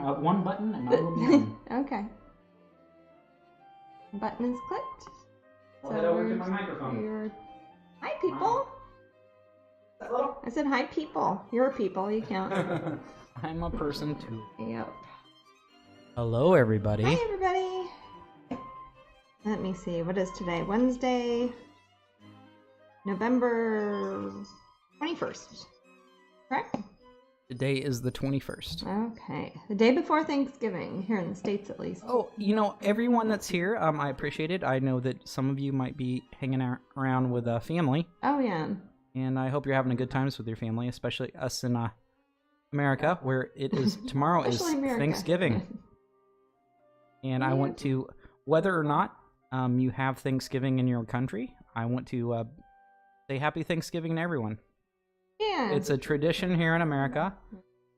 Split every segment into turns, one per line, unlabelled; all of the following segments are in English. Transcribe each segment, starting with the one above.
One button and I will be on.
Okay. Button is clicked.
I'll head over to my microphone.
Hi, people.
Hello?
I said hi, people. You're people. You count.
I'm a person too.
Yep.
Hello, everybody.
Hi, everybody. Let me see. What is today? Wednesday, November 21st. Correct?
Today is the 21st.
Okay. The day before Thanksgiving, here in the States at least.
Oh, everyone that's here, I appreciate it. I know that some of you might be hanging around with family.
Oh, yeah.
And I hope you're having a good times with your family, especially us in America, where it is tomorrow is Thanksgiving. And I want to, whether or not you have Thanksgiving in your country, I want to say Happy Thanksgiving to everyone.
Yeah.
It's a tradition here in America.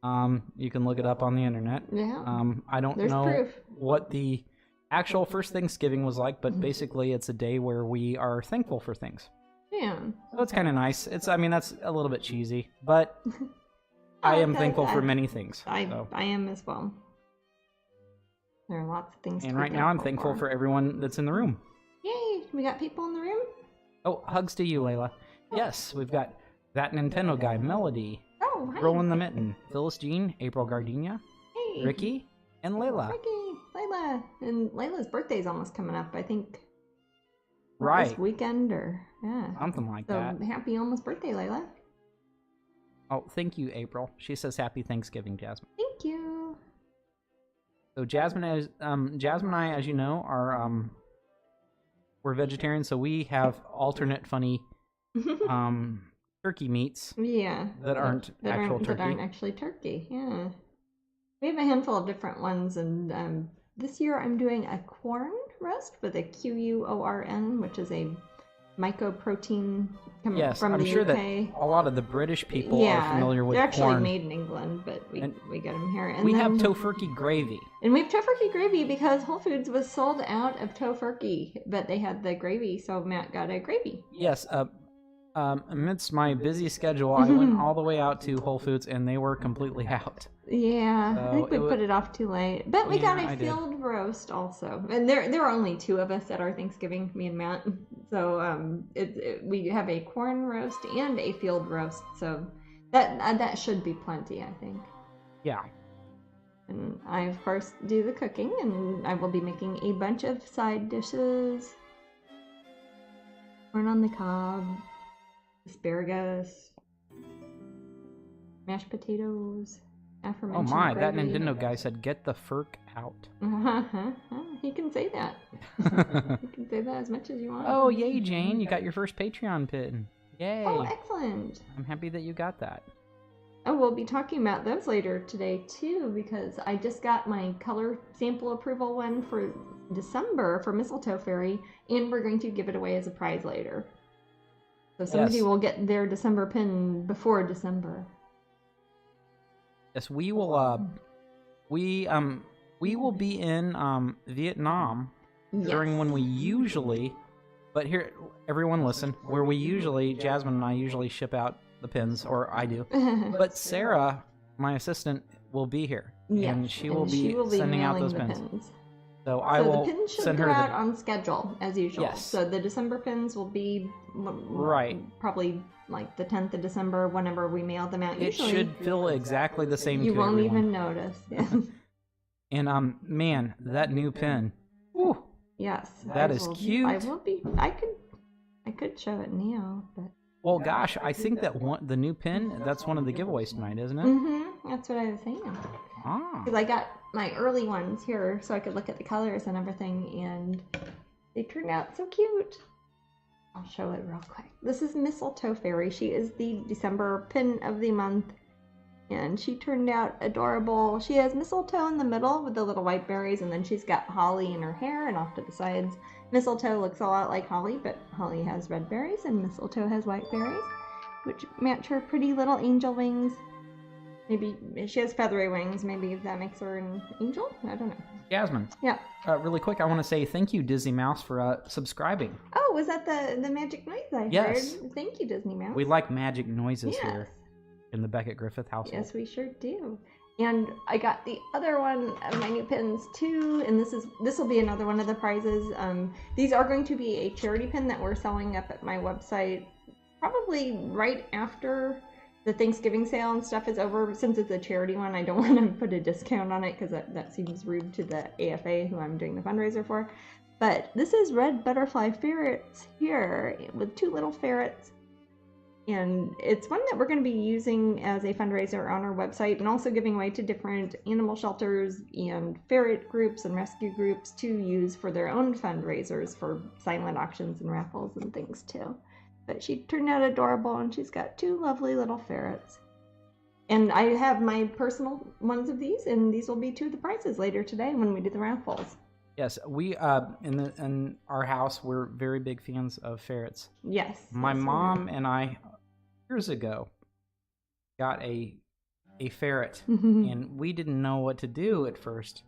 You can look it up on the internet.
Yeah.
I don't know what the actual first Thanksgiving was like, but basically it's a day where we are thankful for things.
Yeah.
So it's kind of nice. That's a little bit cheesy, but I am thankful for many things.
I am as well. There are lots of things.
And right now I'm thankful for everyone that's in the room.
Yay! We got people in the room?
Oh, hugs to you, Layla. Yes, we've got that Nintendo guy, Melody.
Oh, hi.
Rowan the Mitten, Phyllis Jean, April Gardenia,
Hey.
Ricky, and Layla.
Ricky, Layla. And Layla's birthday's almost coming up, I think.
Right.
This weekend or, yeah.
Something like
so
that.
Happy almost birthday, Layla.
Oh, thank you, April. She says Happy Thanksgiving, Jasmine.
Thank you.
So Jasmine and I, as you know, are we're vegetarians, so we have alternate funny turkey meats.
Yeah.
That aren't actual turkey.
That aren't actually turkey. Yeah. We have a handful of different ones, and this year I'm doing a corn roast with a QUORN, which is a mycoprotein from the UK.
Yes, I'm sure that a lot of the British people are familiar with
they're actually
corn.
made in England, but we get them here. And
we have tofurkey gravy.
And we have tofurkey gravy because Whole Foods was sold out of tofurkey, but they had the gravy, so Matt got a gravy.
Yes, amidst my busy schedule, I went all the way out to Whole Foods, and they were completely out.
Yeah,
so
I think we put it off too late. But we got a field roast also. And there were only two of us at our Thanksgiving, me and Matt. So we have a corn roast and a field roast. So that should be plenty, I think.
Yeah.
And I, of course, do the cooking, and I will be making a bunch of side dishes. Corn on the cob, asparagus, mashed potatoes.
Oh my, that Nintendo guy said, get the furk out.
He can say that. You can say that as much as you want.
Oh, yay, Jane. You got your first Patreon pin. Yay.
Oh, excellent.
I'm happy that you got that.
Oh, we'll be talking about those later today, too, because I just got my color sample approval one for December for Mistletoe Fairy, and we're going to give it away as a prize later. So somebody will get their December pin before December.
Yes, we will. We will be in Vietnam during when we usually. But here, everyone, listen. Where we usually, Jasmine and I usually ship out the pins, or I do. But Sarah, my assistant, will be here, and she will be sending out those pins. So I will
the pins should
send
go
her
out on schedule as usual.
Yes.
So the December pins will be probably like the 10th of December, whenever we mail them out.
It should feel exactly the same.
You
to
won't
everyone.
even notice. Yeah.
And man, that new pin. Whew,
yes,
that is cute.
I will be. I could show it now, but.
Well, gosh, I think that the new pin. That's one of the giveaways tonight, isn't it?
Mm-hmm. That's what I was saying.
Ah.
Because I got my early ones here, so I could look at the colors and everything, and they turned out so cute. I'll show it real quick. This is Mistletoe Fairy. She is the December pin of the month, and she turned out adorable. She has mistletoe in the middle with the little white berries, and then she's got holly in her hair and off to the sides. Mistletoe looks a lot like holly, but holly has red berries and mistletoe has white berries, which match her pretty little angel wings. Maybe she has feathery wings. Maybe that makes her an angel? I don't know.
Jasmine.
Yeah.
Really quick, I want to say thank you, Disney Mouse, for subscribing.
Oh, was that the magic noise I
Yes.
heard? Thank you, Disney Mouse.
We like magic noises here in the Becket Griffith household.
Yes, we sure do. And I got the other one of my new pins too, and this will be another one of the prizes. These are going to be a charity pin that we're selling up at my website probably right after the Thanksgiving sale and stuff is over. Since it's a charity one, I don't want to put a discount on it because that seems rude to the AFA who I'm doing the fundraiser for. But this is red butterfly ferrets here with 2 little ferrets. And it's one that we're going to be using as a fundraiser on our website and also giving away to different animal shelters and ferret groups and rescue groups to use for their own fundraisers for silent auctions and raffles and things too. But she turned out adorable, and she's got 2 lovely little ferrets. And I have my personal ones of these, and these will be 2 of the prizes later today when we do the raffles.
Yes, we in our house we're very big fans of ferrets.
Yes.
My mom and I years ago got a ferret, and we didn't know what to do at first.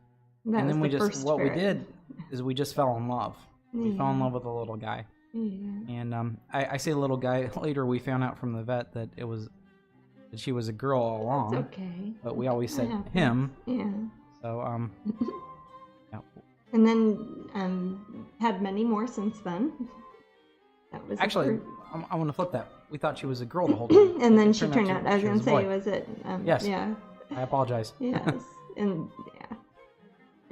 And then we did is we just fell in love. We fell in love with the little guy. And I say little guy. Later we found out from the vet that she was a girl all along.
That's okay.
But we always said him.
Yeah.
So yeah.
And then had many more since then. That was
actually I want to flip that. We thought she was a girl the whole time.
And then she turned out. I was going to say, was it?
Yes.
Yeah.
I apologize.
Yes. And yeah.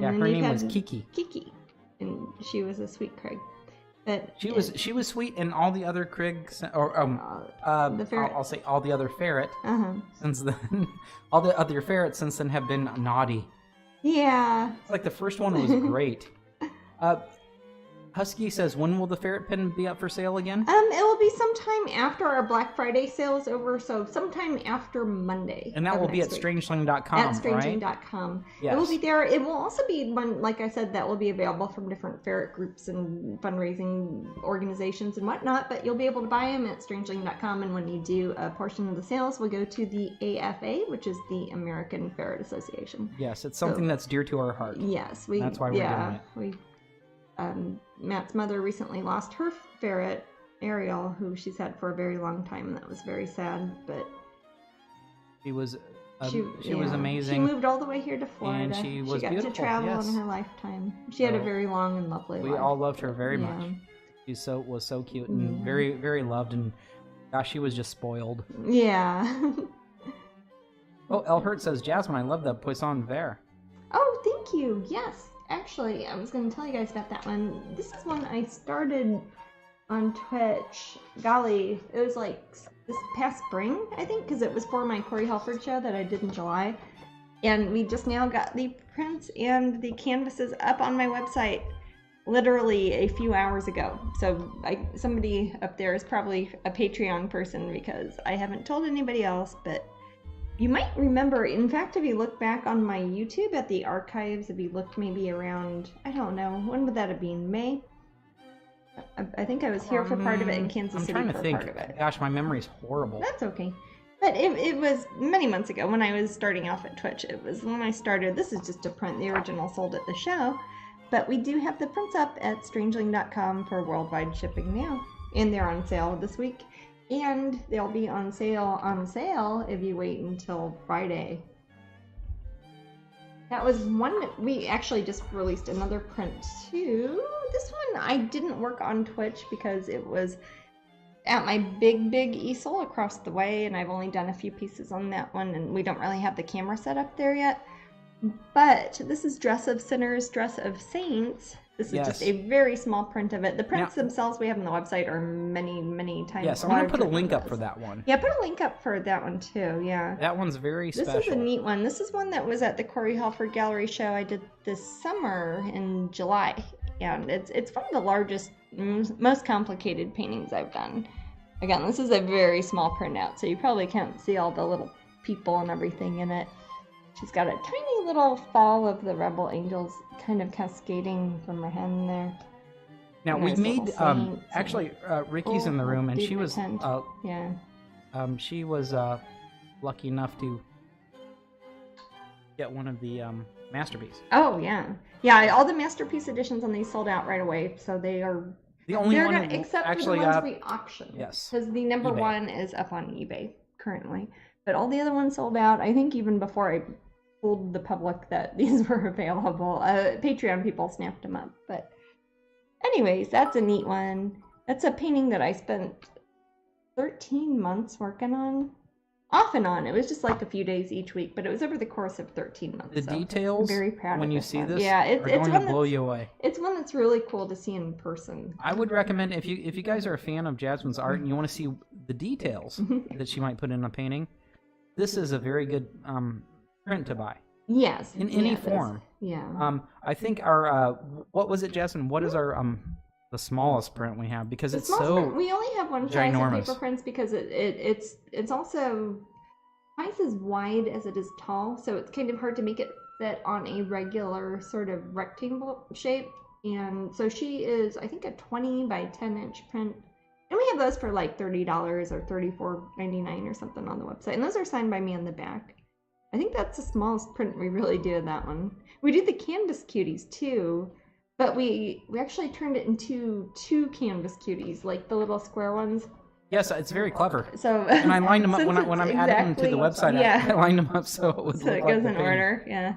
And her name was Kiki.
Kiki, and she was a sweet Craig. But
she was sweet, and all the other Crigs, or
the ferret.
I'll say all the other ferret.
Uh-huh.
Since then, all the other ferrets since then have been naughty.
Yeah.
Like the first one was great. Husky says, when will the ferret pin be up for sale again?
It will be sometime after our Black Friday sale is over, so sometime after Monday.
And that will be at strangeling.com,
At strangeling.com.
Right? Yes.
It will be there. It will also be one, like I said, that will be available from different ferret groups and fundraising organizations and whatnot, but you'll be able to buy them at strangeling.com, and when you do, a portion of the sales will go to the AFA, which is the American Ferret Association.
Yes, it's something that's dear to our heart.
Yes.
That's why we're doing it.
Matt's mother recently lost her ferret, Ariel, who she's had for a very long time, and that was very sad. But
she was amazing.
She moved all the way here to Florida.
And she got
beautiful. To travel in her lifetime. She had a very long and lovely life.
We all loved her very much. She was so cute and very, very loved, and gosh, she was just spoiled.
Yeah.
Oh, El Hurt says, Jasmine, I love the Poisson Vert.
Oh, thank you. Yes. Actually, I was going to tell you guys about that one. This is one I started on Twitch. Golly, it was like this past spring, I think, because it was for my Corey Helford show that I did in July. And we just now got the prints and the canvases up on my website literally a few hours ago. So somebody up there is probably a Patreon person because I haven't told anybody else, but you might remember, in fact, if you look back on my YouTube at the archives, if you looked maybe around, I don't know, when would that have been? May? I think I was here for part of it in Kansas City for part of it.
Gosh, my memory's horrible.
That's okay. But it was many months ago when I was starting off at Twitch. It was when I started. This is just a print. The original sold at the show. But we do have the prints up at strangeling.com for worldwide shipping now. And they're on sale this week. And they'll be on sale if you wait until Friday. That was one that we actually just released another print too. This one I didn't work on Twitch because it was at my big easel across the way, and I've only done a few pieces on that one, and we don't really have the camera set up there yet. But this is Dress of Sinners, Dress of Saints. This is just a very small print of it. The prints themselves we have on the website are many times.
Yes, I'm going to put a link up for that one.
Yeah, put a link up for that one too, yeah.
That one's very special.
This is a neat one. This is one that was at the Corey Helford Gallery show I did this summer in July. And it's one of the largest, most complicated paintings I've done. Again, this is a very small printout, so you probably can't see all the little people and everything in it. She's got a tiny little fall of the rebel angels kind of cascading from her hand there.
Now we've made actually Ricky's in the room, and she was she was lucky enough to get one of the masterpiece.
Oh yeah, all the masterpiece editions on these sold out right away, so they are
the only one
except
actually
for the ones we auctioned.
Yes,
because the number one is up on eBay currently. But all the other ones sold out, I think, even before I told the public that these were available. Patreon people snapped them up. But anyways, that's a neat one. That's a painting that I spent 13 months working on. Off and on. It was just like a few days each week, but it was over the course of 13 months.
The details,
I'm very proud
when
of
you
this
see
one.
this,
yeah,
are going to blow you away.
It's one that's really cool to see in person.
I would recommend, if you guys are a fan of Jasmine's art and you want to see the details that she might put in a painting, this is a very good print to buy.
Yes.
In any form.
Yeah.
I think our, what was it, Jasmine? What is our, the smallest print we have? Because it's so
we only have one size of
ginormous.
paper prints because it's also twice as wide as it is tall, so it's kind of hard to make it fit on a regular sort of rectangle shape. And so she is, I think, a 20 by 10 inch print. And we have those for like $30 or $34.99 or something on the website. And those are signed by me on the back. I think that's the smallest print we really do in that one. We do the canvas cuties too, but we actually turned it into 2 canvas cuties, like the little square ones.
Yes, it's very clever.
So
and I lined them up when I'm adding them to the website.
Yeah.
I lined them up so it would
so
look
it
like
goes
the
in
painting.
order. Yeah.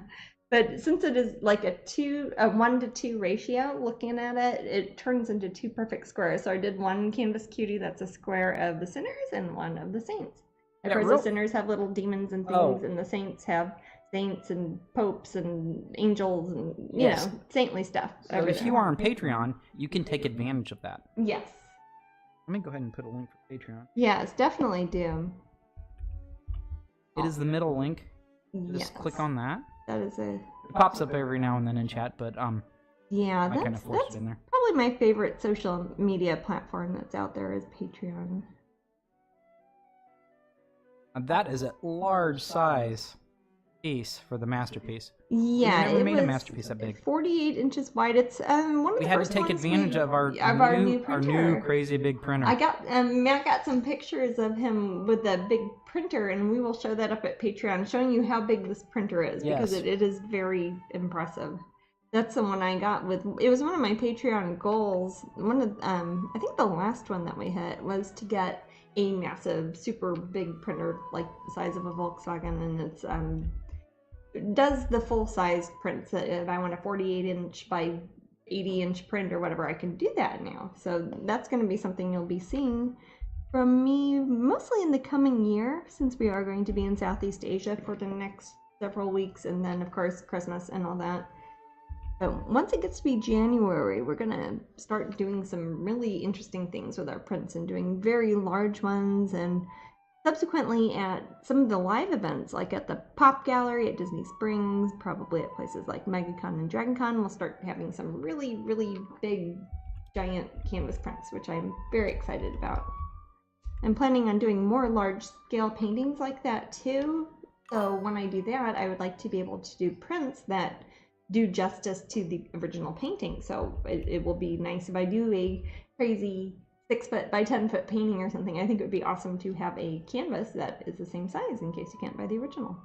But since it is like a 1-to-2 ratio, looking at it, it turns into 2 perfect squares. So I did one canvas cutie that's a square of the sinners and one of the saints. Of course, the sinners have little demons and things, and the saints have saints and popes and angels and you know, saintly stuff.
So if you are on Patreon, you can take advantage of that.
Yes.
Let me go ahead and put a link for Patreon.
Yes, definitely do.
It is the middle link. Just
Yes.
click on that.
That is a.
It pops up every now and then in chat, but
Yeah,
I kind
that's
of forced it in there.
probably my favorite social media platform that's out there is Patreon.
That is a large size piece for the masterpiece.
Yeah,
We never
it
made
was
a masterpiece that big.
48 inches wide. It's one of the
We had to
first
take
ones
advantage of our new
printer.
crazy big printer.
I got Matt got some pictures of him with the big printer, and we will show that up at Patreon, showing you how big this printer is because
Yes.
it is very impressive. That's the one I got with. It was one of my Patreon goals. One of I think the last one that we hit was to get a massive, super big printer like the size of a Volkswagen, and it's does the full size prints. If I want a 48-inch by 80-inch print or whatever, I can do that now. So that's going to be something you'll be seeing from me mostly in the coming year, since we are going to be in Southeast Asia for the next several weeks, and then of course Christmas and all that. But once it gets to be January, we're going to start doing some really interesting things with our prints and doing very large ones, and subsequently at some of the live events, like at the Pop Gallery at Disney Springs, probably at places like MegaCon and DragonCon, we'll start having some really, really big, giant canvas prints, which I'm very excited about. I'm planning on doing more large-scale paintings like that too, so when I do that, I would like to be able to do prints that do justice to the original painting. So it will be nice if I do a crazy 6-foot by 10-foot painting or something. I think it would be awesome to have a canvas that is the same size in case you can't buy the original.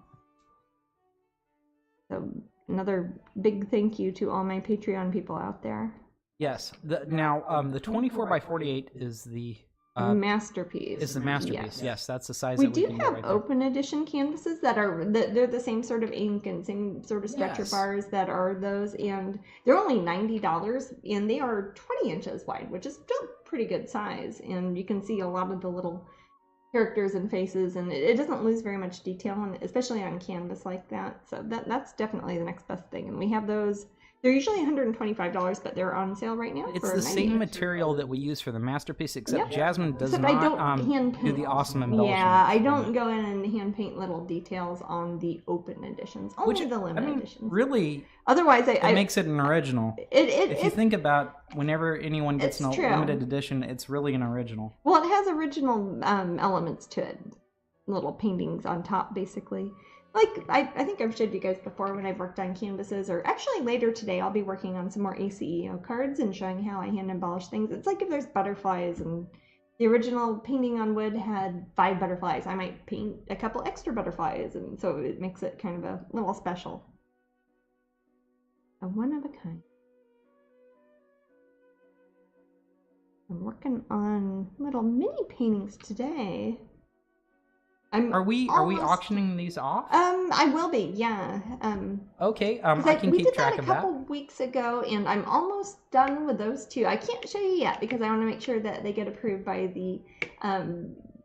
So another big thank you to all my Patreon people out there.
Yes. Now, the 24 by 48 is the
masterpiece.
Is the masterpiece. Yes, that's the size
we
that we
do
can
have
get right there.
open edition canvases that are they're the same sort of ink and same sort of stretcher
Yes.
bars that are those, and they're only $90, and they are 20 inches wide, which is still pretty good size, and you can see a lot of the little characters and faces, and it doesn't lose very much detail, especially on canvas like that. So that's definitely the next best thing, and we have those. They're usually $125, but they're on sale right now.
It's
for
the same
$98.
material that we use for the masterpiece, except
Yep.
Jasmine does
Except I don't
not
hand
do
paint.
the awesome embellishments.
Yeah, I don't go in and hand paint little details on the open editions. Only the limited editions.
Really,
Otherwise,
it makes it an original. If you think about whenever anyone gets
It's
an
true.
limited edition, it's really an original.
well, it has original elements to it, little paintings on top, basically. Like I think I've showed you guys before when I've worked on canvases, or actually later today I'll be working on some more ACEO cards and showing how I hand embellish things. It's like if there's butterflies, and the original painting on wood had 5 butterflies, I might paint a couple extra butterflies, and so it makes it kind of a little special. A one of a kind. I'm working on little mini paintings today.
Are we
almost...
auctioning these off?
I will be, yeah.
Okay, I can keep track of that.
We did that a couple weeks ago, and I'm almost done with those two. I can't show you yet because I want to make sure that they get approved by the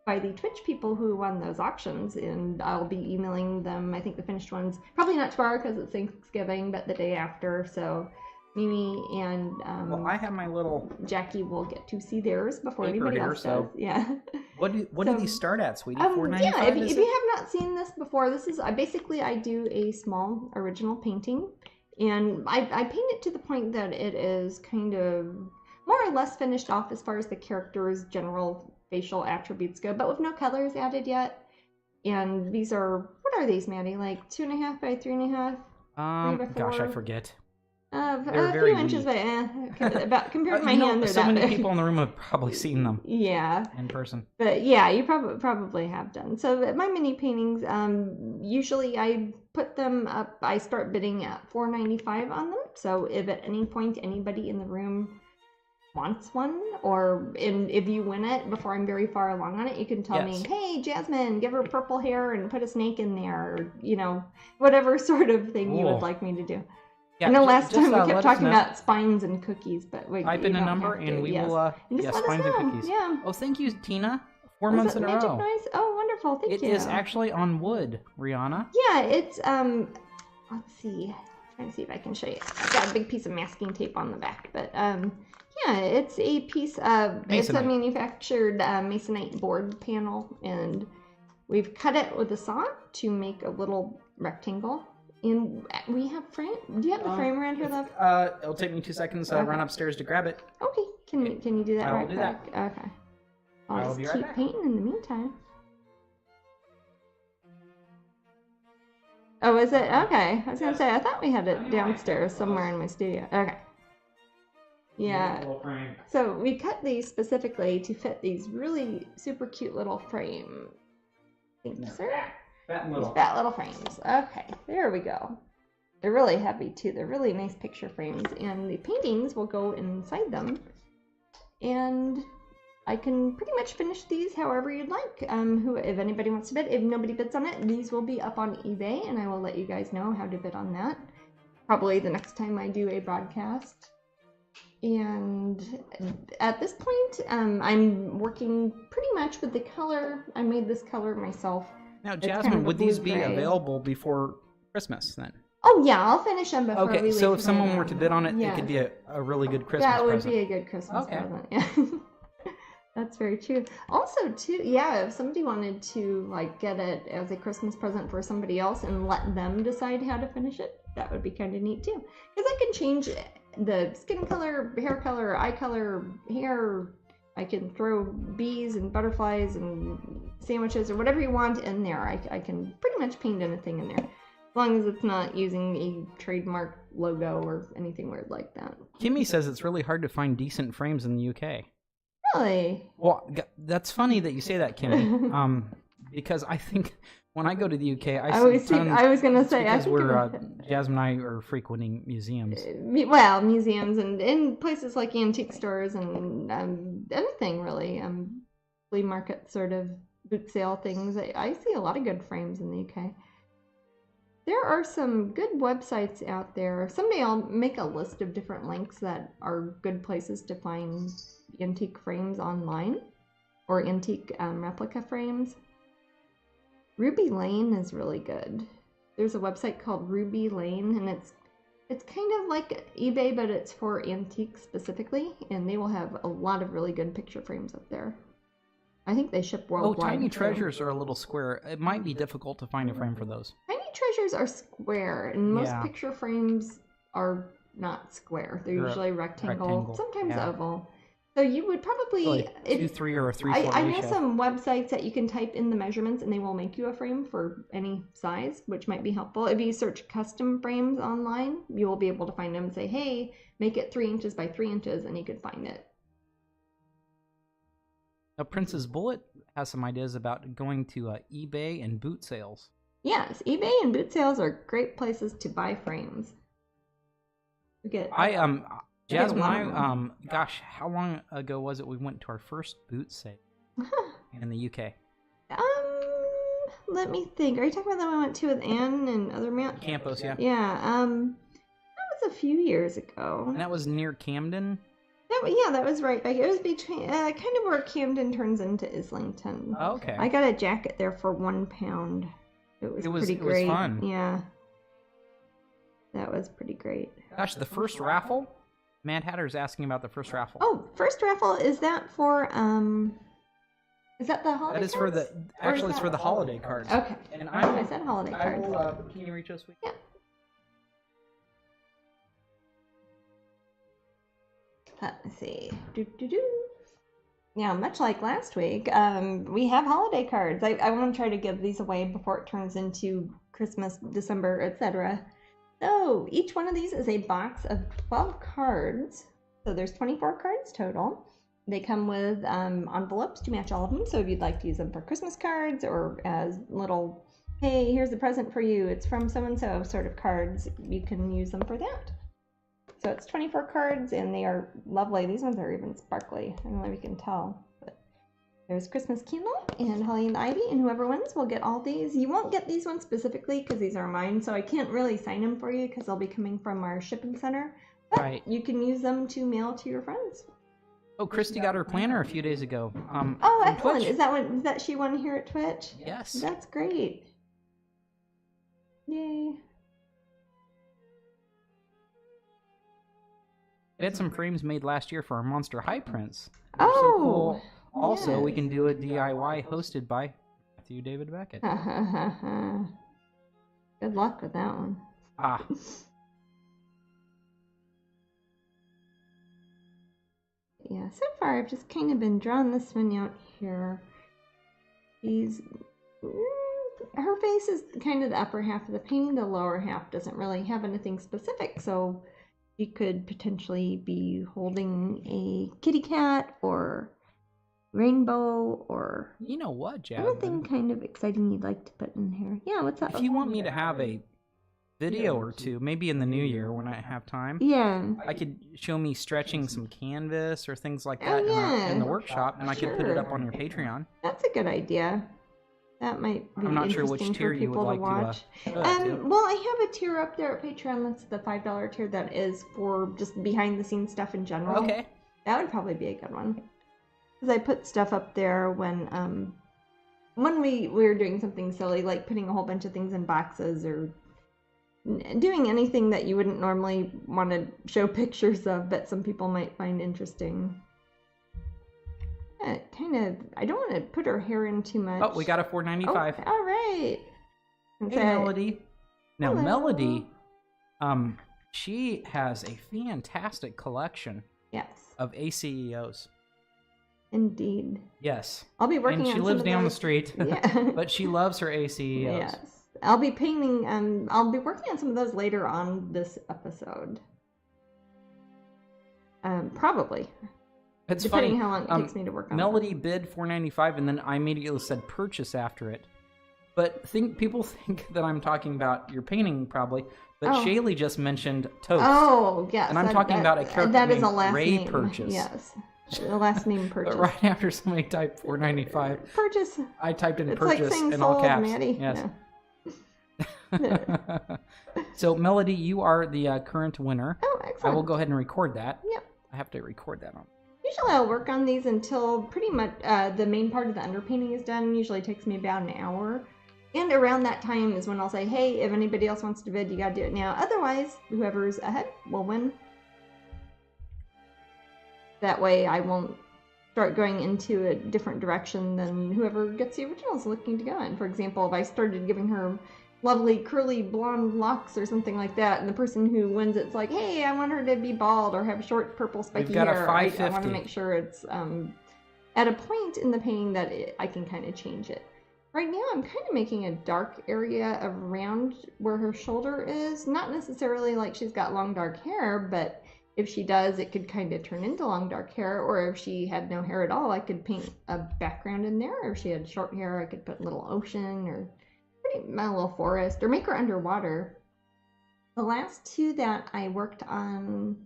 Twitch people who won those auctions, and I'll be emailing them. I think the finished ones probably not tomorrow because it's Thanksgiving, but the day after. So Mimi and
well, I have my little
Jackie will get to see theirs before anybody else does. Yeah.
What do these start at, sweetie? $4.95.
Yeah, if you have not seen this before, this is basically I do a small original painting, and I paint it to the point that it is kind of more or less finished off as far as the character's general facial attributes go, but with no colors added yet. And these are, what are these, Maddie? Like 2.5 by 3.5?
Gosh, I forget.
A few inches, but about compared to my hand, they're
so
that
many
big.
people in the room have probably seen them.
Yeah,
in person.
But yeah, you probably have done. So my mini paintings, usually I put them up. I start bidding at $4.95 on them. So if at any point anybody in the room wants one, or if you win it before I'm very far along on it, you can tell me, hey, Jasmine, give her purple hair and put a snake in there, or, whatever sort of thing you would like me to do.
Yeah,
I know last time we kept talking about spines and cookies, but
type in a number and we will, spines and cookies.
Yeah.
Oh, thank you, Tina. 4 months in a row.
Noise? Oh, wonderful. Thank you.
It is actually on wood, Rihanna.
Yeah, it's, let's see. I'm trying to see if I can show you. I've got a big piece of masking tape on the back, but, yeah, it's a piece of, it's a manufactured masonite board panel, and we've cut it with a saw to make a little rectangle. And we have frame. Do you have the frame around here, love?
It'll take me 2 seconds to run upstairs to grab it.
Okay. Can you do that right quick?
That.
Okay. I'll just keep painting in the meantime. Oh, is it? Okay. I was gonna say I thought we had it downstairs somewhere in my studio. Okay. Yeah. So we cut these specifically to fit these really super cute little frames. Thank you, sir.
Fat little.
Fat little frames. Okay, there we go. They're really heavy too. They're really nice picture frames, and the paintings will go inside them. And I can pretty much finish these however you'd like. If anybody wants to bid, if nobody bids on it, these will be up on eBay, and I will let you guys know how to bid on that. Probably the next time I do a broadcast. And at this point, I'm working pretty much with the color. I made this color myself.
Now, Jasmine, would these be available before Christmas then?
Oh, yeah, I'll finish them before we leave.
Okay, so if someone were to bid on it, it could be a really good Christmas present.
That would be a good Christmas present, yeah. That's very true. Also, too, yeah, if somebody wanted to, get it as a Christmas present for somebody else and let them decide how to finish it, that would be kind of neat, too. Because I can change the skin color, hair color, eye color, hair. I can throw bees and butterflies and sandwiches or whatever you want in there. I can pretty much paint anything in there. As long as it's not using a trademark logo or anything weird like that.
Kimmy says it's really hard to find decent frames in the UK.
Really?
Well, that's funny that you say that, Kimmy. Because I think when I go to the UK, I was going to say, because Jasmine and I are frequenting museums.
Well, museums and places like antique stores and anything really. Flea market sort of boot sale things. I see a lot of good frames in the UK. There are some good websites out there. Someday I'll make a list of different links that are good places to find antique frames online or antique replica frames. Ruby Lane is really good. There's a website called Ruby Lane, and it's kind of like eBay, but it's for antiques specifically, and they will have a lot of really good picture frames up there. I think they ship worldwide.
Oh, Tiny Treasures are a little square. It might be difficult to find a frame for those.
Tiny Treasures are square, and most picture frames are not square. They're usually rectangle, sometimes oval. So you would probably...
2-3 or a 3-4
I know some websites that you can type in the measurements and they will make you a frame for any size, which might be helpful. If you search custom frames online, you will be able to find them and say, hey, make it 3 inches by 3 inches, and you could find it.
Now, Princess Bullet has some ideas about going to eBay and boot sales.
Yes, eBay and boot sales are great places to buy frames.
Jasmine, gosh, how long ago was it we went to our first boot sale in the UK?
let me think. Are you talking about the one I went to with Anne and other man?
Campos, yeah.
Yeah. That was a few years ago.
And that was near Camden?
That was right back. It was between kind of where Camden turns into Islington.
Oh, okay.
I got a jacket there for £1. It was pretty great.
It was fun.
Yeah. That was pretty great.
Gosh, the first raffle? Mad Hatter's asking about the first raffle.
Oh, first raffle, is that for is that the holiday
That is
cards?
for the actually it's for the holiday cards.
Okay.
And
I said holiday
I
cards.
will, can you reach us?
Yeah. Let's see. Yeah, much like last week, we have holiday cards. I want to try to give these away before it turns into Christmas, December, etc. So each one of these is a box of 12 cards. So there's 24 cards total. They come with envelopes to match all of them. So if you'd like to use them for Christmas cards or as little, hey, here's a present for you, it's from so-and-so sort of cards, you can use them for that. So it's 24 cards, and they are lovely. These ones are even sparkly. I don't know if you can tell. But there's Christmas Candle and Holly and Ivy, and whoever wins will get all these. You won't get these ones specifically because these are mine, so I can't really sign them for you because they'll be coming from our shipping center. But
right.
You can use them to mail to your friends.
Oh, Christy got her planner a few days ago.
Oh, excellent.
Twitch.
Is that she won here at Twitch?
Yes.
That's great. Yay.
We had some frames made last year for our Monster High prints.
Oh,
so cool. Also,
yes.
we can do a DIY hosted by Matthew David Beckett.
Good luck with that one.
Ah.
Yeah, so far I've just kind of been drawing this one out here. Her face is kind of the upper half of the painting. The lower half doesn't really have anything specific, so she could potentially be holding a kitty cat or rainbow or...
You know what, Jasmine?
Anything kind of exciting you'd like to put in here. Yeah, what's up?
If you want me to have a video or two, maybe in the new year when I have time,
yeah,
I could show me stretching some canvas or things like that in the workshop, and I could put it up on your Patreon.
That's a good idea. That might be
I'm not sure
interesting
which tier
for
you would
people
like
to watch.
to
Well, I have a tier up there at Patreon. That's the $5 tier. That is for just behind the scenes stuff in general.
Okay.
That would probably be a good one. Because I put stuff up there when we were doing something silly, like putting a whole bunch of things in boxes or doing anything that you wouldn't normally want to show pictures of, but some people might find interesting. I don't want to put her hair in too much.
Oh, we got a $4.95.
Oh, all right.
Hey, Melody. Now,
Hello.
Melody, she has a fantastic collection of ACEOs.
Indeed.
Yes.
I'll be working on
and she
some
lives
of
down
those.
the street,
Yeah.
but she loves her ACEOs.
Yes. I'll be painting, I'll be working on some of those later on this episode. Probably.
It's
depending
funny.
how long it takes me to work on
Melody bid $4.95, and then I immediately said purchase after it. But people think that I'm talking about your painting, probably. But Shaylee just mentioned toast.
Oh, yes.
And I'm talking about a character
that is
named
a last
Ray
name.
Purchase.
Yes. The last name Purchase.
But right after somebody typed $4.95,
Purchase.
I typed in
It's
purchase
like saying
in all
sold,
caps.
Maddie.
Yes.
No.
So, Melody, you are the current winner.
Oh, excellent.
I will go ahead and record that.
Yep.
I have to record that on.
Usually I'll work on these until pretty much the main part of the underpainting is done. Usually takes me about an hour. And around that time is when I'll say, hey, if anybody else wants to bid, you gotta do it now. Otherwise, whoever's ahead will win. That way I won't start going into a different direction than whoever gets the originals looking to go in. For example, if I started giving her lovely curly blonde locks or something like that, and the person who wins it's like, hey, I want her to be bald or have short purple spiky
We've got
hair.
a
I
$5.50.
want to make sure it's at a point in the painting that I can kind of change it. Right now I'm kind of making a dark area around where her shoulder is. Not necessarily like she's got long dark hair, but if she does, it could kind of turn into long dark hair. Or if she had no hair at all, I could paint a background in there. Or if she had short hair, I could put a little ocean or a little forest, or make her underwater. The last two that I worked on,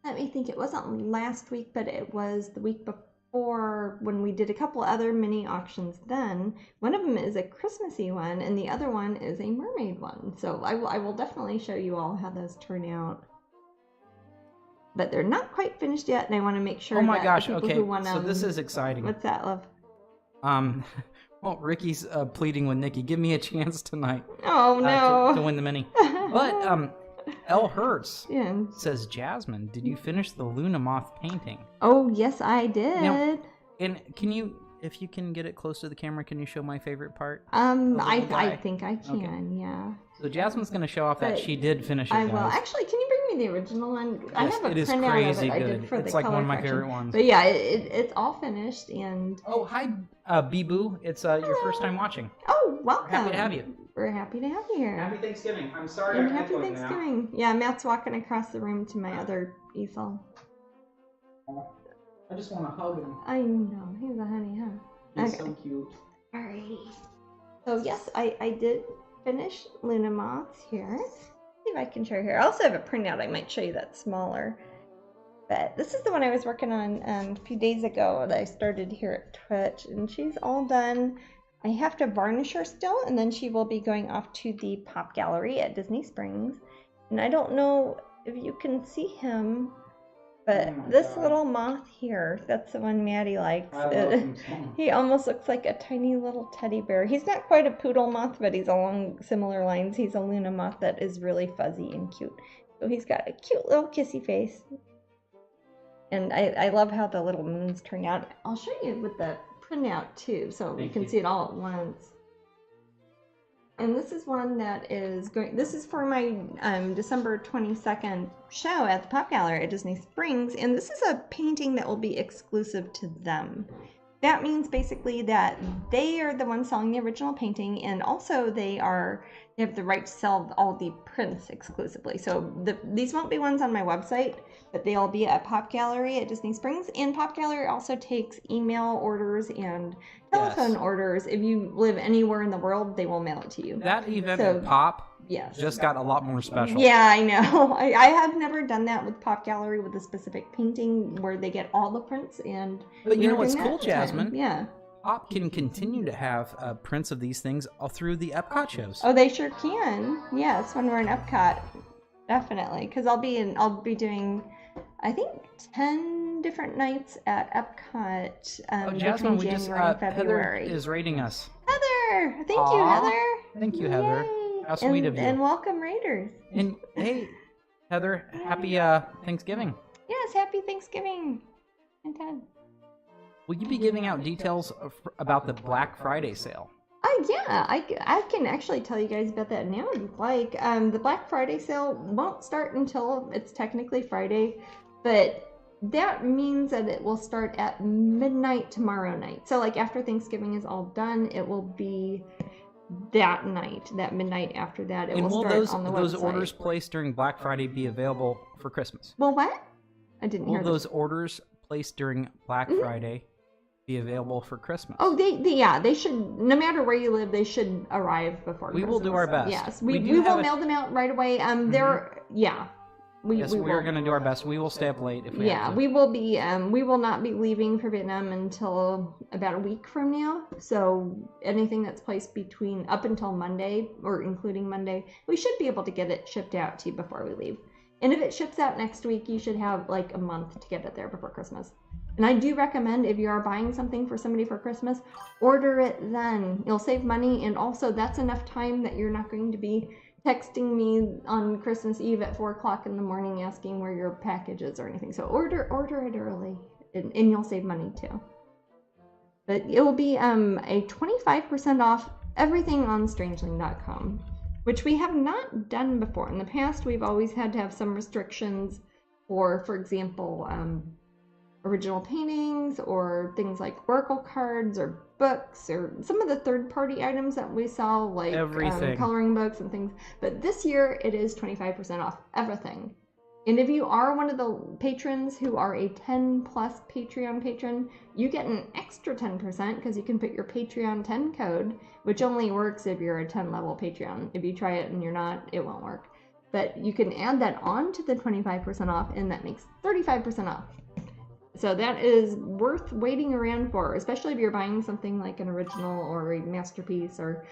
let me think, it wasn't last week, but it was the week for when we did a couple other mini auctions then. One of them is a Christmassy one, and the other one is a mermaid one. So I will definitely show you all how those turn out. But they're not quite finished yet, and I want to make sure
Oh my
that
gosh,
the people
okay,
who want
so this is exciting.
What's that, love?
Well, Ricky's pleading with Nikki, give me a chance tonight.
Oh, no.
To win the mini. But, L. Hertz says, Jasmine, did you finish the Luna Moth painting?
Oh, yes, I did.
Now, and can you, if you can get it close to the camera, can you show my favorite part?
I think I can,
okay.
Yeah.
So Jasmine's going to show off that she did finish it,
I will.
guys.
Actually, can you bring me the original one?
Yes,
I have a printout of it I did for the
like
color
one of my
correction.
favorite ones.
But yeah, it's all finished and...
Oh, hi, Bee-Boo. It's your first time watching.
Oh, welcome.
We're happy to have you.
We're happy to have you here.
Happy Thanksgiving. I'm sorry
And
I'm
happy
echoing
Thanksgiving. Yeah, Matt's walking across the room to my other easel.
now. I just want to hug him.
I know. He's a honey, huh?
He's
Okay.
so cute.
Alrighty. So yes, I did finish Luna Moths here. See if I can show here. I also have a printout. I might show you that smaller. But this is the one I was working on a few days ago that I started here at Twitch, and she's all done. I have to varnish her still, and then she will be going off to the Pop Gallery at Disney Springs. And I don't know if you can see him, but this little moth here, that's the one Maddie likes.
I love him so much.
He almost looks like a tiny little teddy bear. He's not quite a poodle moth, but he's along similar lines. He's a Luna moth that is really fuzzy and cute. So he's got a cute little kissy face. And I love how the little moons turn out. I'll show you with the printout too, so you can see it all at once. And this is one that is going, this is for my December 22nd show at the Pop Gallery at Disney Springs, and this is a painting that will be exclusive to them. That means basically that they are the ones selling the original painting, and also they have the right to sell all the prints exclusively. So these won't be ones on my website, but they'll be at Pop Gallery at Disney Springs. And Pop Gallery also takes email orders and telephone orders. If you live anywhere in the world, they will mail it to you.
That event at Pop just got a lot more special.
Yeah, I know. I have never done that with Pop Gallery with a specific painting where they get all the prints.
But you know what's cool, Jasmine?
Yeah.
Pop can continue to have prints of these things all through the Epcot shows.
Oh, they sure can. Yes, when we're in Epcot, definitely. Because I'll be doing, I think, 10 different nights at Epcot
Jasmine,
between January and February.
Heather is rating us.
Heather, thank you, Heather.
Thank you, Heather.
Yay.
How sweet of you.
And welcome, Raiders.
And hey, Heather, happy Thanksgiving.
Yes, happy Thanksgiving. And Ted.
Will you be giving out details about the Black Friday sale?
Yeah, I can actually tell you guys about that now if you'd like. The Black Friday sale won't start until it's technically Friday, but that means that it will start at midnight tomorrow night. So like after Thanksgiving is all done, it will be that night, that midnight after that. It will start on the website.
Will those orders placed during Black Friday be available for Christmas?
Well, what? I didn't hear.
Will those orders placed during Black Friday be available for Christmas?
Oh, they should. No matter where you live, they should arrive before Christmas.
We will do our best.
Yes, we will mail them out right away.
We're going to do our best. We will stay up late if we have to.
We will be. We will not be leaving for Vietnam until about a week from now. So anything that's placed up until Monday or including Monday, we should be able to get it shipped out to you before we leave. And if it ships out next week, you should have like a month to get it there before Christmas. And I do recommend if you are buying something for somebody for Christmas, order it then. You'll save money, and also that's enough time that you're not going to be texting me on Christmas Eve at 4 o'clock in the morning asking where your package is or anything. So order it early, and you'll save money too. But it will be a 25% off everything on Strangeling.com, which we have not done before. In the past, we've always had to have some restrictions for example, original paintings or things like Oracle cards or books or some of the third-party items that we sell, like coloring books and things. But this year it is 25% off everything. And if you are one of the patrons who are a 10 plus Patreon patron, you get an extra 10% because you can put your Patreon 10 code, which only works if you're a 10 level Patreon. If you try it and you're not, it won't work. But you can add that on to the 25% off, and that makes 35% off. So that is worth waiting around for, especially if you're buying something like an original or a masterpiece, or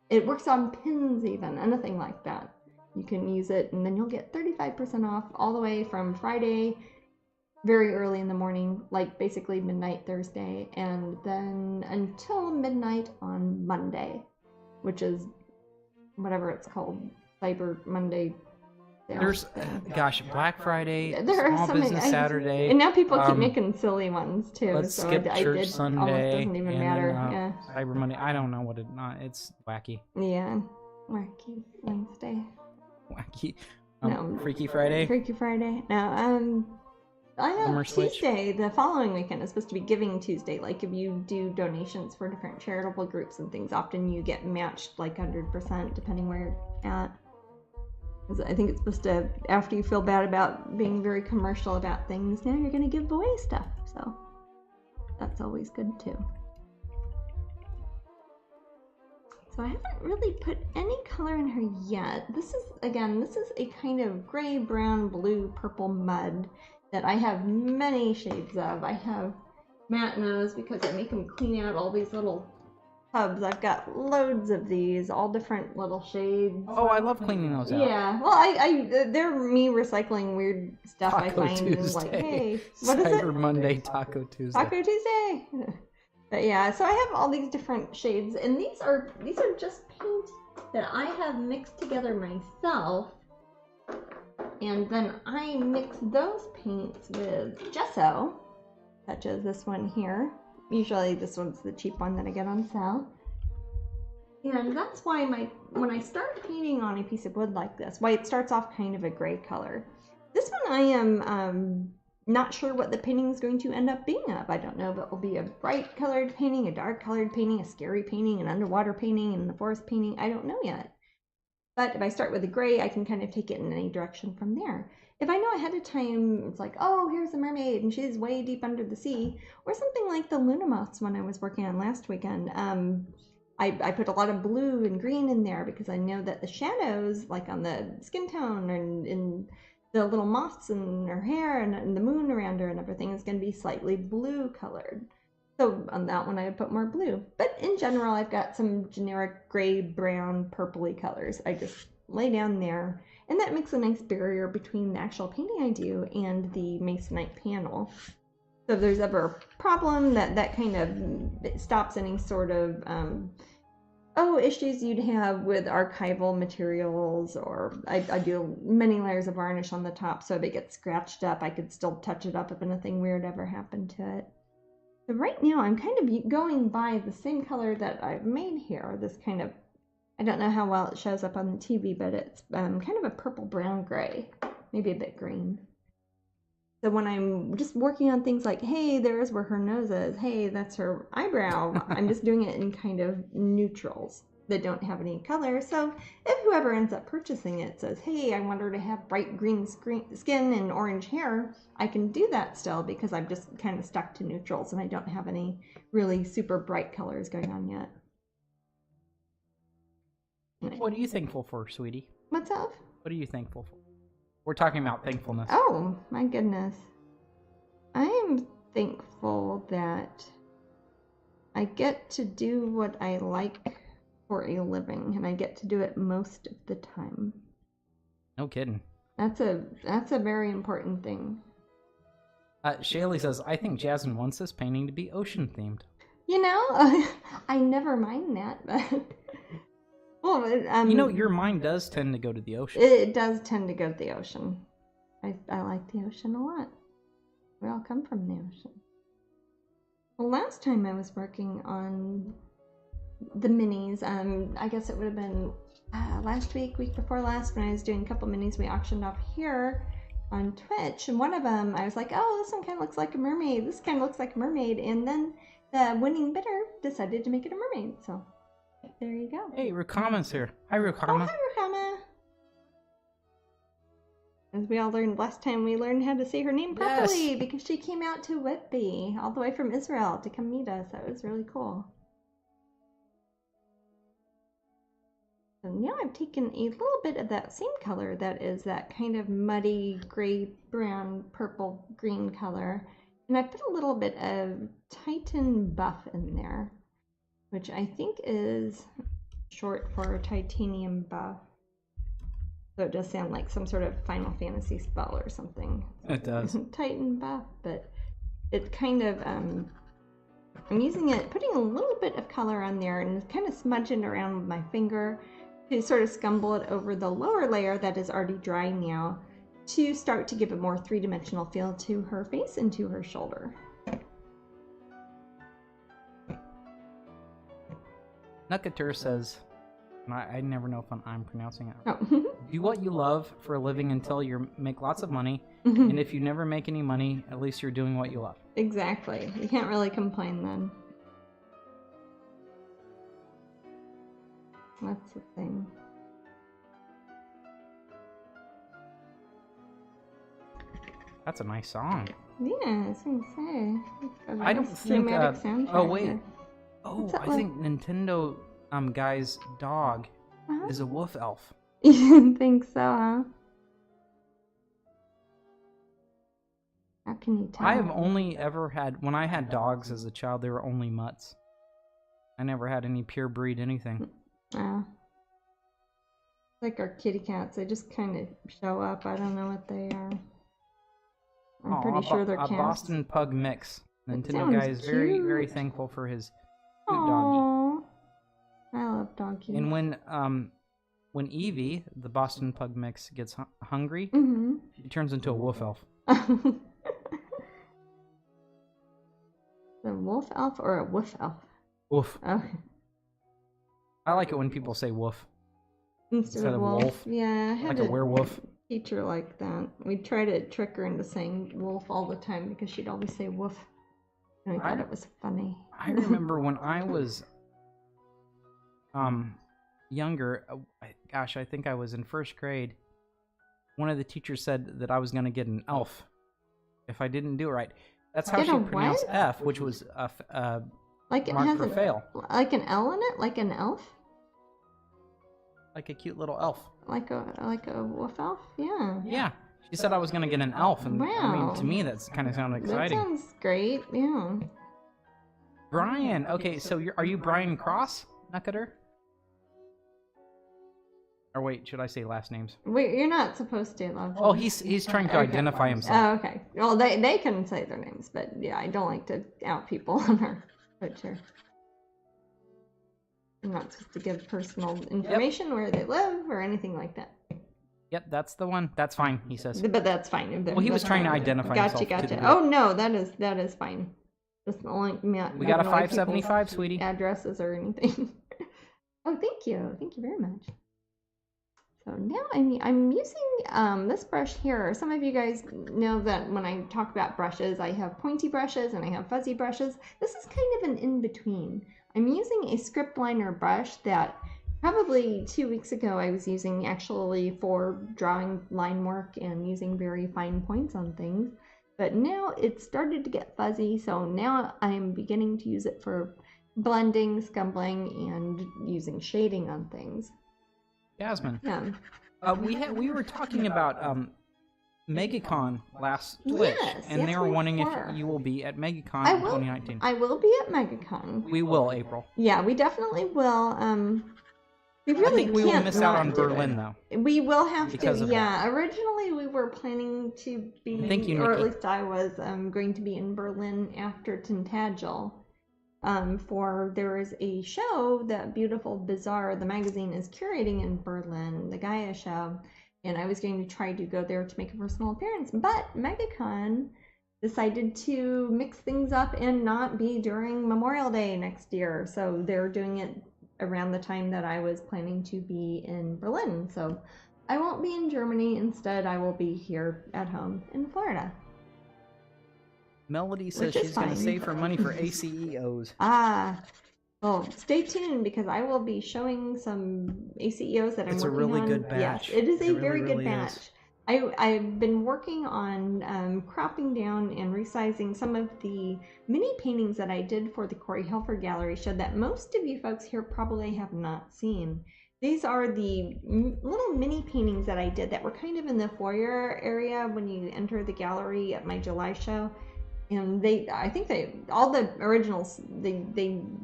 it works on pins even, anything like that. You can use it and then you'll get 35% off all the way from Friday, very early in the morning, like basically midnight Thursday, and then until midnight on Monday, which is whatever it's called, Cyber Monday.
There's, gosh, Black Friday,
there are
Small
so
Business
many,
Saturday.
And now people keep making silly ones too.
Let's
so
skip
it
Church Sunday.
Almost doesn't even matter.
Then,
yeah.
Cyber Monday. I don't know what it. It's wacky.
Yeah. Wacky Wednesday.
Wacky.
No.
Freaky Friday.
Freaky Friday. No. I have Tuesday. The following weekend is supposed to be Giving Tuesday. Like if you do donations for different charitable groups and things, often you get matched like 100% depending where you're at. I think it's supposed to, after you feel bad about being very commercial about things, now you're going to give away stuff. So that's always good too. So I haven't really put any color in her yet. This is a kind of gray, brown, blue, purple mud that I have many shades of. I have Matt knows because I make him clean out all these little tubs. I've got loads of these, all different little shades.
Oh, I love cleaning those out.
Yeah, well, they're me recycling weird stuff I find
Tuesday.
and like, hey, what is it?
Cyber Monday, Taco Tuesday.
Taco Tuesday. But yeah, so I have all these different shades, and these are just paint that I have mixed together myself, and then I mix those paints with gesso, such as this one here. Usually this one's the cheap one that I get on sale. And that's why when I start painting on a piece of wood like this, why it starts off kind of a gray color. This one I am not sure what the painting is going to end up being of. I don't know if it will be a bright colored painting, a dark colored painting, a scary painting, an underwater painting, and a forest painting. I don't know yet. But if I start with a gray, I can kind of take it in any direction from there. If I know ahead of time, it's like, oh, here's a mermaid and she's way deep under the sea, or something like the Luna moths when I was working on last weekend. I put a lot of blue and green in there because I know that the shadows, like on the skin tone and in the little moths in her hair and the moon around her and everything, is going to be slightly blue colored. So on that one, I would put more blue. But in general, I've got some generic gray, brown, purpley colors. I just lay down there. And that makes a nice barrier between the actual painting I do and the masonite panel. So if there's ever a problem, that kind of stops any sort of issues you'd have with archival materials, or I do many layers of varnish on the top, so if it gets scratched up, I could still touch it up if anything weird ever happened to it. So right now I'm kind of going by the same color that I've made here, this kind of, I don't know how well it shows up on the TV, but it's kind of a purple brown gray, maybe a bit green. So when I'm just working on things like, hey, there's where her nose is, hey, that's her eyebrow, I'm just doing it in kind of neutrals that don't have any color. So if whoever ends up purchasing it says, hey, I want her to have bright green skin and orange hair, I can do that still because I've just kind of stuck to neutrals and I don't have any really super bright colors going on yet.
What are you thankful for, sweetie?
What's up?
What are you thankful for? We're talking about thankfulness.
Oh, my goodness. I am thankful that I get to do what I like for a living, and I get to do it most of the time.
No kidding.
That's a very important thing.
Shaylee says, I think Jasmine wants this painting to be ocean-themed.
You know, I never mind that, but... Well,
you know, your mind does tend to go to the ocean.
It does tend to go to the ocean. I like the ocean a lot. We all come from the ocean. Well, last time I was working on the minis, I guess it would have been last week before last, when I was doing a couple minis we auctioned off here on Twitch, and one of them I was like, oh, this one kind of looks like a mermaid, this kind of looks like a mermaid, and then the winning bidder decided to make it a mermaid, so there you go.
Hey, Rukama's here. Hi, Rukama.
Oh, hi, Rukama. As we all learned last time, we learned how to say her name properly, because she came out to Whitby, all the way from Israel, to come meet us. That was really cool. So now I've taken a little bit of that same color, that is that kind of muddy, gray, brown, purple, green color, And I put a little bit of Titan buff in there, which I think is short for titanium buff. So it does sound like some sort of Final Fantasy spell or something.
It does.
Titan buff, but it's kind of, I'm using it, putting a little bit of color on there and kind of smudging around with my finger to sort of scumble it over the lower layer that is already dry now to start to give a more three-dimensional feel to her face and to her shoulder.
Nukatur says, and I never know if I'm pronouncing it.
Oh.
Do what you love for a living until you make lots of money, and if you never make any money, at least you're doing what you love.
Exactly. You can't really complain then. That's the thing.
That's a nice song.
Yeah, I was gonna say.
I don't think. Oh wait.
Here.
Oh, I think Nintendo guy's dog is a wolf elf.
You think so, huh? How can you tell?
I have only ever had, when I had dogs as a child, they were only mutts. I never had any pure breed anything.
Like our kitty cats, they just kind of show up. I don't know what they are. I'm pretty sure they're cats.
A Boston Pug mix. Nintendo guy is
cute.
very, very thankful for his cute doggy.
Aww. I love doggies.
And when Evie, the Boston Pug mix, gets hungry, she turns into a wolf elf.
A wolf elf or a woof elf?
Woof.
Oh.
I like it when people say woof
Instead of wolf. Yeah, I had
like a werewolf.
Teacher like that. We try to trick her into saying wolf all the time because she'd always say woof. And I thought it was funny.
I remember when I was younger, gosh, I think I was in first grade, one of the teachers said that I was going to get an elf if I didn't do it right. That's how she pronounced F, which was
like it
mark
has
for fail.
Like an L in it? Like an elf?
Like a cute little elf.
Like a wolf elf? Yeah.
Yeah. She said I was going to get an elf, and
wow.
I mean, to me, that's kind of sounded exciting.
That sounds great, yeah.
Brian, okay, so are you Brian Cross, Nukater? Or wait, should I say last names?
Wait, you're not supposed to.
Oh, he's trying to identify himself.
Oh, okay. Well, they can say their names, but yeah, I don't like to out people on our picture. I'm not supposed to give personal information where they live or anything like that.
Yep, that's the one. That's fine, he says.
But that's fine.
Well, he was trying to identify himself.
Gotcha. Oh no, that is fine. Just only
we got a 575, sweetie.
Addresses or anything. Oh, thank you very much. So now I'm using this brush here. Some of you guys know that when I talk about brushes, I have pointy brushes and I have fuzzy brushes. This is kind of an in-between. I'm using a script liner brush that probably 2 weeks ago I was using actually for drawing line work and using very fine points on things. But now it's started to get fuzzy, so now I'm beginning to use it for blending, scumbling, and using shading on things.
Jasmine.
Yeah.
We were talking about MegaCon last Twitch, and they were wondering if you will be at MegaCon in 2019.
I will be at MegaCon.
We will, April.
Yeah, we definitely will. We really
I think we will miss out on
do
Berlin, though.
We will have
because
to.
Of
Yeah, originally we were planning to be,
Thank you,
or
Nikki.
at least I was going to be in Berlin after Tintagel. There is a show that Beautiful Bizarre, the magazine, is curating in Berlin, the Gaia show, and I was going to try to go there to make a personal appearance, but MegaCon decided to mix things up and not be during Memorial Day next year, so they're doing it around the time that I was planning to be in Berlin, so I won't be in Germany. Instead, I will be here at home in Florida.
Melody says she's going to save her money for ACEOs.
Well, stay tuned because I will be showing some ACEOs that I'm working on.
It's a really good batch.
Yes, it is a very good batch. I've been working on cropping down and resizing some of the mini paintings that I did for the Corey Helfer Gallery show that most of you folks here probably have not seen. These are the little mini paintings that I did that were kind of in the foyer area when you enter the gallery at my July show. And I think all the originals,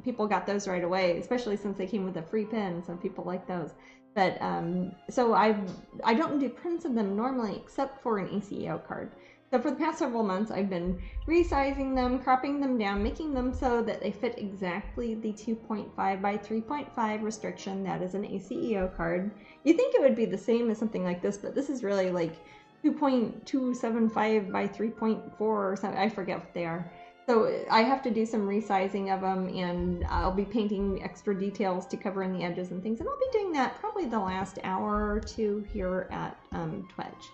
people got those right away, especially since they came with a free pin. So people like those. But so I don't do prints of them normally, except for an ACEO card. So for the past several months, I've been resizing them, cropping them down, making them so that they fit exactly the 2.5 by 3.5 restriction that is an ACEO card. You think it would be the same as something like this, but this is really like 2.275 by 3.4 or something. I forget what they are. So I have to do some resizing of them, and I'll be painting extra details to cover in the edges and things. And I'll be doing that probably the last hour or two here at Twedge.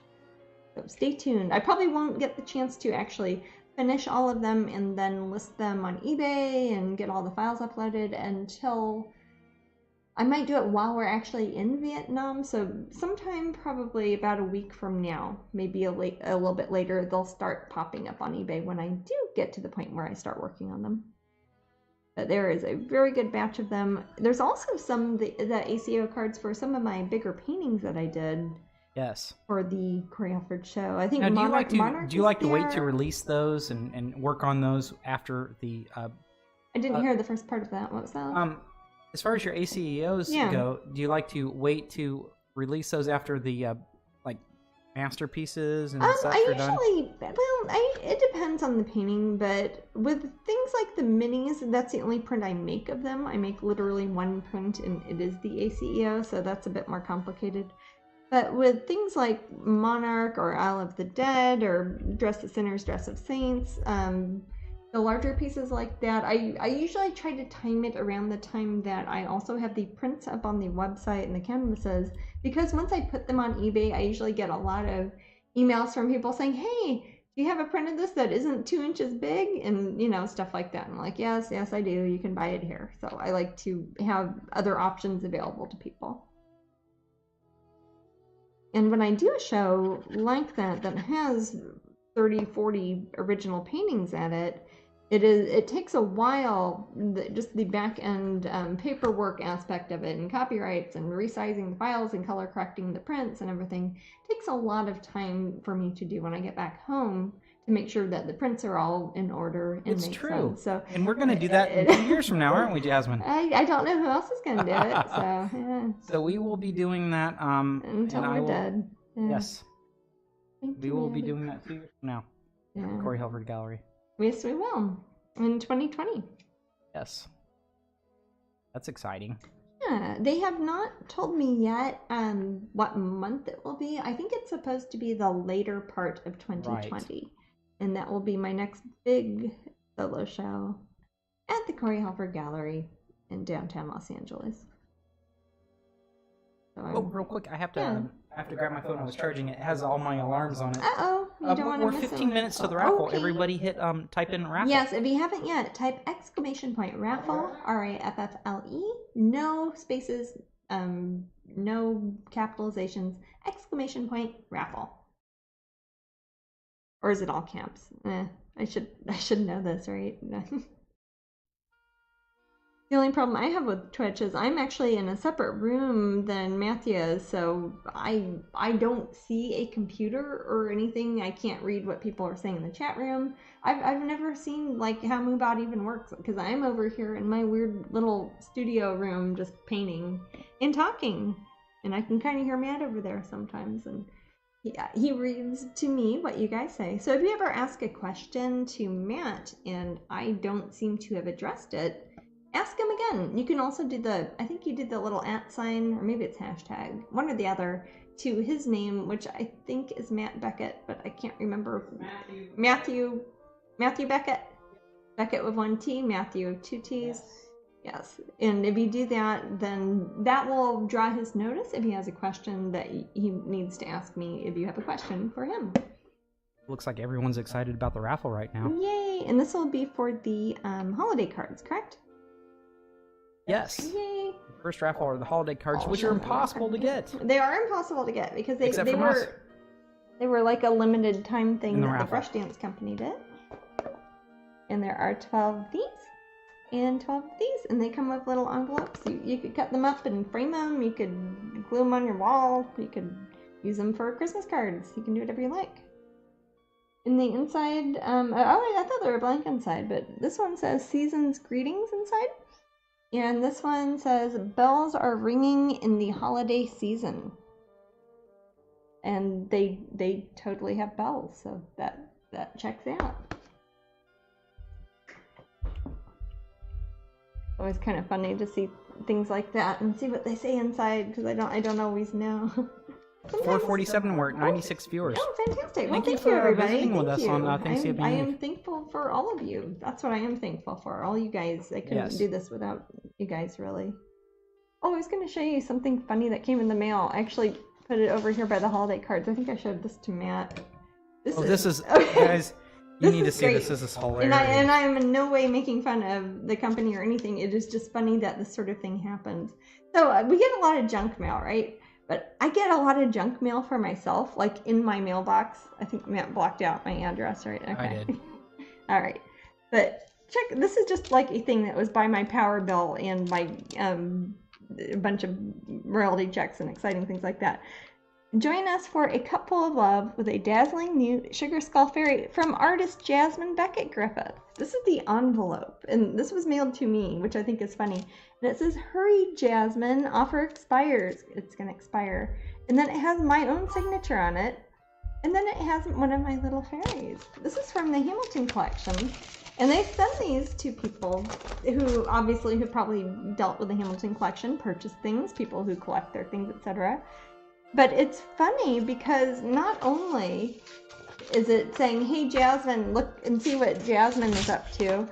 So stay tuned. I probably won't get the chance to actually finish all of them and then list them on eBay and get all the files uploaded until I might do it while we're actually in Vietnam. So sometime probably about a week from now, maybe a little bit later, they'll start popping up on eBay when I do get to the point where I start working on them. But there is a very good batch of them. There's also some the ACEO cards for some of my bigger paintings that I did.
Yes.
For the choreographed show. I think
now,
Monarch
do you like to wait to release those and work on those after the
I didn't hear the first part of that. What was that?
As far as your ACEOs go, do you like to wait to release those after the like masterpieces and such are done?
It depends on the painting, but with things like the minis, that's the only print I make of them. I make literally one print, and it is the ACEO, so that's a bit more complicated. But with things like Monarch or Isle of the Dead or Dress of Sinners, Dress of Saints, the larger pieces like that, I usually try to time it around the time that I also have the prints up on the website and the canvases, because once I put them on eBay, I usually get a lot of emails from people saying, hey, do you have a print of this that isn't 2 inches big? And, stuff like that. And I'm like, yes, I do. You can buy it here. So I like to have other options available to people. And when I do a show like that has 30, 40 original paintings at it, it takes a while, just the back end paperwork aspect of it and copyrights and resizing the files and color correcting the prints and everything takes a lot of time for me to do when I get back home to make sure that the prints are all in order and
it's
make
true.
sense. So,
and we're going to do that in 2 years from now, aren't we, Jasmine?
I don't know who else is going to do it. So, yeah.
So we will be doing that.
Until we're dead. Yeah.
Yes. We will be doing that 2 years from now.
Yeah.
Corey Helford Gallery.
Yes, we will. In 2020.
Yes. That's exciting.
Yeah, they have not told me yet what month it will be. I think it's supposed to be the later part of 2020. Right. And that will be my next big solo show at the Corey Helford Gallery in downtown Los Angeles. So
real quick, I have to grab my phone. I was charging it. It has all my alarms on it.
Uh-oh. You don't want to
miss it. We're 15 minutes to the raffle.
Okay.
Everybody type in raffle.
Yes, if you haven't yet, type !raffle, RAFFLE, no spaces, no capitalizations, !raffle. Or is it all caps? I should know this, right? The only problem I have with Twitch is I'm actually in a separate room than Matthew is, so I don't see a computer or anything. I can't read what people are saying in the chat room. I've never seen how MooBot even works, because I'm over here in my weird little studio room just painting and talking, and I can kind of hear Matt over there sometimes, and he reads to me what you guys say. So if you ever ask a question to Matt and I don't seem to have addressed it, ask him again. You can also do I think you did the little @ sign, or maybe it's hashtag, one or the other, to his name, which I think is Matt Beckett, but I can't remember. Matthew Beckett. Beckett with 1 T, Matthew with 2 T's. Yes. And if you do that, then that will draw his notice if he has a question that he needs to ask me, if you have a question for him.
Looks like everyone's excited about the raffle right now.
Yay! And this will be for the holiday cards, correct?
Yes.
Yay!
First raffle are the holiday cards, which are impossible to get.
They are impossible to get because they were like a limited time thing that the Brush Dance Company did. And there are 12 of these and 12 of these, and they come with little envelopes. You could cut them up and frame them. You could glue them on your wall. You could use them for Christmas cards. You can do whatever you like. in the inside, I thought they were blank inside, but this one says Season's Greetings inside. And this one says, bells are ringing in the holiday season. And they totally have bells, so that checks out. Always kind of funny to see things like that and see what they say inside, because I don't always know.
447, we're at 96 viewers.
Oh, fantastic. Well,
Thank you
thank you,
for
everybody.
visiting with us on
Thank you.
Thanksgiving
I
Eve.
am thankful for all of you. That's what I am thankful for. All you guys. I couldn't do this without you guys, really. Oh, I was going to show you something funny that came in the mail. I actually put it over here by the holiday cards. I think I showed this to Matt. This is
guys, you need to see
great.
this. This is hilarious.
And I am in no way making fun of the company or anything. It is just funny that this sort of thing happens. So we get a lot of junk mail, right? But I get a lot of junk mail for myself, like in my mailbox. I think Matt blocked out my address, right? Okay.
I did.
All right. But check, this is just like a thing that was by my power bill and my a bunch of royalty checks and exciting things like that. Join us for a cup full of love with a dazzling new Sugar Skull Fairy from artist Jasmine Becket Griffith. This is the envelope, and this was mailed to me, which I think is funny. And it says, "Hurry, Jasmine, offer expires." It's going to expire. And then it has my own signature on it. And then it has one of my little fairies. This is from the Hamilton collection. And they send these to people who obviously have probably dealt with the Hamilton collection, purchased things, people who collect their things, etc. But it's funny because not only is it saying, "Hey Jasmine, look and see what Jasmine is up to,"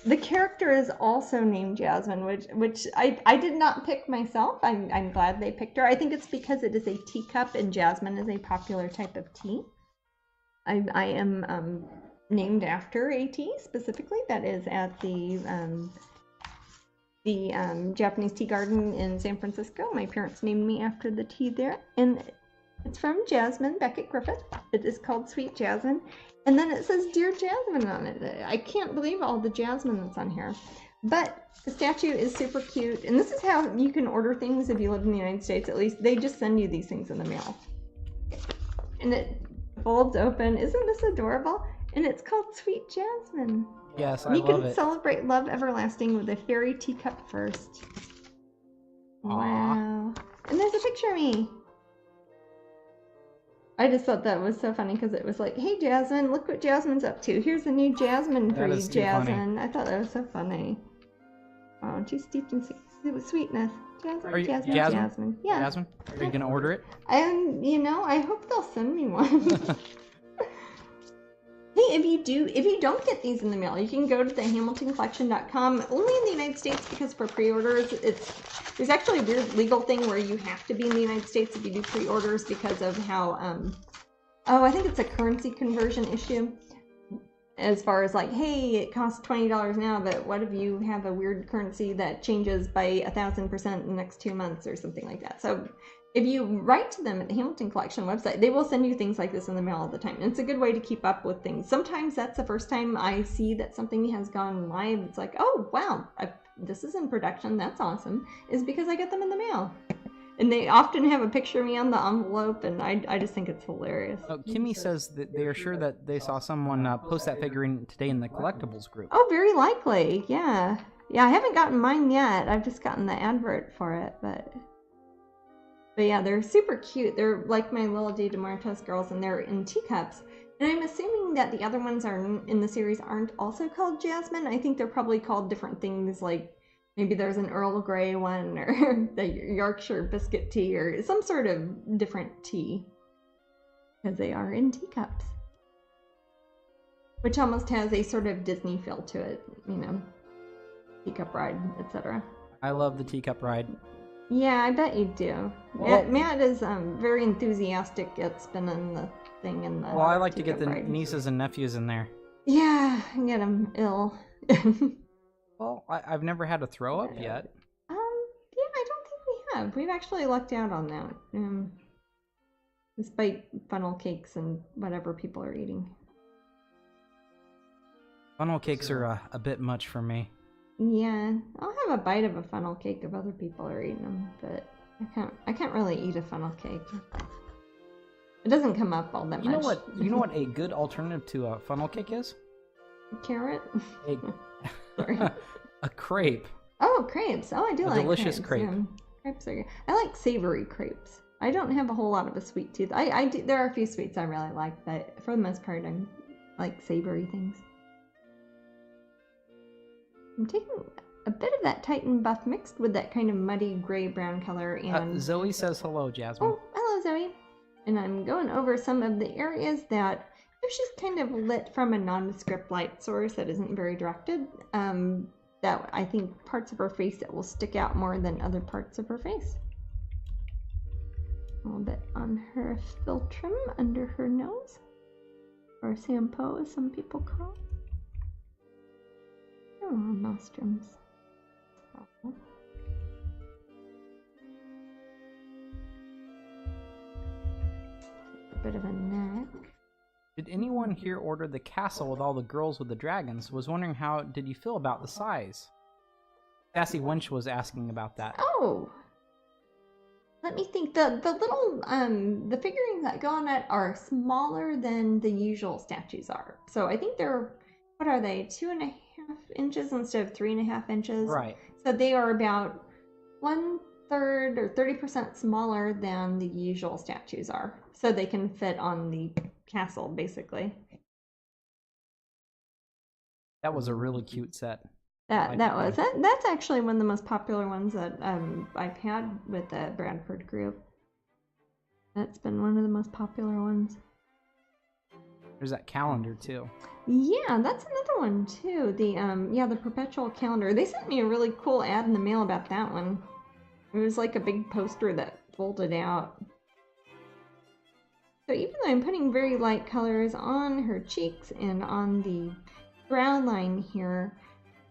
the character is also named Jasmine, which I did not pick myself. I'm glad they picked her. I think it's because it is a teacup and jasmine is a popular type of tea. I am named after a tea specifically that is at the Japanese tea garden in San Francisco. My parents named me after the tea there, and it's from Jasmine Becket Griffith. It is called Sweet Jasmine, and then it says "Dear Jasmine" on it. I can't believe all the jasmine that's on here, but the statue is super cute, and this is how you can order things if you live in the United States. At least they just send you these things in the mail, and it folds open. Isn't this adorable? And it's called Sweet Jasmine.
Yes, I
you
love
can
it.
celebrate love everlasting with a fairy teacup first. Wow. And there's a picture of me. I just thought that was so funny because it was like, "Hey Jasmine, look what Jasmine's up to. Here's a new Jasmine for you, Jasmine." I thought that was so funny. Oh, she's steeped in sweetness. Jasmine. Yeah.
Jasmine, are you gonna order it?
And I hope they'll send me one. Hey, if you don't get these in the mail, you can go to the HamiltonCollection.com. Only in the United States, because for pre-orders, there's actually a weird legal thing where you have to be in the United States if you do pre-orders because of how I think it's a currency conversion issue. As far as like, hey, it costs $20 now, but what if you have a weird currency that changes by 1,000% in the next 2 months or something like that? So if you write to them at the Hamilton Collection website, they will send you things like this in the mail all the time. And it's a good way to keep up with things. Sometimes that's the first time I see that something has gone live. It's like, oh, wow, this is in production. That's awesome. Is because I get them in the mail. And they often have a picture of me on the envelope, and I just think it's hilarious.
Oh, Kimmy says that they are sure that they saw someone post that figurine today in the collectibles group.
Oh, very likely. Yeah. Yeah, I haven't gotten mine yet. I've just gotten the advert for it, But yeah, they're super cute. They're like my little Dia de Muertos girls, and they're in teacups. And I'm assuming that the other ones in the series aren't also called Jasmine. I think they're probably called different things, like maybe there's an Earl Grey one, or the Yorkshire biscuit tea, or some sort of different tea. Because they are in teacups. Which almost has a sort of Disney feel to it, teacup ride, etc.
I love the teacup ride.
Yeah, I bet you do.
Well,
Matt is very enthusiastic at spinning the thing in the.
Well, I like to get the
ride.
nieces and nephews in there.
Yeah, and get them ill.
Well, I've never had a throw up yet.
Yeah, I don't think we have. We've actually lucked out on that. Despite funnel cakes and whatever people are eating.
Funnel cakes are a bit much for me.
Yeah, I'll have a bite of a funnel cake if other people are eating them, but I can't really eat a funnel cake. It doesn't come up all that
You know
much.
what? You know what a good alternative to a funnel cake is?
Carrot?
A,
Sorry.
a crepe.
Oh, crepes. Oh, I do like
delicious
crepes.
crepe.
Yeah. Crepes are good. I like savory crepes. I don't have a whole lot of a sweet tooth. I do. There are a few sweets I really like, but for the most part, I like savory things. I'm taking a bit of that Titan buff mixed with that kind of muddy gray-brown color. And
Zoe says hello, Jasmine.
oh, hello, Zoe. And I'm going over some of the areas that if she's kind of lit from a nondescript light source that isn't very directed, that I think parts of her face that will stick out more than other parts of her face. A little bit on her philtrum under her nose, or sampo as some people call it. Oh, nostrums. Oh. A bit of a neck.
Did anyone here order the castle with all the girls with the dragons? Was wondering how did you feel about the size? Sassy Wench was asking about that.
Oh, let me think. The little the figurines that go on it are smaller than the usual statues are. So I think they're, what are they, 2.5 inches instead of 3.5 inches?
Right.
So they are about 1/3 or 30% smaller than the usual statues are. So they can fit on the castle, basically.
That was a really cute set.
That's actually one of the most popular ones that I've had with the Bradford group. That's been one of the most popular ones.
There's that calendar too.
Yeah, that's another one too. The perpetual calendar. They sent me a really cool ad in the mail about that one. It was like a big poster that folded out. So even though I'm putting very light colors on her cheeks and on the brow line here,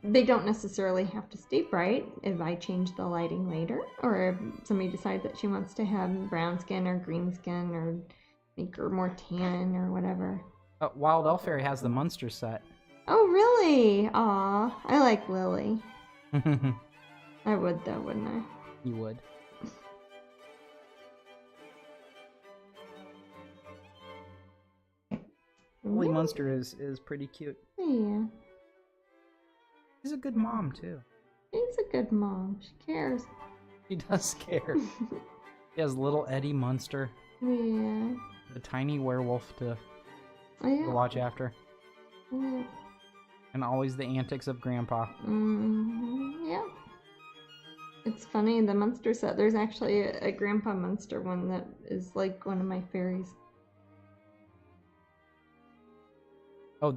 they don't necessarily have to stay bright if I change the lighting later, or if somebody decides that she wants to have brown skin or green skin or make her more tan or whatever.
Wild Elf Fairy has the Munster set.
Oh, really? Aw, I like Lily. I would though, wouldn't I?
You would. Lily Munster is pretty cute.
Yeah.
She's a good mom too.
She's a good mom. She cares.
She does care. She has little Eddie Munster.
Yeah.
The tiny werewolf to
Yeah.
watch after.
Yeah.
And always the antics of Grandpa.
Yeah. It's funny, the Munster set, there's actually a Grandpa Munster one that is like one of my fairies.
Oh,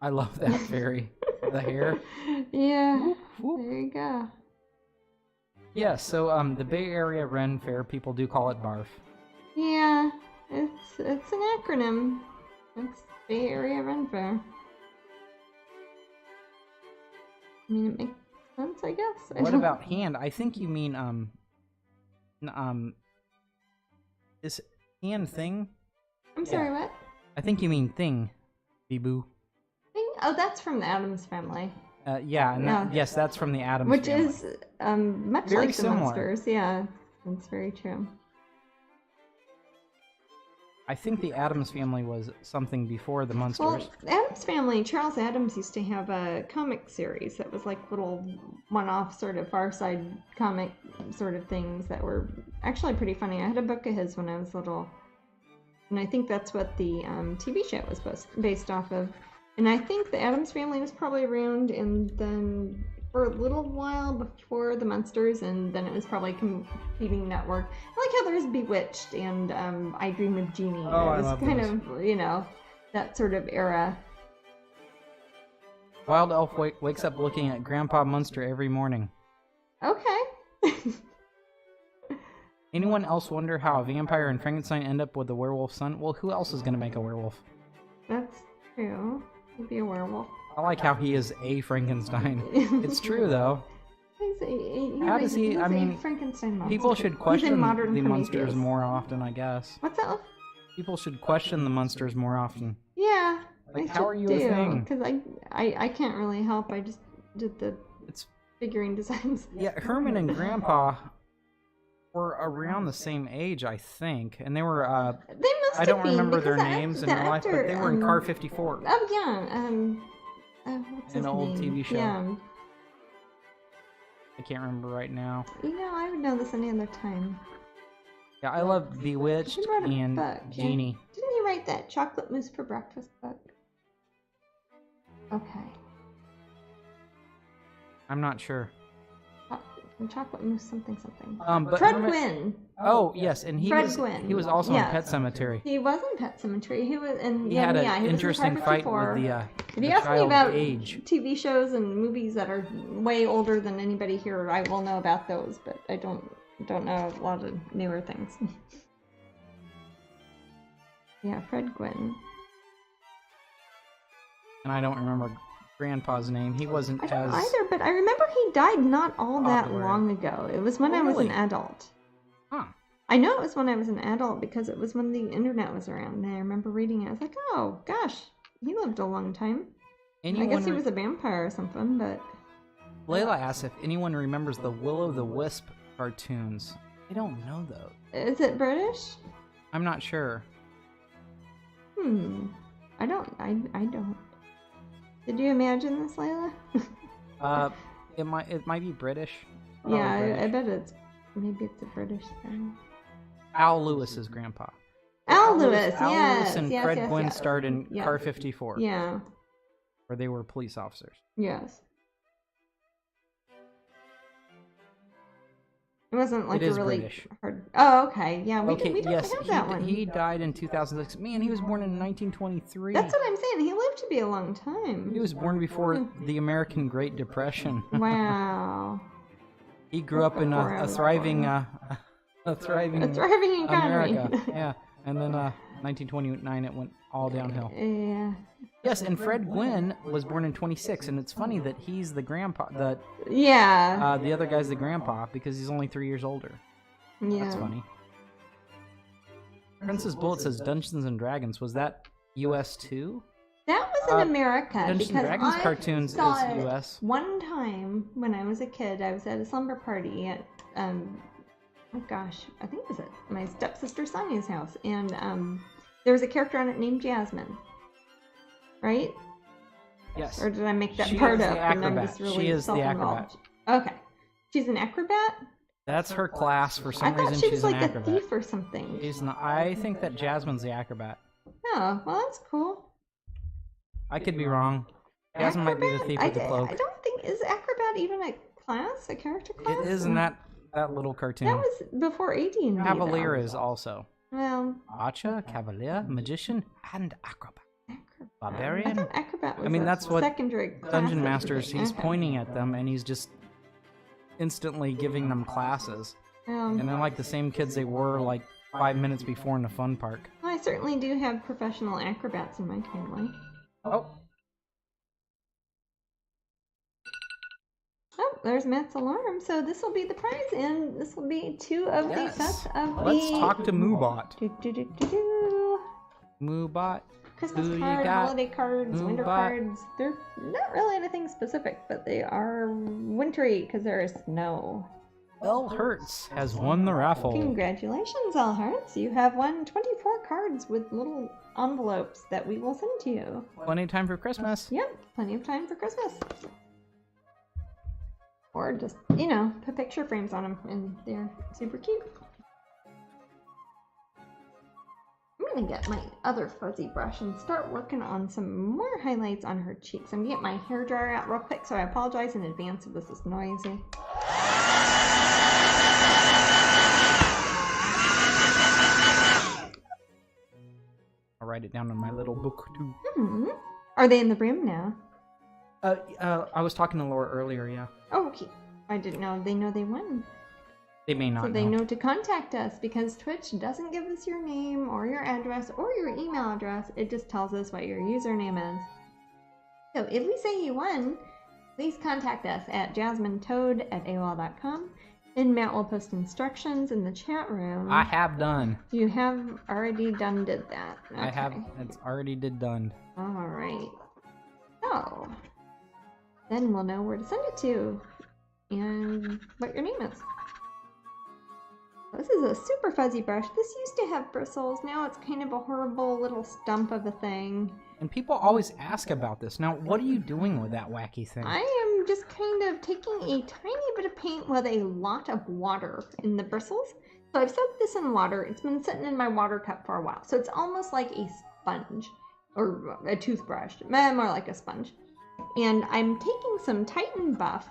I love that fairy. The hair.
Yeah.
Whoop, whoop.
There you go.
Yeah, so the Bay Area Ren Fair, people do call it BARF.
Yeah. It's an acronym. It's Bay Area Ren Fair. I mean, it makes sense, I guess.
What about hand? I think you mean this hand thing?
I'm sorry, what?
I think you mean thing, Bee-boo.
Oh, that's from the Addams Family.
Yeah, and yes, that's from the Addams
Which
Family.
is much
Very
like the
similar.
Munsters. Yeah, that's very true.
I think the Addams Family was something before the Munsters.
Well, the Addams Family, Charles Addams used to have a comic series that was like little one-off sort of Far Side comic sort of things that were actually pretty funny. I had a book of his when I was little, and I think that's what the TV show was based off of. And I think the Addams Family was probably around, and then for a little while before the Munsters, and then it was probably competing network. I like how there's Bewitched and I Dream of Jeannie.
Oh, I
it was
love
kind
those.
of, you know, that sort of era.
Wild Elf wakes up looking at Grandpa Munster every morning.
Okay.
Anyone else wonder how a vampire and Frankenstein end up with a werewolf son? Well, who else is going to make a werewolf?
That's true. He'd be a werewolf.
I like how he is a Frankenstein. It's true, though. How does he? I mean,
Frankenstein monster.
people should
He's in
question
modern
the Munsters
Prometheus.
more often, I guess.
What's that?
People should question the Munsters more often.
Yeah.
Like,
I
how are
should
you a
do,
thing?
Because I can't really help. I just did the
It's
figurine designs.
yeah, Herman and Grandpa were around the same age, I think, and they were.
They must
I don't
have been,
remember their
because
names in
the
real life, but they were in Car 54.
Oh yeah. What's his
An old
name?
TV show.
Yeah.
I can't remember right now.
You know, I would know this any other time.
Yeah, I love Bewitched
He wrote a
and
book, yeah.
Genie.
Didn't he write that chocolate mousse for breakfast book? Okay.
I'm not sure.
Chocolate mousse something.
But
Fred Gwynn.
Oh yes, and
Fred
was
Gwynn.
he was also
Yes.
in Pet Cemetery.
He was in Pet Cemetery. He was, and
He
yeah,
had an
he was in
interesting
Car
fight
54.
with
If
the
you ask me
child
about
age.
TV shows and movies that are way older than anybody here, I will know about those, but I don't know a lot of newer things. Yeah, Fred Gwynn.
And I don't remember Grandpa's name. He wasn't
I don't
as
either, but I remember he died not all that
popular.
long ago. It was when
Oh,
I was an
really?
adult.
Huh.
I know it was when I was an adult because it was when the internet was around, and I remember reading it. I was like, oh, gosh, he lived a long time. I guess he was a vampire or something, but...
Layla asks if anyone remembers the Will-O-the-Wisp cartoons. I don't know those.
Is it British?
I'm not sure.
I don't. Did you imagine this, Layla?
It might be British.
Yeah,
British.
I bet maybe it's a British thing.
Al Lewis's grandpa.
Al Lewis,
Al
yes.
Lewis and
yes,
Fred
yes,
Gwynn
yes.
starred in
Yes.
Car 54,
Yeah,
where they were police officers.
yes. It wasn't like
It is
a really
British.
hard... Oh, okay. Yeah, we
Okay,
don't
yes,
have that one.
he died in 2006. Man, he was born in 1923.
That's what I'm saying. He lived to be a long time.
He was born before the American Great Depression.
Wow.
He grew up in
Before I
a
was
thriving,
born.
a thriving
A thriving economy.
America. Yeah, and then 1929 it went all downhill.
Yeah.
Yes, and Fred Gwynn was born in 26, and it's funny that he's the grandpa.
Yeah.
The other guy's the grandpa because he's only 3 years older.
Yeah.
That's funny. Princess Bullet says Dungeons and Dragons. Was that US too?
That was in America.
Dungeons and
because
Dragons
I
cartoons
saw
is
it
US.
One time when I was a kid, I was at a slumber party at oh gosh, I think it was at my stepsister Sonia's house, and there was a character on it named Jasmine. Right?
Yes.
Or did I make that
She
part
is
up?
the
And I'm
acrobat.
just really
She is the
self-involved? Okay. She's an acrobat?
That's her class. For
I
some
thought
reason,
she
she's
was
an
like a
acrobat.
thief or something.
She's not. I think that Jasmine's the acrobat.
Oh, well, that's cool.
I could be wrong. Jasmine might be the thief with the cloak.
I don't think, is acrobat even a class, a character class?
It is in that little cartoon.
That was before AD&D.
Cavalier
though.
is also.
Well,
Archer, Cavalier, Magician, and Acrobat.
I
Barbarian.
thought acrobat was
That's what
secondary class
Dungeon
or
Masters,
something.
he's
Okay.
pointing at them and he's just instantly giving them classes. And they're like the same kids they were like 5 minutes before in the fun park.
I certainly do have professional acrobats in my family.
Oh,
Oh, there's Matt's alarm. So this will be the prize, and this will be 2 of the
yes.
sets of
Let's
the...
talk to Moobot.
Do.
Moobot.
Christmas
Who you
cards,
got?
holiday cards, winter
Moobot.
cards. They're not really anything specific, but they are wintry because there is snow.
L. Hertz has won the raffle.
Congratulations, All Hearts. You have won 24 cards with little envelopes that we will send to you.
Plenty of time for Christmas.
Yep, plenty of time for Christmas. Or just, put picture frames on them, and they're super cute. I'm gonna get my other fuzzy brush and start working on some more highlights on her cheeks. I'm gonna get my hair dryer out real quick, so I apologize in advance if this is noisy.
I'll write it down in my little book too.
Are they in the room now?
I was talking to Laura earlier, yeah.
Oh, okay. I didn't know. They know they won.
They may not
So they know to contact us, because Twitch doesn't give us your name or your address or your email address. It just tells us what your username is. So if we say you won, please contact us at jasminetoad@aol.com, and Matt will post instructions in the chat room.
I have done.
You have already did that. Okay.
I have. It's already done.
All right. So then we'll know where to send it to and what your name is. This is a super fuzzy brush. This used to have bristles. Now it's kind of a horrible little stump of a thing.
And people always ask about this. Now, what are you doing with that wacky thing?
I am just kind of taking a tiny bit of paint with a lot of water in the bristles. So I've soaked this in water. It's been sitting in my water cup for a while. So it's almost like a sponge or a toothbrush, more like a sponge. And I'm taking some Titan Buff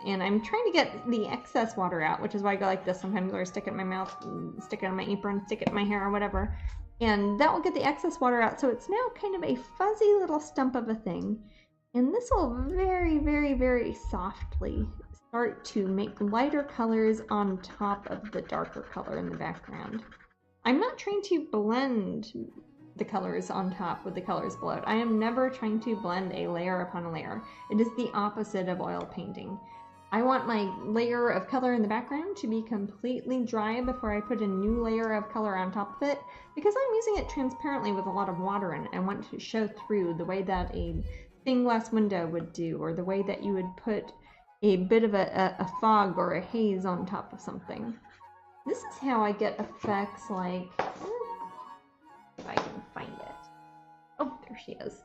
and I'm trying to get the excess water out, which is why I go like this sometimes, or stick it in my mouth, stick it on my apron, stick it in my hair or whatever. And that will get the excess water out. So it's now kind of a fuzzy little stump of a thing. And this will very, very, very softly start to make lighter colors on top of the darker color in the background. I'm not trying to blend the colors on top with the colors below it. I am never trying to blend a layer upon a layer. It is the opposite of oil painting. I want my layer of color in the background to be completely dry before I put a new layer of color on top of it, because I'm using it transparently with a lot of water in it. I want to show through the way that a stained glass window would do, or the way that you would put a bit of a fog or a haze on top of something. This is how I get effects like, if I can find it. Oh, there she is.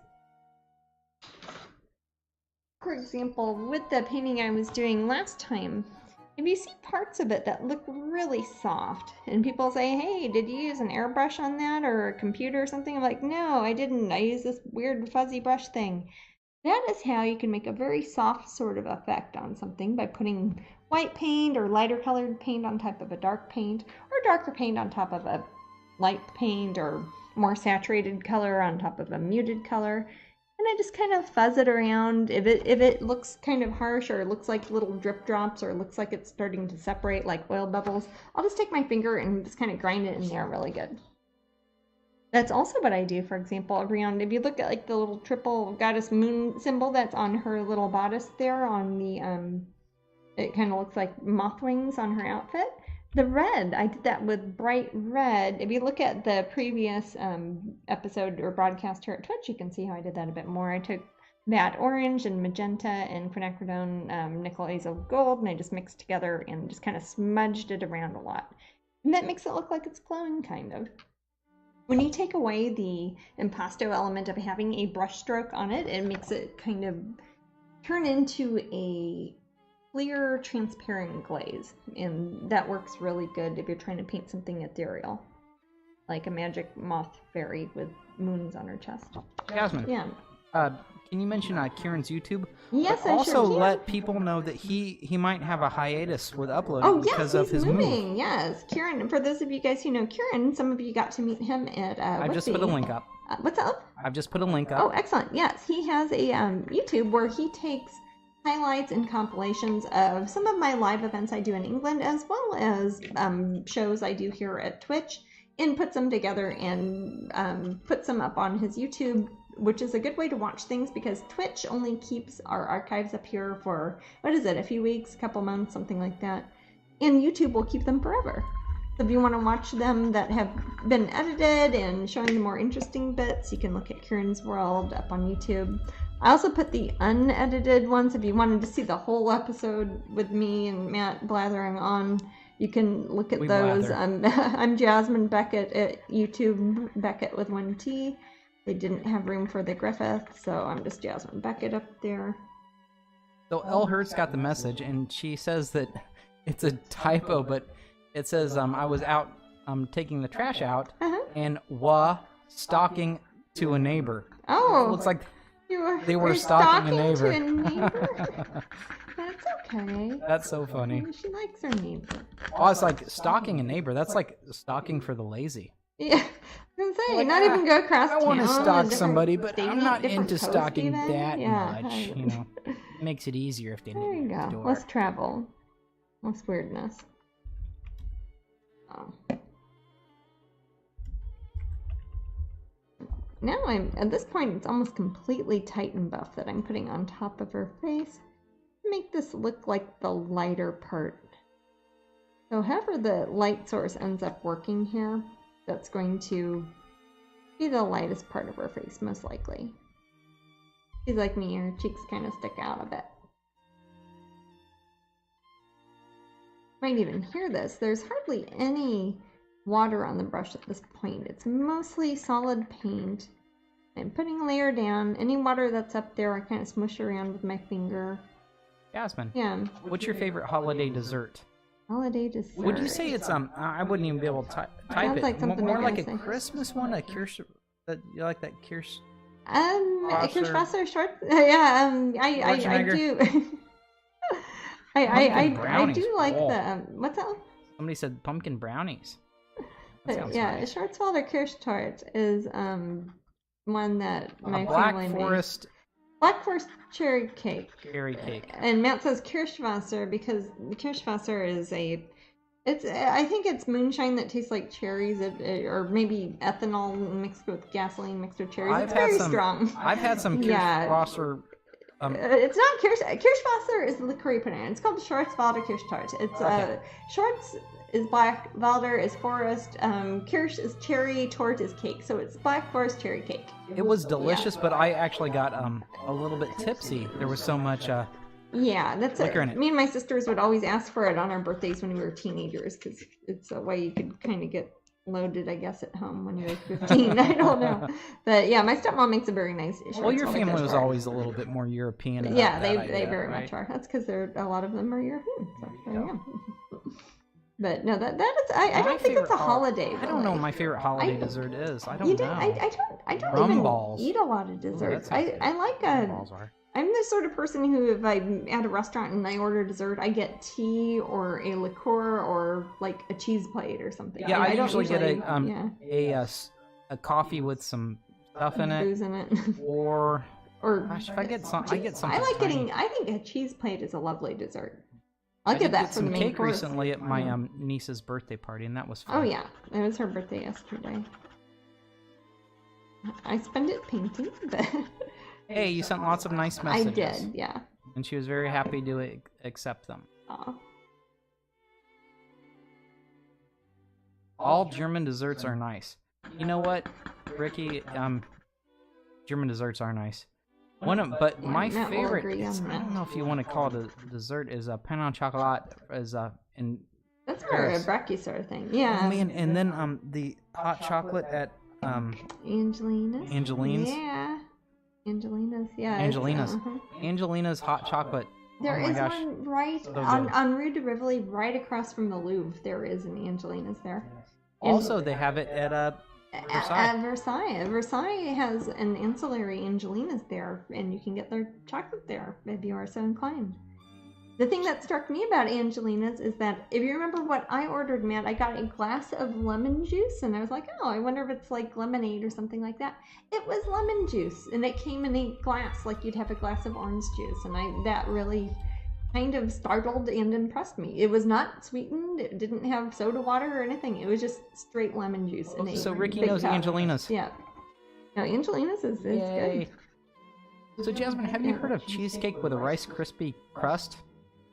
For example, with the painting I was doing last time, if you see parts of it that look really soft, and people say, hey, did you use an airbrush on that, or a computer or something? I'm like, no, I didn't. I used this weird fuzzy brush thing. That is how you can make a very soft sort of effect on something, by putting white paint or lighter colored paint on top of a dark paint, or darker paint on top of a light paint, or more saturated color on top of a muted color. And I just kind of fuzz it around. If it looks kind of harsh, or it looks like little drip drops, or it looks like it's starting to separate like oil bubbles, I'll just take my finger and just kind of grind it in there really good. That's also what I do, for example, around, if you look at like the little triple goddess moon symbol that's on her little bodice there on the, it kind of looks like moth wings on her outfit. The red, I did that with bright red. If you look at the previous episode or broadcast here at Twitch, you can see how I did that a bit more. I took that orange and magenta and quinacridone nickel azo gold, and I just mixed together and just kind of smudged it around a lot. And that makes it look like it's glowing, kind of. When you take away the impasto element of having a brush stroke on it, it makes it kind of turn into a clear, transparent glaze, and that works really good if you're trying to paint something ethereal, like a magic moth fairy with moons on her chest.
Jasmine,
yeah.
Can you mention Kieran's YouTube?
Yes,
but
I
also
sure can.
let people know that he might have a hiatus with uploading because of his
moving.
move.
Yes, Kieran. For those of you guys who know Kieran, some of you got to meet him at.
I've just put a link up.
What's up?
I've just put a link up.
Oh, excellent. Yes, he has a YouTube where he takes highlights and compilations of some of my live events I do in England, as well as shows I do here at Twitch, and puts them together and puts them up on his YouTube, which is a good way to watch things, because Twitch only keeps our archives up here for, what is it, a few weeks, a couple months, something like that, and YouTube will keep them forever. So if you want to watch them that have been edited and showing the more interesting bits, you can look at Kieran's World up on YouTube. I also put the unedited ones if you wanted to see the whole episode with me and Matt blathering on. You can look at those. I'm Jasmine Becket at YouTube, Becket with 1 T. They didn't have room for the Griffith, so I'm just Jasmine Becket up there.
So Elle Hurt's got the message, and she says that it's a typo, but it says I was out taking the trash out, and stalking to a neighbor.
Oh,
it looks like they were stalking a neighbor.
To a neighbor? That's okay.
That's so funny.
She likes her neighbor.
Oh, it's like stalking a neighbor. That's like stalking for the lazy.
Yeah, I was gonna say,
like,
not even go across town.
I want to stalk somebody, but
state,
I'm not into stalking
even.
that much. You know, it makes it easier if they
there you go.
The door.
Less travel, less weirdness. Oh. Now I'm, at this point, it's almost completely Titan Buff that I'm putting on top of her face to make this look like the lighter part. So however the light source ends up working here, that's going to be the lightest part of her face, most likely. She's like me, her cheeks kind of stick out a bit. might even hear this. There's hardly any water on the brush at this point. It's mostly solid paint. I'm putting a layer down. Any water that's up there, I kind of smush around with my finger.
Jasmine.
Yeah.
What's your favorite holiday dessert?
Holiday dessert.
Would you say it's I wouldn't even be able to type it.
Like something
More
I'm
like
gonna
a
say.
Christmas one, a kirsch. That you like that kirsch?
Kirschwasser short. Yeah. I do. I do like
cool.
the what's that?
Somebody said pumpkin brownies. That sounds
Yeah,
nice.
Schwarzwälder Kirsch tart is one that my
Black
family
Forest
made. Black Forest cherry cake.
cherry cake.
And Matt says Kirschwasser because the Kirschwasser is I think it's moonshine that tastes like cherries, or maybe ethanol mixed with gasoline mixed with cherries. It's very strong.
I've had some
Yeah.
Kirschwasser.
It's not Kirschwasser is the liqueur pudding. It's called Schwarzwälder Kirsch tart. It's
Okay.
Schwarz is black, Walder is forest, Kirsch is cherry, tort is cake. So it's Black Forest cherry cake.
It was delicious, but I actually got a little bit tipsy. There was so much
Yeah, that's
liquor
it.
in it.
Me and my sisters would always ask for it on our birthdays when we were teenagers because it's a way you could kind of get loaded, I guess, at home when you were 15. I don't know. But yeah, my stepmom makes a very nice
Well, your
Schwarzwälder
family
Kirsch
was
tart.
always a little bit more European. About
Yeah,
that
they
idea,
very
right?
much are. That's because a lot of them are European. So there you go. But no, that is I don't think it's a holiday.
I don't know what
really.
my favorite holiday dessert is. I don't
You
know.
don't. I don't
Rum
even
balls.
eat a lot of desserts.
sounds good.
I like
Rum balls are.
I'm the sort of person who, if I'm at a restaurant and I order dessert, I get tea or a liqueur or like a cheese plate or something.
Yeah, I
don't
usually get
yeah,
a coffee with some stuff in it,
booze in it.
or
Or
gosh, if I get something
I like
tiny.
getting. I think a cheese plate is a lovely dessert. I'll
I
get
did
that
get
for
some
the main
cake
course.
recently at my niece's birthday party, and that was fun.
Oh yeah, it was her birthday yesterday. I spent it painting, but
Hey, you sent lots of nice
I
messages.
did, yeah.
And she was very happy to accept them.
Aw.
All German desserts are nice. You know what, Ricky? German desserts are nice. But
Yeah,
my
Matt will
favorite,
agree on
I don't
that.
know if you want to call it a dessert, is a pain au chocolat. In
That's more a
Paris.
brekkie sort of thing. Yeah.
Oh man, and then the hot chocolate at
Angelina's.
Angelina's.
Yeah. Angelina's. Yeah.
Angelina's. Angelina's hot chocolate.
There
oh my
is
gosh.
one right
So
on
good.
Rue de Rivoli, right across from the Louvre. There is an Angelina's there.
Also, they have it at Versailles.
At Versailles. Versailles has an ancillary Angelina's there, and you can get their chocolate there if you are so inclined. The thing that struck me about Angelina's is that, if you remember what I ordered, Matt, I got a glass of lemon juice, and I was like, oh, I wonder if it's like lemonade or something like that. It was lemon juice, and it came in a glass, like you'd have a glass of orange juice, and that really kind of startled and impressed me. It was not sweetened, it didn't have soda water or anything, it was just straight lemon juice in a
So Ricky
big
knows
cup.
Angelina's.
Yeah. No, Angelina's is
Yay.
good.
So Jasmine, have you heard of cheesecake with a Rice Krispie crust?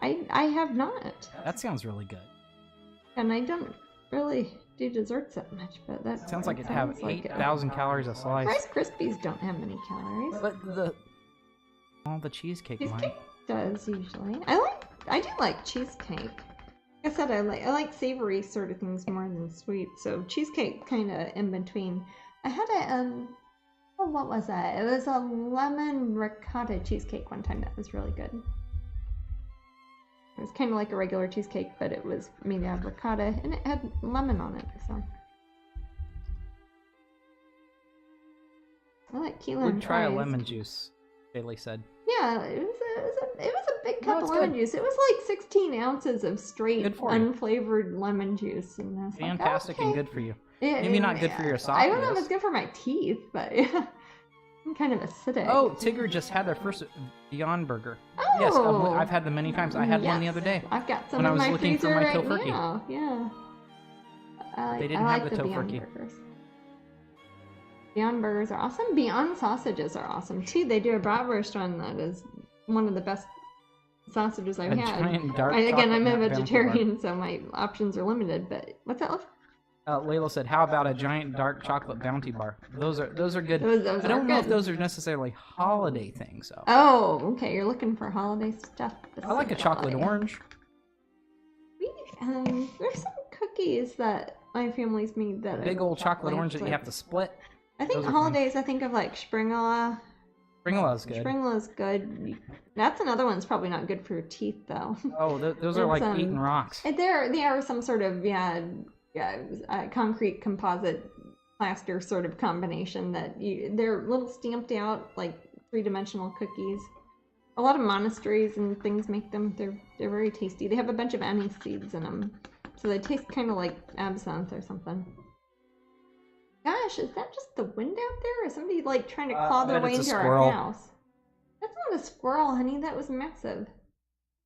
I have not,
That sounds really good.
and I don't really do desserts that much, but that
Sounds like it'd have
sounds like it.
8,000 calories a slice.
Rice Krispies don't have many calories.
But all the cheesecake might.
Cheesecake does usually. I do like cheesecake. Like I said, I like savory sort of things more than sweet, so cheesecake kind of in between. I had a what was that? It was a lemon ricotta cheesecake one time. That was really good. It was kind of like a regular cheesecake, but it was made out of ricotta, and it had lemon on it. So I like key lime
Would try a
pies.
lemon juice, Bailey said.
Yeah, it was a big
No,
cup
it's
of lemon
good.
juice. It was like 16 ounces of straight
Good for you.
unflavored lemon juice, and I was
Fantastic
like,
and
okay.
good for you. Maybe not good for your
I don't know if
esophagus.
it's good for my teeth, but yeah, I'm kind of acidic.
Oh, Tigger just had their first Beyond Burger.
Oh!
Yes, I've had them many times. I had one the
Yes.
other day.
I've got some
when I
in
was
my
looking for
freezer
my
right
tofurkey.
now. Yeah.
They didn't
I
have
like
the
Beyond
tofurkey.
Burgers. Beyond Burgers are awesome. Beyond Sausages are awesome too. They do a bratwurst one that is one of the best sausages I've
A
had.
giant dark
Again, I'm a
chocolate Bounty bar.
vegetarian, so my options are limited. But what's that?
Layla said, "How about a giant dark chocolate Bounty bar? Those are good.
Those
I
are
don't know if
good.
those are necessarily holiday things though.
Oh, okay. You're looking for holiday stuff.
I like a chocolate orange.
We there's some cookies that my family's made that
Big old chocolate orange that
like,
you have to split.
I think holidays, I think of like Springala.
Springala's good.
Springala's good. That's another one's probably not good for your teeth, though.
Oh, those are like eating rocks.
They are some sort of concrete composite plaster sort of combination that they're little stamped out like three-dimensional cookies. A lot of monasteries and things make them. They're very tasty. They have a bunch of anise seeds in them, so they taste kind of like absinthe or something. Gosh, is that just the wind out there? Or is somebody like trying to claw their way into our house? That's not a squirrel, honey. That was massive.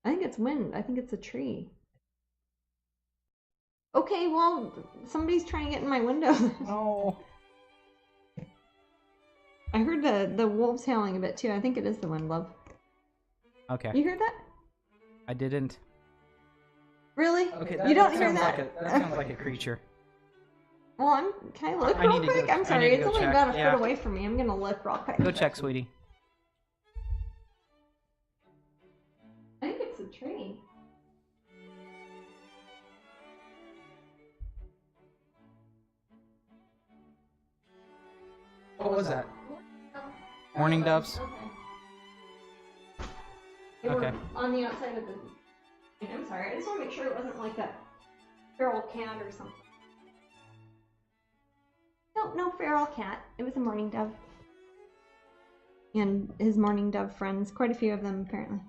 I think it's wind. I think it's a tree. Okay, well, somebody's trying to get in my window.
No.
I heard the wolves howling a bit too. I think it is the wind, love.
Okay.
You heard that?
I didn't.
Really?
Okay.
You don't hear that?
That sounds like a creature.
Well, can I look real quick? I'm sorry, it's only about a foot away from me. I'm gonna look real quick.
Go check, sweetie.
I think it's a tree.
What was that? Morning doves?
Okay. On the outside of the... I'm sorry, I just want to make sure it wasn't like that feral cat or something. No feral cat. It was a mourning dove. And his mourning dove friends. Quite a few of them, apparently.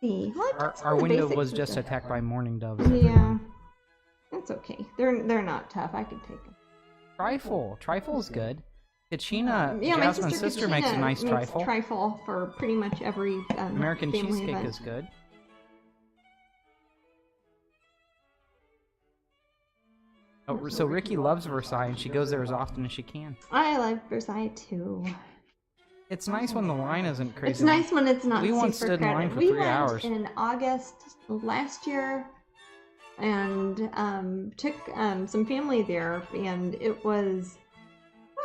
See. Well,
our window was just attacked by mourning doves.
Yeah. That's okay. They're not tough. I can take them.
Trifle. Trifle's good. Kachina,
yeah,
Jasmine's sister makes a nice trifle.
Trifle for pretty much every
American cheesecake
event.
is good. Oh, so Ricky loves Versailles, and she goes there as often as she can.
I love Versailles too.
It's nice when the line isn't crazy.
It's nice when it's not.
We once stood in line for 3 hours.
We went in August last year, and took some family there, and it was.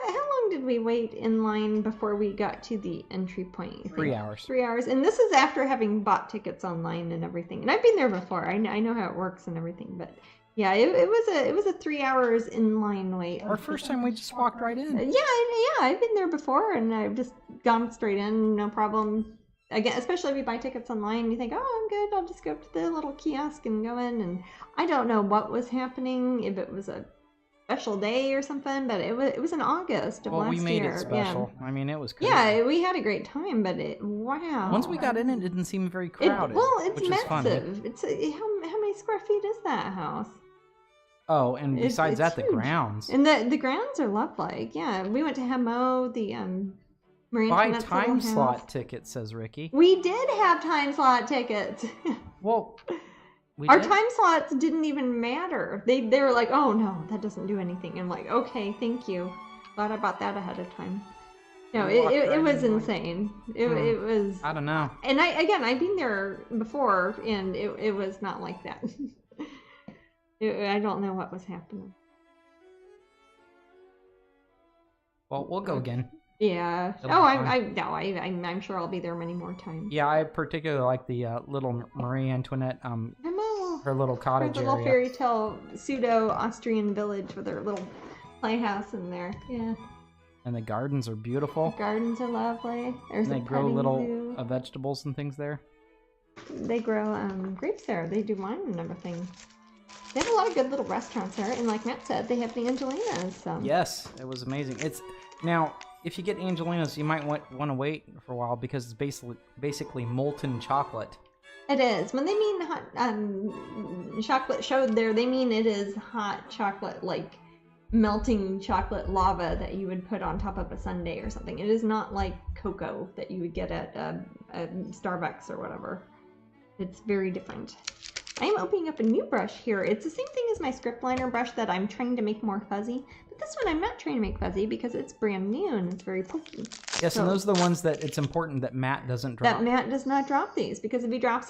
How long did we wait in line before we got to the entry point?
3 hours.
3 hours, and this is after having bought tickets online and everything. And I've been there before. I know how it works and everything, but. Yeah, it was a 3 hours in line wait.
Our first time we just walked right in.
Yeah, I've been there before, and I've just gone straight in, no problem. Again, especially if you buy tickets online, you think, oh, I'm good. I'll just go up to the little kiosk and go in. And I don't know what was happening, if it was a special day or something, but it was in August of last year. Well, we made it
special. Yeah. I mean, it was crazy.
Yeah, we had a great time, but wow.
Once we got in, it didn't seem very crowded.
It's massive. It's how many square feet is that house?
Oh, and besides that, huge. The grounds.
And the grounds are lovely. Yeah, we went to Hemo, the Marie Antoinette's
buy time slot tickets, says Ricky.
We did have time slot tickets.
Well,
our time slots didn't even matter. They were like, oh no, that doesn't do anything. I'm like, okay, thank you. Glad I bought that ahead of time. No, it was insane. It was.
I don't know.
And I've been there before, and it was not like that. I don't know what was happening.
Well, we'll go again.
Yeah. I'm sure I'll be there many more times.
Yeah, I particularly like the little Marie Antoinette. Her little cottage
area. Her little fairy tale pseudo Austrian village with her little playhouse in there. Yeah.
And the gardens are beautiful.
The gardens are lovely.
They grow little vegetables and things there.
They grow grapes there. They do wine and everything. They have a lot of good little restaurants there, and like Matt said, they have the Angelinas. So. Yes,
it was amazing. Now, if you get Angelinas, you might want to wait for a while because it's basically molten chocolate.
It is. When they mean hot chocolate showed there, they mean it is hot chocolate, like melting chocolate lava that you would put on top of a sundae or something. It is not like cocoa that you would get at Starbucks or whatever. It's very different. I am opening up a new brush here. It's the same thing as my script liner brush that I'm trying to make more fuzzy. But this one I'm not trying to make fuzzy because it's brand new and it's very pokey.
Yes, and those are the ones that it's important that Matt doesn't drop.
That Matt does not drop these because if he drops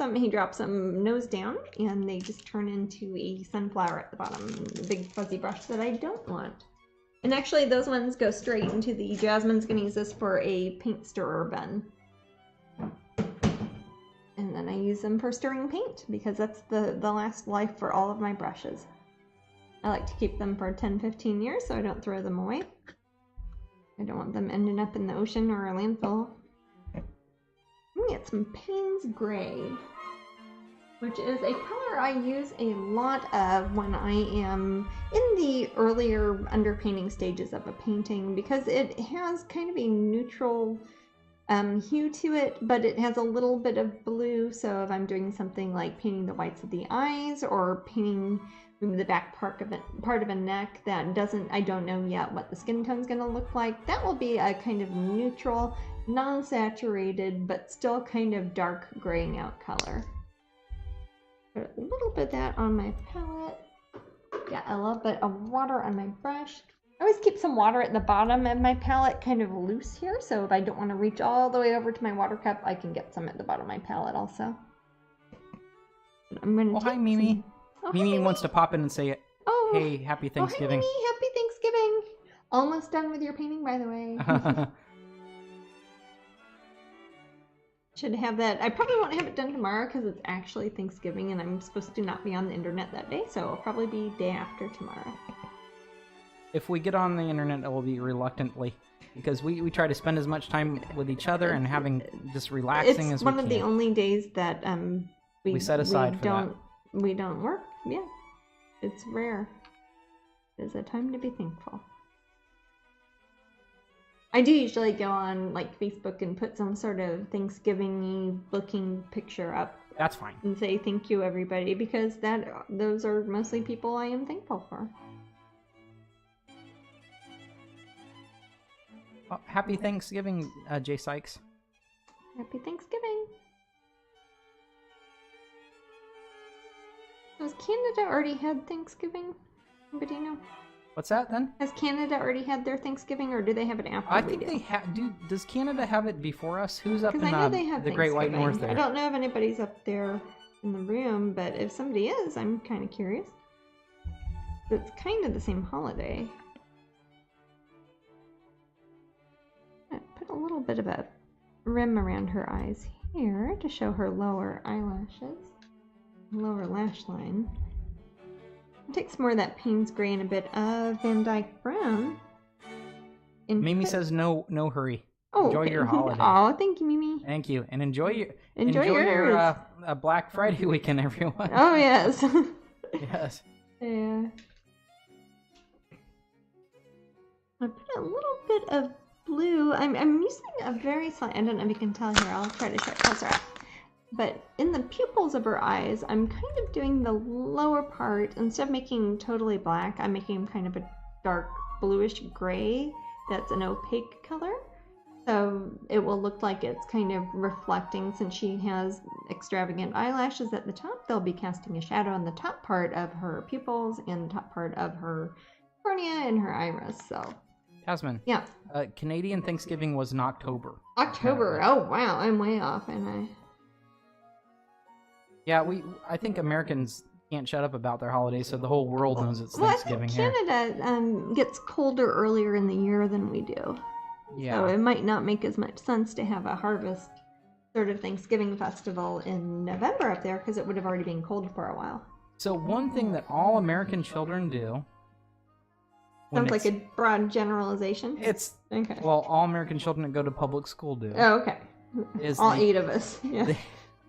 them nose down and they just turn into a sunflower at the bottom. The big fuzzy brush that I don't want. And actually those ones go straight into the Jasmine's going to use this for a paint stirrer bin. And and then I use them for stirring paint because that's the last life for all of my brushes. I like to keep them for 10-15 years so I don't throw them away. I don't want them ending up in the ocean or a landfill. I'm gonna get some Payne's Gray, which is a color I use a lot of when I am in the earlier underpainting stages of a painting because it has kind of a neutral hue to it, but it has a little bit of blue. So if I'm doing something like painting the whites of the eyes or painting the back part of a neck that I don't know yet what the skin tone is going to look like, that will be a kind of neutral, non-saturated, but still kind of dark graying out color. Put a little bit of that on my palette. Got a little bit of water on my brush. I always keep some water at the bottom of my palette kind of loose here, so if I don't want to reach all the way over to my water cup, I can get some at the bottom of my palette also. I'm gonna
hi, Mimi. Mimi wants to pop in and say, hey, happy Thanksgiving.
Oh, hi, Mimi. Happy Thanksgiving. Almost done with your painting, by the way. Should have that. I probably won't have it done tomorrow because it's actually Thanksgiving and I'm supposed to not be on the internet that day, so it'll probably be day after tomorrow.
If we get on the internet, it will be reluctantly because we try to spend as much time with each other and having just relaxing as we can.
It's one of the only days that
we set aside for that.
We don't work. Yeah, it's rare. It's a time to be thankful. I do usually go on like Facebook and put some sort of Thanksgiving-y looking picture up.
That's fine.
And say thank you everybody because those are mostly people I am thankful for.
Well, happy Thanksgiving, Jay Sykes.
Happy Thanksgiving. Has Canada already had Thanksgiving? Anybody know?
What's that then?
Has Canada already had their Thanksgiving, or do they have it after?
I think they have. Does Canada have it before us? Who's up in the Great White North there?
I don't know if anybody's up there in the room, but if somebody is, I'm kind of curious. It's kind of the same holiday. I put a little bit of a rim around her eyes here to show her lower eyelashes. Lower lash line. I'll take some more of that Payne's Gray and a bit of Van Dyke Brown.
Mimi says no hurry. Enjoy your holiday.
Oh, thank you, Mimi.
Thank you, and enjoy your Black Friday weekend, everyone.
Oh yes.
Yes.
Yeah. I put a little bit of blue. I'm using a very slight. I don't know if you can tell here. I'll try to show it closer up. But in the pupils of her eyes, I'm kind of doing the lower part. Instead of making totally black, I'm making kind of a dark bluish gray that's an opaque color. So it will look like it's kind of reflecting, since she has extravagant eyelashes at the top, they'll be casting a shadow on the top part of her pupils and the top part of her cornea and her iris. So,
Jasmine.
Yeah.
Canadian Thanksgiving was in October.
October. Oh wow, I'm way off, am I?
Yeah, I think Americans can't shut up about their holidays, so the whole world knows it's Thanksgiving here.
I think Canada gets colder earlier in the year than we do.
Yeah.
So it might not make as much sense to have a harvest sort of Thanksgiving festival in November up there because it would have already been cold for a while.
So one thing that all American children do...
Sounds like a broad generalization.
It's...
Okay.
Well, all American children that go to public school do.
Oh, okay. All 8 of us. Yeah.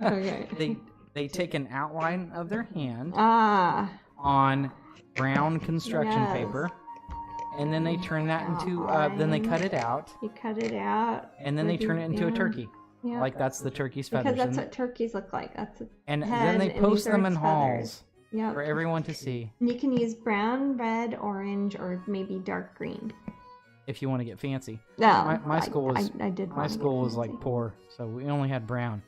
Okay.
They take an outline of their hand on brown construction paper, and then they turn that into, then they cut it out.
You cut it out.
And then they turn it into a turkey.
Yeah.
Like that's the turkey's feathers.
Because that's what turkeys look like. That's a
and
head,
then they post them in halls
yep.
for everyone to see.
And you can use brown, red, orange, or maybe dark green.
If you want to get fancy.
No,
my school was
my school
was like poor, so we only had brown.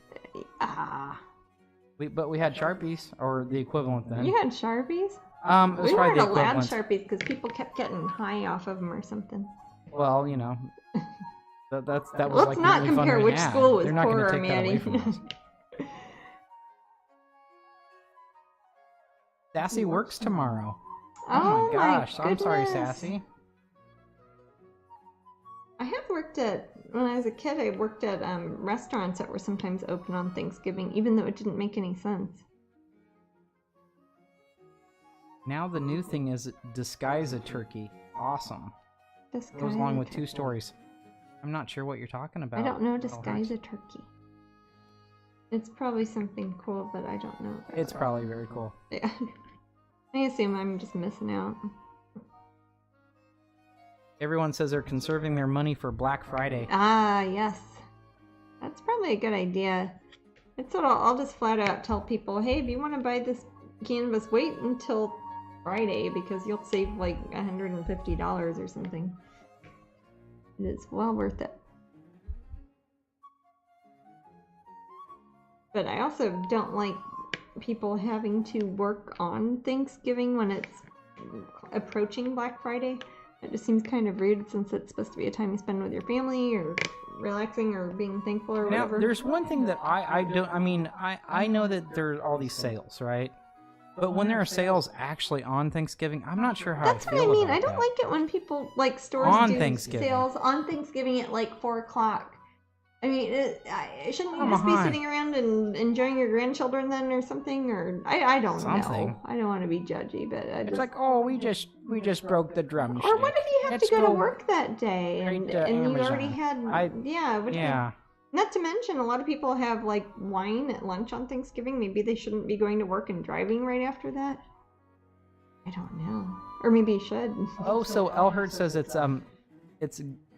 But we had Sharpies, or the equivalent then.
You had Sharpies?
It was
we weren't
the
allowed Sharpies because people kept getting high off of them or something.
Well, you know, that was
Let's
like
not
really
compare
fun
which
had.
school was
They're not
poorer,
going to take that away from us. Sassy works tomorrow. Oh my gosh! I'm sorry, Sassy.
I have worked at when I was a kid, I worked at restaurants that were sometimes open on Thanksgiving, even though it didn't make any sense.
Now the new thing is disguise a turkey. Awesome. Goes along with 2 stories. I'm not sure what you're talking about.
I don't know. Disguise a turkey. It's probably something cool, but I don't know.
It's probably very cool.
Yeah. I assume I'm just missing out.
Everyone says they're conserving their money for Black Friday.
Ah, yes. That's probably a good idea. It's what I'll just flat out tell people, hey, if you want to buy this canvas, wait until Friday because you'll save like $150 or something. It is well worth it. But I also don't like people having to work on Thanksgiving when it's approaching Black Friday. It just seems kind of rude since it's supposed to be a time you spend with your family or relaxing or being thankful or whatever.
Now, there's one thing that I don't, I mean, I know that there are all these sales, right? But when there are sales actually on Thanksgiving, I'm not sure how
That's
I feel
what I mean.
about
I don't
that.
like it when people, like, stores
On
do
Thanksgiving.
sales on Thanksgiving at, like, 4 o'clock. I mean, shouldn't you
Come
just be
on.
sitting around and enjoying your grandchildren then or something? Or I don't
Something.
know. I don't want to be judgy, but I
It's
just...
like, oh, we just broke the drumstick.
Or what if you have
Let's
to go to
go
work that day and
straight to
you
Amazon.
already had...
Yeah.
Not to mention, a lot of people have, like, wine at lunch on Thanksgiving. Maybe they shouldn't be going to work and driving right after that. I don't know. Or maybe you should.
Oh, so Elherd says it's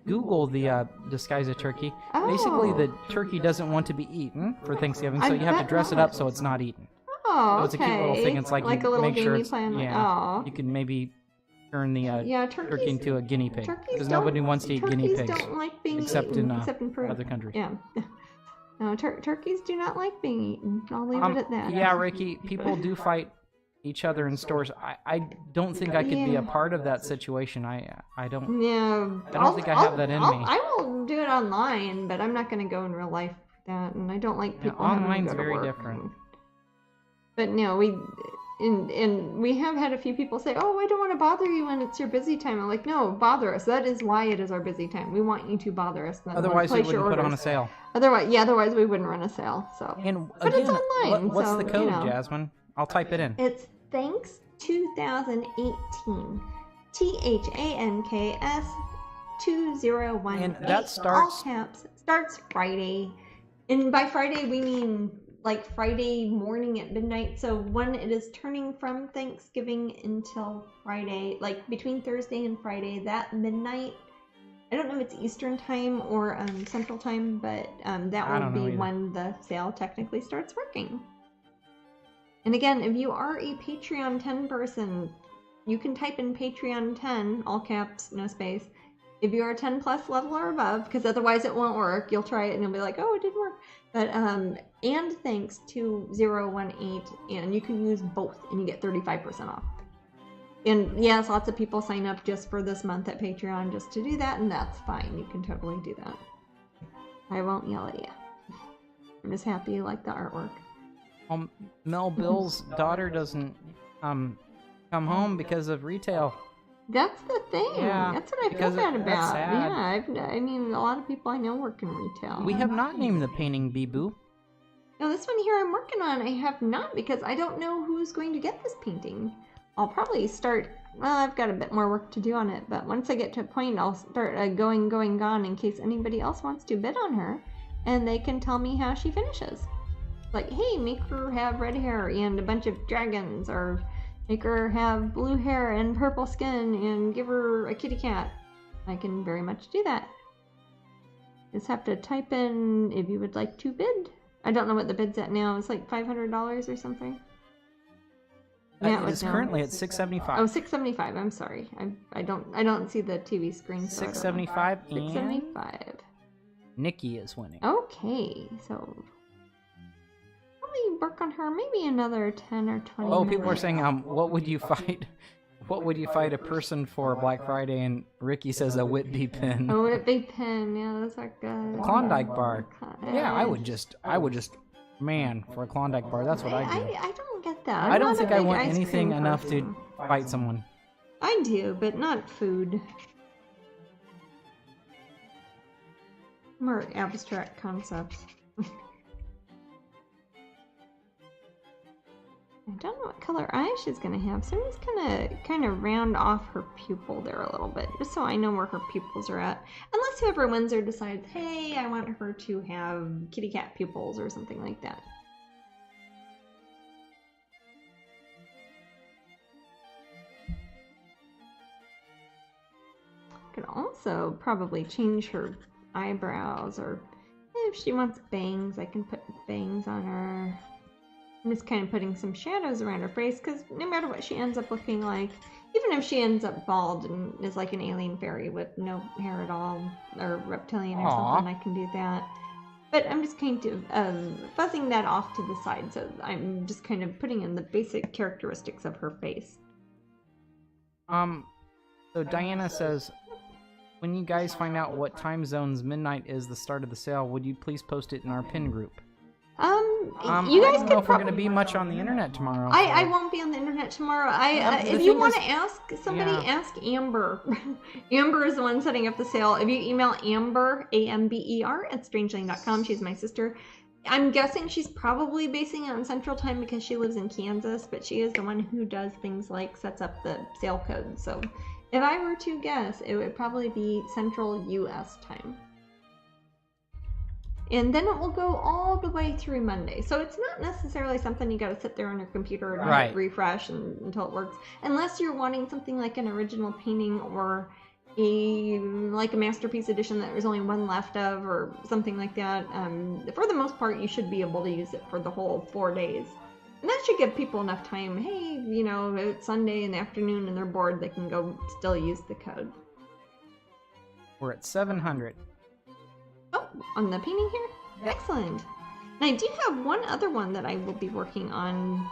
Google the disguise a turkey. Basically, the turkey doesn't want to be eaten for Thanksgiving, so you have to dress it up so it's not eaten.
Oh,
So it's a cute little thing. It's like
a
you
little
make sure
gamey
it's
plan.
yeah. You can maybe turn the turkey into a guinea pig because nobody wants to eat guinea pigs
don't like being
except
eaten,
in
except in Peru.
other countries.
Yeah. No, turkeys do not like being eaten. I'll leave it at that.
Yeah, Ricky, people do fight each other in stores. I don't think I could be a part of that situation. I don't.
Yeah.
I don't think I have that in me.
I will do it online, but I'm not going to go in real life with that, and I don't like people having to
online's
go to
very
work.
different.
But no, we have had a few people say, "Oh, I don't want to bother you when it's your busy time." I'm like, "No, bother us. That is why it is our busy time. We want you to bother us."
Otherwise, we wouldn't put on a sale.
Otherwise we wouldn't run a sale. So,
And
but
again,
it's online.
what's
so,
the code,
you know.
Jasmine? I'll type it in.
It's Thanks 2018. THANKS 2018.
And that starts-
all caps. Starts Friday. And by Friday we mean like Friday morning at midnight. So when it is turning from Thanksgiving until Friday, like between Thursday and Friday, that midnight. I don't know if it's Eastern time or Central time, but that will be when the sale technically starts working. And again, if you are a Patreon 10 person, you can type in Patreon 10, all caps, no space. If you are 10 plus level or above, because otherwise it won't work, you'll try it and you'll be like, oh, it didn't work. But, and thanks to 018, and you can use both and you get 35% off. And yes, lots of people sign up just for this month at Patreon just to do that, and that's fine. You can totally do that. I won't yell at you. I'm just happy you like the artwork.
Mel Bill's daughter doesn't come home because of retail.
That's the thing.
Yeah,
that's what I feel bad about. Yeah, I mean, a lot of people I know work in retail.
We have not named the painting Bee-Boo.
No, this one here I'm working on, I have not, because I don't know who's going to get this painting. I'll probably start, well, I've got a bit more work to do on it, but once I get to a point, I'll start going, gone in case anybody else wants to bid on her, and they can tell me how she finishes. Like, hey, make her have red hair and a bunch of dragons, or make her have blue hair and purple skin and give her a kitty cat. I can very much do that. Just have to type in if you would like to bid. I don't know what the bid's at now. It's like $500 or something.
It is currently at $675.
Oh, $675. I'm sorry. I don't see the TV screen. So
$675 and
$675.
Nikki is winning.
Okay, so probably work on her maybe another 10 or 20
Oh,
minutes.
people are saying, what would you fight? What would you fight a person for Black Friday? And Ricky says a Whitby pin.
Oh, Whitby pin. Yeah, those are good.
Klondike bar. Yeah, I would just, man, for a Klondike bar, that's what I do.
I don't get that.
I don't think I want anything enough to fight someone.
I do, but not food. More abstract concepts. I don't know what color eyes she's gonna have, so I'm just gonna kind of round off her pupil there a little bit, just so I know where her pupils are at. Unless whoever wins her decides, hey, I want her to have kitty cat pupils or something like that. Could also probably change her eyebrows, or if she wants bangs, I can put bangs on her. I'm just kind of putting some shadows around her face, because no matter what she ends up looking like, even if she ends up bald and is like an alien fairy with no hair at all, or reptilian or something, I can do that. But I'm just kind of fuzzing that off to the side, so I'm just kind of putting in the basic characteristics of her face.
So Diana says, when you guys find out what time zones midnight is the start of the sale, would you please post it in our pin group?
You guys
I don't know if we're going to be much on the internet tomorrow.
I won't be on the internet tomorrow. If you want to ask somebody, ask Amber. Amber is the one setting up the sale. If you email Amber, AMBER, at strangeling.com, she's my sister. I'm guessing she's probably basing it on Central Time because she lives in Kansas, but she is the one who does things like sets up the sale code. So if I were to guess, it would probably be Central US time. And then it will go all the way through Monday. So it's not necessarily something you got to sit there on your computer and hit refresh until it works. Unless you're wanting something like an original painting or a masterpiece edition that there's only one left of or something like that. For the most part, you should be able to use it for the whole 4 days. And that should give people enough time. Hey, you know, it's Sunday in the afternoon and they're bored, they can go still use the code.
We're at 700.
Oh, on the painting here? Yep. Excellent. And I do have one other one that I will be working on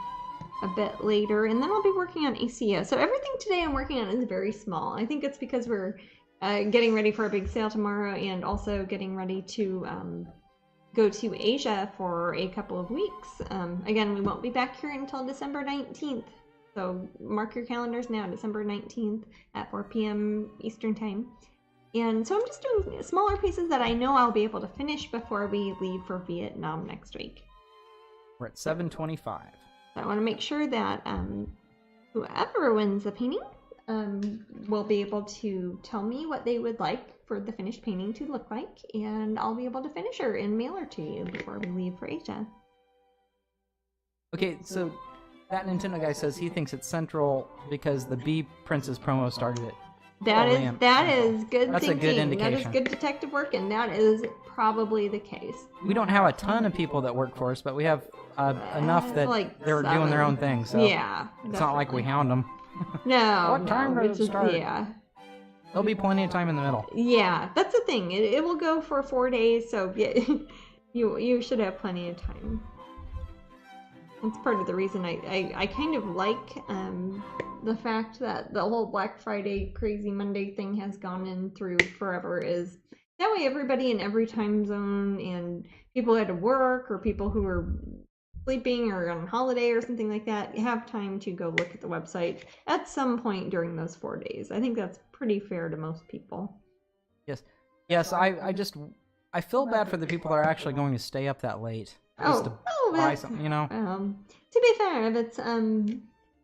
a bit later, and then I'll be working on ACEO. So everything today I'm working on is very small. I think it's because we're getting ready for a big sale tomorrow, and also getting ready to go to Asia for a couple of weeks. Again, we won't be back here until December 19th. So mark your calendars now, December 19th at 4 p.m. Eastern Time. And so I'm just doing smaller pieces that I know I'll be able to finish before we leave for Vietnam next week.
We're at 725.
So I want to make sure that whoever wins the painting will be able to tell me what they would like for the finished painting to look like, and I'll be able to finish her and mail her to you before we leave for Asia.
Okay, so that Nintendo guy says he thinks it's Central because the Bee Princess promo started it.
That is good.
That's
thinking.
A good indication.
That is good detective work, and that is probably the case.
We don't have a ton of people that work for us, but we have enough that they're doing their own thing. So
yeah,
it's not like we hound them.
No.
What time does it start?
Yeah.
There'll be plenty of time in the middle.
Yeah, that's the thing. It will go for 4 days, so yeah, you should have plenty of time. That's part of the reason I kind of like the fact that the whole Black Friday Crazy Monday thing has gone in through forever, is that way everybody in every time zone and people who had to work or people who are sleeping or on holiday or something like that have time to go look at the website at some point during those 4 days. I think that's pretty fair to most people.
Yes, I feel bad for the people that are actually going to stay up that late. Just to buy something, you know?
To be fair, if it's,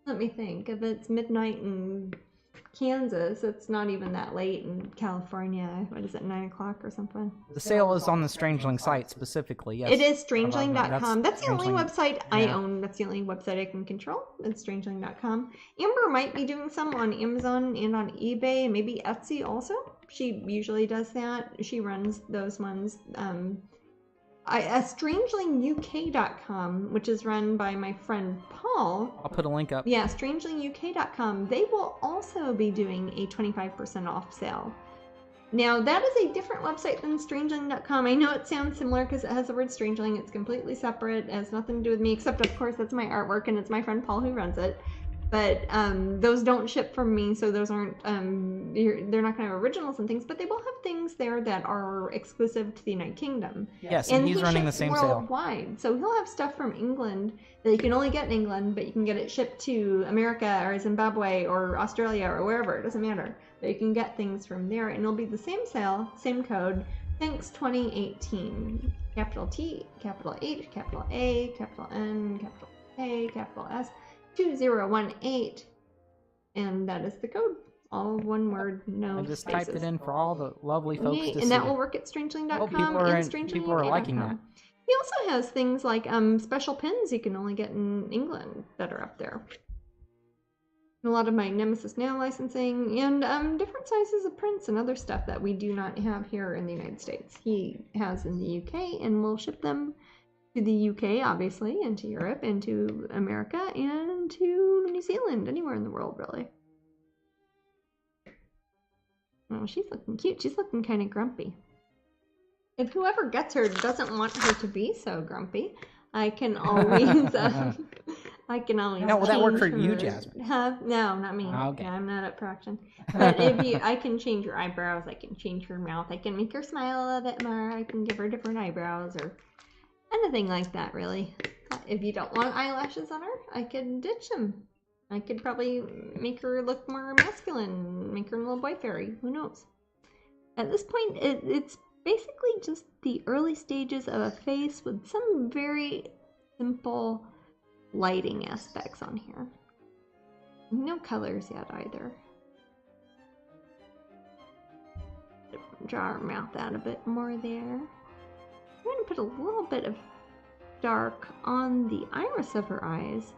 let me think, if it's midnight in Kansas, it's not even that late in California. What is it, 9 o'clock or something?
The sale is on the Strangeling site specifically, yes.
It is strangeling.com. That's the only website I
Yeah.
own. That's the only website I can control. It's strangeling.com. Amber might be doing some on Amazon and on eBay, and maybe Etsy also. She usually does that. She runs those ones. Strangelinguk.com, which is run by my friend Paul.
I'll put a link up.
Yeah, strangelinguk.com. They will also be doing a 25% off sale. Now, that is a different website than strangeling.com. I know it sounds similar because it has the word Strangeling. It's completely separate. It has nothing to do with me, except, of course, that's my artwork, and it's my friend Paul who runs it. But those don't ship from me, so those aren't, they're not kind of originals and things, but they will have things there that are exclusive to the United Kingdom.
Yes, and he's running the same sale.
Worldwide. So he'll have stuff from England that you can only get in England, but you can get it shipped to America or Zimbabwe or Australia or wherever, it doesn't matter. But you can get things from there, and it'll be the same sale, same code, Thanks 2018. Capital T, capital H, capital A, capital N, capital K, capital S, 2018. And that is the code. All one word, no
I just
spaces.
typed it in for all the lovely folks to see.
And that will work at strangeling.com
People are liking that.
He also has things like special pins you can only get in England that are up there. A lot of my Nemesis Now licensing and different sizes of prints and other stuff that we do not have here in the United States. He has in the UK and will ship them to the UK, obviously, and to Europe, and to America, and to New Zealand, anywhere in the world, really. Oh, she's looking cute. She's looking kind of grumpy. If whoever gets her doesn't want her to be so grumpy, I can always...
No, will that work for you, Jasmine?
No, not me.
Okay.
Yeah, I'm not up for action. But I can change her eyebrows. I can change her mouth. I can make her smile a little bit more. I can give her different eyebrows or anything like that, really. If you don't want eyelashes on her, I could ditch them. I could probably make her look more masculine, make her a little boy fairy. Who knows? At this point, it's basically just the early stages of a face with some very simple lighting aspects on here. No colors yet either. Draw her mouth out a bit more there. I'm going to put a little bit of dark on the iris of her eyes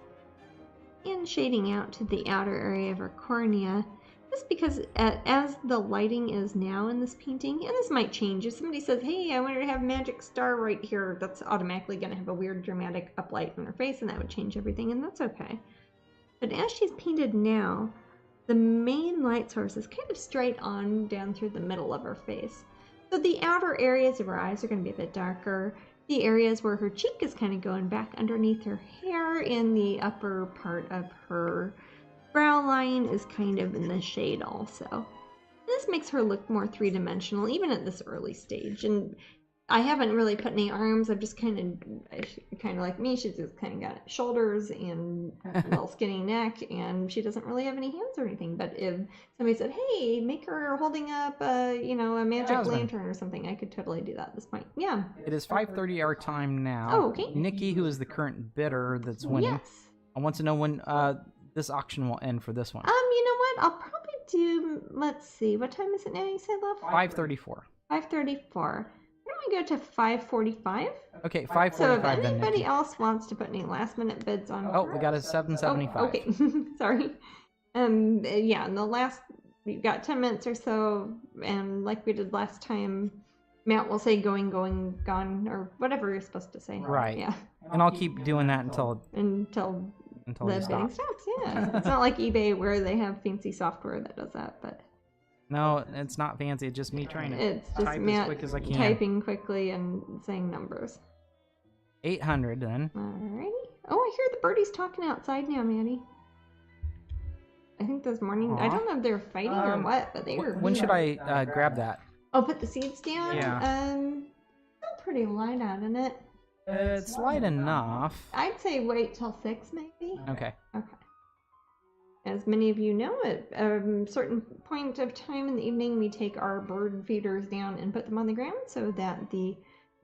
and shading out to the outer area of her cornea, just because as the lighting is now in this painting, and this might change, if somebody says, hey, I want her to have a magic star right here, that's automatically going to have a weird dramatic uplight on her face, and that would change everything, and that's okay. But as she's painted now, the main light source is kind of straight on down through the middle of her face. So the outer areas of her eyes are going to be a bit darker. The areas where her cheek is kind of going back underneath her hair, and the upper part of her brow line is kind of in the shade also. This makes her look more three-dimensional, even at this early stage. And I haven't really put any arms. I've just kind of like me. She's just kind of got shoulders and a little skinny neck, and she doesn't really have any hands or anything. But if somebody said, "Hey, make her holding up, a magic lantern or something," I could totally do that at this point. Yeah.
It is 5:30 our time now.
Oh, okay.
Nikki, who is the current bidder that's winning,
Yes.
I want to know when this auction will end for this one.
You know what? I'll probably do. Let's see. What time is it now? You said, love?
5:34.
5:34. Why don't we go to 5:45?
Okay, 5:45
So if
then,
anybody
Nikki.
else wants to put any last-minute bids on...
Oh, we got a 775.
Oh, okay. Sorry. Yeah, and the last... We've got 10 minutes or so, and like we did last time, Matt will say going, gone, or whatever you're supposed to say.
Right.
Yeah.
And I'll keep doing that until
the
you
bidding
stop.
stops, yeah. It's not like eBay where they have fancy software that does that, but...
No, it's not fancy. It's just me trying to
It's just
type
Matt
as quick as I can.
typing quickly and saying numbers.
800 then.
Alrighty. Oh, I hear the birdies talking outside now, Maddie. I think this morning... I don't know if they're fighting or what, but they were...
When should I grab that?
Oh, put the seeds down?
Yeah.
Still pretty light out, isn't it?
It's light enough.
I'd say wait till 6, maybe.
Okay.
Okay. As many of you know, at a certain point of time in the evening, we take our bird feeders down and put them on the ground so that the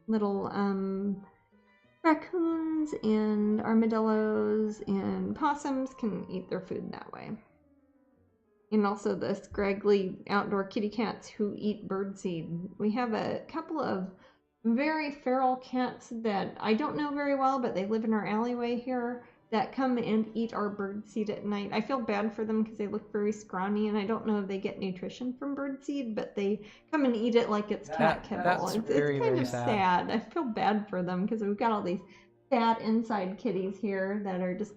little raccoons and armadillos and possums can eat their food that way. And also the scraggly outdoor kitty cats who eat birdseed. We have a couple of very feral cats that I don't know very well, but they live in our alleyway here, that come and eat our birdseed at night. I feel bad for them because they look very scrawny, and I don't know if they get nutrition from birdseed, but they come and eat it like it's cat kibble.
That's
It's
very,
kind
very
of sad. I feel bad for them because we've got all these fat inside kitties here that are just,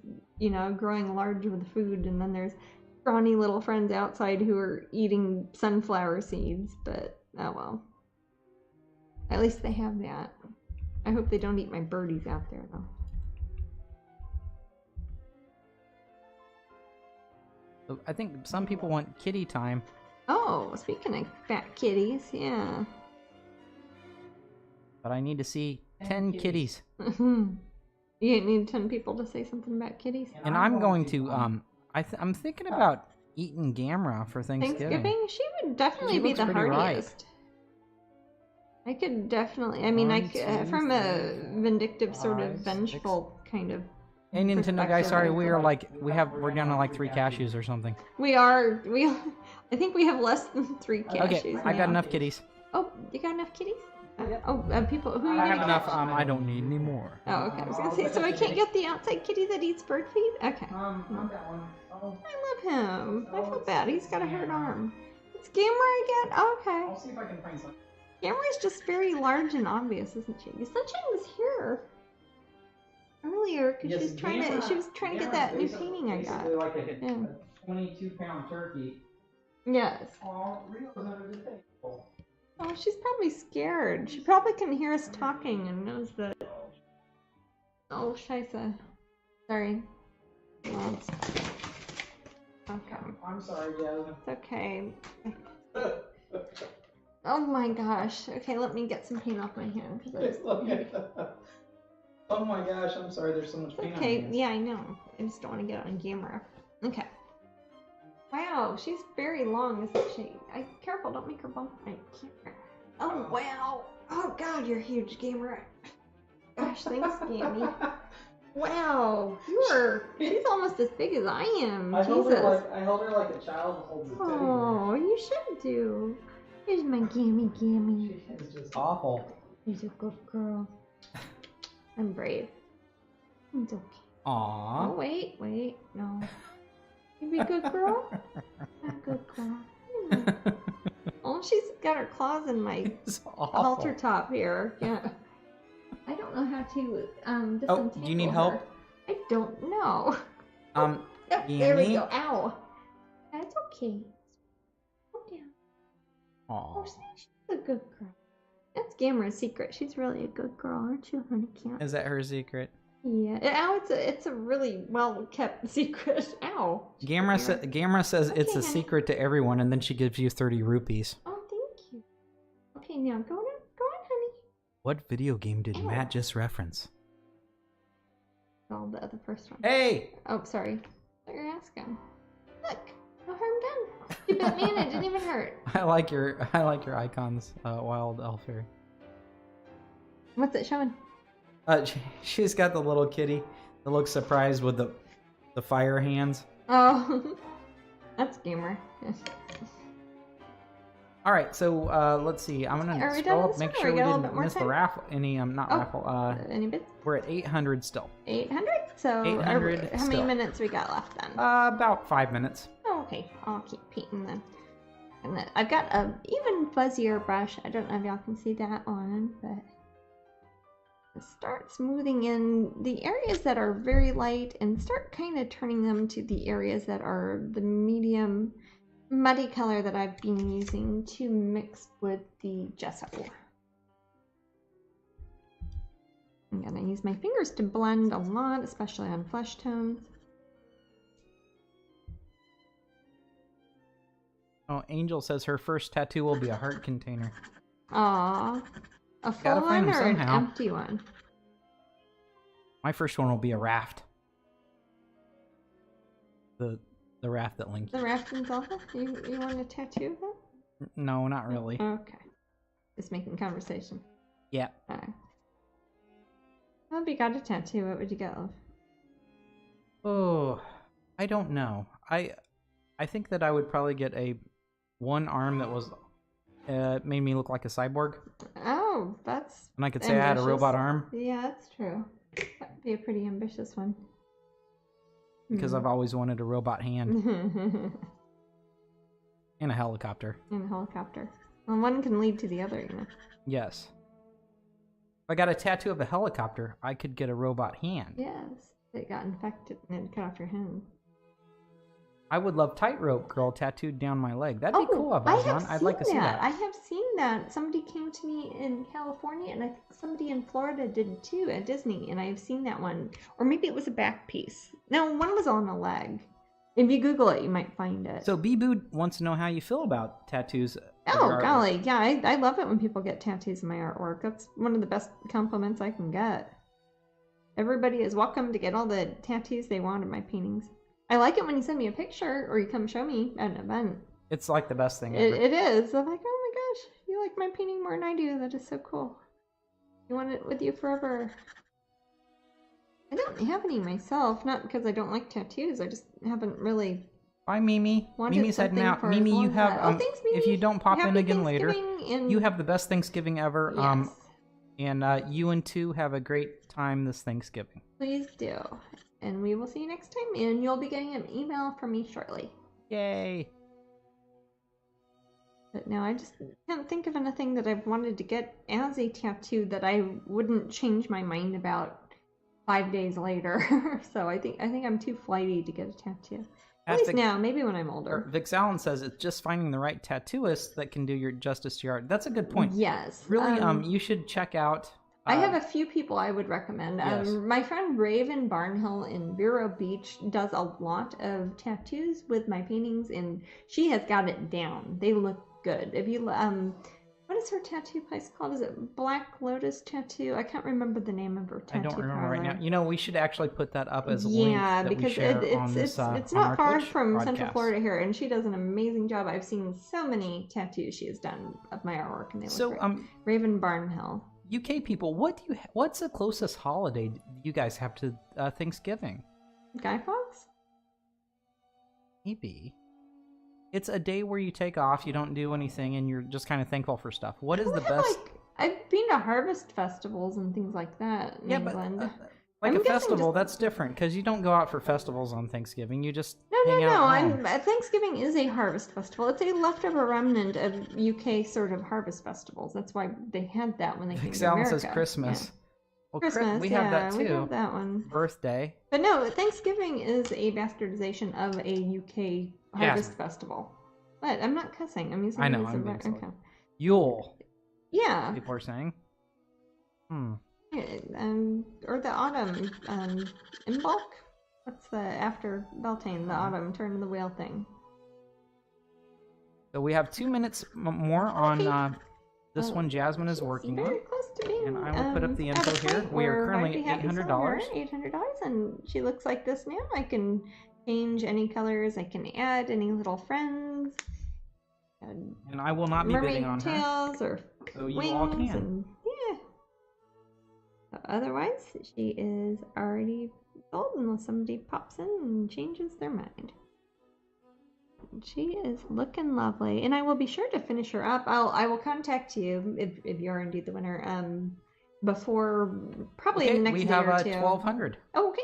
growing large with food, and then there's scrawny little friends outside who are eating sunflower seeds, but oh well. At least they have that. I hope they don't eat my birdies out there, though.
I think some people want kitty time.
Oh, speaking of fat kitties, yeah.
But I need to see 10 kitties.
You need 10 people to say something about kitties?
And I'm going to, I'm thinking about eating Gamera for Thanksgiving.
She would definitely be
looks
the
pretty ripe.
hardiest. I could definitely. I mean,
One, two,
from a
three,
vindictive, sort of
5, 6.
vengeful kind of.
Hey, Nintendo guy,
perspective,
sorry,
I feel like
we're down to like 3 cashews or something.
we are. I think we have less than 3 cashews.
Okay, I got
now.
enough kitties.
Oh, you got enough kitties? People. Who are you
I
gonna
have enough.
catch?
I don't need any more.
Oh, okay. I was gonna say, so I can't get the outside kitty that eats bird feed? Okay.
I've got one. Oh,
I love him. I feel bad. He's got a hurt arm. It's Gamera again? Okay.
I'll see if I can find some.
Gamera's just very large and obvious, isn't she? Sunshine was here earlier because
Yes,
she was trying to get that new painting I got.
Basically like a
Yeah.
22-pound turkey.
Yes.
Oh, Rio's under the table.
Oh, she's probably scared. She probably can hear us talking and knows that. Oh, Scheisse. Sorry. Well, okay.
I'm sorry, Jasmine.
It's okay. Oh my gosh. Okay, let me get some paint off my hand.
Oh my gosh, I'm sorry there's so much paint on my
Okay,
hands.
yeah, I know. I just don't want to get it on camera. Okay. Wow, she's very long, isn't she? Careful, don't make her bump my camera. Oh, wow. Oh, God, you're huge, Gamer. Gosh, thanks, Gammy. Wow, she's almost as big as I am.
I held
Jesus.
her like a child holds a teddy bear.
Oh, you should do. Here's my Gammy.
She is just awful.
She's a good girl. I'm brave. It's okay.
Aww.
Oh, wait, no. You be a good girl? A good girl. Oh, she's got her claws in my halter top here. Yeah. I don't know how to disentangle
do you need help?
her. I don't know.
Yep,
there we go. Ow. That's okay. Calm down.
Aww.
Oh, she's a good girl. That's Gamera's secret. She's really a good girl, aren't you, honey cat?
Is that her secret?
Yeah. Ow, it's a really well kept secret. Ow.
Gamera says
Okay,
it's a
honey.
secret to everyone, and then she gives you 30 rupees.
Oh, thank you. Okay, now go on, honey.
What video game did
Ow.
Matt just reference?
Oh, the first one.
Hey!
Oh, sorry. What you're asking? Look, no harm done. You bit me and it didn't even hurt.
I like your icons, Wild Elf Fairy.
What's it showing?
She's got the little kitty that looks surprised with the fire hands.
Oh, that's Gamer.
All right, so let's see. I'm
Are
gonna
we
scroll
done
up,
this
make
one, or
sure
we
we
got a little
didn't
bit more
miss the
time?
raffle. Not
Oh.
raffle.
Any bits?
We're at 800 still.
800? So,
800
how many
still.
minutes we got left then?
About 5 minutes.
Oh, okay. I'll keep painting then. And then I've got a even fuzzier brush. I don't know if y'all can see that on, but start smoothing in the areas that are very light and start kind of turning them to the areas that are the medium muddy color that I've been using to mix with the gesso. I'm gonna use my fingers to blend a lot, especially on flesh tones.
Oh, Angel says her first tattoo will be a heart container.
Aww. A full
Gotta find
one
them
or an
somehow.
empty one?
My first one will be a raft. The raft that Link.
The raft and Zelda? You want a tattoo of that?
No, not really.
Okay. Just making conversation.
Yeah.
Alright. Well, if you got a tattoo, what would you go?
Oh, I don't know. I think that I would probably get one arm that was made me look like a cyborg,
Oh, that's
and I could say I had a
ambitious.
robot arm
Yeah, that's true. That'd be a pretty ambitious one.
because I've always wanted a robot hand and a helicopter.
In a helicopter. Well, one can lead to the other, you know.
Yes. If I got a tattoo of a helicopter, I could get a robot hand.
Yes. It got infected and it cut off your hand.
I would love Tightrope Girl tattooed down my leg. That'd be cool if I was on. I'd like to see that.
I have seen that. Somebody came to me in California, and I think somebody in Florida did too at Disney, and I've seen that one. Or maybe it was a back piece. No, one was on a leg. If you Google it, you might find it.
So Bee-Boo wants to know how you feel about tattoos. of
Oh,
your artwork.
golly. Yeah, I love it when people get tattoos of my artwork. That's one of the best compliments I can get. Everybody is welcome to get all the tattoos they want of my paintings. I like it when you send me a picture or you come show me at an event.
It's like the best thing ever.
It is. I'm like, oh my gosh, You like my painting more than I do. That is so cool. You want it with you forever. I don't have any myself, not because I don't like tattoos. I just haven't really.
Bye, Mimi. Mimi's heading out. Mimi, you have.
Thanks, Mimi.
If you don't pop
Happy
in again later,
and...
you have the best Thanksgiving ever.
Yes.
And you and two have a great time this Thanksgiving.
Please do. And we will see you next time. And you'll be getting an email from me shortly.
Yay.
But now I just can't think of anything that I've wanted to get as a tattoo that I wouldn't change my mind about 5 days later. So I think I'm too flighty to get a tattoo. At least now, maybe when I'm older.
Vix Allen says it's just finding the right tattooist that can do your justice to your art. That's a good point.
Yes.
Really, you should check out.
I have a few people I would recommend.
Yes.
My friend Raven Barnhill in Vero Beach does a lot of tattoos with my paintings, and she has got it down. They look good. If you what is her tattoo place called? Is it Black Lotus Tattoo? I can't remember the name of her tattoo.
I don't remember
parlor.
Right now. You know, we should actually put that up as a link that
because
we share on this,
it's
on
not
our
far
Twitch
from
broadcast.
Central Florida here, and she does an amazing job. I've seen so many tattoos she has done of my artwork, and they look great. Raven Barnhill.
UK people, what's the closest holiday you guys have to Thanksgiving?
Guy Fawkes?
Maybe. It's a day where you take off, you don't do anything, and you're just kind of thankful for stuff. What is the best?
I've been to harvest festivals and things like that in England.
But like a festival, that's different because you don't go out for festivals on Thanksgiving. You just hang out.
Thanksgiving is a harvest festival. It's a leftover remnant of UK sort of harvest festivals. That's why they had that when they came to America.
Says Christmas.
Yeah.
Well,
Christmas,
we have that too.
We have that one.
Birthday.
But no, Thanksgiving is a bastardization of a UK harvest festival. But I'm not cussing. I'm using.
I know. I'm being silly. Yule.
Yeah.
People are saying.
Or the autumn. Imbolc? What's the after Beltane? The autumn turn of the wheel thing.
So we have 2 minutes more on this one. Jasmine is working on. And I will put up the info here. We are currently at $800.
$800, and she looks like this now. I can change any colors. I can add any little friends.
And I will not be bidding on
tails
her.
Or
so
wings
you all can.
And, yeah. But otherwise, she is already sold unless somebody pops in and changes their mind. She is looking lovely, and I will be sure to finish her up. I will contact you if you are indeed the winner. Before probably in the next day or two.
We have 1,200.
Oh, okay.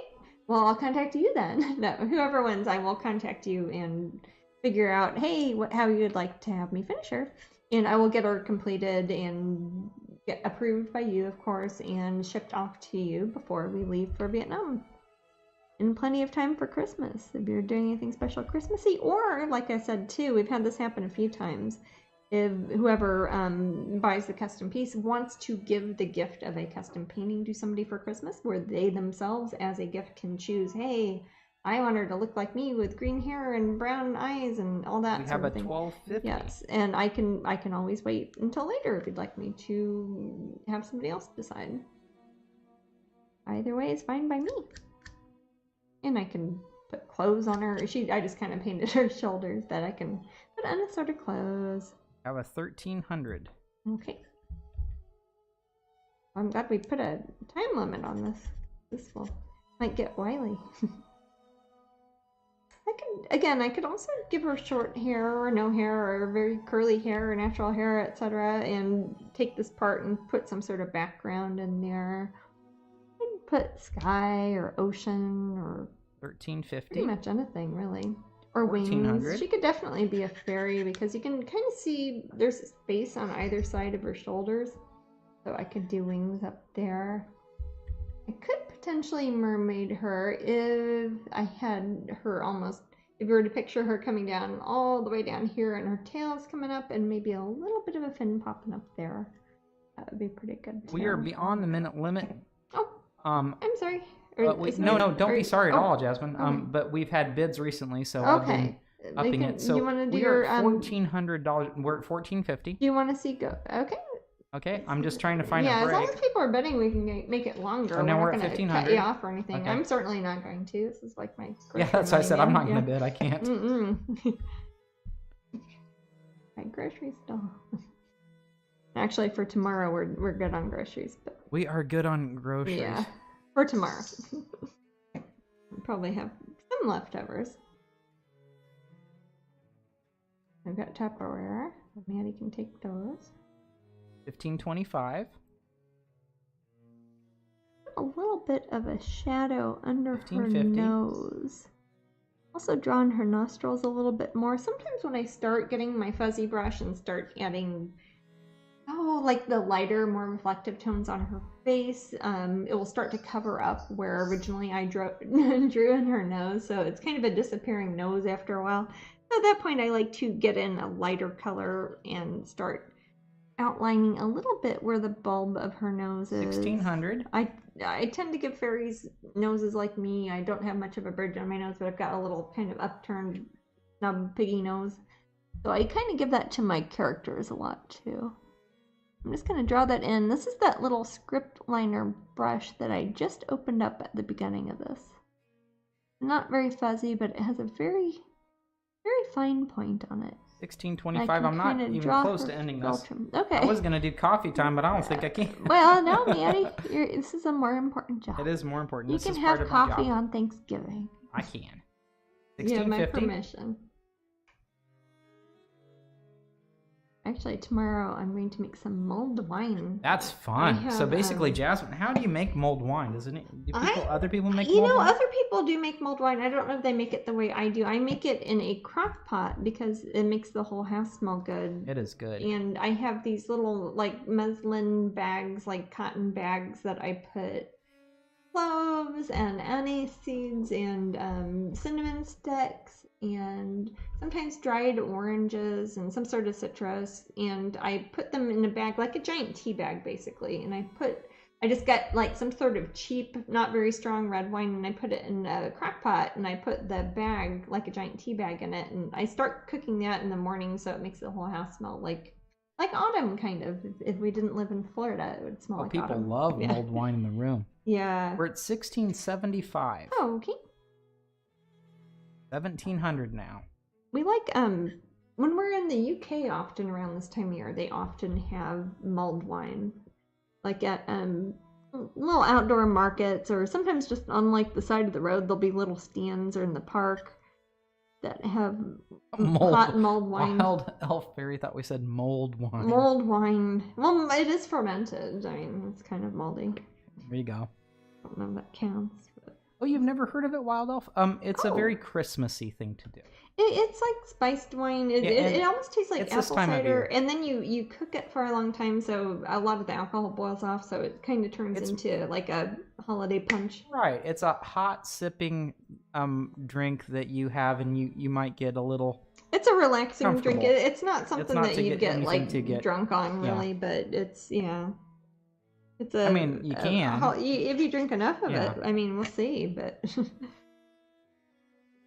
Well, I'll contact you then. No, whoever wins, I will contact you and figure out, hey, how you'd like to have me finish her, and I will get her completed and get approved by you, of course, and shipped off to you before we leave for Vietnam. And plenty of time for Christmas if you're doing anything special Christmassy, or like I said too, we've had this happen a few times. If whoever buys the custom piece wants to give the gift of a custom painting to somebody for Christmas, where they themselves as a gift can choose, hey, I want her to look like me with green hair and brown eyes and all that sort of thing. We have a $12.50. Yes, and I can always wait until later if you'd like me to have somebody else decide. Either way is fine by me. And I can put clothes on her. I just kind of painted her shoulders, but I can put on a sort of clothes.
I have a 1,300.
Okay. I'm glad we put a time limit on this. This might get wily. I could also give her short hair or no hair or very curly hair or natural hair, etc. and take this part and put some sort of background in there. I'd put sky or ocean or
1,350.
Pretty much anything, really. Or wings. She could definitely be a fairy because you can kind of see there's space on either side of her shoulders. So I could do wings up there. I could potentially mermaid her if I had her almost, if you were to picture her coming down all the way down here and her tail's coming up and maybe a little bit of a fin popping up there. That would be pretty good.
We are beyond the minute limit.
Oh, I'm sorry.
No, don't be sorry at all, Jasmine. Okay. But we've had bids recently, so I've been upping it. So we're at $1,400. We're at $1,450.
Do you want to see go? Okay.
Okay, I'm just trying to find a break.
Yeah, as long as people are bidding, we can make it longer.
So now we're at
$1,500. Cut you off or anything. Okay. I'm certainly not going to. This is like my.
That's why I said I'm not going to bid. I can't.
My grocery store. Actually, for tomorrow, we're good on groceries. But
We are good on groceries.
yeah, for tomorrow. We'll probably have some leftovers. I've got Tupperware. Maddie can take those.
$15.25.
A little bit of a shadow under her
$15.50.
nose. Also drawing her nostrils a little bit more. Sometimes when I start getting my fuzzy brush and start adding, like the lighter, more reflective tones on her face, it will start to cover up where originally I drew in her nose. So it's kind of a disappearing nose after a while. So at that point, I like to get in a lighter color and start outlining a little bit where the bulb of her nose is.
$1,600.
I tend to give fairies noses like me. I don't have much of a bridge on my nose, but I've got a little kind of upturned snub piggy nose. So I kind of give that to my characters a lot too. I'm just going to draw that in. This is that little script liner brush that I just opened up at the beginning of this. Not very fuzzy, but it has a very, very fine point on it.
$16.25. I'm not even close to ending this.
Okay.
I was gonna do coffee time, but I don't think I can.
Well, no, Maddie, this is a more important job.
It is more important.
You
This
can
is
have
part of my
coffee
job.
on Thanksgiving.
I can.
You have my
$16.50.
permission. Actually, tomorrow I'm going to make some mulled wine.
That's fun.
I
So
have,
basically, Jasmine, how do you make mulled wine? Other people make
You
mulled
know,
wine?
other people do make mulled wine. I don't know if they make it the way I do. I make it in a crock pot because it makes the whole house smell good.
It is good.
And I have these little, like, muslin bags, like cotton bags that I put cloves and anise seeds and cinnamon sticks and sometimes dried oranges and some sort of citrus, and I put them in a bag, like a giant tea bag basically, and I just got like some sort of cheap, not very strong red wine, and I put it in a crock pot, and I put the bag, like a giant tea bag, in it, and I start cooking that in the morning, so it makes the whole house smell like autumn, kind of. If we didn't live in Florida, it would smell like
people
autumn.
love mulled wine in the room.
Yeah.
We're at $16.75.
Oh, okay.
$1,700 now.
We like, when we're in the UK often around this time of year, they often have mulled wine. Like at little outdoor markets, or sometimes just on like the side of the road, there'll be little stands or in the park that have hot mulled wine.
Wild elf fairy thought we said mulled wine.
Mulled wine. Well, it is fermented. I mean, it's kind of moldy.
There you go.
I don't know if that counts. But...
Oh, you've never heard of it, Wild Elf? It's a very Christmassy thing to do.
It's like spiced wine. It almost tastes like apple cider, and then you cook it for a long time, so a lot of the alcohol boils off, so it kind of turns into like a holiday punch.
Right. It's a hot sipping drink that you have, and you might get a little.
It's a relaxing drink. It's not something that you get drunk on, really, but it's It's a.
I mean, you can
if you drink enough of it. I mean, we'll see, but.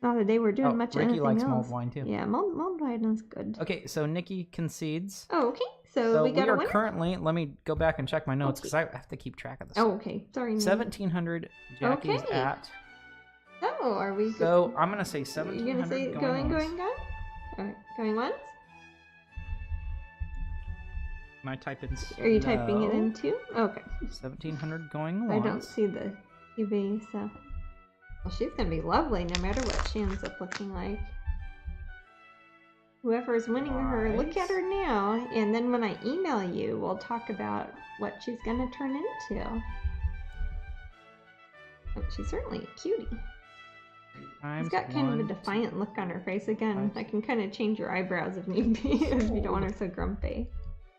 Not a day we're doing much
Ricky
anything
likes
else.
mulled wine too.
Yeah, mulled wine is good.
Okay, so Nikki concedes.
Oh, okay. So we got a winner?
Currently, let me go back and check my notes because I have to keep track of this.
Oh, okay. Sorry.
1,700 Jackie's at.
Oh, are we?
So I'm gonna say 1,700.
You're gonna say going? All right, going once.
Can I type in?
Are you typing it in too? Okay.
1,700 going once.
I don't see the TV, so. Well, she's gonna be lovely no matter what she ends up looking like. Whoever's winning her, look at her now, and then when I email you, we'll talk about what she's gonna turn into. Oh, she's certainly a cutie. She's got kind of a defiant look on her face. Again, I can kind of change your eyebrows if need be, if you don't want her so grumpy.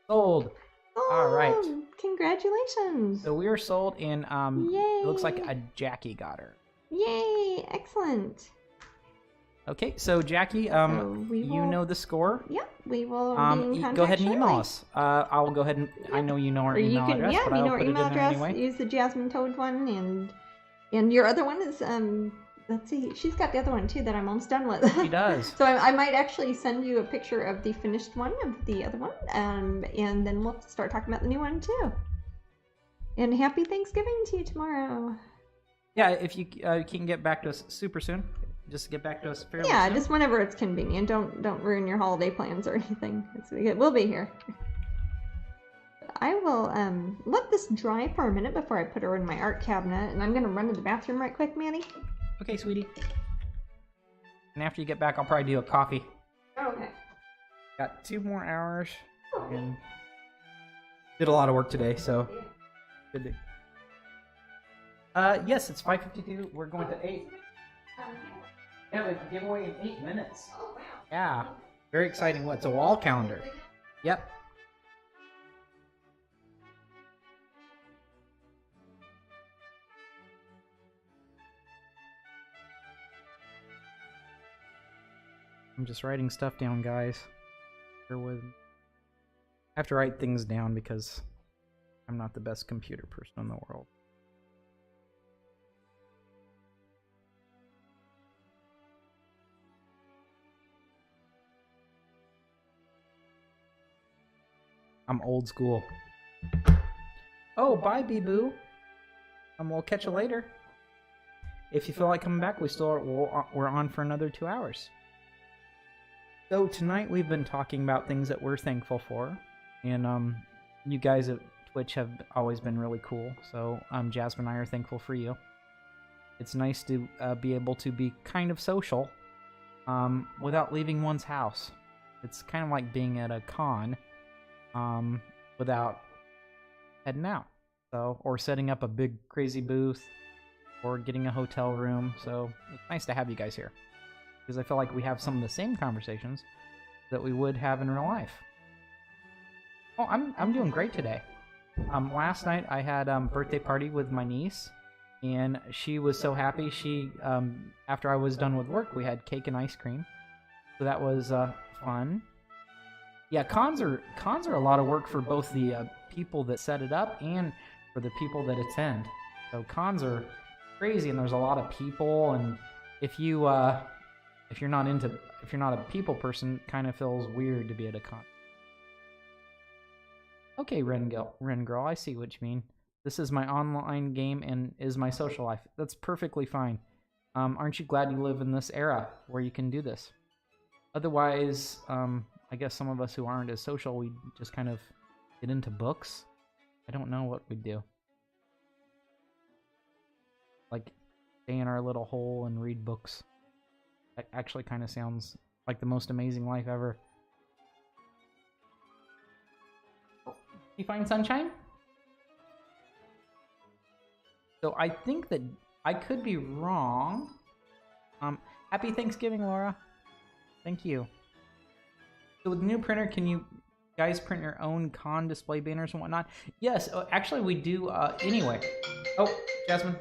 Sold. All right.
Congratulations.
So we are sold, and
Yay.
It looks like a Jackie got her.
Yay! Excellent.
Okay, so Jackie, you know the score.
Yep, we will be in contact
go ahead and email
shortly.
us. I'll go ahead and I know you know our email address, but I'll put it in there anyway.
Use the Jasmine Toad one, and your other one is let's see, she's got the other one too that I'm almost done with.
She does.
So I might actually send you a picture of the finished one of the other one, and then we'll start talking about the new one too. And happy Thanksgiving to you tomorrow.
Yeah, if you can get back to us super soon, just get back to us fairly soon.
Yeah, just whenever it's convenient. Don't ruin your holiday plans or anything. We'll be here. I will let this dry for a minute before I put her in my art cabinet, and I'm gonna run to the bathroom right quick, Manny.
Okay, sweetie. And after you get back, I'll probably do a coffee.
Oh, okay.
Got 2 more hours. And did a lot of work today, so good day. Yes, it's 5:52. We're going to 8. Yeah, we have a giveaway in 8 minutes.
Oh, wow.
Yeah, very exciting. What? It's a wall calendar. Yep. I'm just writing stuff down, guys. Bear with me. I have to write things down because I'm not the best computer person in the world. I'm old school. Oh, bye, Bee-Boo. We'll catch you later. If you feel like coming back, we're on for another 2 hours. So tonight we've been talking about things that we're thankful for, and you guys at Twitch have always been really cool. So Jasmine and I are thankful for you. It's nice to be able to be kind of social without leaving one's house. It's kind of like being at a con without heading out. So, or setting up a big crazy booth, or getting a hotel room. So it's nice to have you guys here, because I feel like we have some of the same conversations that we would have in real life. Oh, I'm doing great today. Last night I had birthday party with my niece, and she was so happy. She after I was done with work, we had cake and ice cream, so that was fun. Yeah, cons are a lot of work for both the people that set it up and for the people that attend. So cons are crazy, and there's a lot of people, and if you're not a people person, it kind of feels weird to be at a con. Okay, Ren Girl, I see what you mean. This is my online game and is my social life. That's perfectly fine. Aren't you glad you live in this era where you can do this? Otherwise, I guess some of us who aren't as social, we just kind of get into books. I don't know what we'd do. Like, stay in our little hole and read books. That actually kind of sounds like the most amazing life ever. You find sunshine? So I think that I could be wrong. Happy Thanksgiving, Laura. Thank you. So with the new printer, can you guys print your own con display banners and whatnot? Yes, actually we do anyway. Oh, Jasmine.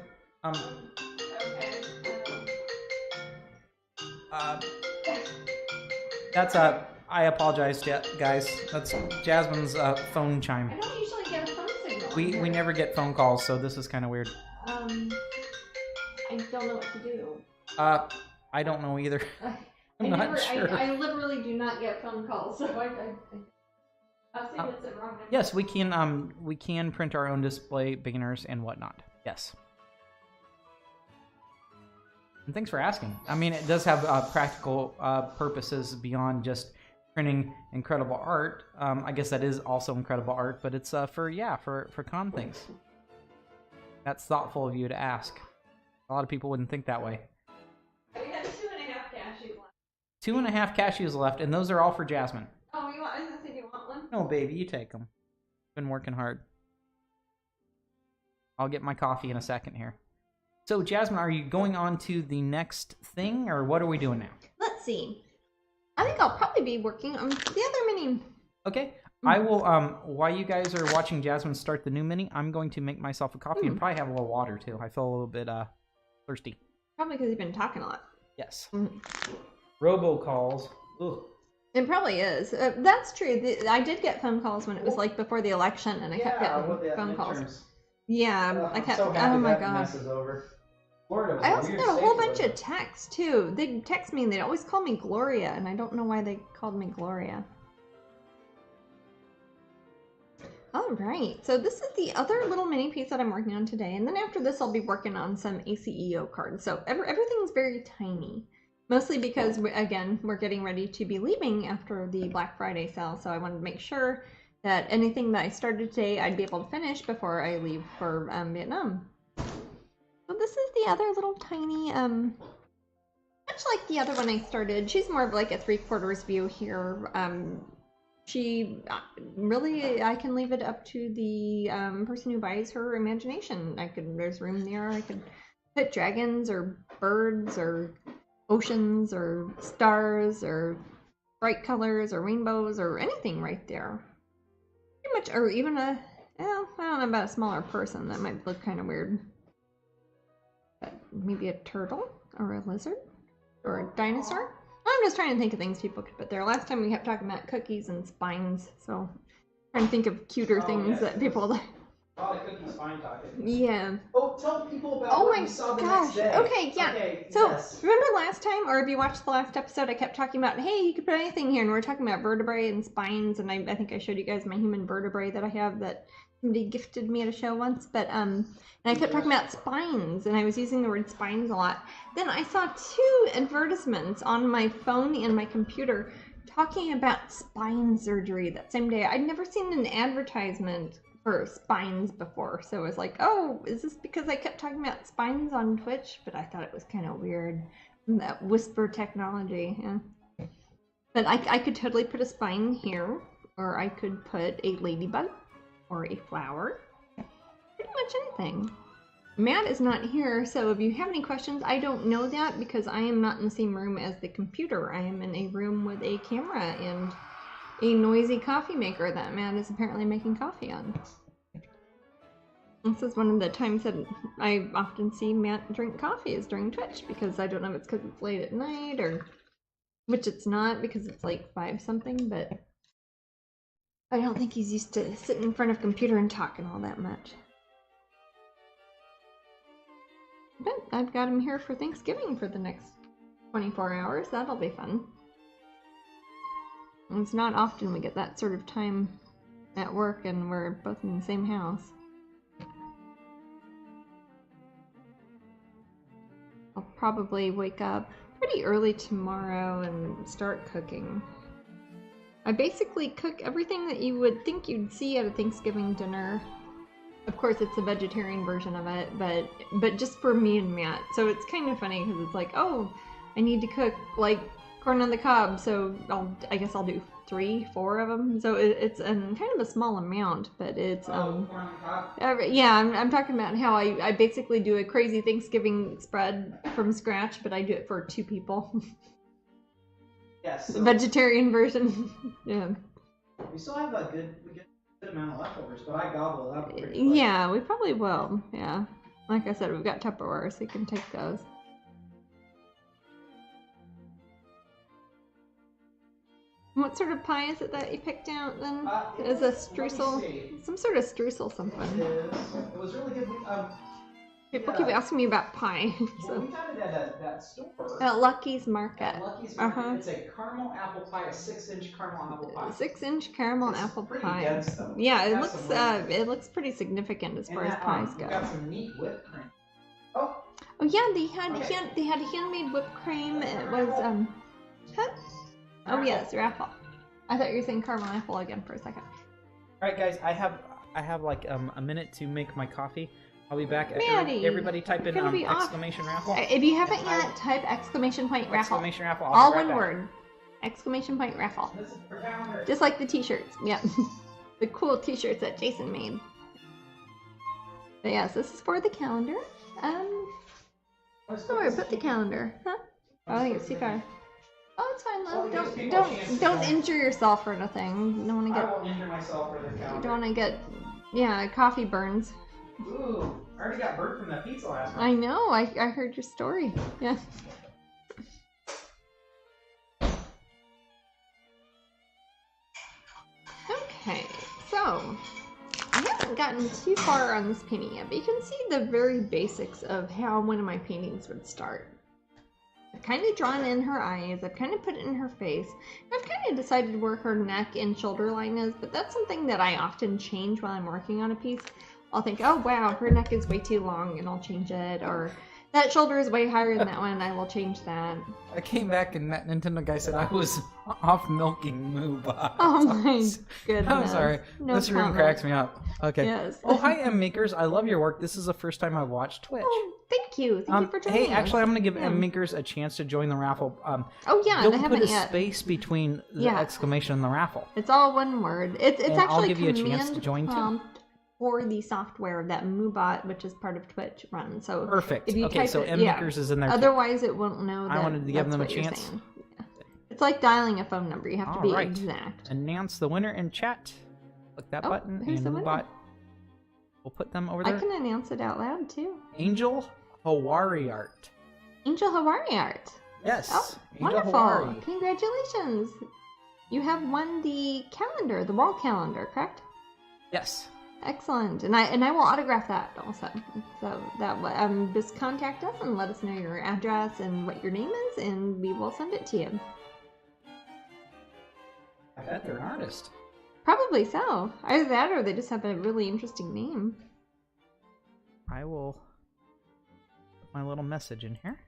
That's I apologize, guys. That's Jasmine's phone chime.
I don't usually get a phone signal.
We never get phone calls, so this is kind of weird.
I don't know what to do.
I don't know either. I'm not sure.
I literally do not get phone calls, so I see that's it wrong.
Yes, we can print our own display banners and whatnot. Yes. And thanks for asking. I mean, it does have practical purposes beyond just printing incredible art. I guess that is also incredible art, but it's for con things. That's thoughtful of you to ask. A lot of people wouldn't think that way.
We have 2.5 cashews left.
2.5 cashews left, and those are all for Jasmine.
Oh, I was gonna say, do you want one?
No, baby, you take them. Been working hard. I'll get my coffee in a second here. So, Jasmine, are you going on to the next thing, or what are we doing now?
Let's see. I think I'll probably be working on the other mini.
Okay. I will, while you guys are watching Jasmine start the new mini, I'm going to make myself a coffee and probably have a little water, too. I feel a little bit, thirsty.
Probably because you've been talking a lot.
Yes. Robocalls. Ugh.
It probably is. That's true. I did get phone calls when it was like before the election, and I kept getting phone calls. Yeah, I kept.
So happy
oh my
that
god.
mess is over. Florida was
I
a
also
weird
got a
state
whole
for
bunch
it.
of texts too. They'd text me and they'd always call me Gloria, and I don't know why they called me Gloria. All right, so this is the other little mini piece that I'm working on today, and then after this I'll be working on some ACEO cards. So everything's very tiny, mostly because we're getting ready to be leaving after the Black Friday sale, so I wanted to make sure that anything that I started today, I'd be able to finish before I leave for Vietnam. So this is the other little tiny, much like the other one I started. She's more of like a 3/4 view here. She really, I can leave it up to the person who buys her imagination. There's room there. I could put dragons or birds or oceans or stars or bright colors or rainbows or anything right there. Pretty much, or even I don't know about a smaller person. That might look kind of weird. But maybe a turtle or a lizard or a dinosaur. I'm just trying to think of things people could put there. Last time we kept talking about cookies and spines, so I'm trying to think of cuter things that people like.
Oh, the cookie spine talking.
Yeah.
Oh, tell people about what you saw the next day.
Okay, yeah.
Okay,
so
yes.
remember last time, or if you watched the last episode, I kept talking about, hey, you could put anything here, and we were talking about vertebrae and spines, and I think I showed you guys my human vertebrae that I have that somebody gifted me at a show once, but and I kept talking about spines, and I was using the word spines a lot. Then I saw 2 advertisements on my phone and my computer talking about spine surgery that same day. I'd never seen an advertisement for spines before, so I was like, oh, is this because I kept talking about spines on Twitch? But I thought it was kind of weird, that whisper technology. Yeah. But I could totally put a spine here, or I could put a ladybug or a flower, pretty much anything. Matt is not here, so if you have any questions, I don't know that because I am not in the same room as the computer. I am in a room with a camera and a noisy coffee maker that Matt is apparently making coffee on. This is one of the times that I often see Matt drink coffee is during Twitch, because I don't know if it's because it's late at night or, which it's not because it's like 5 something, but I don't think he's used to sitting in front of a computer and talking all that much. But I've got him here for Thanksgiving for the next 24 hours. That'll be fun. It's not often we get that sort of time at work and we're both in the same house. I'll probably wake up pretty early tomorrow and start cooking. I basically cook everything that you would think you'd see at a Thanksgiving dinner. Of course, it's a vegetarian version of it, but just for me and Matt. So it's kind of funny because it's like, oh, I need to cook like corn on the cob, so I guess I'll do 3, 4 of them. So it's kind of a small amount, but it's
corn on the cob?
yeah. I'm talking about how I basically do a crazy Thanksgiving spread from scratch, but I do it for 2 people.
Yes.
The vegetarian version. Yeah.
We still have a good amount of leftovers, but I gobble it up pretty quick.
Yeah, we probably will. Yeah. Like I said, we've got Tupperware, so you can take those. What sort of pie is it that you picked out then? Is a streusel? Some sort of streusel something.
It was really good.
People keep asking me about pie.
Well, we got it at that store.
At Lucky's Market.
At Lucky's Market. It's a caramel apple pie, a 6-inch caramel apple pie.
6-inch caramel apple
pretty
pie.
dense, though.
Yeah, it looks pretty significant as far as pies go.
We got some neat whipped cream.
Oh yeah, they had handmade whipped cream. It was huh? Oh yes, raffle. I thought you were saying caramel apple again for a second.
All right, guys, I have like a minute to make my coffee. I'll be back.
Maddie,
Everybody type in exclamation raffle.
If you haven't yet, type exclamation point raffle.
Exclamation raffle.
All one word. Exclamation point raffle.
This is for calendar.
Just like the t-shirts. Yeah. The cool t-shirts that Jason made. But yes, this is for the calendar. Where put the calendar? Huh? Oh, I think it's too far. Oh, it's fine, love. Don't injure yourself or nothing. You don't want to get.
I won't injure myself for the calendar.
You don't want to get, yeah, coffee burns.
Ooh, I already got burnt from that pizza last night.
I know. I heard your story. Yeah. Okay, so I haven't gotten too far on this painting yet, but you can see the very basics of how one of my paintings would start. I've kind of drawn in her eyes, I've kind of put it in her face, and I've kind of decided where her neck and shoulder line is, but that's something that I often change while I'm working on a piece. I'll think, oh wow, her neck is way too long, and I'll change it, or That shoulder is way higher than that one. I will change that.
I came back and that Nintendo guy said I was off milking Moobot.
Oh my goodness.
I'm sorry.
No
This room
comment.
cracks me up. Okay.
Yes.
Oh, hi, M Makers. I love your work. This is the first time I've watched Twitch.
Oh, thank you. Thank you for joining
Hey, actually,
us.
I'm going to give
Yeah.
M Makers a chance to join the raffle.
Oh yeah,
Don't
they
put
haven't
a
yet.
space between the
Yeah.
exclamation and the raffle.
It's all one word. It's
And I'll
actually
give you a chance
command
to join too.
prompt for the software that Moobot, which is part of Twitch, runs. So
Perfect.
if you
Okay,
type
so
it,
M Makers is in there too.
Otherwise, it won't know. That
I wanted to give
that's
them a
what you're
chance.
saying. Yeah. It's like dialing a phone number. You have to be
Alright.
exact.
Announce the winner in chat. Click that
Oh,
button
who's
and
the winner?
Moobot. We'll put them over
I
there.
can announce it out loud too.
Angel Hawari Art.
Angel Hawari Art.
Yes.
Oh,
Angel
wonderful!
Hawari.
Congratulations. You have won the calendar, the wall calendar, correct?
Yes.
Excellent, and I will autograph that also. So that just contact us and let us know your address and what your name is, and we will send it to you.
I bet they're an artist.
Probably so. Either that, or they just have a really interesting name.
I will put my little message in here.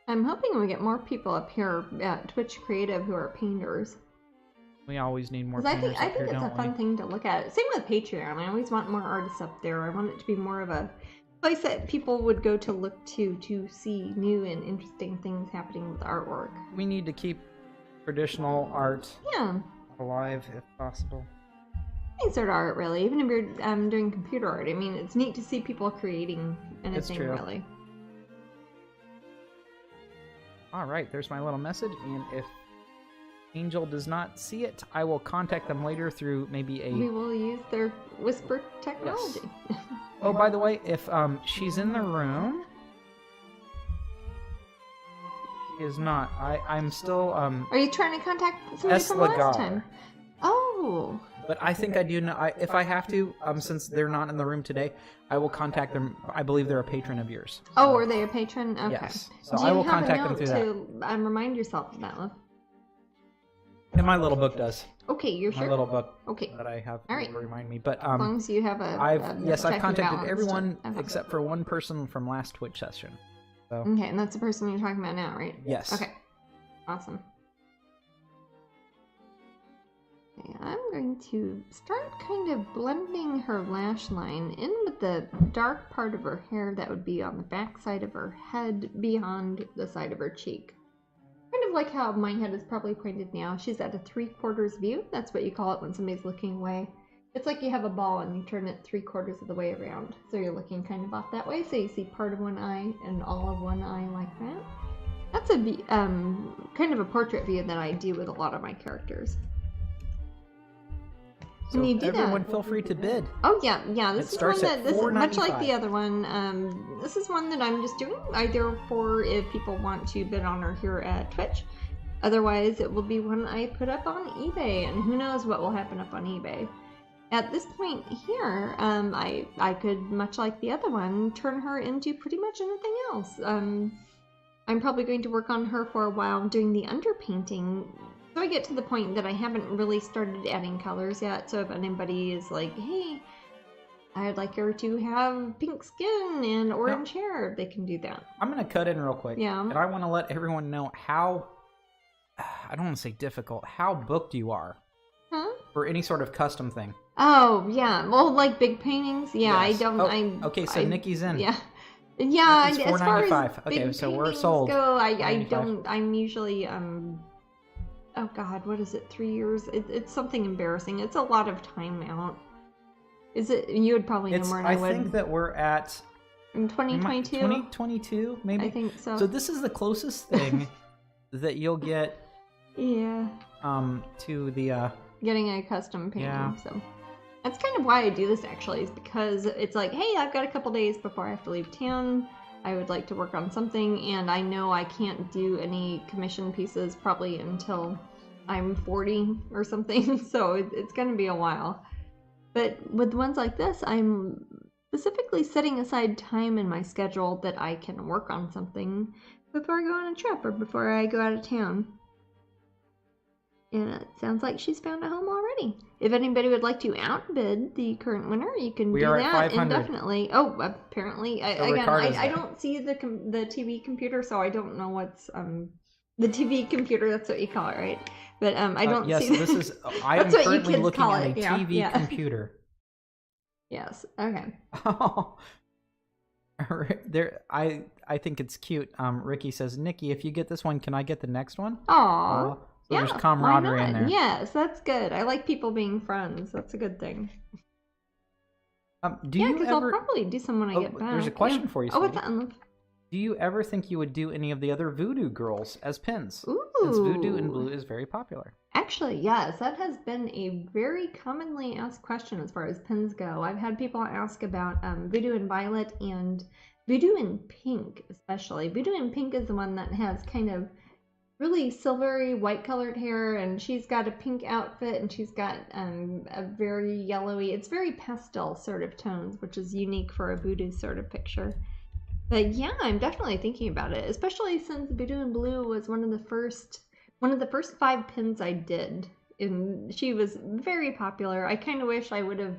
I'm hoping we get more people up here at Twitch Creative who are painters.
We always need more
Because
painters
I
up
think
here,
it's a
don't
fun
we?
thing to look at. Same with Patreon. I always want more artists up there. I want it to be more of a place that people would go to look to see new and interesting things happening with artwork.
We need to keep traditional art
Yeah,
alive if possible.
any sort of art really. Even if you're doing computer art, I mean, it's neat to see people creating anything
true.
really.
All right, there's my little message, and if Angel does not see it, I will contact them later through maybe a...
We will use their whisper technology.
Oh, by the way, if she's in the room... She is not. I'm still...
Are you trying to contact somebody from
Lagar.
last time? Oh,
But I think I do know... if I have to, since they're not in the room today, I will contact them. I believe they're a patron of yours.
oh, are they a patron? Okay.
Yes. So
Do
I
you
will
have
contact
a
them
note
through that.
to remind yourself of that, love?
And my little book does.
Okay, you're
My
sure?
little book
Okay,
that I have
All right.
will remind me. But
as long as you have a
I've
checking
contacted
balance
everyone
to- okay.
except for one person from last Twitch session. So
Okay, and that's the person you're talking about now, right?
yes.
Okay, awesome. Okay, I'm going to start kind of blending her lash line in with the dark part of her hair that would be on the back side of her head beyond the side of her cheek. Kind of like how my head is probably pointed now. She's at a 3/4 view. That's what you call it when somebody's looking away. It's like you have a ball and you turn it 3/4 of the way around. So you're looking kind of off that way. So you see part of one eye and all of one eye like that. That's a kind of a portrait view that I do with a lot of my characters.
So
When you do
everyone
that-
feel free to bid.
Oh yeah. This is one
starts at
that much like
$4.95.
the other one. This is one that I'm just doing either for if people want to bid on her here at Twitch. Otherwise, it will be one I put up on eBay, and who knows what will happen up on eBay. At this point here, I could, much like the other one, turn her into pretty much anything else. I'm probably going to work on her for a while doing the underpainting. So I get to the point that I haven't really started adding colors yet. So if anybody is like, hey, I'd like her to have pink skin and orange hair, they can do that.
I'm gonna cut in real quick.
Yeah.
And I want to let everyone know how, I don't want to say difficult, how booked you are
Huh?
for any sort of custom thing.
Oh, yeah. Well, like big paintings? Yeah,
Yes.
I don't...
Oh, okay, so Nikki's in.
Yeah. Yeah,
Nikki's
as far as
$4.95. Okay,
big
so we're
paintings
sold.
go, I
$4.95.
don't... I'm usually... Oh, God, what is it? 3 years? It's something embarrassing. It's a lot of time out. Is it... You would probably know more than I would.
think that we're at...
In 2022?
2022, maybe?
I think so.
So this is the closest thing that you'll get
Yeah.
to the...
Getting a custom painting,
Yeah.
so... That's kind of why I do this, actually, is because it's like, hey, I've got a couple days before I have to leave town. I would like to work on something, and I know I can't do any commission pieces probably until I'm 40 or something, so it's going to be a while. But with ones like this, I'm specifically setting aside time in my schedule that I can work on something before I go on a trip or before I go out of town. And it sounds like she's found a home already. If anybody would like to outbid the current winner, you can
We
do
are at
that
500.
indefinitely. Oh, apparently.
So
Again,
Ricardo's
I
there.
don't see the TV computer, so I don't know what's the TV computer. That's what you call it, right? But I don't
yes,
see.
this is. I am
That's what you
currently
kids
looking
call
at
it,
a
yeah,
TV
yeah.
computer.
Yes. Okay.
Oh, there. I think it's cute. Ricky says, Nikki, if you get this one, can I get the next one?
Aw.
So
Yeah,
there's camaraderie
why
in
not?
there.
Yes, that's good. I like people being friends. That's a good thing.
Do
Yeah,
you
because
ever?
I'll probably do some when I get back.
There's a question
Yeah.
for you.
Oh, what's
sweetie.
that?
Do you ever think you would do any of the other voodoo girls as pins?
Ooh.
Since voodoo in blue is very popular.
Actually, yes, that has been a very commonly asked question as far as pins go. I've had people ask about voodoo in violet and voodoo in pink, especially. Voodoo in pink is the one that has kind of really silvery white colored hair, and she's got a pink outfit, and she's got a very yellowy, it's very pastel sort of tones, which is unique for a voodoo sort of picture. But yeah, I'm definitely thinking about it, especially since voodoo in blue was one of the first 5 pins I did, and she was very popular. I kind of wish I would have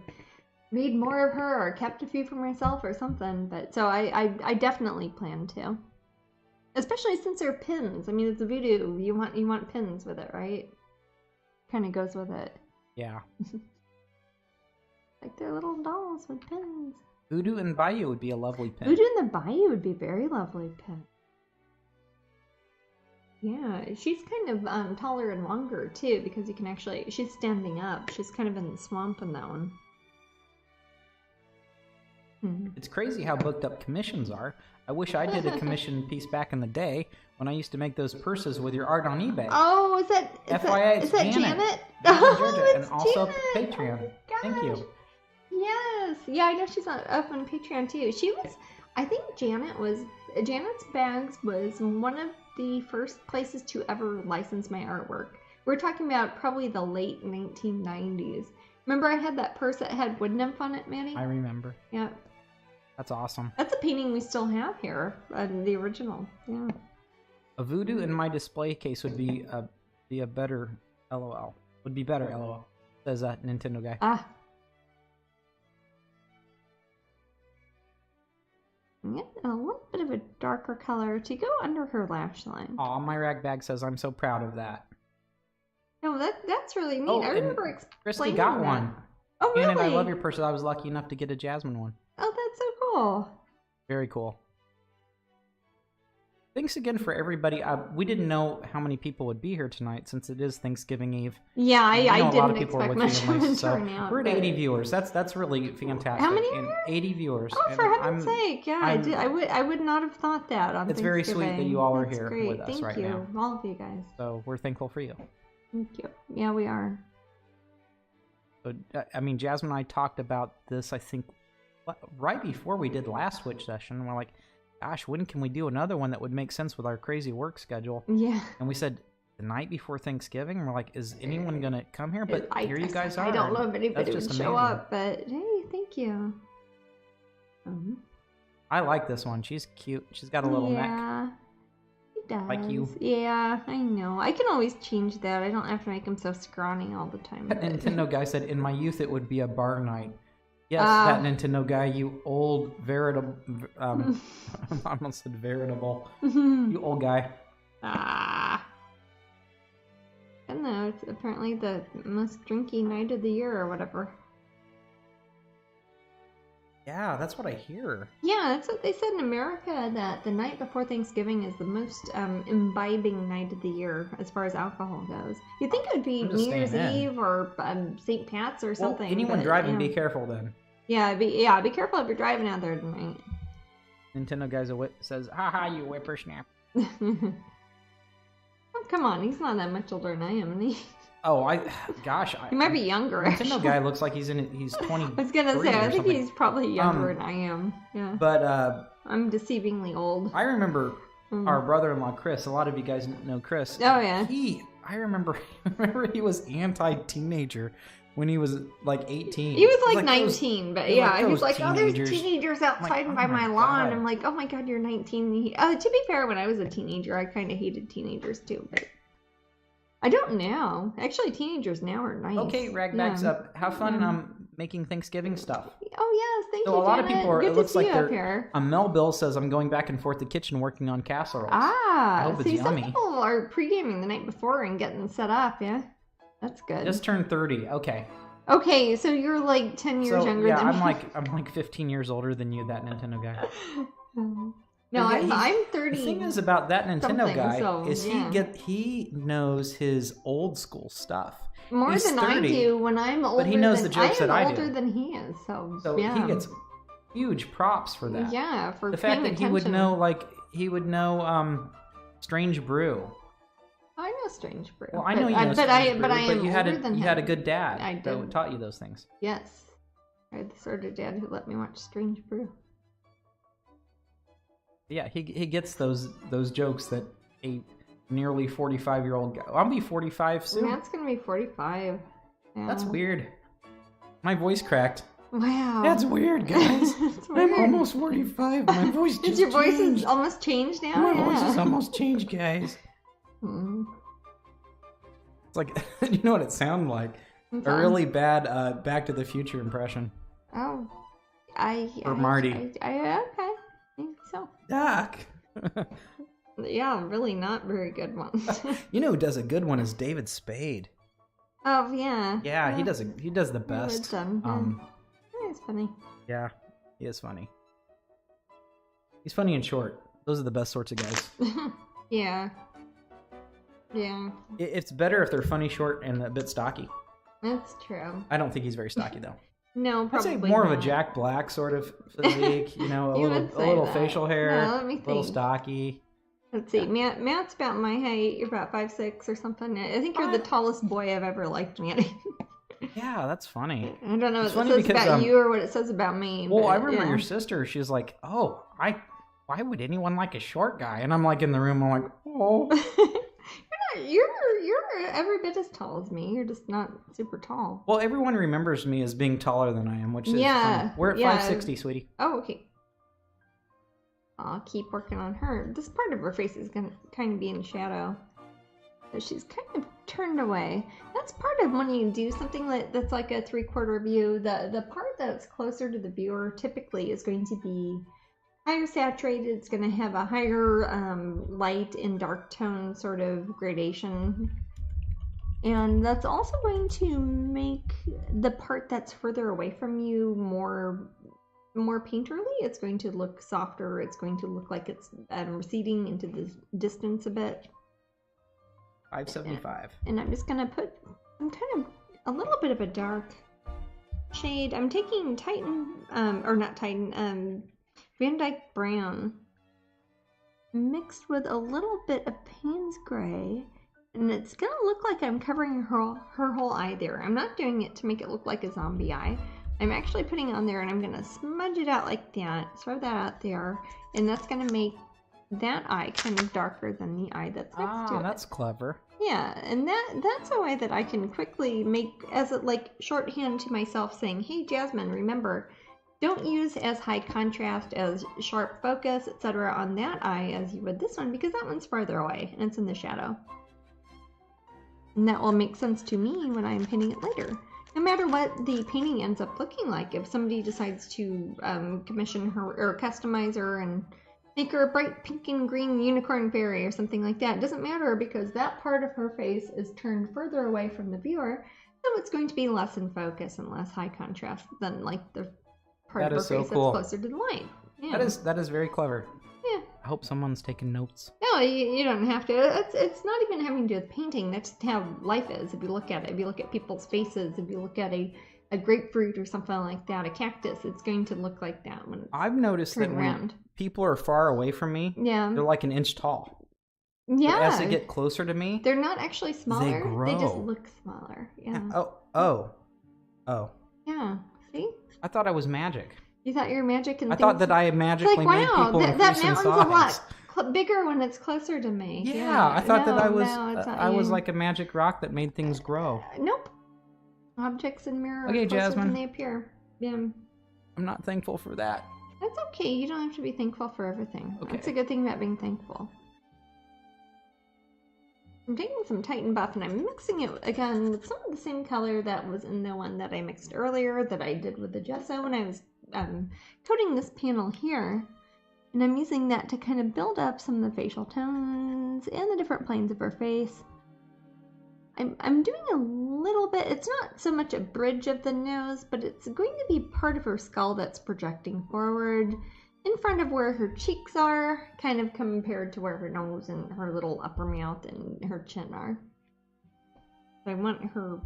made more of her or kept a few for myself or something, but so I definitely plan to. Especially since they're pins. I mean, it's a voodoo. You want pins with it, right? Kind of goes with it.
Yeah.
Like they're little dolls with pins.
Voodoo in Bayou would be a lovely pin.
Voodoo in the Bayou would be a very lovely pin. Yeah, she's kind of taller and longer too, because you can actually, she's standing up. She's kind of in the swamp in that one.
It's crazy how booked up commissions are. I wish I did a commission piece back in the day when I used to make those purses with your art on eBay.
Oh, is that
FYI,
is that
it's
Janet?
Janet.
Oh,
Georgia,
it's
and also
Janet.
Patreon.
Oh my
Thank you.
gosh. Yes. Yeah, I know she's up on Patreon too. She was, I think Janet's Bags was one of the first places to ever license my artwork. We're talking about probably the late 1990s. Remember I had that purse that had wood nymph on it, Maddie?
I remember.
Yeah.
That's awesome.
That's a painting we still have here, the original. Yeah.
A voodoo in my display case would be a better LOL. Would be better LOL. Says that Nintendo guy.
Ah. Yeah, a little bit of a darker color to go under her lash line.
Aw, my rag bag says I'm so proud of that.
No, that's really neat.
Oh,
I remember
Christy
explaining
got
that.
one.
Oh, really?
Janet, I love your purses. I was lucky enough to get a Jasmine one.
Oh, that's so cool.
Very cool. Thanks again for everybody. We didn't know how many people would be here tonight since it is Thanksgiving Eve.
Yeah,
I know
I
a lot
didn't
of people are
expect
with
much of a
families, so
turnout.
we're at
but-
80 viewers. That's really fantastic.
How many
And
are there?
80 viewers.
Oh,
And
for heaven's sake! Yeah,
I'm-
I would not have thought that on
It's very sweet that you all are
That's
here
great.
with us
Thank
right
you,
now.
all of you guys.
So we're thankful for you.
Thank you. Yeah, we are.
So, I mean, Jasmine and I talked about this, I think, right before we did last Twitch session. We're like, gosh, when can we do another one that would make sense with our crazy work schedule?
Yeah.
And we said, the night before Thanksgiving? And we're like, is anyone going to come here? But here you guys are.
I don't know if
and
anybody
that's
would
just
show
amazing.
up, but hey, thank you.
I like this one. She's cute. She's got a little neck.
Yeah, he does.
Like you.
Yeah, I know. I can always change that. I don't have to make him so scrawny all the time.
That
but-
Nintendo guy said, in my youth, it would be a bar night. Yes, that Nintendo guy, you old veritable... I almost said veritable. You old guy.
I don't know. It's apparently the most drinky night of the year or whatever.
Yeah, that's what I hear.
Yeah, that's what they said in America, that the night before Thanksgiving is the most imbibing night of the year as far as alcohol goes. You'd think it would be
I'm just
New Year's
staying in.
Eve or St. Pat's or something.
Well, anyone
but,
driving,
yeah.
be careful then.
Yeah, be careful if you're driving out there tonight.
Nintendo guy's says, haha, you whippersnap.
Oh, come on, he's not that much older than I am, is he?
Oh,
He might be younger.
Nintendo
actually.
guy looks like he's 20.
I was gonna say, I think he's probably younger than I am. Yeah.
But
I'm deceivingly old.
I remember our brother-in-law Chris. A lot of you guys know Chris.
Oh yeah.
I remember he was anti-teenager when he was like 18.
He was like
those-
19, but
he was
yeah,
like
he was
those
like, oh, there's
teenagers.
teenagers outside
I'm
by
like,
my
oh my
lawn.
God.
I'm like, oh my god, you're 19. To be fair, when I was a teenager, I kind of hated teenagers too. But I don't know. Actually, teenagers now are nice.
Okay, Ragbags
Yeah.
up. Have fun
Yeah.
making Thanksgiving stuff.
Oh yes, thank
So
you.
a lot of
Janet.
people are.
Good
It looks
to see
like
you up
they're.
here.
Mel Bill says I'm going back and forth to the kitchen working on casseroles. I hope it's
See, some
yummy.
people are pre-gaming the night before and getting set up. Yeah, that's good.
Just turned 30. Okay.
Okay, so you're like 10 years younger
yeah,
than
I'm
me.
I'm like 15 years older than you, that Nintendo guy.
No,
But yeah,
I'm 30.
The thing is about that Nintendo
something,
guy
so,
is
yeah.
he knows his old school stuff.
More
He's
than
30,
I do when I'm older.
but he knows
than,
the jokes that I
am
do.
older than he is, so yeah.
he gets huge props for that.
Yeah, for
the fact that
paying attention.
he would know Strange Brew.
I know Strange Brew.
Well, I know you know
but
Strange Brew,
but I am
you had
older than
you
him.
had a good dad
I
that
did.
taught you those things.
Yes, I had the sort of dad who let me watch Strange Brew.
Yeah, he gets those jokes that a nearly 45-year-old guy. I'll be 45 soon.
Matt's gonna be 45. Yeah.
That's weird. My voice cracked.
Wow.
That's weird, guys.
That's weird.
I'm almost 45. My voice just
Your voice
changed.
is almost changed now?
My
Yeah.
voice has almost changed, guys.
Hmm.
It's like, you know what it sounded like?
What's
A
that?
really bad Back to the Future impression.
Oh.
Or Marty.
Okay. Maybe so.
Doc.
Yeah, really not very good ones.
You know who does a good one is David Spade.
Oh, yeah.
Yeah, he does the
Well
best.
done, yeah. It's funny.
Yeah, he is funny. He's funny and short. Those are the best sorts of guys.
Yeah. Yeah.
It's better if they're funny, short, and a bit stocky.
That's true.
I don't think he's very stocky though.
No,
I'd
probably
say more
not.
of a Jack Black sort of physique. You know,
You would
a
say
little
that.
facial hair,
No, let me
a little
think.
stocky.
Let's see. Matt's about my height. You're about 5'6" or something. I think you're the tallest boy I've ever liked, Matt.
Yeah, that's funny.
I don't know what
It's
it
funny
says
because,
about you or what it says about me.
Well,
but,
I remember
yeah.
your sister. She was like, "Oh, why would anyone like a short guy?" And I'm like in the room. I'm like, "Oh."
You're every bit as tall as me. You're just not super tall.
Well, everyone remembers me as being taller than I am, which is
Yeah,
funny. We're at
yeah.
5'60", sweetie.
Oh, okay. I'll keep working on her. This part of her face is gonna kind of be in shadow. So she's kind of turned away. That's part of when you do something that's like a 3/4 view. The part that's closer to the viewer typically is going to be higher saturated. It's going to have a higher light and dark tone sort of gradation. And that's also going to make the part that's further away from you more painterly. It's going to look softer. It's going to look like it's receding into the distance a bit.
575.
And I'm just going to put some kind of a little bit of a dark shade. I'm taking Van Dyke Brown mixed with a little bit of Payne's Gray, and it's gonna look like I'm covering her whole eye there. I'm not doing it to make it look like a zombie eye. I'm actually putting it on there, and I'm gonna smudge it out like that, throw that out there, and that's gonna make that eye kind of darker than the eye that's next to it.
That's clever.
Yeah, and that's a way that I can quickly make as a like shorthand to myself saying, hey Jasmine, remember, don't use as high contrast, as sharp focus, etc. on that eye as you would this one, because that one's farther away and it's in the shadow. And that will make sense to me when I'm painting it later. No matter what the painting ends up looking like, if somebody decides to commission her or customize her and make her a bright pink and green unicorn fairy or something like that, it doesn't matter because that part of her face is turned further away from the viewer, so it's going to be less in focus and less high contrast than like the part of her face that's closer to the light. Yeah.
That is very clever.
Yeah.
I hope someone's taking notes.
No, you don't have to. It's not even having to do with painting. That's just how life is. If you look at it, if you look at people's faces, if you look at a grapefruit or something like that, a cactus, it's going to look like that when it's
I've noticed that when people are far away from me, they're like an inch tall.
Yeah.
But as they get closer to me,
they're not actually smaller.
They grow.
They just look smaller. Yeah.
Oh.
Yeah. See?
I thought I was magic.
You thought you were magic and
I thought that I magically made people increase
that
in
mountain's
size.
a lot bigger when it's closer to me.
Yeah, I thought that I was
you.
like a magic rock that made things grow.
Nope. Objects in mirror
Okay,
are closer
Jasmine.
than they appear. Yeah.
I'm not thankful for that.
That's okay. You don't have to be thankful for everything.
Okay.
That's a good thing about being thankful. I'm taking some Titan Buff and I'm mixing it again with some of the same color that was in the one that I mixed earlier that I did with the gesso when I was coating this panel here. And I'm using that to kind of build up some of the facial tones and the different planes of her face. I'm doing a little bit, it's not so much a bridge of the nose, but it's going to be part of her skull that's projecting forward in front of where her cheeks are, kind of compared to where her nose and her little upper mouth and her chin are. So I want her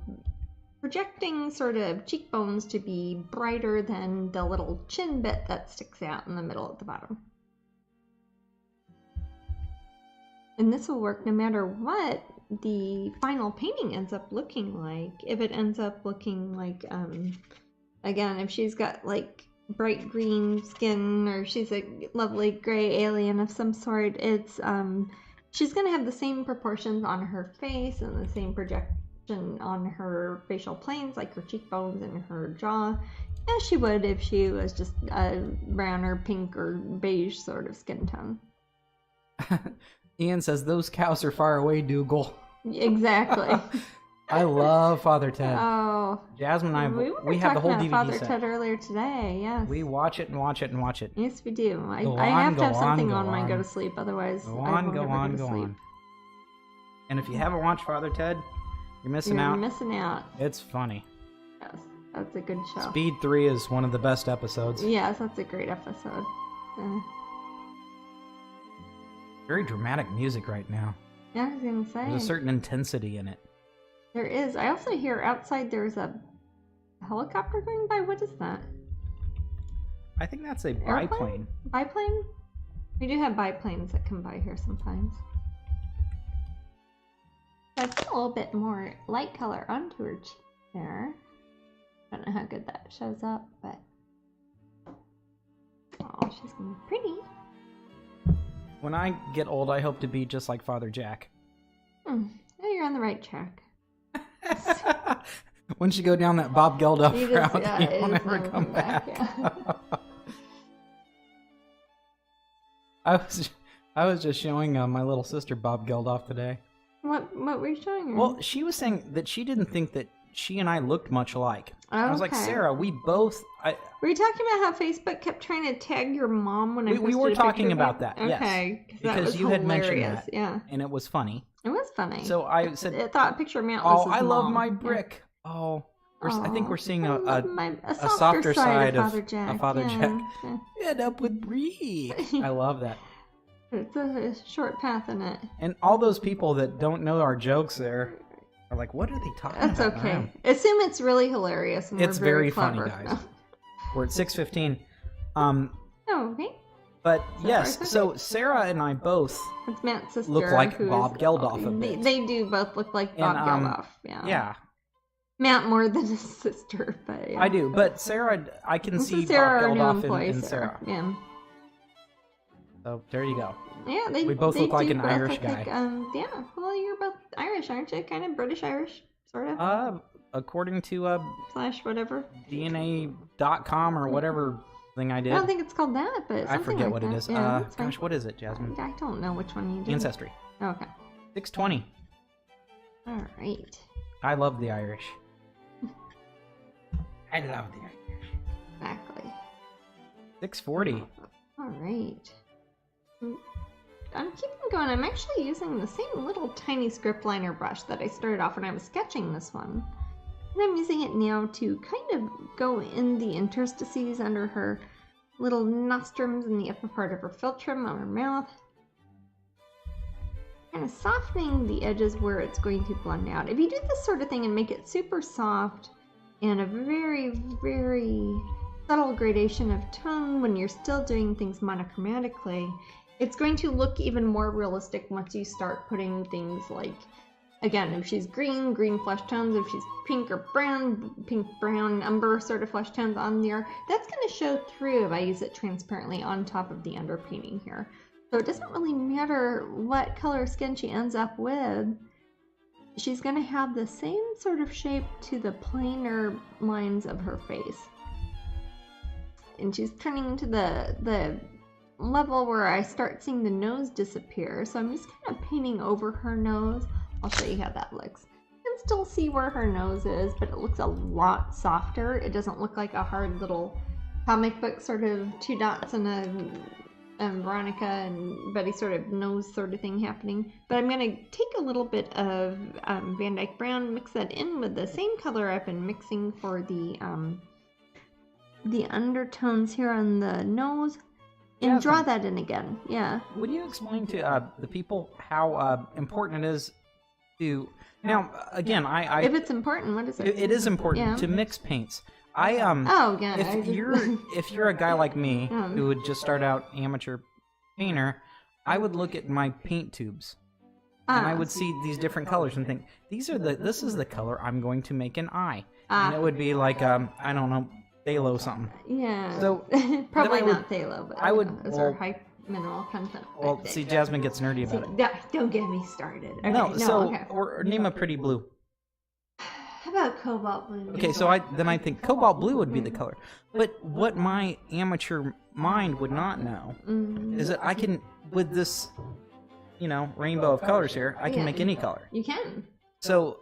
projecting sort of cheekbones to be brighter than the little chin bit that sticks out in the middle at the bottom. And this will work no matter what the final painting ends up looking like. If it ends up looking like, again, if she's got like bright green skin or she's a lovely gray alien of some sort, it's she's gonna have the same proportions on her face and the same projection on her facial planes, like her cheekbones and her jaw, as she would if she was just a brown or pink or beige sort of skin tone.
Ian says, those cows are far away, Dougal.
Exactly.
I love Father Ted.
Oh.
Jasmine and I, we have the whole DVD
Father
set.
Ted earlier today, yes.
We watch it and watch it and watch it.
Yes, we do. I
Go
have
on,
to have
go
something
on,
on
go
when I go
on.
to sleep, otherwise
Go
I
on,
won't
go
ever
on,
go to
go
sleep.
on. And if you haven't watched Father Ted, you're missing
You're
out.
missing out.
It's funny.
Yes, that's a good show.
Speed 3 is one of the best episodes.
Yes, that's a great episode.
Very dramatic music right now.
Yeah, I was gonna say.
There's a certain intensity in it.
There is. I also hear outside there's a helicopter going by. What is that?
I think that's a
Airplane?
biplane.
Biplane? We do have biplanes that come by here sometimes. So I put a little bit more light color onto her cheek there. Don't know how good that shows up, but oh, she's gonna be pretty.
When I get old, I hope to be just like Father Jack.
Oh, you're on the right track.
Once you go down that Bob Geldof
You
route,
just, yeah,
you
it
won't
just
ever
never
come
come
back.
back,
I was just showing my little sister Bob Geldof today.
What were you showing her?
Well, she was saying that she didn't think that she and I looked much alike. I was like,
Okay.
Sarah, we both...
Were you talking about how Facebook kept trying to tag your mom when I posted
we were
a picture
talking
of
about
you?
that, yes.
Okay, that
Because
was
you had mentioned
hilarious.
that.
Yeah,
and it was funny.
it was funny.
So I said,
I thought a picture of Mount
oh,
was his
I love
mom.
my
Yeah.
brick. Oh, I think we're seeing
I love
a
softer
softer side of
Father Jack.
Father
yeah,
Jack.
yeah.
End up with Bree. I love that.
It's a short path in it.
And all those people that don't know our jokes there are like, what are they talking
That's
about?
okay. Assume it's really hilarious and
It's
we're very
funny,
clever.
guys. We're at 6:15.
Oh, okay.
But
So
yes,
far, so
so
good.
Sarah and I both,
It's Matt's sister.
Look like
who
Bob
is-
Geldof a bit.
They do both look like Bob
And,
Geldof. Yeah.
yeah,
Matt more than his sister, but yeah.
I do. But Sarah, I can
This
see
is Sarah, our
Bob
new
Geldof
employee,
in Sarah.
Yeah.
So there you go.
Yeah,
We both look like
do
an
both
Irish
look
guy.
like, yeah, well, you're both Irish, aren't you? Kind of British-Irish, sort of.
According to
Slash whatever.
DNA.com or whatever thing I did.
I don't think it's called that, but
I
something
forget
like
what
that.
it is.
Yeah, that's fine.
Gosh, what is it, Jasmine?
I don't know which one you did.
Ancestry.
Okay.
620.
All right.
I love the Irish. I love the Irish.
Exactly.
640.
All right. I'm keeping going. I'm actually using the same little tiny script liner brush that I started off when I was sketching this one. And I'm using it now to kind of go in the interstices under her little nostrums and the upper part of her philtrum on her mouth. Kind of softening the edges where it's going to blend out. If you do this sort of thing and make it super soft and a very, very subtle gradation of tone when you're still doing things monochromatically, it's going to look even more realistic once you start putting things like, again, if she's green, green flesh tones, if she's pink or brown, pink, brown, umber sort of flesh tones on there, that's going to show through if I use it transparently on top of the underpainting here. So it doesn't really matter what color skin she ends up with, she's going to have the same sort of shape to the plainer lines of her face. And she's turning into the level where I start seeing the nose disappear. So I'm just kind of painting over her nose I'll show you how that looks. You can still see where her nose is, but it looks a lot softer. It doesn't look like a hard little comic book sort of two dots and a Veronica and Betty sort of nose sort of thing happening. But I'm going to take a little bit of Van Dyke Brown, mix that in with the same color I've been mixing for the undertones here on the nose, and draw that in again. Yeah.
Would you explain to the people how important it is to... Now, again,
if it's important, what is it?
It is important to mix paints.
Oh, yeah.
If you're a guy like me who would just start out amateur painter, I would look at my paint tubes and I would see these different colors and think, this is the color I'm going to make an eye. And it would be like I don't know, phthalo something.
Yeah.
So
probably not phthalo, but
I would.
Those are high mineral content.
Well, see, Jasmine gets nerdy about it.
Don't get me started. Okay,
or name a pretty blue.
How about cobalt blue?
Okay, so I think cobalt blue would be the color. But what my amateur mind would not know is that I can, with this, rainbow of colors here, I can make any color.
You can.
So,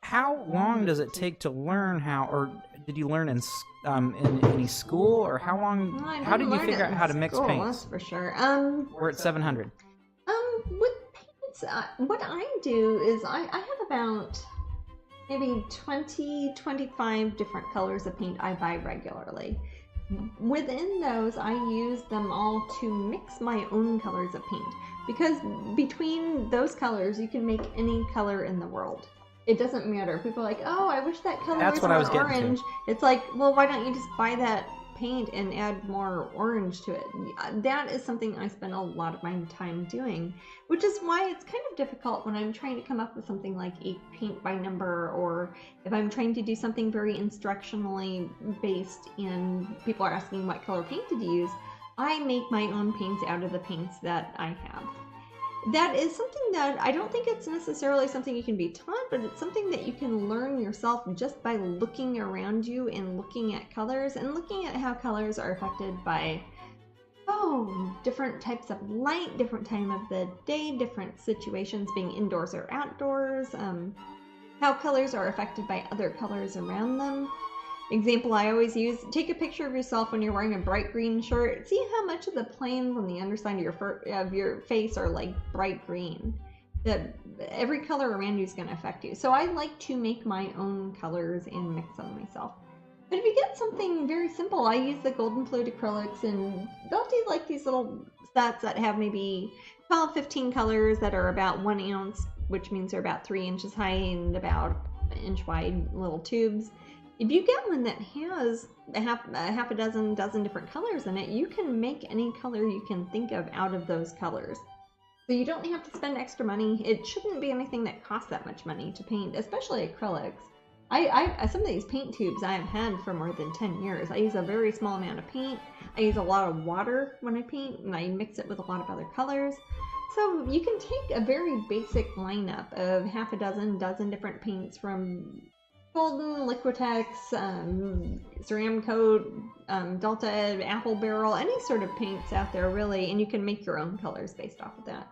how long does it take to learn how, or did you learn in any school, or how long? How did you figure out how to mix paints?
That's for sure.
We're at 700.
With paints, what I do is I have about maybe 20-25 different colors of paint I buy regularly. Within those, I use them all to mix my own colors of paint, because between those colors, you can make any color in the world. It doesn't matter. People are like, oh, I wish that color was more orange. It's like, well, why don't you just buy that paint and add more orange to it? That is something I spend a lot of my time doing, which is why it's kind of difficult when I'm trying to come up with something like a paint by number, or if I'm trying to do something very instructionally based and people are asking what color paint did you use. I make my own paints out of the paints that I have. That is something that I don't think it's necessarily something you can be taught, but it's something that you can learn yourself just by looking around you and looking at colors and looking at how colors are affected by, different types of light, different time of the day, different situations being indoors or outdoors, how colors are affected by other colors around them. Example I always use, take a picture of yourself when you're wearing a bright green shirt. See how much of the planes on the underside of your face are like bright green. Every color around you is going to affect you. So I like to make my own colors and mix them myself. But if you get something very simple, I use the golden fluid acrylics, and they'll do like these little sets that have maybe 12, 15 colors that are about 1 ounce, which means they're about 3 inches high and about an inch wide little tubes. If you get one that has a half a dozen different colors in it, you can make any color you can think of out of those colors. So you don't have to spend extra money. It shouldn't be anything that costs that much money to paint, especially acrylics. Some of these paint tubes I've had for more than 10 years. I use a very small amount of paint. I use a lot of water when I paint, and I mix it with a lot of other colors. So you can take a very basic lineup of half a dozen different paints, from Golden, Liquitex, Ceramcoat, Delta, Apple Barrel, any sort of paints out there really, and you can make your own colors based off of that.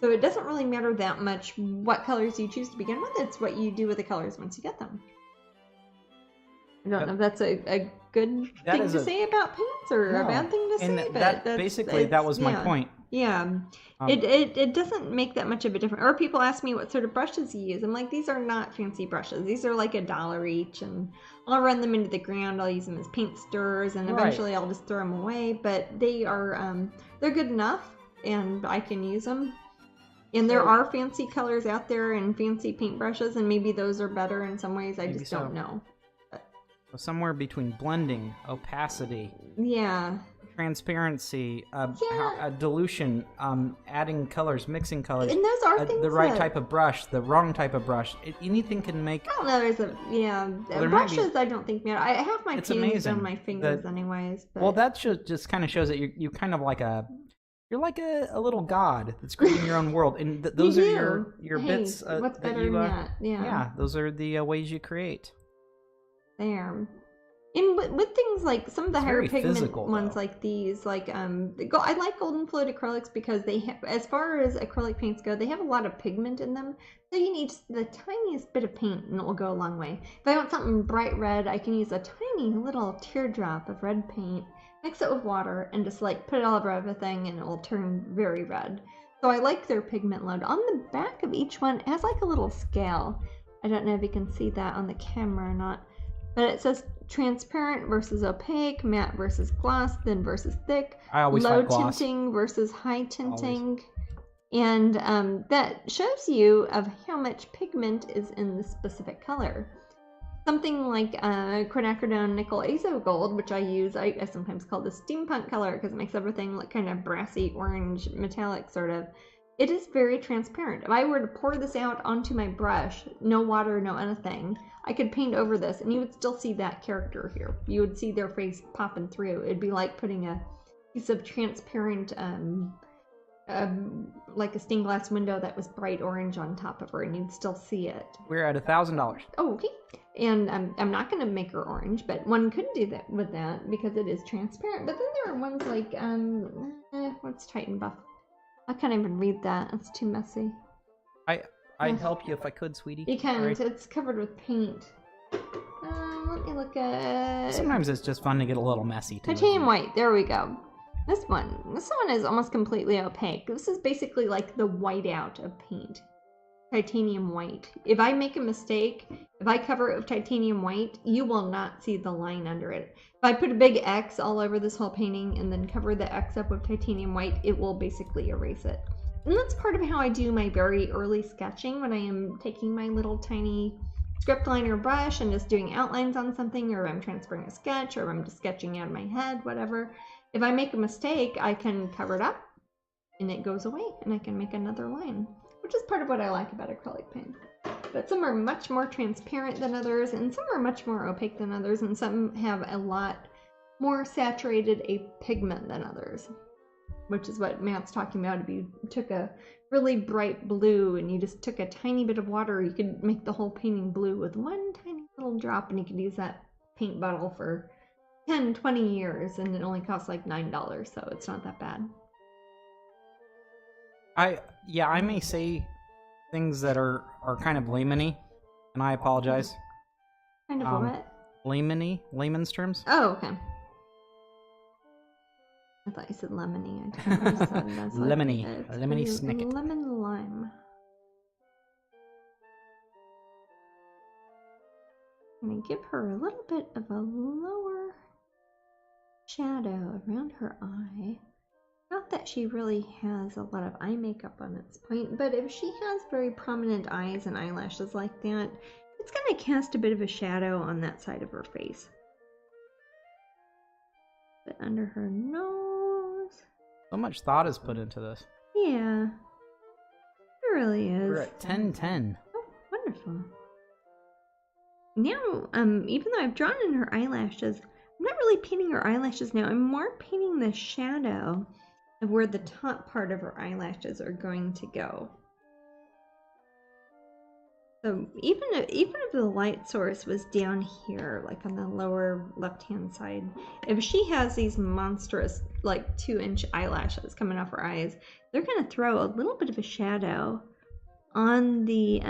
So it doesn't really matter that much what colors you choose to begin with, it's what you do with the colors once you get them. I don't know if that's a good thing to say about paints or a bad thing to say, but
that was my point.
Yeah, it doesn't make that much of a difference. Or people ask me what sort of brushes you use. I'm like, these are not fancy brushes. These are like $1 each, and I'll run them into the ground. I'll use them as paint stirrers, and eventually I'll just throw them away. But they are they're good enough, and I can use them. And there are fancy colors out there and fancy paint brushes, and maybe those are better in some ways. I just don't know.
Somewhere between blending, opacity, transparency, dilution, adding colors, mixing colors,
and those are things
the right type of brush, the wrong type of brush. Anything can make.
I don't know. There's brushes. I don't think matter. I have my pins on my fingers, anyways. But...
Well, that just kind of shows that you kind of like you're like a little god that's creating your own world, and those are your bits.
What's better than that?
Yeah, those are the ways you create.
There. And with things like some of the
It's
higher
very
pigment
physical,
ones
though.
like these, like I like golden fluid acrylics because they have, as far as acrylic paints go, they have a lot of pigment in them. So you need the tiniest bit of paint and it will go a long way. If I want something bright red, I can use a tiny little teardrop of red paint, mix it with water, and just like put it all over everything and it will turn very red. So I like their pigment load. On the back of each one, it has like a little scale. I don't know if you can see that on the camera or not. But it says transparent versus opaque, matte versus gloss, thin versus thick,
I always
low
fight gloss.
tinting versus high tinting. And that shows you of how much pigment is in the specific color. Something like quinacridone nickel ACEO gold, which I use, I sometimes call the steampunk color because it makes everything look kind of brassy, orange, metallic sort of. It is very transparent. If I were to pour this out onto my brush, no water, no anything, I could paint over this and you would still see that character here. You would see their face popping through. It'd be like putting a piece of transparent, like a stained glass window that was bright orange on top of her and you'd still see it.
We're at $1,000.
Oh, okay. And I'm not going to make her orange, but one could do that with that because it is transparent. But then there are ones like, what's Titan Buff? I can't even read that. It's too messy.
I'd help you if I could, sweetie.
You can't.
Sorry.
It's covered with paint. Let me look at...
Sometimes it's just fun to get a little messy, too.
Titanium white. There we go. This one is almost completely opaque. This is basically like the whiteout of paint. Titanium white. If I make a mistake, if I cover it with titanium white, you will not see the line under it. If I put a big X all over this whole painting and then cover the X up with titanium white, it will basically erase it. And that's part of how I do my very early sketching when I am taking my little tiny script liner brush and just doing outlines on something, or I'm transferring a sketch, or I'm just sketching out of my head, whatever. If I make a mistake, I can cover it up and it goes away and I can make another line, which is part of what I like about acrylic paint. But some are much more transparent than others, and some are much more opaque than others, and some have a lot more saturated a pigment than others, which is what Matt's talking about. If you took a really bright blue and you just took a tiny bit of water, you could make the whole painting blue with one tiny little drop, and you could use that paint bottle for 10, 20 years, and it only costs like $9, so it's not that bad.
I may say things that are kind of layman-y, and I apologize.
Kind of what?
Layman-y? Layman's terms?
Oh, okay. I thought you said lemony. I don't know what you said. That's like,
Lemony.
it's
Lemony
really
snicket.
Lemon lime. I'm going to give her a little bit of a lower shadow around her eye. Not that she really has a lot of eye makeup on this point, but if she has very prominent eyes and eyelashes like that, it's going to cast a bit of a shadow on that side of her face. But under her nose.
So much thought is put into this.
Yeah. It really is.
We're at 10:10.
Oh, wonderful. Now, even though I've drawn in her eyelashes, I'm not really painting her eyelashes now. I'm more painting the shadow of where the top part of her eyelashes are going to go. So even if the light source was down here, like on the lower left-hand side, if she has these monstrous, like 2-inch eyelashes coming off her eyes, they're going to throw a little bit of a shadow on the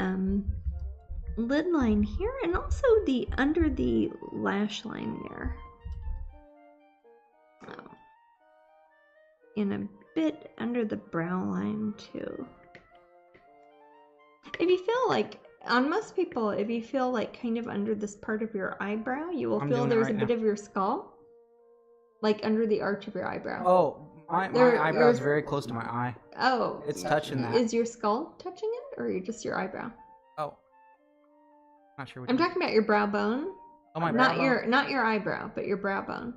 lid line here, and also the under the lash line there. And a bit under the brow line too. If you feel like, on most people, if you feel like kind of under this part of your eyebrow, you will feel there's a bit of your skull, like under the arch of your eyebrow.
Oh, my eyebrow is very close to my eye.
Oh.
It's touching that.
Is your skull touching it, or just your eyebrow?
Oh. Not sure what
I'm talking about your brow bone.
Oh, my brow bone?
Not your eyebrow, but your brow bone.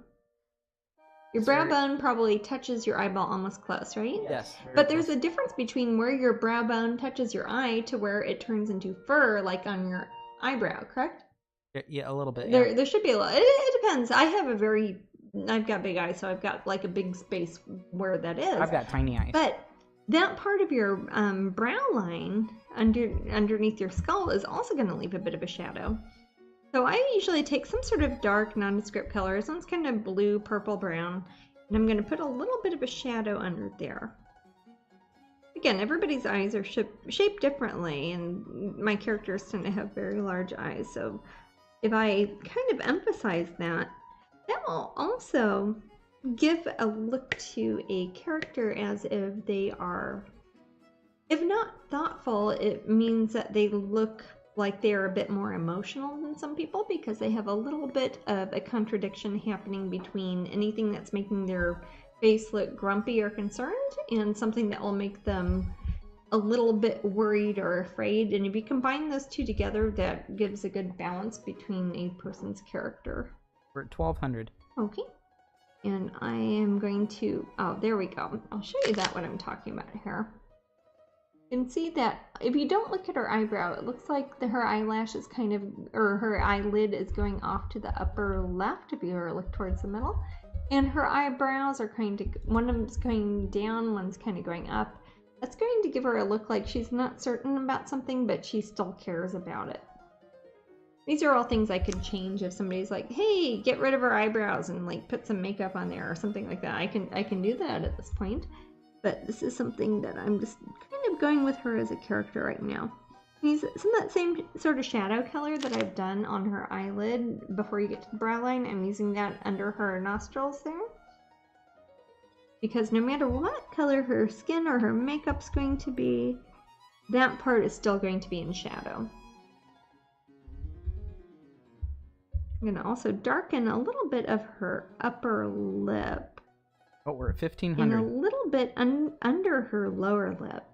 Your brow bone probably touches your eyeball almost close, right?
Yes.
But there's a difference between where your brow bone touches your eye to where it turns into fur, like on your eyebrow, correct?
Yeah, a little bit.
Yeah. There should be a little. It depends. I've got big eyes, so I've got like a big space where that is.
I've got tiny eyes.
But that part of your brow line underneath your skull is also going to leave a bit of a shadow. So I usually take some sort of dark nondescript color. This one's kind of blue, purple, brown. And I'm going to put a little bit of a shadow under there. Again, everybody's eyes are shaped differently, and my characters tend to have very large eyes. So if I kind of emphasize that, that will also give a look to a character as if they are, if not thoughtful, it means that they look like they're a bit more emotional than some people, because they have a little bit of a contradiction happening between anything that's making their face look grumpy or concerned and something that will make them a little bit worried or afraid. And if you combine those two together, that gives a good balance between a person's character.
We're at 1200.
Okay. And I am going to, oh, there we go. I'll show you that what I'm talking about here. You can see that if you don't look at her eyebrow, it looks like her eyelash is kind of, or her eyelid is going off to the upper left if you were to look towards the middle. And her eyebrows are kind of, one of them's going down, one's kind of going up. That's going to give her a look like she's not certain about something, but she still cares about it. These are all things I could change if somebody's like, hey, get rid of her eyebrows and like put some makeup on there or something like that. I can do that at this point. But this is something that I'm just kind of going with her as a character right now. Use some of that same sort of shadow color that I've done on her eyelid before you get to the brow line. I'm using that under her nostrils there. Because no matter what color her skin or her makeup's going to be, that part is still going to be in shadow. I'm going to also darken a little bit of her upper lip.
Oh, we're at 1500.
And a little bit under her lower lip.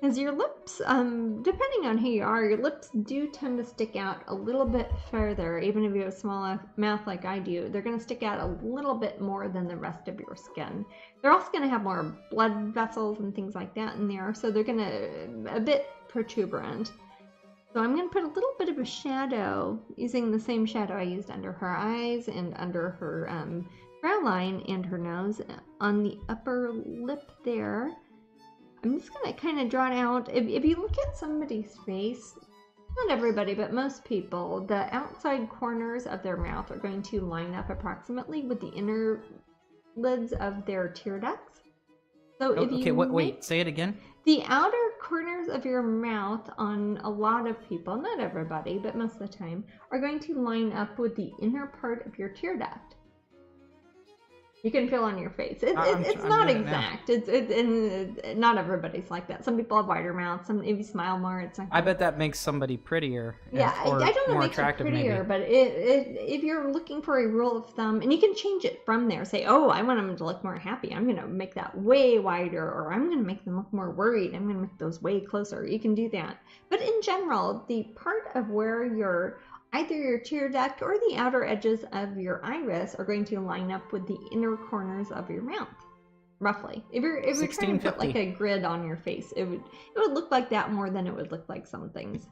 As your lips, depending on who you are, your lips do tend to stick out a little bit further. Even if you have a small mouth like I do, they're going to stick out a little bit more than the rest of your skin. They're also going to have more blood vessels and things like that in there, so they're going to a bit protuberant. So I'm going to put a little bit of a shadow, using the same shadow I used under her eyes and under her brow line and her nose on the upper lip there. I'm just going to kind of draw it out. If you look at somebody's face, not everybody, but most people, the outside corners of their mouth are going to line up approximately with the inner lids of their tear ducts. So if you
wait, say it again.
The outer corners of your mouth on a lot of people, not everybody, but most of the time, are going to line up with the inner part of your tear duct. You can feel on your face. It's not exact. It's not everybody's like that. Some people have wider mouths. Some, if you smile more, it's like.
I bet that makes somebody prettier.
Yeah,
or
I don't know
more
if it makes you
attractive,
prettier,
maybe.
but if you're looking for a rule of thumb, and you can change it from there. Say, oh, I want them to look more happy. I'm going to make that way wider, or I'm going to make them look more worried. I'm going to make those way closer. You can do that. But in general, the part of where your either your tear duct or the outer edges of your iris are going to line up with the inner corners of your mouth, roughly. If you're trying to put like a grid on your face, it would look like that more than it would look like some things.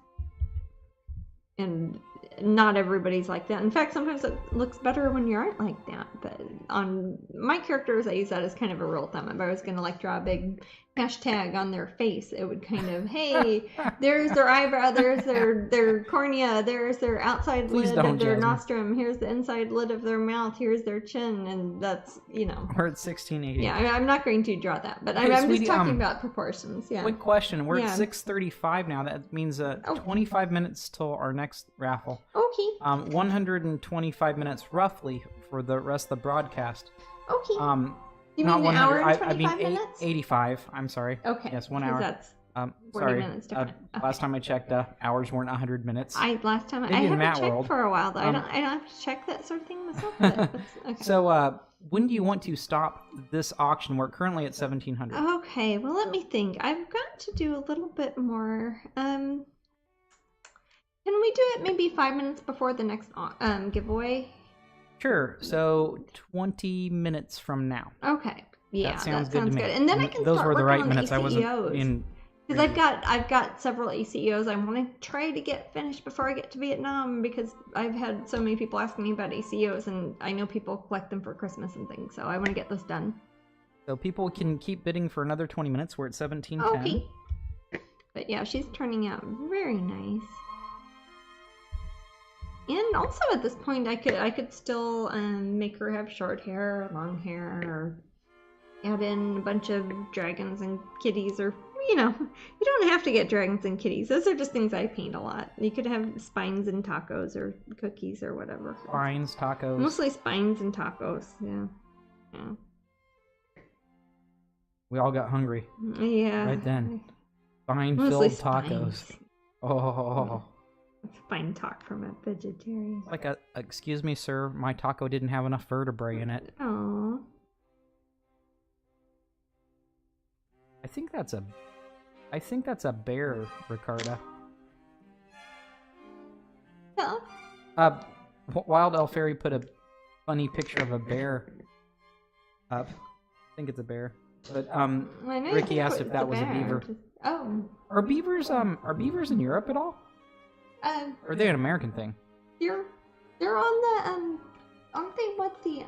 And not everybody's like that. In fact, sometimes it looks better when you aren't like that. But on my characters, I use that as kind of a rule of thumb. If I was going to like draw a big hashtag on their face, it would kind of, hey, there's their eyebrow, there's their cornea, there's their outside lid of their nostrum, here's the inside lid of their mouth, here's their chin, and that's, you know.
We're at 1680.
Yeah, I'm not going to draw that, but
okay,
I'm just talking about proportions. Yeah.
Quick question. We're at 6:35 now. That means 25 minutes till our next raffle.
Okay.
125 minutes roughly for the rest of the broadcast.
Okay. You
not
mean
100.
an hour and 25
I mean
minutes?
85. I'm sorry.
Okay.
Yes, 1 hour.
That's 40
sorry.
minutes different. Okay.
Last time I checked, hours weren't 100 minutes.
I haven't checked for a while though. I don't have to check that sort of thing myself. But okay.
So when do you want to stop this auction? We're currently at 1700.
Okay. Well, let me think. I've got to do a little bit more. Can we do it maybe 5 minutes before the next giveaway?
Sure. So 20 minutes from now.
Okay. Yeah,
that sounds good to me.
And then I can
those
start
were the
working
right
on
minutes.
the ACEOs.
I wasn't in.
Because I've got several ACEOs I want to try to get finished before I get to Vietnam, because I've had so many people asking me about ACEOs, and I know people collect them for Christmas and things, so I want to get those done.
So people can keep bidding for another 20 minutes. We're at 17:10.
Okay. But yeah, she's turning out very nice. And also at this point, I could still make her have short hair, long hair, or add in a bunch of dragons and kitties, or you don't have to get dragons and kitties. Those are just things I paint a lot. You could have spines and tacos or cookies or whatever.
Spines, tacos.
Mostly spines and tacos. Yeah.
We all got hungry.
Yeah.
Right then. Spine-filled
Mostly
tacos.
spines.
Oh.
Fine talk from a vegetarian.
Like excuse me, sir, my taco didn't have enough vertebrae in it.
Aww.
I think that's a bear, Ricarda.
Yeah.
Wild Elf Fairy put a funny picture of a bear up. I think it's a bear. But
I know
Ricky
you
asked
put
if that was a
bear.
beaver.
Oh.
Are beavers in Europe at all? Or are they an American thing?
They're on the aren't they what the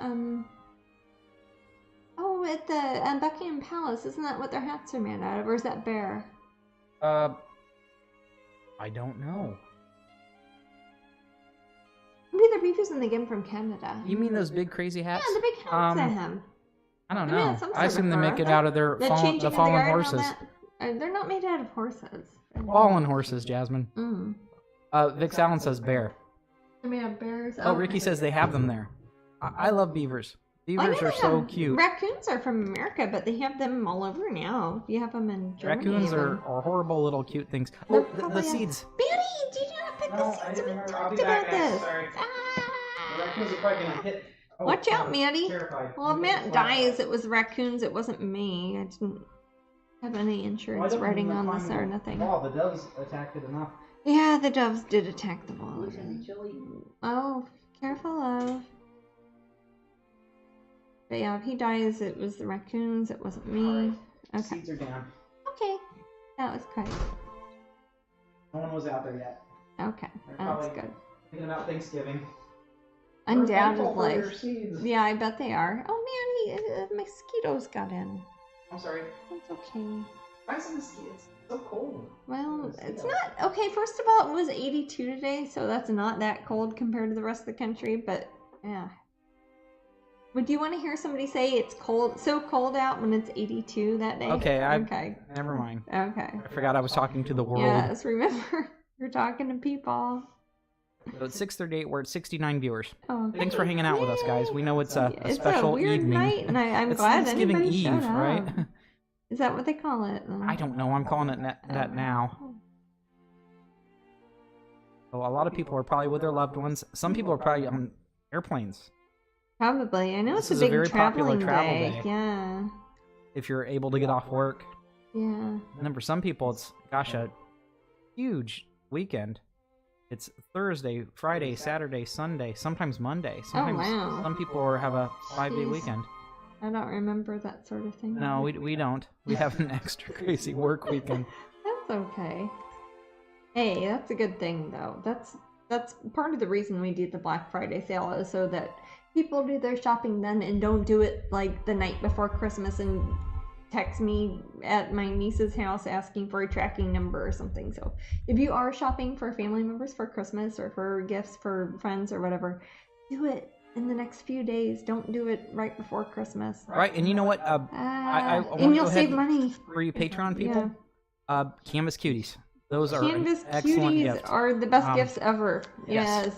oh, at the Buckingham Palace? Isn't that what their hats are made out of, or is that bear?
I don't know.
Maybe they're beavers and they get them from Canada.
You mean those big crazy hats?
Yeah, the big hats they have.
I don't
They're made
know.
out of some
I assume
sort
they
of
make
fur.
it out of their
The
fallen
changing of the
fallen
guard and all
horses.
that. They're not made out of horses.
Fallen horses, Jasmine.
Mm.
Vix Allen says bear.
They're made of bears.
Oh, Ricky says they have them there. I love beavers. Beavers are so cute.
Raccoons are from America, but they have them all over now. You have them in Germany.
Raccoons are horrible little cute things.
They're
Oh, the
probably
seeds.
Betty, do you not pick the seeds? We talked about this.
The raccoons are probably gonna hit. Oh,
Watch out, Maddie.
Terrified.
Well, if Matt dies, it was raccoons. It wasn't me. I didn't have any insurance writing on this or nothing.
Oh, the doves attacked it enough.
Yeah, the doves did attack the wall.
Chili.
Oh, careful, love. But yeah, if he dies, it was the raccoons. It wasn't me. Okay.
Seeds are down.
Okay. That was great.
No one was out there yet.
Okay.
They're
That's
probably
good.
Thinking about Thanksgiving.
Undoubtedly.
For seeds.
Yeah, I bet they are. Oh man, mosquitoes got in.
I'm sorry.
That's okay.
Why is the mosquitoes so cold?
Well, it's not okay. First of all, it was 82 today, so that's not that cold compared to the rest of the country. But yeah, would you want to hear somebody say it's cold, so cold out when it's 82 that day?
Okay,
okay.
Never mind.
Okay.
I forgot I was talking to the world.
Yes, remember you're talking to people.
So it's 6:38. We're at 69 viewers.
Oh,
Thanks for hanging out with us, guys. We know it's a
it's
special
a weird
evening.
night, and I'm
It's
glad
Thanksgiving
anybody
Eve,
showed up.
right?
Is that what they call it?
I don't know. I'm calling it that now. So a lot of people are probably with their loved ones. Some people are probably on airplanes.
Probably. I know
This
it's
is
a
a
big
very popular
traveling
travel
day.
day.
Yeah.
If you're able to get off work.
Yeah.
And then for some people, it's, gosh, a huge weekend. It's Thursday, Friday, Saturday, Sunday, sometimes Monday. Sometimes
wow.
some people have a 5-day
Jeez.
weekend.
I don't remember that sort of thing.
No, we don't. We have an extra crazy work weekend.
That's okay. Hey, that's a good thing though. That's part of the reason we do the Black Friday sale is so that people do their shopping then and don't do it like the night before Christmas and text me at my niece's house asking for a tracking number or something. So if you are shopping for family members for Christmas or for gifts for friends or whatever, do it in the next few days. Don't do it right before Christmas.
Right, and you know what? I wanna
and you'll
go
save
ahead
money.
For you Patreon people, Canvas Cuties. Those are
Canvas
an excellent
cuties
gift.
are the best gifts ever.
yes.
Yes.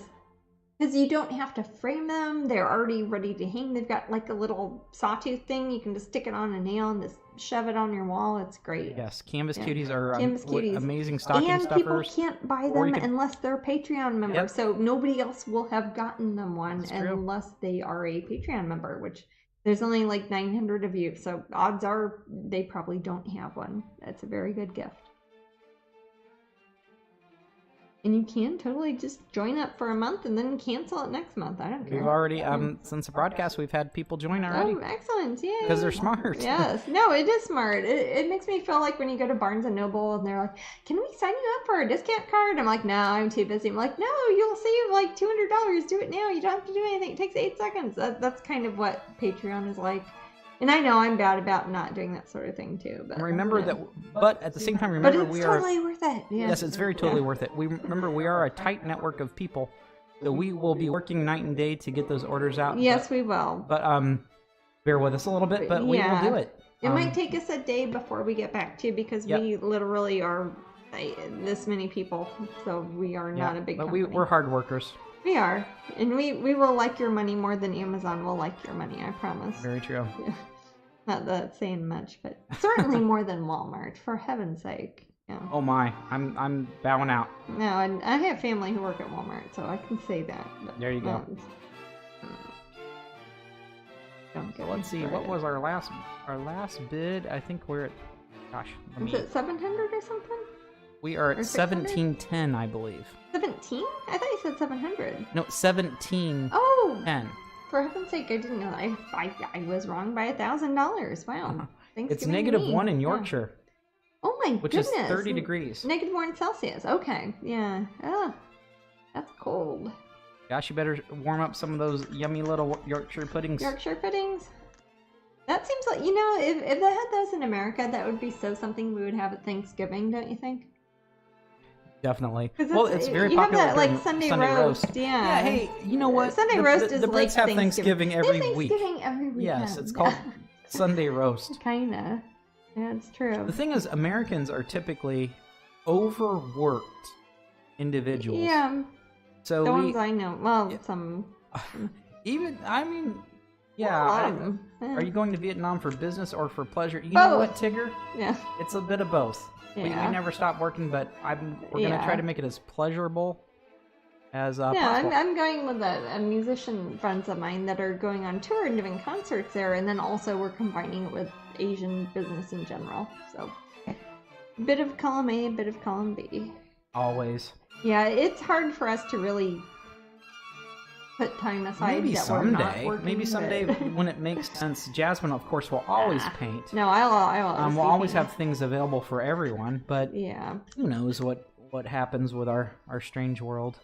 Because you don't have to frame them. They're already ready to hang. They've got like a little sawtooth thing. You can just stick it on a nail and just shove it on your wall. It's great.
Yes, Canvas Cuties are
Canvas cuties.
amazing stocking
And
stuffers.
people can't buy
Or you
them
can-
unless they're Patreon members.
Yep.
So nobody else will have gotten them one
That's true.
unless they are a Patreon member, which there's only like 900 of you. So odds are they probably don't have one. That's a very good gift. And you can totally just join up for a month and then cancel it next month. I don't care.
We've already, since the broadcast, we've had people join already.
Oh, excellent. Yeah.
Because they're smart.
Yes. No, it is smart. It makes me feel like when you go to Barnes & Noble and they're like, can we sign you up for a discount card? I'm like, no, I'm too busy. I'm like, no, you'll save like $200. Do it now. You don't have to do anything. It takes 8 seconds. That's kind of what Patreon is like. And I know I'm bad about not doing that sort of thing too. But
And remember that, but at the same time,
But
remember
it's
we
totally worth it. Yeah.
Yes, it's very totally worth it. We remember we are a tight network of people So we will be working night and day to get those orders out.
Yes, we will.
But bear with us a little bit, but we will do it.
It might take us a day before we get back to you because we literally are this many people, so we are not a big company.
But we're hard workers.
We are, and we will like your money more than Amazon will like your money, I promise.
Very true.
Yeah. Not that it's saying much, but certainly more than Walmart, for heaven's sake. Yeah.
Oh my, I'm bowing out.
No, and I have family who work at Walmart, so I can say that. But,
there you go.
Don't
So
get
let's see, what was our last bid? I think we're at, gosh.
Is it 700 or something?
We are at 1710, I believe.
17? I thought you said 700.
No, 1710.
Oh! For heaven's sake, I didn't know that. I was wrong by $1,000. Wow.
It's -1 in Yorkshire.
Oh my
which
goodness.
Which is 30 degrees.
-1 Celsius. Okay. Yeah. Oh, that's cold.
Gosh, you better warm up some of those yummy little Yorkshire puddings.
Yorkshire puddings? That seems like, you know, if they had those in America, that would be something we would have at Thanksgiving, don't you think?
Definitely. Well, it's very
you
popular.
Have that, like Sunday roast. Yeah.
Yeah. Hey, you know what?
Sunday roast is
the
like
Brits have Thanksgiving every week.
Thanksgiving every weekend.
Yes, it's called Sunday roast.
Kinda. Yeah, it's true.
The thing is, Americans are typically overworked individuals.
Yeah.
So
the ones I know. Well, some.
Even, I mean, yeah.
A lot of them. Yeah.
Are you going to Vietnam for business or for pleasure? You
both.
know what, Tigger?
Yeah.
It's a bit of both.
Yeah.
We never stop working, but we're going to try to make it as pleasurable as possible.
I'm going with a musician friends of mine that are going on tour and doing concerts there, and then also we're combining it with Asian business in general. So, a bit of column A, a bit of column B.
Always.
Yeah, it's hard for us to really put time aside.
Maybe someday.
Working,
maybe someday when it makes sense. Jasmine, of course, will always paint.
No, I'll
we'll always have things available for everyone, but
yeah,
who knows what happens with our strange world.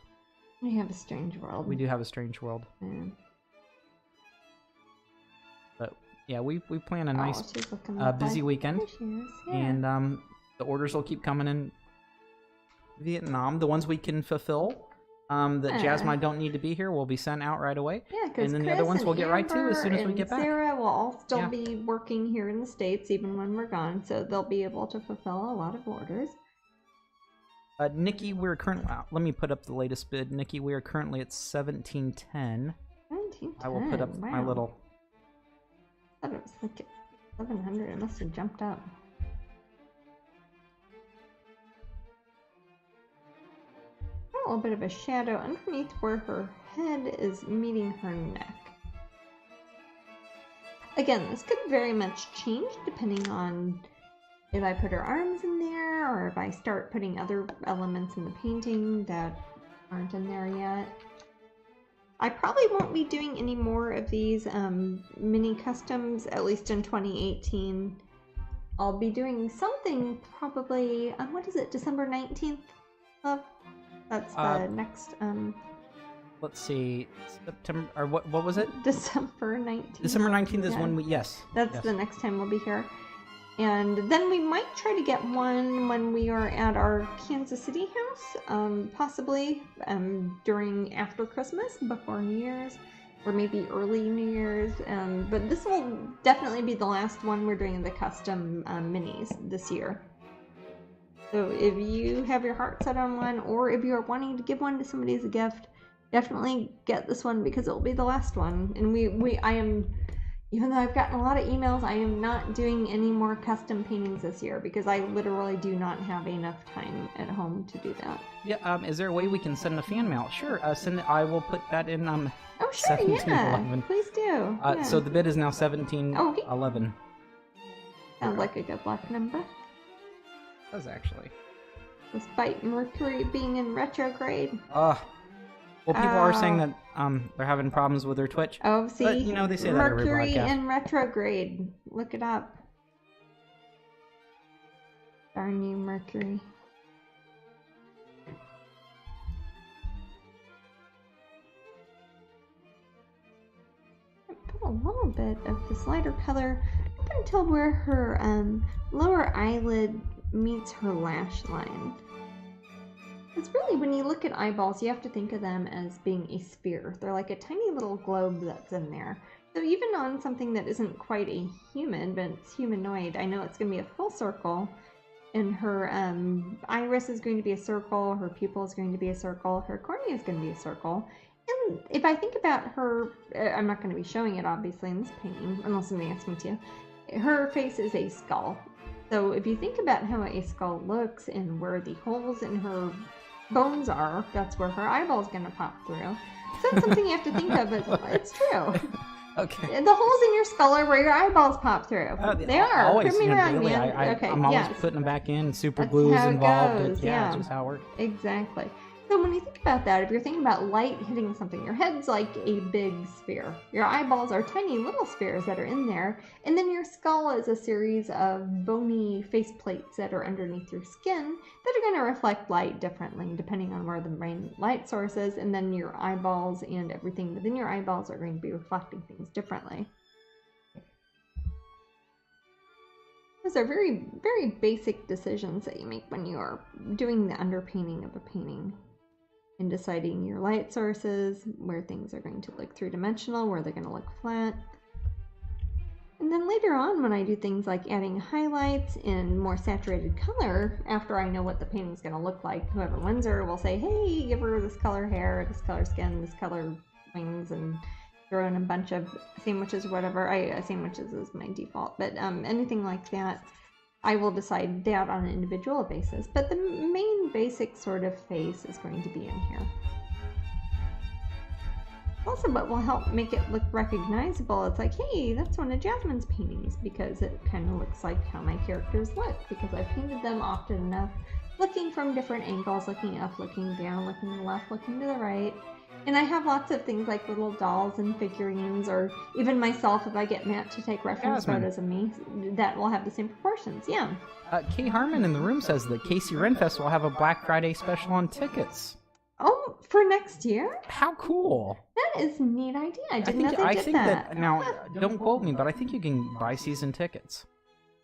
We have a strange world.
We do have a strange world.
Yeah.
But yeah, we plan a nice busy weekend.
Yeah.
And the orders will keep coming in Vietnam. The ones we can fulfill that Jasmine I don't need to be here will be sent out right away.
Yeah, because
and then the other ones we'll get right to as soon as we get back.
Sarah will all still be working here in the States even when we're gone, so they'll be able to fulfill a lot of orders.
Nikki, we're currently. Let me put up the latest bid. Nikki, we are currently at 1710.
1710.
I will put up my little.
I thought it was like 700. It must have jumped up. A little bit of a shadow underneath where her head is meeting her neck. Again, this could very much change depending on if I put her arms in there or if I start putting other elements in the painting that aren't in there yet. I probably won't be doing any more of these mini customs, at least in 2018. I'll be doing something probably, what is it, December 19th? That's the next,
let's see, September, or what was it?
December 19th.
December 19th is when we, yes.
That's the next time we'll be here. And then we might try to get one when we are at our Kansas City house, possibly during after Christmas, before New Year's, or maybe early New Year's. But this will definitely be the last one we're doing the custom minis this year. So if you have your heart set on one, or if you're wanting to give one to somebody as a gift, definitely get this one because it will be the last one. And I am, even though I've gotten a lot of emails, I am not doing any more custom paintings this year because I literally do not have enough time at home to do that.
Yeah. Is there a way we can send a fan mail? Sure. Send it. I will put that in.
Oh sure. 1711. Yeah. Please do. Yeah.
So the bid is now 1711.
Sounds like a good luck number.
Does actually.
Despite Mercury being in retrograde.
Well, people are saying that they're having problems with their Twitch.
Oh, see,
but, you know, they say that every
Mercury
broadcast.
in retrograde. Look it up. Darn you, Mercury. Put a little bit of this lighter color up until where her lower eyelid meets her lash line. It's really, when you look at eyeballs, you have to think of them as being a sphere. They're like a tiny little globe that's in there. So even on something that isn't quite a human, but it's humanoid, I know it's going to be a full circle. And her iris is going to be a circle, her pupil is going to be a circle, her cornea is going to be a circle. And if I think about her, I'm not going to be showing it obviously in this painting, unless somebody asks me to. Her face is a skull. So if you think about how a skull looks and where the holes in her bones are, that's where her eyeball's going to pop through. So that's something you have to think of. It's true.
Okay.
The holes in your skull are where your eyeballs pop through. They are.
Always,
Prove me wrong,
really,
man.
I'm always putting them back in. Super
That's
glue is
how it
involved.
goes,
Yeah,
yeah.
that's just how it works.
Exactly. So when you think about that, if you're thinking about light hitting something, your head's like a big sphere. Your eyeballs are tiny little spheres that are in there. And then your skull is a series of bony face plates that are underneath your skin that are going to reflect light differently depending on where the main light source is. And then your eyeballs and everything within your eyeballs are going to be reflecting things differently. Those are very, very basic decisions that you make when you are doing the underpainting of a painting and deciding your light sources, where things are going to look three-dimensional, where they're going to look flat. And then later on, when I do things like adding highlights and more saturated color, after I know what the painting's going to look like, whoever wins her will say, hey, give her this color hair, this color skin, this color wings, and throw in a bunch of sandwiches or whatever. Sandwiches is my default, but anything like that, I will decide that on an individual basis. But the main basic sort of face is going to be in here. Also, what will help make it look recognizable, it's like, hey, that's one of Jasmine's paintings, because it kind of looks like how my characters look, because I've painted them often enough, looking from different angles, looking up, looking down, looking to the left, looking to the right. And I have lots of things like little dolls and figurines, or even myself, if I get Matt to take reference photos of me, that will have the same proportions. Yeah.
Kay Harmon in the room says that Casey Renfest will have a Black Friday special on tickets.
Oh, for next year?
How cool!
That is a neat idea. I didn't know they did
think
that.
now, don't quote me, but I think you can buy season tickets.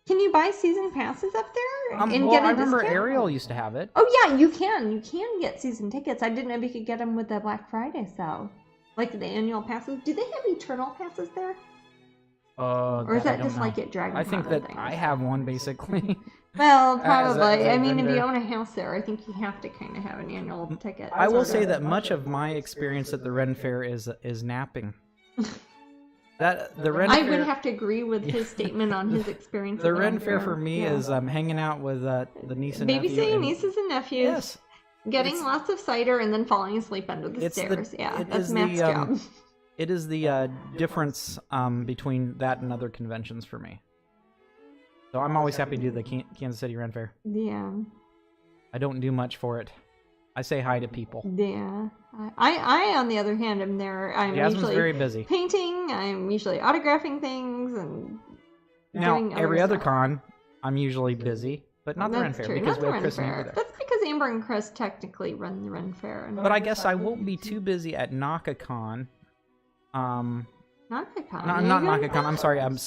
Can you buy season passes up there and
well,
get a
I remember
discount? Ariel
used to have it.
Oh yeah, you can. You can get season tickets. I didn't know if you could get them with the Black Friday sale, like the annual passes. Do they have eternal passes there? Or is that just like at Dragon Con?
I think that I have one basically.
Well, probably. I mean, if you own a house there, I think you have to kind of have an annual ticket.
I will say that much of my experience at the Ren Fair is napping.
I would have to agree with his statement on his experience.
The Ren Fair for me is hanging out with the niece and nephew.
Babysitting nieces and nephews.
Yes.
Getting lots of cider and then falling asleep under the stairs. That's Matt's job.
It is the difference between that and other conventions for me. So I'm always happy to do the Kansas City Ren Fair.
Yeah.
I don't do much for it. I say hi to people.
Yeah. I on the other hand, am there. I'm
Jasmine's
usually
very busy.
Painting. I'm usually autographing things and
now
doing
every other
stuff.
con, I'm usually busy, but not the Ren Fair because we have Chris and Amber there.
That's because Amber and Chris technically run the Ren Fair.
But I guess I won't be too busy at NakaCon.
NakaCon.
Not NakaCon. I'm sorry. I'm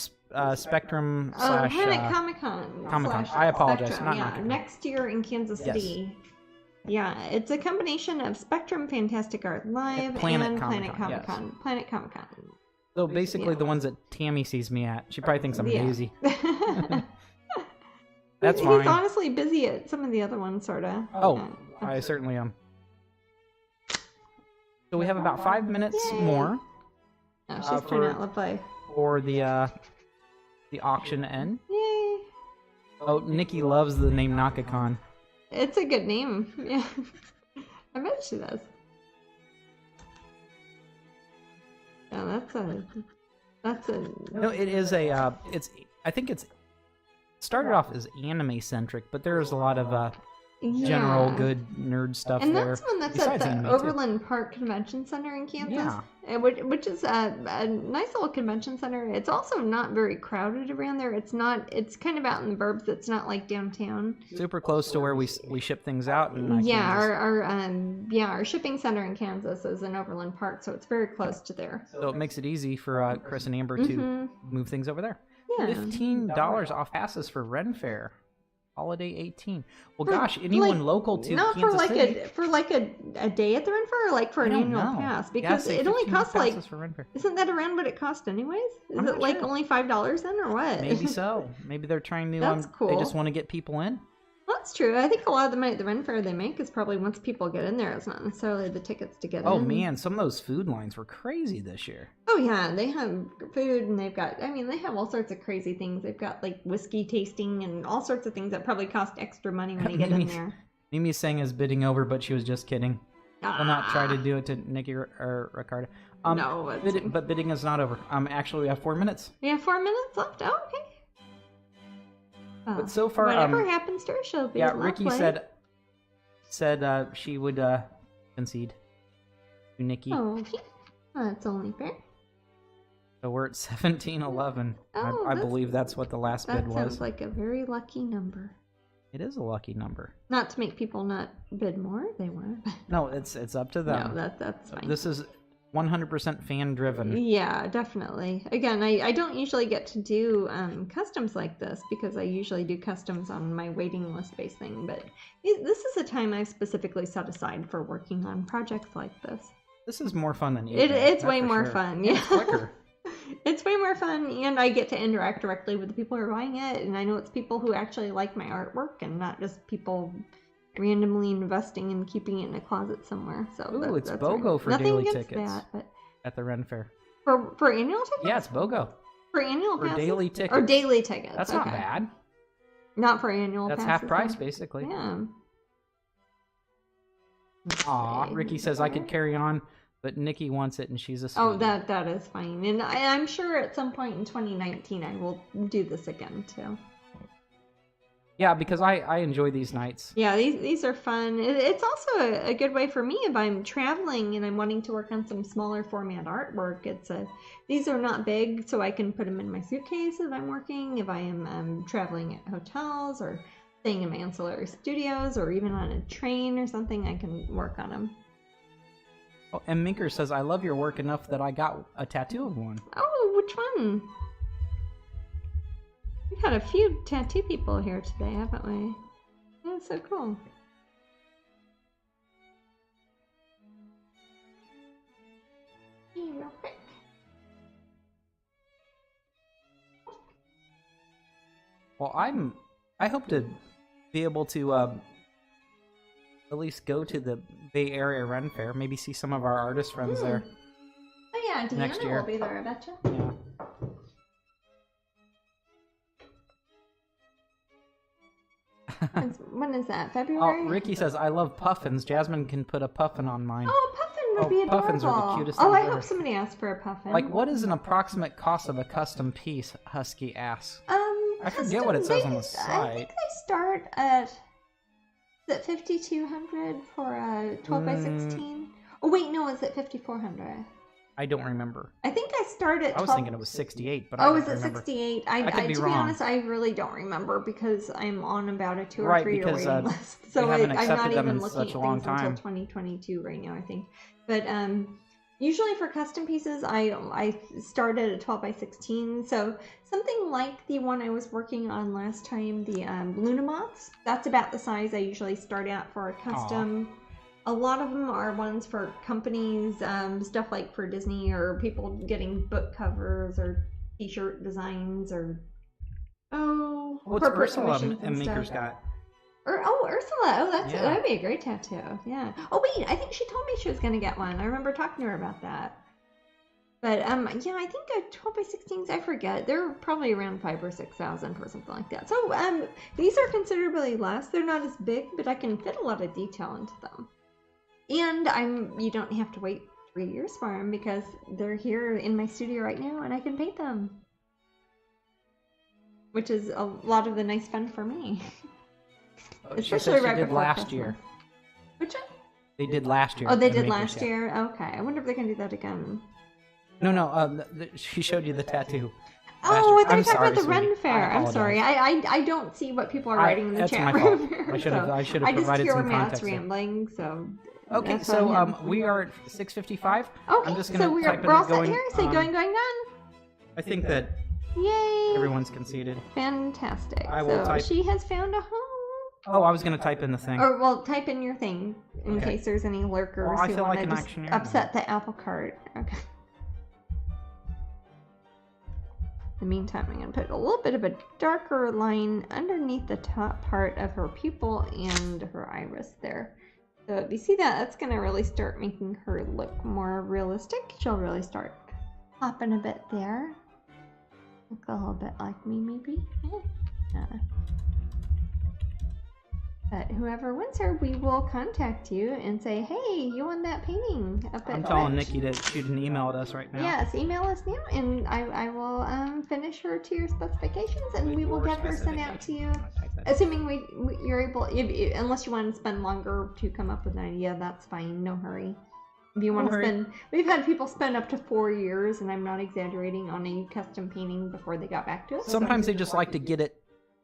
Spectrum /
Planet Comic-Con.
Comic-Con. I apologize.
Spectrum,
not NakaCon.
Next year in Kansas City.
Yes.
Yeah, it's a combination of Spectrum Fantastic Art Live and Planet Comic-Con.
Yes.
Planet Comic-Con.
So basically the ones that Tammy sees me at. She probably thinks I'm lazy. That's fine.
He's honestly busy at some of the other ones, sort of.
Oh, I certainly am. So we have about 5 minutes more.
Oh, she's turned out lovely.
For the auction to end.
Yay!
Oh, Nikki loves the name NakaCon.
It's a good name. Yeah, I bet she does. Yeah, that's a.
No, it is a. I think it's started off as anime centric, but there's a lot of general good nerd stuff
and
there.
And that's one that's at the Overland Park Convention Center in Kansas, which is a nice little convention center. It's also not very crowded around there. It's kind of out in the burbs. It's not like downtown.
Super close to where we ship things out. In
our shipping center in Kansas is in Overland Park, so it's very close to there.
So it makes it easy for Chris and Amber to move things over there.
Yeah.
$15 off passes for Ren Fair. Holiday 18. Well,
For,
gosh, anyone
like,
local to
not
Kansas
for
City?
like a day at the Ren Fair, or like for
I
an
don't
annual
know.
pass?
Yeah,
Because
say
it only
15
costs like,
passes for Ren Fair.
isn't that around what it cost anyways? Is
I'm
it
not
like
sure.
only $5 then, or what?
Maybe so. Maybe they're trying to.
That's
They just
cool.
want to get people in.
That's true. I think a lot of the money at the Ren Fair they make is probably once people get in there. It's not necessarily the tickets to get in.
Oh man, some of those food lines were crazy this year.
Oh yeah, they have food and they've got, I mean, they have all sorts of crazy things. They've got like whiskey tasting and all sorts of things that probably cost extra money when you get in there.
Mimi's saying is bidding over, but she was just kidding. I'll not try to
Ah.
do it to Nikki or Ricardo.
No, it's fine.
But bidding is not over. Actually, we have 4 minutes.
We have 4 minutes left. Oh, okay.
But so far,
whatever happens to her, she'll be
yeah,
lovely.
Ricky said she would concede to Nikki.
Oh, okay. That's only fair.
So we're at 17-11.
Oh,
I believe that's what the last
That
bid
sounds
was.
like a very lucky number.
It is a lucky number.
Not to make people not bid more, they were.
No, it's up to them.
No, that's fine.
This is 100% fan driven.
Yeah, definitely. Again, I don't usually get to do customs like this because I usually do customs on my waiting list based thing, but this is a time I've specifically set aside for working on projects like this.
This is more fun than you.
It's way more fun. Yeah.
It's quicker.
It's way more fun, and I get to interact directly with the people who are buying it, and I know it's people who actually like my artwork and not just people randomly investing and keeping it in a closet somewhere. So
Ooh, it's
that's
BOGO for
nothing
daily
against
tickets
that, but
at the Ren Fair.
for annual tickets?
Yeah, it's BOGO.
For annual
For
passes?
daily tickets.
Or daily tickets.
That's
okay.
not bad.
Not for annual
That's
passes.
half price,
then?
basically.
Yeah.
Aw,
Okay.
Ricky says I could carry on, but Nikki wants it and she's a sweetie.
Oh, that is fine. And I'm sure at some point in 2019 I will do this again too.
Yeah, because I enjoy these nights.
Yeah, these are fun. It's also a good way for me if I'm traveling and I'm wanting to work on some smaller format artwork. These are not big, so I can put them in my suitcase if I'm working, if I am traveling at hotels or staying in my ancillary studios or even on a train or something, I can work on them.
Oh, and Minker says, I love your work enough that I got a tattoo of one.
Oh, which one? We've had a few tattoo people here today, haven't we? That's so cool. Hey, real quick.
Well, I hope to be able to at least go to the Bay Area Ren Fair, maybe see some of our artist friends there.
Oh yeah, Deanna
Next year.
will be there, I betcha.
Yeah.
When is that?
Oh,
February?
Ricky says, I love puffins. Jasmine can put a puffin on mine.
Oh, a puffin would
Oh,
be adorable.
puffins are the cutest
Oh, I
things
hope
ever.
somebody asked for a puffin.
Like, what is an approximate cost of a custom piece? Husky asks.
I
forget what it says on the
I
site.
think they start at, is it 5,200 for a 12 by 16? Oh wait, no, is it 5,400?
I don't remember.
I think I started.
I was thinking it was 68, but I
Oh,
don't
is it
remember.
68?
I could be
to
wrong.
be honest, I really don't remember because I'm on about a 2 or
Right,
3 year
because,
waiting list. So
haven't
I'm
accepted
not
them
even
in
looking
such
at
a long
things until
time.
2022 right now, I think. But usually for custom pieces, I started at 12 by 16. So something like the one I was working on last time, the Luna Moths, that's about the size I usually start out for a custom. A lot of them are ones for companies, stuff like for Disney or people getting book covers or t-shirt designs or
What's
corporate
Ursula
commissions
and Minker's
stuff.
got?
Ursula. Oh,
Yeah.
that'd be a great tattoo. Yeah. Oh wait, I think she told me she was gonna get one. I remember talking to her about that. But yeah, I think a 12 by 16s, I forget. They're probably around 5,000 or 6,000 or something like that. So these are considerably less. They're not as big, but I can fit a lot of detail into them. And you don't have to wait 3 years for them because they're here in my studio right now and I can paint them. Which is a lot of the nice fun for me.
She said she did
before
last
Christmas.
year.
Which one?
They did last year.
Oh, they
at
did
Minker's,
last
yeah.
year? Okay. I wonder if they can do that again.
No. She showed you the tattoo.
Oh,
last
I
year.
thought you
I'm
were talking about the
sorry,
Ren
sweetie.
Fair.
I
I'm sorry. I don't see what people are writing in the
that's
chat
my
room.
fault. I should have
I just
provided
hear
some
Matt's
context there.
rambling, so.
Okay,
that's
so
on him.
we are at 6:55.
Okay,
I'm just gonna
so we're
type
all
it
set
going.
here. Say going, done.
I think that
Yay!
everyone's conceded.
Fantastic.
I will
so
type-
she has found a home.
Oh, I was gonna type in the thing.
Or, well, type in your thing in
Okay.
case there's any lurkers
Well, I
who
feel
want
like
to
an
just
auctioneer
upset the apple cart. Okay. In the meantime, I'm going to put a little bit of a darker line underneath the top part of her pupil and her iris there. So if you see that, that's going to really start making her look more realistic. She'll really start popping a bit there. Look a little bit like me, maybe. Yeah. But whoever wins her, we will contact you and say, hey, you won that painting up at
I'm telling
Twitch.
Nikki to shoot an email at us right now.
Yes, email us now, and I will finish her to your specifications, and
With
we will
your
get her sent out to you.
specifications.
Assuming you're able, unless you want to spend longer to come up with an idea, that's fine. No hurry. If you want to spend, we've had people spend up to 4 years, and I'm not exaggerating, on a custom painting before they got back to us.
Sometimes they just like to get it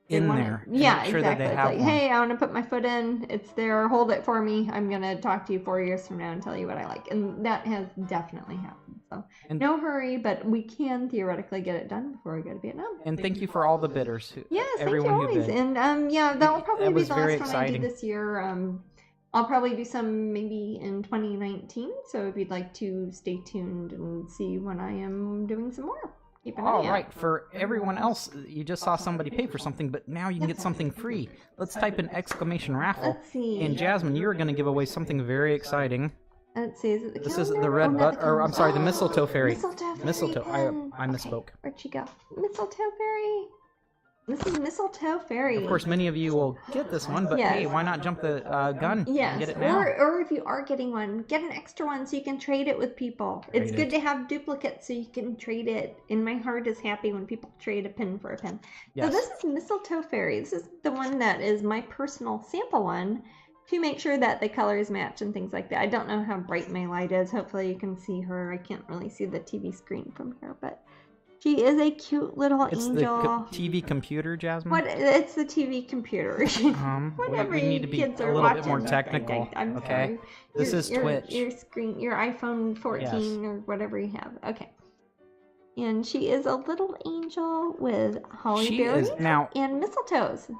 in there.
Yeah,
make sure
exactly.
That they
It's
have
like,
one.
hey, I want to put my foot in. It's there. Hold it for me. I'm gonna talk to you 4 years from now and tell you what I like. And that has definitely happened. So no hurry, but we can theoretically get it done before we go to Vietnam.
And thank you for all the bidders.
Yes,
everyone
thank you
who
always.
bid.
And yeah, that will probably
That
be
was
the
very
last one I do
exciting.
this year. I'll probably do some maybe in 2019. So if you'd like to stay tuned and see when I am doing some more. Keep an eye
All
out.
right, for everyone else, you just saw somebody pay for something, but now you can get something free. Let's type in exclamation raffle.
Let's see.
And Jasmine, you are going to give away something very exciting.
Let's see, is it the
This is
calendar?
the red
Oh, not
button,
the
or I'm sorry, the
calendar.
mistletoe fairy.
Mistletoe fairy
Mistletoe.
pen.
I misspoke.
Okay, where'd she go? Mistletoe fairy. This is mistletoe fairy.
Of course, many of you will get this one, but
Yes.
hey, why not jump the gun
Yes,
and get it now?
or if you are getting one, get an extra one so you can trade it with people. It's good to have duplicates so you can trade it. And my heart is happy when people trade a pin for a pin.
Yes.
So this is mistletoe fairy. This is the one that is my personal sample one to make sure that the colors match and things like that. I don't know how bright my light is. Hopefully you can see her. I can't really see the TV screen from here, but she is a cute little
It's
angel.
the TV computer, Jasmine.
What? It's the TV computer. Whatever
we need to be
kids
a
are
little
watching.
bit more technical.
I'm
okay.
sorry.
This is Twitch.
Your screen, your iPhone 14 or whatever you have. Okay. And she is a little angel with holly
She
berries
is now.
and mistletoes.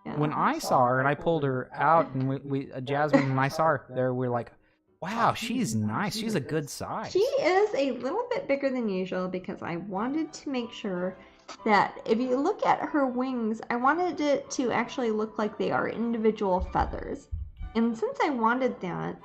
Yeah.
When I saw her and I pulled her out, and we Jasmine and I saw her there, we're like, wow, she's nice. She's a good size.
She is a little bit bigger than usual because I wanted to make sure that if you look at her wings, I wanted it to actually look like they are individual feathers. And since I wanted that,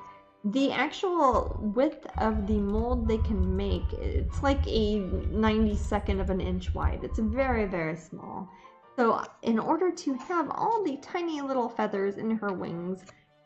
the actual width of the mold they can make, it's like a 92nd of an inch wide. It's very, very small. So in order to have all the tiny little feathers in her wings,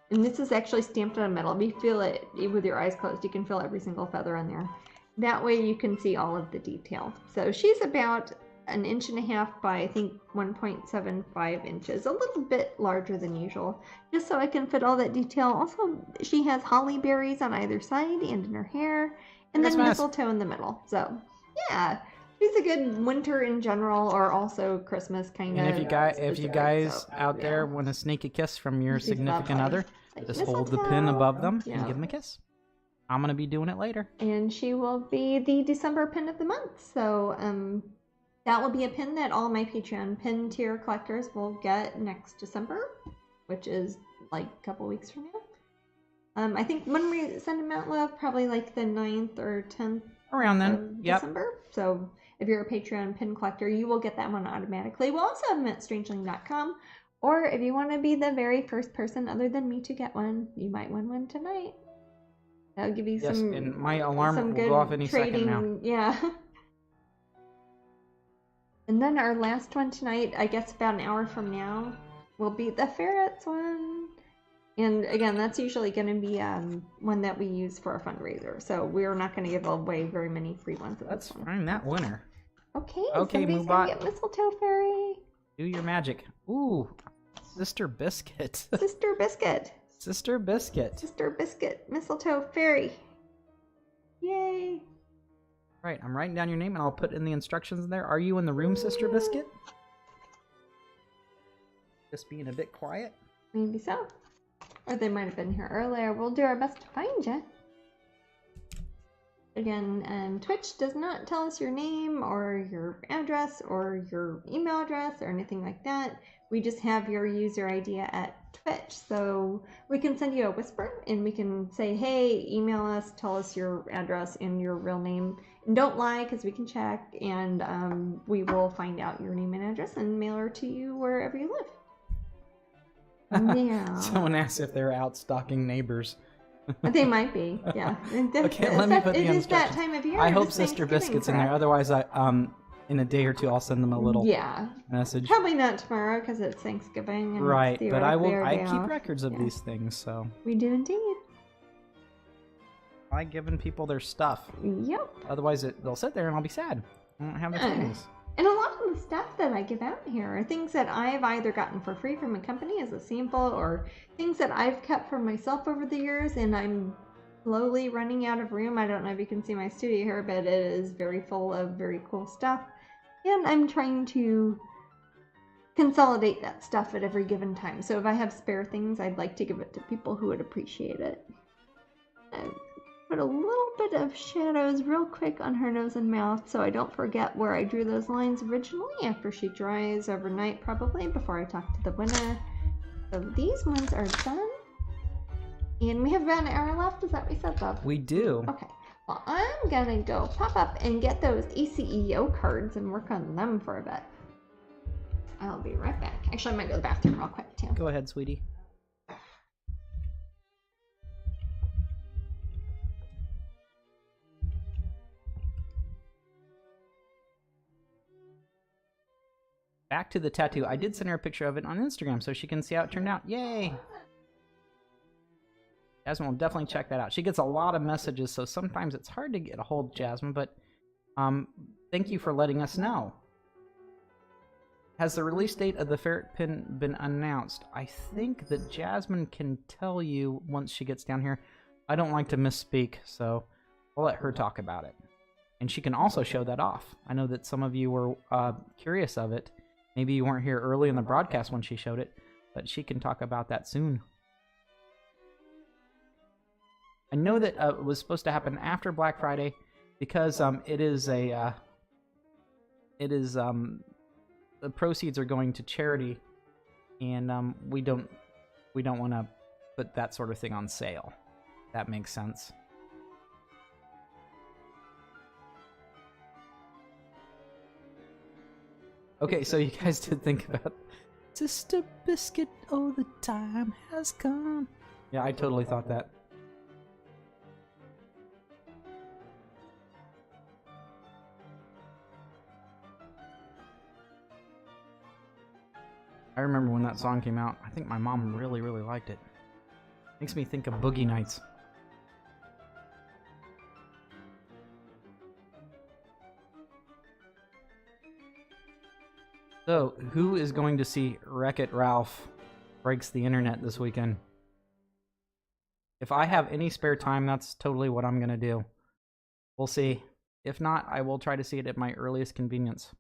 and this is actually stamped on metal. If you feel it with your eyes closed, you can feel every single feather on there. That way you can see all of the detail. So she's about 1.5 inches by, I think, 1.75 inches. A little bit larger than usual, just so I can fit all that detail. Also, she has holly berries on either side and in her hair, and then mistletoe in the middle. So, yeah. She's a good winter in general, or also Christmas kind of.
And if you guys out there want to sneak a kiss from your significant other, just hold the pin above them and give them a kiss. I'm gonna be doing it later.
And she will be the December pin of the month. So that will be a pin that all my Patreon pin tier collectors will get next December, which is like a couple weeks from now. I think when we send them out, love, probably like the 9th or 10th
around then.
of December. So if you're a Patreon pin collector, you will get that one automatically. We'll also have them at strangelink.com. Or if you want to be the very first person other than me to get one, you might win one tonight. That'll give you some.
And my alarm
some
will
good
go off any
trading,
second now.
Yeah. And then our last one tonight, I guess about an hour from now, will be the ferrets one. And again, that's usually going to be one that we use for a fundraiser. So we're not going to give away very many free ones.
Let's find that winner.
Okay,
somebody's
Moobot.
gonna
Get mistletoe fairy.
Do your magic. Ooh, Sister Biscuit.
Sister Biscuit.
Sister Biscuit.
Sister Biscuit. Mistletoe fairy. Yay.
Right, I'm writing down your name and I'll put in the instructions there. Are you in the room, Sister Biscuit? Just being a bit quiet.
Maybe so. Or they might have been here earlier. We'll do our best to find you. again, Twitch does not tell us your name or your address or your email address or anything like that. We just have your user ID at Twitch, so we can send you a whisper and we can say, hey, email us, tell us your address and your real name. And don't lie, because we can check, and we will find out your name and address and mail her to you wherever you live. Now,
Someone asked if they're out stalking neighbors.
they might be, yeah.
Okay, let me put the
It is that
instructions.
time of year.
I
it
hope
is
Sister
Thanksgiving,
Biscuit's in there.
correct?
Otherwise, in a day or two, I'll send them a little message.
Probably not tomorrow because it's Thanksgiving. And
Right, but I will. I
day
keep
off.
records of these things, so
We do indeed.
I like giving people their stuff.
Yep.
Otherwise, they'll sit there and I'll be sad. I won't have the things.
And a lot of the stuff that I give out here are things that I've either gotten for free from a company as a sample, or things that I've kept for myself over the years, and I'm slowly running out of room. I don't know if you can see my studio here, but it is very full of very cool stuff. And I'm trying to consolidate that stuff at every given time. So if I have spare things, I'd like to give it to people who would appreciate it. Put a little bit of shadows real quick on her nose and mouth so I don't forget where I drew those lines originally, after she dries overnight probably, before I talk to the winner. So these ones are done. And we have about an hour left, is that what we said, Bob?
We do.
Okay. Well, I'm gonna go pop up and get those ACEO cards and work on them for a bit. I'll be right back. Actually, I might go to the bathroom real quick too.
Go ahead, sweetie. Back to the tattoo. I did send her a picture of it on Instagram so she can see how it turned out. Yay! Jasmine will definitely check that out. She gets a lot of messages, so sometimes it's hard to get a hold of Jasmine, but thank you for letting us know. Has the release date of the ferret pin been announced? I think that Jasmine can tell you once she gets down here. I don't like to misspeak, so I'll let her talk about it. And she can also show that off. I know that some of you were curious of it. Maybe you weren't here early in the broadcast when she showed it, but she can talk about that soon. I know that it was supposed to happen after Black Friday because the proceeds are going to charity, and we don't want to put that sort of thing on sale. That makes sense. Okay, so you guys did think about Sister Biscuit, oh, the time has come. Yeah, I totally thought that. I remember when that song came out. I think my mom really, really liked it. Makes me think of Boogie Nights. So, who is going to see Wreck-It Ralph Breaks the Internet this weekend? If I have any spare time, that's totally what I'm going to do. We'll see. If not, I will try to see it at my earliest convenience.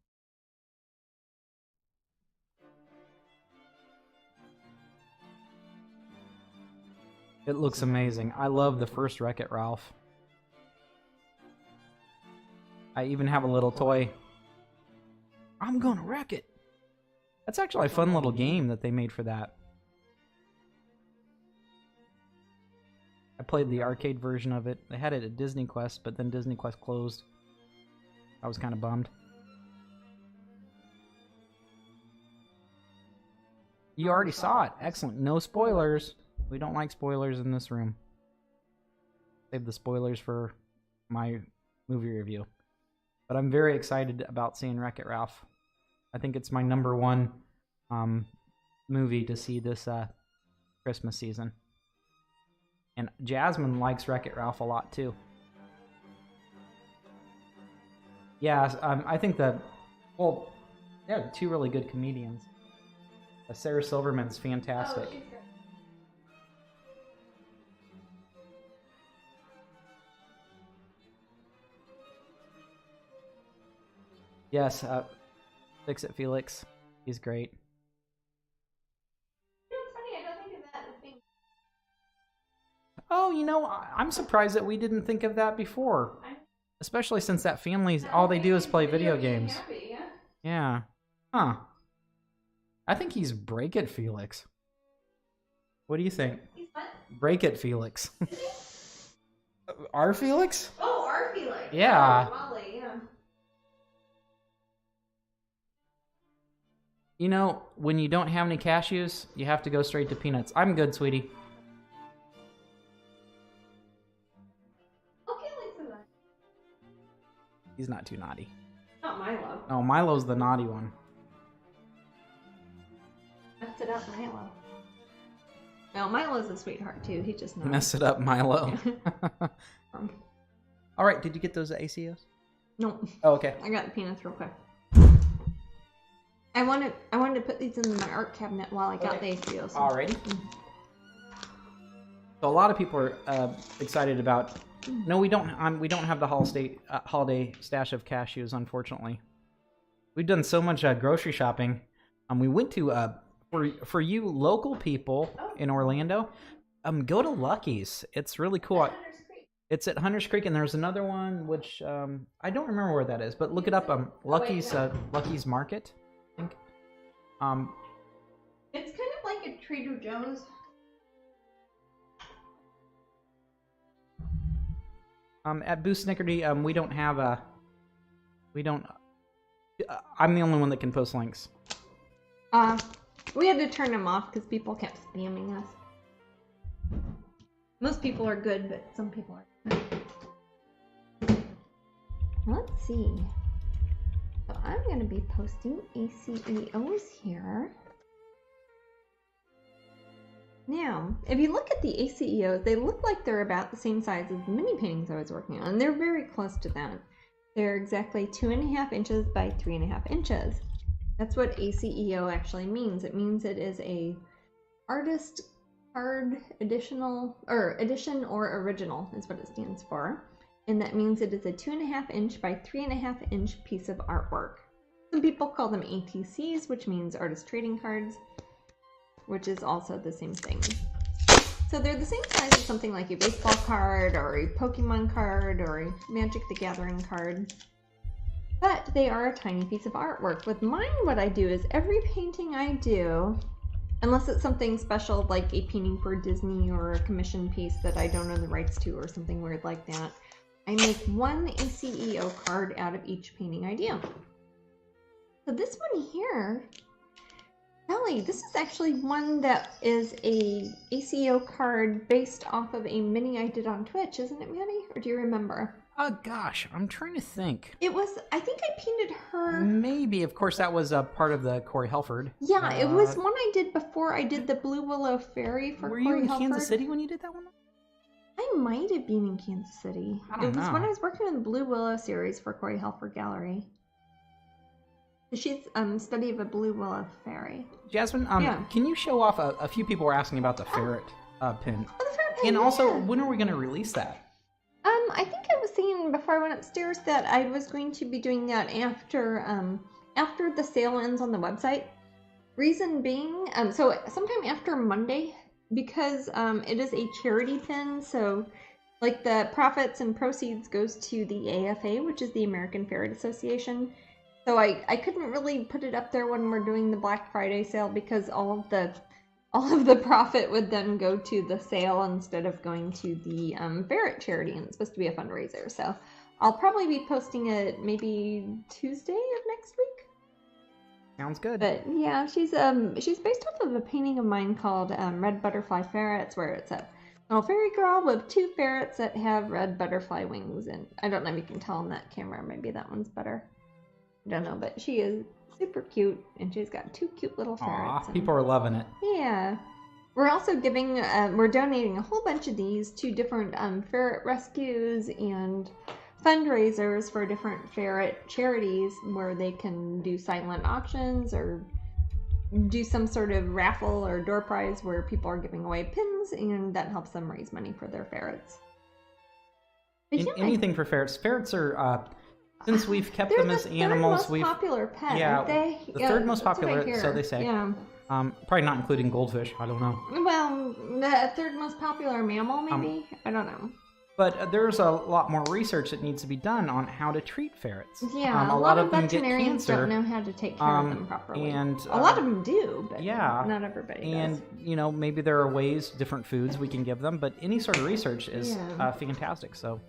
It looks amazing. I love the first Wreck-It Ralph. I even have a little toy. I'm gonna wreck it. That's actually a fun little game that they made for that. I played the arcade version of it. They had it at Disney Quest, but then Disney Quest closed. I was kind of bummed. You already saw it. Excellent. No spoilers. We don't like spoilers in this room. Save the spoilers for my movie review. But I'm very excited about seeing Wreck-It Ralph. I think it's my #1 movie to see this Christmas season. And Jasmine likes Wreck-It Ralph a lot too. Yeah, I think that, well, they're two really good comedians. Sarah Silverman's fantastic.
Oh, she's great.
Yes, Fix It Felix. He's great.
You know, it's funny, I don't think of that as being...
Oh, you know, I'm surprised that we didn't think of that before. Especially since that family's all they do is play video games.
Happy, yeah.
Yeah. Huh. I think he's Break It Felix. What do you think?
He's what?
Break It Felix. Our Felix?
Oh, our Felix.
Yeah.
Oh, Molly, yeah.
You know, when you don't have any cashews, you have to go straight to peanuts. I'm good, sweetie.
Okay, Lisa.
He's not too naughty.
Not Milo.
Oh, Milo's the naughty one.
Messed it up, Milo. No, Milo's a sweetheart too. He just knows.
Mess it up, Milo. All right, did you get those at ACEOs?
No.
Oh, okay.
I got the peanuts real quick. I wanted to put these in my art cabinet while I got the ACEOs.
Alrighty. So a lot of people are excited about. No, we don't have the holiday stash of cashews, unfortunately. We've done so much grocery shopping. We went to for you local people in Orlando, go to Lucky's. It's really cool. It's at Hunters Creek, and there's another one which I don't remember where that is, but look it up. Lucky's Lucky's Market, I think.
It's kind of like a Trader Joe's.
At Boo Snickerty, we don't have a. We don't. I'm the only one that can post links.
We had to turn them off because people kept spamming us. Most people are good, but some people are. Let's see. So I'm going to be posting ACEOs here. Now, if you look at the ACEOs, they look like they're about the same size as the mini paintings I was working on. And they're very close to that. They're exactly 2.5 inches by 3.5 inches. That's what ACEO actually means. It means it is a artist card edition or original is what it stands for. And that means it is a 2.5 inch by 3.5 inch piece of artwork. Some people call them ATCs, which means artist trading cards, which is also the same thing. So they're the same size as something like a baseball card or a Pokemon card or a Magic the Gathering card. But they are a tiny piece of artwork. With mine, what I do is every painting I do, unless it's something special like a painting for Disney or a commission piece that I don't own the rights to or something weird like that, I make one ACEO card out of each painting I do. So this one here, Ellie, this is actually one that is a ACEO card based off of a mini I did on Twitch, isn't it, Maddie? Or do you remember?
Oh gosh, I'm trying to think.
It was, I think I painted her.
Maybe, of course, that was a part of the Corey Helford.
Yeah, it was one I did before I did the Blue Willow Fairy for Corey Helford.
Were you in Kansas City when you did that one?
I might have been in Kansas City. It was when I was working on the Blue Willow series for Corey Helford Gallery. She's study of a Blue Willow Fairy.
Jasmine, can you show off? A few people were asking about the ferret pin.
Oh, the ferret pin,
and also,
yeah.
when are we going to release that?
I think I was saying before I went upstairs that I was going to be doing that after the sale ends on the website. Reason being, so sometime after Monday, because it is a charity pin, so like the profits and proceeds goes to the AFA, which is the American Ferret Association. So I couldn't really put it up there when we're doing the Black Friday sale because all of the profit would then go to the sale instead of going to the ferret charity, and it's supposed to be a fundraiser. So I'll probably be posting it maybe Tuesday of next week.
Sounds good.
But yeah, she's based off of a painting of mine called Red Butterfly Ferrets, where it's a little fairy girl with two ferrets that have red butterfly wings, and I don't know if you can tell on that camera. Maybe that one's better. I don't know, but she is super cute, and she's got two cute little ferrets.
Aw, people are loving it.
Yeah. We're also we're donating a whole bunch of these to different ferret rescues and fundraisers for different ferret charities where they can do silent auctions or do some sort of raffle or door prize where people are giving away pins, and that helps them raise money for their ferrets.
Anything for ferrets. Ferrets are... Since we've kept them as animals,
they're the most popular pet, aren't they?
The third most popular, so they say.
Yeah.
Probably not including goldfish. I don't know.
Well, the third most popular mammal, maybe? I don't know.
But there's a lot more research that needs to be done on how to treat ferrets.
Yeah,
a lot of them get
veterinarians
cancer.
don't know how to take care of them properly.
And
a lot of them do, but
yeah,
not everybody
and
does.
you know, maybe there are ways, different foods we can give them, but any sort of research is fantastic. So,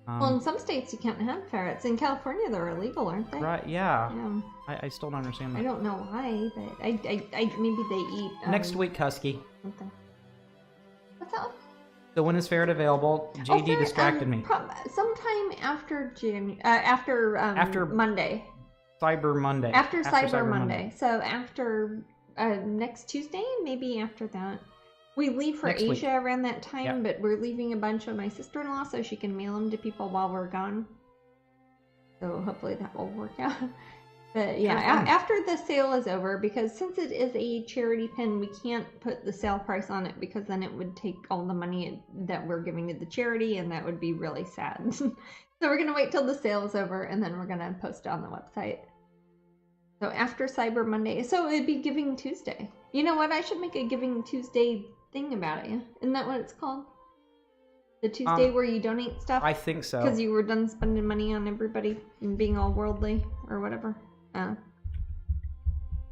well, in some states you can't have ferrets. In California, they're illegal, aren't they?
right? Yeah.
Yeah.
I still don't understand that.
I don't know why, but I maybe they eat.
Next week, Husky.
Something. What's that one?
So when is ferret available? JD distracted me.
Sometime after after Monday.
Cyber Monday.
After Cyber Monday. So after next Tuesday, maybe after that. We leave for
Next
Asia
week.
around that time, but we're leaving a bunch of my sister-in-law so she can mail them to people while we're gone. So hopefully that will work out. But yeah, after the sale is over, because since it is a charity pin, we can't put the sale price on it because then it would take all the money that we're giving to the charity, and that would be really sad. So we're going to wait till the sale is over, and then we're going to post it on the website. So after Cyber Monday, so it'd be Giving Tuesday. You know what? I should make a Giving Tuesday thing about it. Isn't that what it's called? The Tuesday where you donate stuff?
I think so.
Because you were done spending money on everybody and being all worldly or whatever.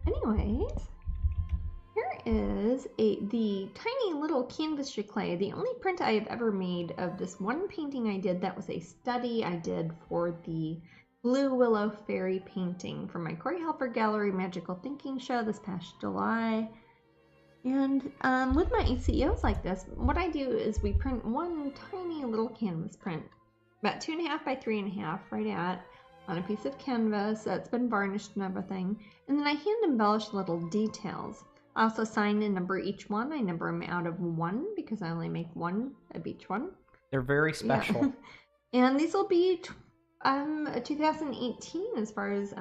Anyways, here is the tiny little canvas giclée. The only print I have ever made of this one painting I did that was a study I did for the Blue Willow Fairy painting for my Corey Helper Gallery Magical Thinking show this past July. And with my ACEOs like this, what I do is we print one tiny little canvas print, about 2.5 by 3.5 right at, on a piece of canvas that's been varnished and everything, and then I hand embellish little details. I also sign and number each one. I number them out of 1 because I only make 1 of each one.
They're very special.
Yeah. And these will be 2018 as far as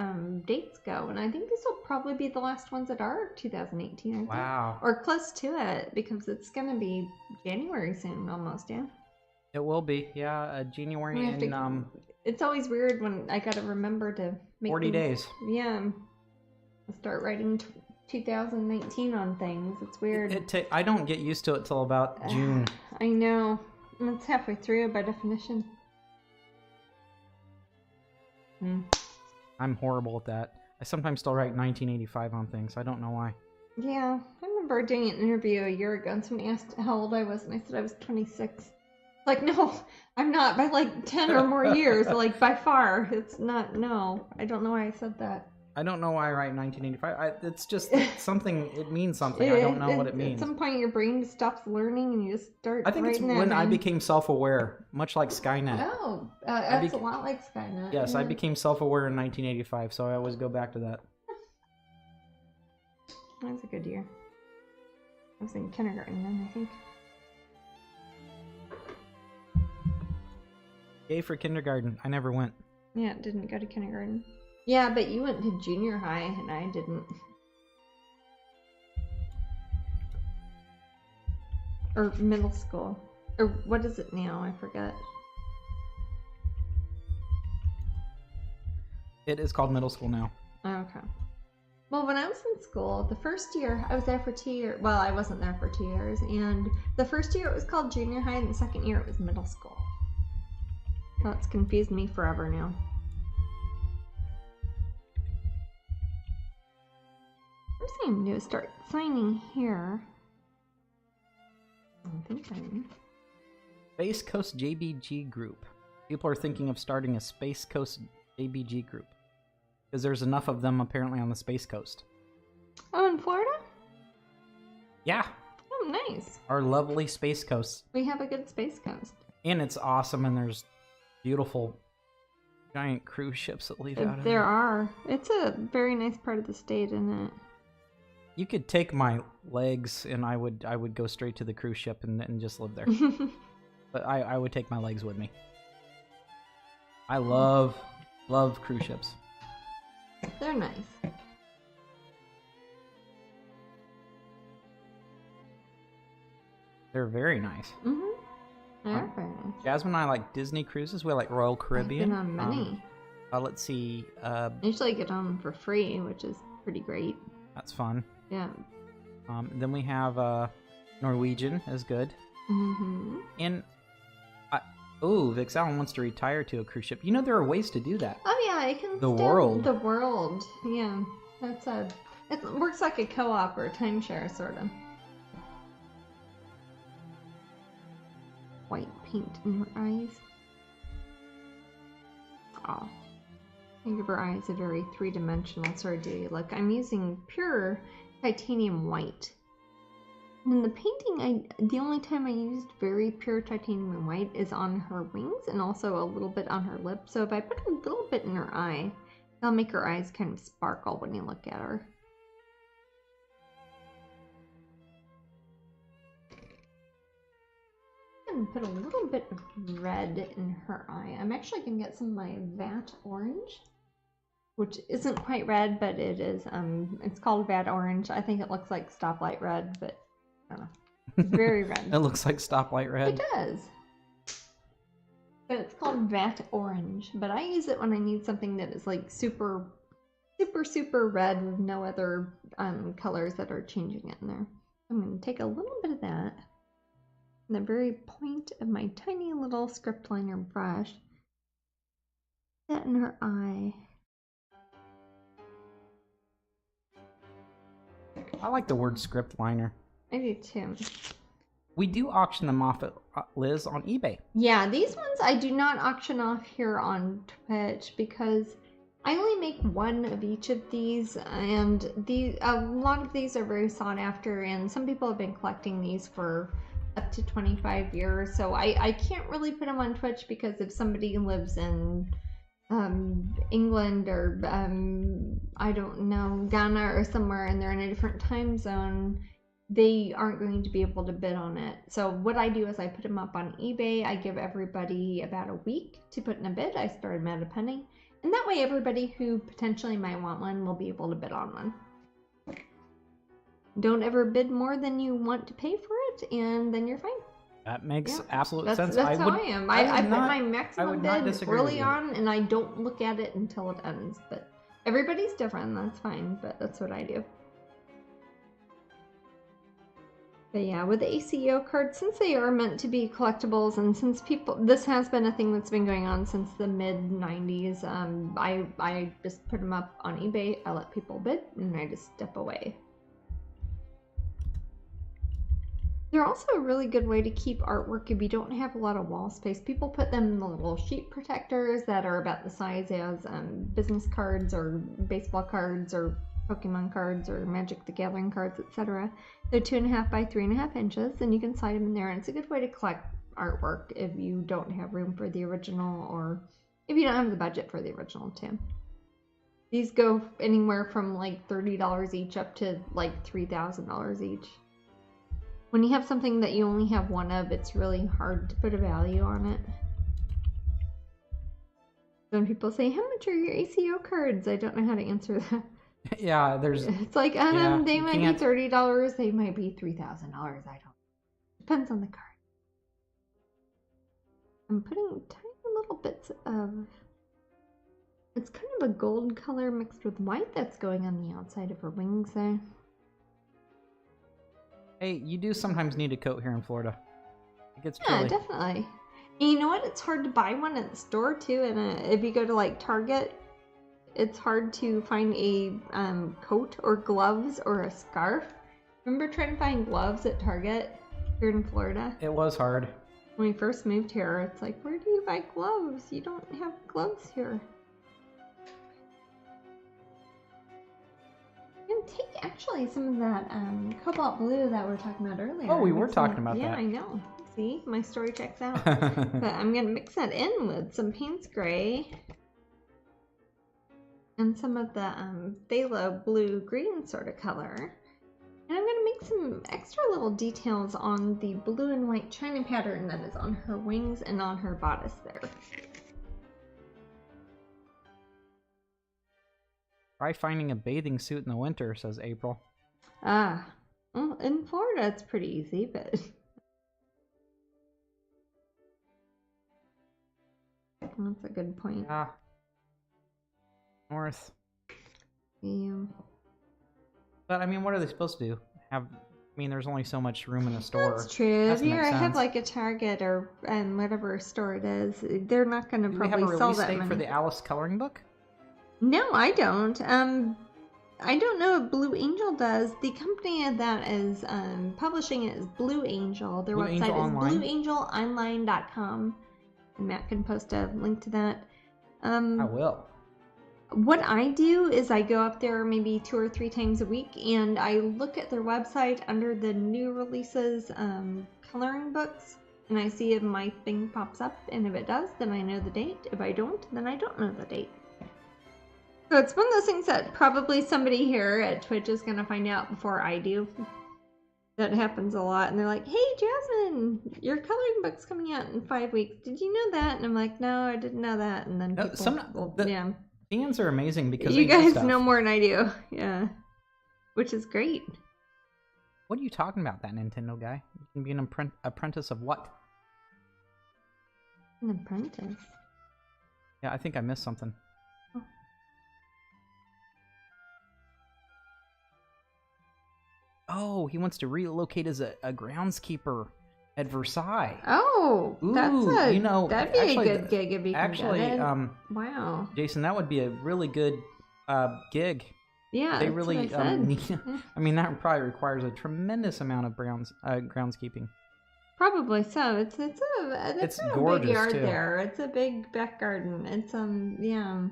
dates go, and I think these will probably be the last ones that are 2018. I think.
Wow.
Or close to it, because it's gonna be January soon, almost. Yeah.
It will be, yeah, January and
It's always weird when I gotta remember to make
40 days.
Yeah. I'll start writing 2019 on things. It's weird.
I don't get used to it till about June.
I know. It's halfway through by definition.
I'm horrible at that. I sometimes still write 1985 on things. I don't know why.
Yeah, I remember doing an interview a year ago and somebody asked how old I was, and I said I was 26. Like, no, I'm not, by like 10 or more years, like by far. It's not, no. I don't know why I said that.
I don't know why I write 1985. It's just something, it means something. I don't know what it means.
At some point your brain stops learning and you just start
I think it's when I became self-aware, much like Skynet.
Oh, that's a lot like Skynet.
Yes, I became self-aware in 1985, so I always go back to that.
That was a good year. I was in kindergarten then, I think.
Yay for kindergarten. I never went.
Yeah, didn't go to kindergarten. Yeah, but you went to junior high and I didn't. Or middle school. Or what is it now? I forget.
It is called middle school now.
Okay. Well, when I was in school, the first year, I was there for 2 years. Well, I wasn't there for 2 years. And the first year it was called junior high, and the second year it was middle school. That's confused me forever now. First thing I'm going to do is start signing here. I think I'm...
Space Coast JBG Group. People are thinking of starting a Space Coast JBG Group. Because there's enough of them apparently on the Space Coast.
Oh, in Florida?
Yeah.
Oh, nice.
Our lovely Space Coast.
We have a good Space Coast.
And it's awesome, and there's beautiful giant cruise ships that leave out of
There are. It's a very nice part of the state, isn't it?
You could take my legs, and I would go straight to the cruise ship and just live there. But I would take my legs with me. I love cruise ships.
They're nice.
They're very nice.
Mm-hmm. They are very nice.
Jasmine and I like Disney cruises. We like Royal Caribbean.
I've been on many.
Let's see.
I usually get on them for free, which is pretty great.
That's fun.
Yeah.
Then we have Norwegian is good.
Mm-hmm.
And Oh, Vix Allen wants to retire to a cruise ship. You know, there are ways to do that.
Oh yeah, I can.
The world.
The world. Yeah, that's a. It works like a co-op or a timeshare, sort of. White paint in her eyes. Oh. I give her eyes a very three-dimensional sort of dewy look. I'm using pure titanium white. And in the painting, the only time I used very pure titanium white is on her wings and also a little bit on her lip. So if I put a little bit in her eye, that'll make her eyes kind of sparkle when you look at her. And put a little bit of red in her eye. I'm actually gonna get some of my Vat Orange, which isn't quite red, but it is. It's called Vat Orange. I think it looks like stoplight red, but I don't know. It's very red.
It looks like stoplight red.
It does. But it's called Vat Orange. But I use it when I need something that is like super, super, super red with no other colors that are changing it in there. I'm gonna take a little bit of that. The very point of my tiny little script liner brush. That in her eye.
I like the word script liner.
I do too.
We do auction them off at Liz on eBay.
Yeah, these ones I do not auction off here on Twitch because I only make one of each of these, and a lot of these are very sought after, and some people have been collecting these for up to 25 years, so I can't really put them on Twitch because if somebody lives in England or I don't know, Ghana or somewhere, and they're in a different time zone, they aren't going to be able to bid on it. So what I do is I put them up on eBay. I give everybody about a week to put in a bid. I start them at a penny, and that way everybody who potentially might want one will be able to bid on one. Don't ever bid more than you want to pay for it, and then you're fine.
That makes absolute sense.
That's how I am. I put my maximum bid early
on,
on, and I don't look at it until it ends. But everybody's different, that's fine, but that's what I do. But yeah, with the ACEO cards, since they are meant to be collectibles, and since this has been a thing that's been going on since the mid-90s, I just put them up on eBay, I let people bid, and I just step away. They're also a really good way to keep artwork if you don't have a lot of wall space. People put them in the little sheet protectors that are about the size as business cards or baseball cards or Pokemon cards or Magic the Gathering cards, etc. They're 2.5 by 3.5 inches, and you can slide them in there, and it's a good way to collect artwork if you don't have room for the original or if you don't have the budget for the original too. These go anywhere from like $30 each up to like $3,000 each. When you have something that you only have one of, it's really hard to put a value on it. When people say, how much are your ACEO cards? I don't know how to answer that.
Yeah, there's...
It's like,
yeah,
they might be $30, they might be $3,000, I don't know. Depends on the card. I'm putting tiny little bits of... It's kind of a gold color mixed with white that's going on the outside of her wings there.
Hey, you do sometimes need a coat here in Florida. It gets
Yeah,
chilly.
definitely. And you know what? It's hard to buy one at the store too. And if you go to like Target, it's hard to find a coat or gloves or a scarf. Remember trying to find gloves at Target here in Florida?
It was hard.
When we first moved here, it's like, where do you buy gloves? You don't have gloves here. Take actually some of that cobalt blue that we were talking about earlier.
Oh, we were talking about that.
Yeah, I know. See, my story checks out. But I'm going to mix that in with some Payne's Gray and some of the phthalo blue-green sort of color. And I'm going to make some extra little details on the blue and white china pattern that is on her wings and on her bodice there.
Try finding a bathing suit in the winter, says April.
Ah, well, in Florida it's pretty easy, but... That's a good point.
Yeah. North.
Yeah.
But, I mean, what are they supposed to do? mean, there's only so much room in the store.
That's true.
Has
If
to
you
make
have
sense.
like a Target or whatever store it is, they're not going to
Do we have a
probably sell
release
that
date
many.
for the Alice coloring book?
No, I don't. I don't know if Blue Angel does. The company that is publishing it is Blue Angel. Their
Blue
website
Angel
is
Online?
blueangelonline.com. And Matt can post a link to that.
I will.
What I do is I go up there maybe 2 or 3 times a week and I look at their website under the new releases coloring books, and I see if my thing pops up, and if it does, then I know the date. If I don't, then I don't know the date. So it's one of those things that probably somebody here at Twitch is going to find out before I do. That happens a lot, and they're like, "Hey, Jasmine, your coloring book's coming out in 5 weeks. Did you know that?" And I'm like, "No, I didn't know that." And then
No,
people,
the fans are amazing because
you
they do
guys
stuff.
know more than I do, yeah, which is great.
What are you talking about, that Nintendo guy? You can be an apprentice of what?
An apprentice.
Yeah, I think I missed something. Oh, he wants to relocate as a groundskeeper at Versailles.
Oh, that's
Ooh,
a
you know,
that'd be
actually,
a good gig if you can
Actually,
get it. Wow.
Jason, that would be a really good gig.
Yeah,
They
that's
really
what I said.
need.
Yeah.
I mean, that probably requires a tremendous amount of groundskeeping.
Probably so. It's
It's
a
gorgeous,
big yard
too.
there. It's a big back garden. It's yeah.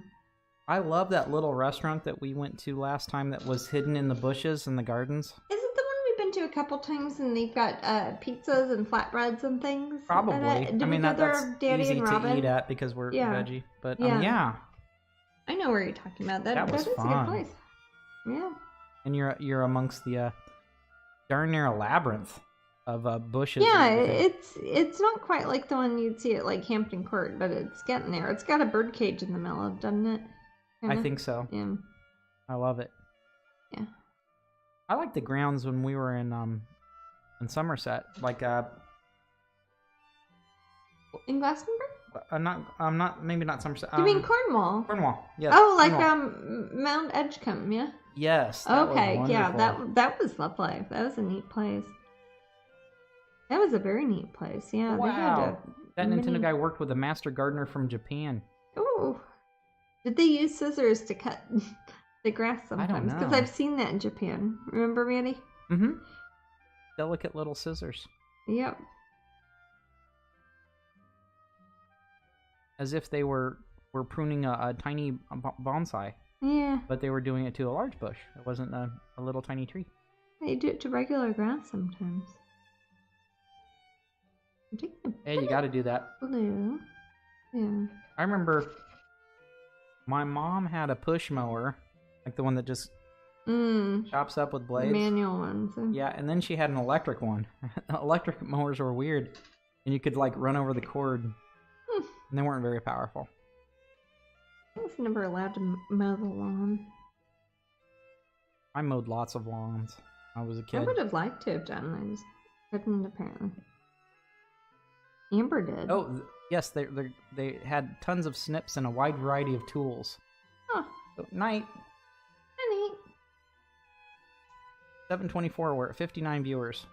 I love that little restaurant that we went to last time that was hidden in the bushes in the gardens.
Is it the one we've been to a couple times and they've got pizzas and flatbreads and things?
Probably.
Did
I mean,
we go there,
that's
Daddy
easy
and Robin?
to eat at because we're
Yeah.
veggie. But
Yeah.
yeah.
I know where you're talking about. That
was
is a
fun.
good place. Yeah.
And you're amongst the darn near labyrinth of bushes.
Yeah,
and everything.
it's not quite like the one you'd see at like Hampton Court, but it's getting there. It's got a bird cage in the middle, doesn't it?
I
Kinda?
think so.
Yeah.
I love it.
Yeah.
I like the grounds when we were in Somerset. Like
In Glastonbury?
I'm not maybe not Somerset.
You mean Cornwall?
Cornwall? Yes.
Oh, like
Cornwall.
Mount Edgecombe, yeah.
Yes. That
Okay,
was
yeah,
wonderful.
that was lovely. That was a neat place. That was a very neat place. Yeah. They had
Wow. That
mini-
Nintendo guy worked with a master gardener from Japan.
Oh, did they use scissors to cut the grass
I don't
sometimes? Because
know.
I've seen that in Japan. Remember, Mandy?
Mm-hmm. Delicate little scissors.
Yep.
As if they were pruning a tiny bonsai,
Yeah,
but they were doing it to a large bush. It wasn't a little tiny tree.
they do it to regular grass sometimes. I'm taking a
Hey, you got to do that.
blue. Yeah.
I remember my mom had a push mower, like the one that just chops up with
The
blades.
manual ones.
Yeah, and then she had an electric one. Electric mowers were weird, and you could like run over the cord, and they weren't very powerful.
I was never allowed to mow the lawn.
I mowed lots of lawns when I was a
I
kid.
would have liked to have done. I just couldn't, apparently. Amber did.
Oh, yes, they had tons of snips and a wide variety of tools.
Huh.
So, night,
Honey.
7:24, we're at 59 viewers.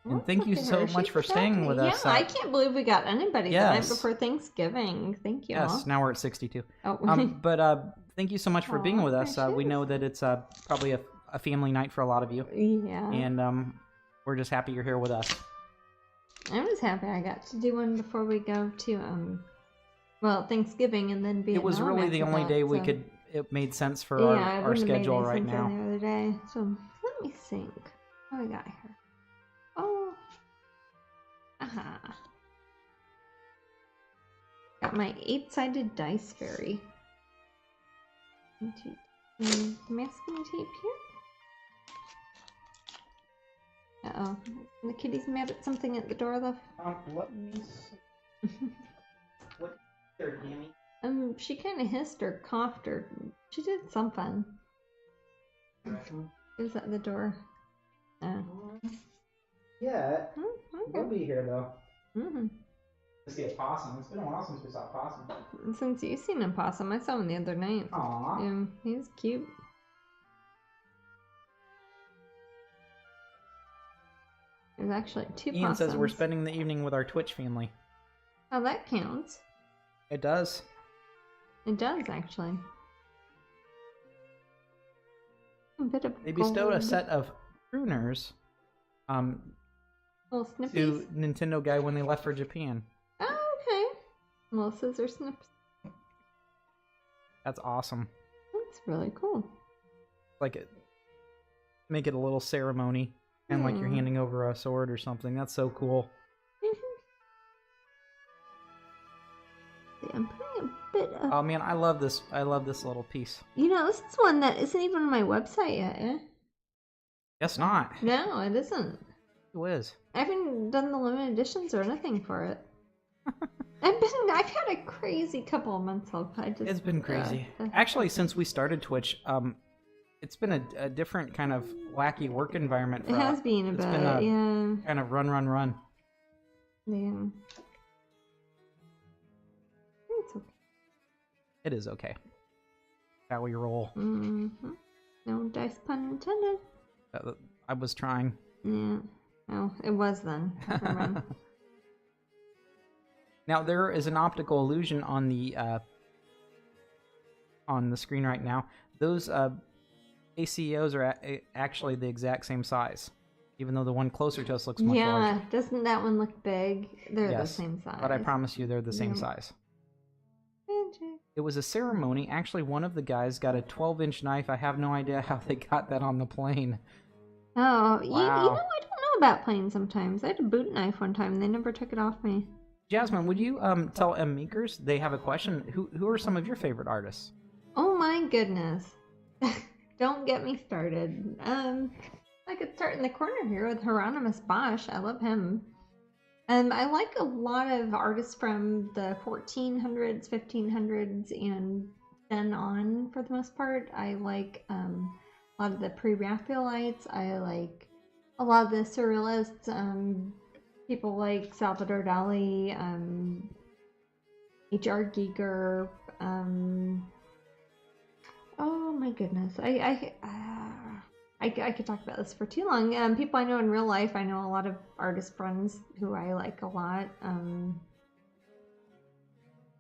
And
Well,
thank you
look at
so
her.
much
She's
for staying
happy.
with us.
Yeah, I can't believe we got anybody the night
Yes.
before Thanksgiving. Thank you.
Yes, now we're at 62.
Oh,
But thank you so much for being
Aw,
with us. We
precious.
know that it's probably a family night for a lot of you,
yeah.
and we're just happy you're here with us.
I'm just happy I got to do one before we go to Thanksgiving and then Vietnam.
It was really the
after
only
that,
day we
so-
could. It made sense for
Yeah, it
our
wouldn't have made
schedule
any
right
sense
now.
any other day. So let me think. What we got here? Oh, aha! Got my 8-sided dice fairy. Masking tape here. Uh-oh. The kitty's mad at something at the door, though.
Let me see. What there, Gammy?
She kind of hissed or coughed or she did something. It was at the door.
Yeah,
Okay.
we'll be here though.
Mm-hmm.
To see a possum. It's been a while since we saw a possum.
Since you've seen a possum, I saw him the other night.
Aww.
Yeah, he's cute. There's actually 2
Ian
possums.
says we're spending the evening with our Twitch family.
Oh, that counts.
It does.
It does, actually. A bit of
They bestowed a
gold.
set of pruners
Little snippies.
to Nintendo guy when they left for Japan.
Oh, okay. Little scissor snips.
That's awesome.
That's really cool.
Like it, make it a little ceremony, and like you're handing over a sword or something. That's so cool.
I'm putting a bit of...
Oh man, I love this. I love this little piece.
You know, this is one that isn't even on my website yet, eh?
Guess not.
No, it isn't.
Whiz.
I haven't done the limited editions or anything for it. I've had a crazy couple of months.
It's been crazy. Actually, since we started Twitch, it's been a different kind of wacky work environment for
it has been a
it's
bit,
been a
yeah.
kind of run.
Yeah. It's okay.
It is okay. How we roll.
Mm-hmm. No dice pun intended.
I was trying.
Yeah. Oh, it was then. Never mind.
Now there is an optical illusion on the screen right now. Those ACEOs are actually the exact same size, even though the one closer to us looks much larger.
Doesn't that one look big? They're
Yes,
the same size.
But I promise you they're the same
Yeah.
size.
Magic.
It was a ceremony. Actually, one of the guys got a 12-inch knife. I have no idea how they got that on the plane.
Oh, you know,
Wow.
I don't know about planes sometimes. I had a boot knife one time and they never took it off me.
Jasmine, would you tell M Meekers they have a question? Who are some of your favorite artists?
Oh my goodness. Don't get me started. I could start in the corner here with Hieronymus Bosch. I love him. I like a lot of artists from the 1400s, 1500s, and then on for the most part. I like a lot of the pre-Raphaelites. I like a lot of the surrealists. People like Salvador Dali, H.R. Giger. Oh my goodness, I could talk about this for too long. People I know in real life, I know a lot of artist friends who I like a lot.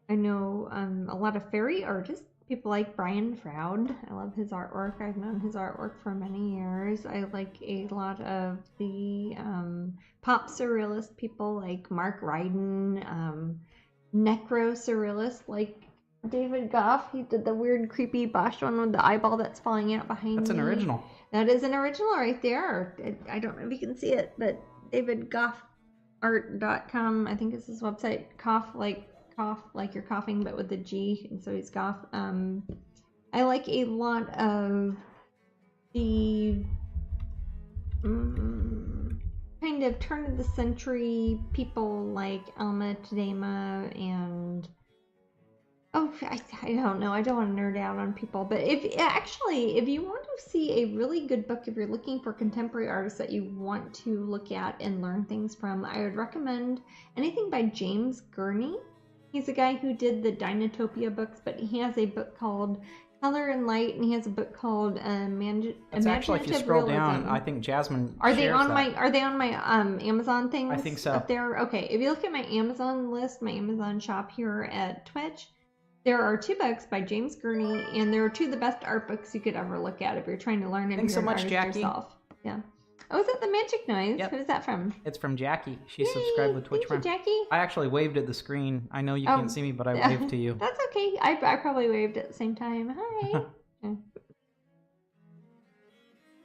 I know a lot of fairy artists. People like Brian Froud. I love his artwork. I've known his artwork for many years. I like a lot of the pop surrealist people like Mark Ryden, necro surrealist like David Goff. He did the weird, creepy Bosch one with the eyeball that's falling out behind me.
That's an original.
That is an original right there. I don't know if you can see it, but davidgoffart.com, I think is his website. Cough like you're coughing, but with a G, and so he's Goff. I like a lot of the kind of turn of the century people like Alma Tadema and I don't know. I don't want to nerd out on people, but if you want to see a really good book, if you're looking for contemporary artists that you want to look at and learn things from, I would recommend anything by James Gurney. He's a guy who did the Dinotopia books, but he has a book called Color and Light, and he has a book called
It's actually, if you scroll
Realism.
down, I think Jasmine
Are they
shares
on
that.
my Amazon things?
I think so.
Up there? Okay. If you look at my Amazon list, my Amazon shop here at Twitch, there are 2 books by James Gurney, and there are 2 of the best art books you could ever look at if you're trying to learn it.
Thanks so much, Jackie.
Yourself. Yeah. Oh, is that the magic noise?
Yep.
Who's that from?
It's from Jackie. She's
Yay!
subscribed with Twitch
Thank
Prime.
you, Jackie.
I actually waved at the screen. I know you can't see me, but I waved to you.
That's okay. I probably waved at the same time. Hi. Yeah.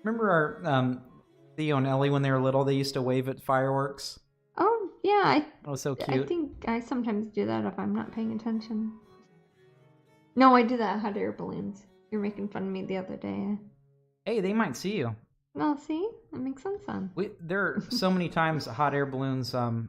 Remember our Theo and Ellie when they were little? They used to wave at fireworks.
Oh, yeah.
That was so
I
cute.
think I sometimes do that if I'm not paying attention. No, I do that at hot air balloons. You're making fun of me the other day.
Hey, they might see you.
Well, see? That makes sense then.
There are so many times hot air balloons from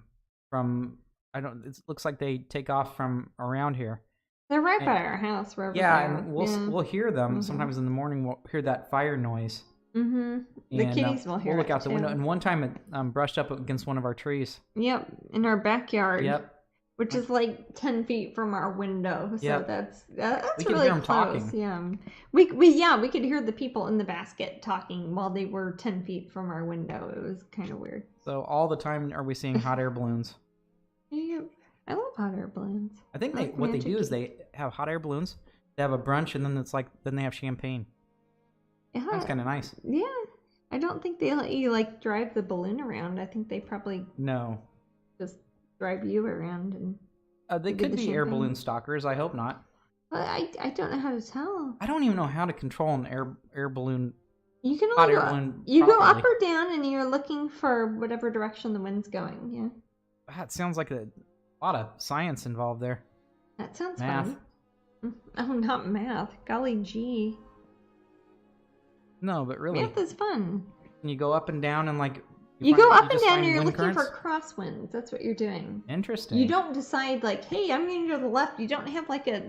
it looks like they take off from around here.
They're right by our house, wherever
Yeah,
they are.
and we'll hear them.
Mhm.
Sometimes in the morning we'll hear that fire noise.
Mm-hmm. The
And,
kitties will hear
We'll look
it,
out the window,
too.
and one time it brushed up against one of our trees.
Yep, in our backyard.
Yep.
which is like 10 feet from our window. So
Yep.
that's
We can
really
hear 'em
close.
talking.
Yeah. We could hear the people in the basket talking while they were 10 feet from our window. It was kind of weird.
So all the time are we seeing hot air balloons?
Yeah, I love hot air balloons.
I think
Like
what they
magic
do is
cake.
they have hot air balloons. They have a brunch, and then then they have champagne.
Yeah.
That's kind of nice.
Yeah. I don't think they let you like drive the balloon around. I think they probably
No,
just drive you around and.
they
With
could
the
be air
champagne?
balloon stalkers. I hope not.
Well, I don't know how to tell.
I don't even know how to control an air balloon.
You can
Hot
only
air
go,
balloon
you go up
properly.
or down, and you're looking for whatever direction the wind's going. Yeah,
That sounds like a lot of science involved there.
that sounds
Math.
fun. Oh, not math. Golly gee,
No, but really,
math is fun.
can you go up and down and like
You go up and
just
down,
find
and you're
wind
looking
currents?
for crosswinds. That's what you're doing.
Interesting.
You don't decide like, hey, I'm going to go to the left. You don't have like a.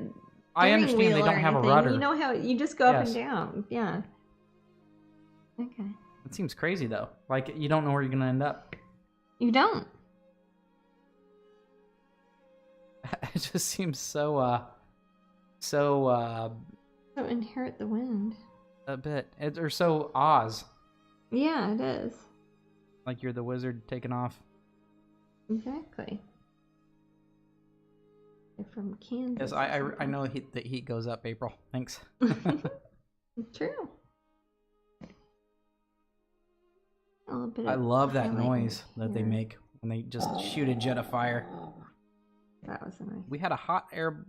I
steering
understand they
wheel or
don't have a
anything.
rudder.
You know how you just go up
Yes.
and down. Yeah. Okay.
It seems crazy though. Like you don't know where you're gonna end up.
You don't.
It just seems so so
So inherit the wind.
a bit or so Oz.
Yeah, it is.
Like you're the wizard taking off.
Exactly. They're from Kansas.
Yes, I know the heat goes up. April. Thanks.
True. A little bit
I
of
love that
highlight
noise
right
that they
here.
make when they just shoot a jet of fire.
That was nice.
We had a hot air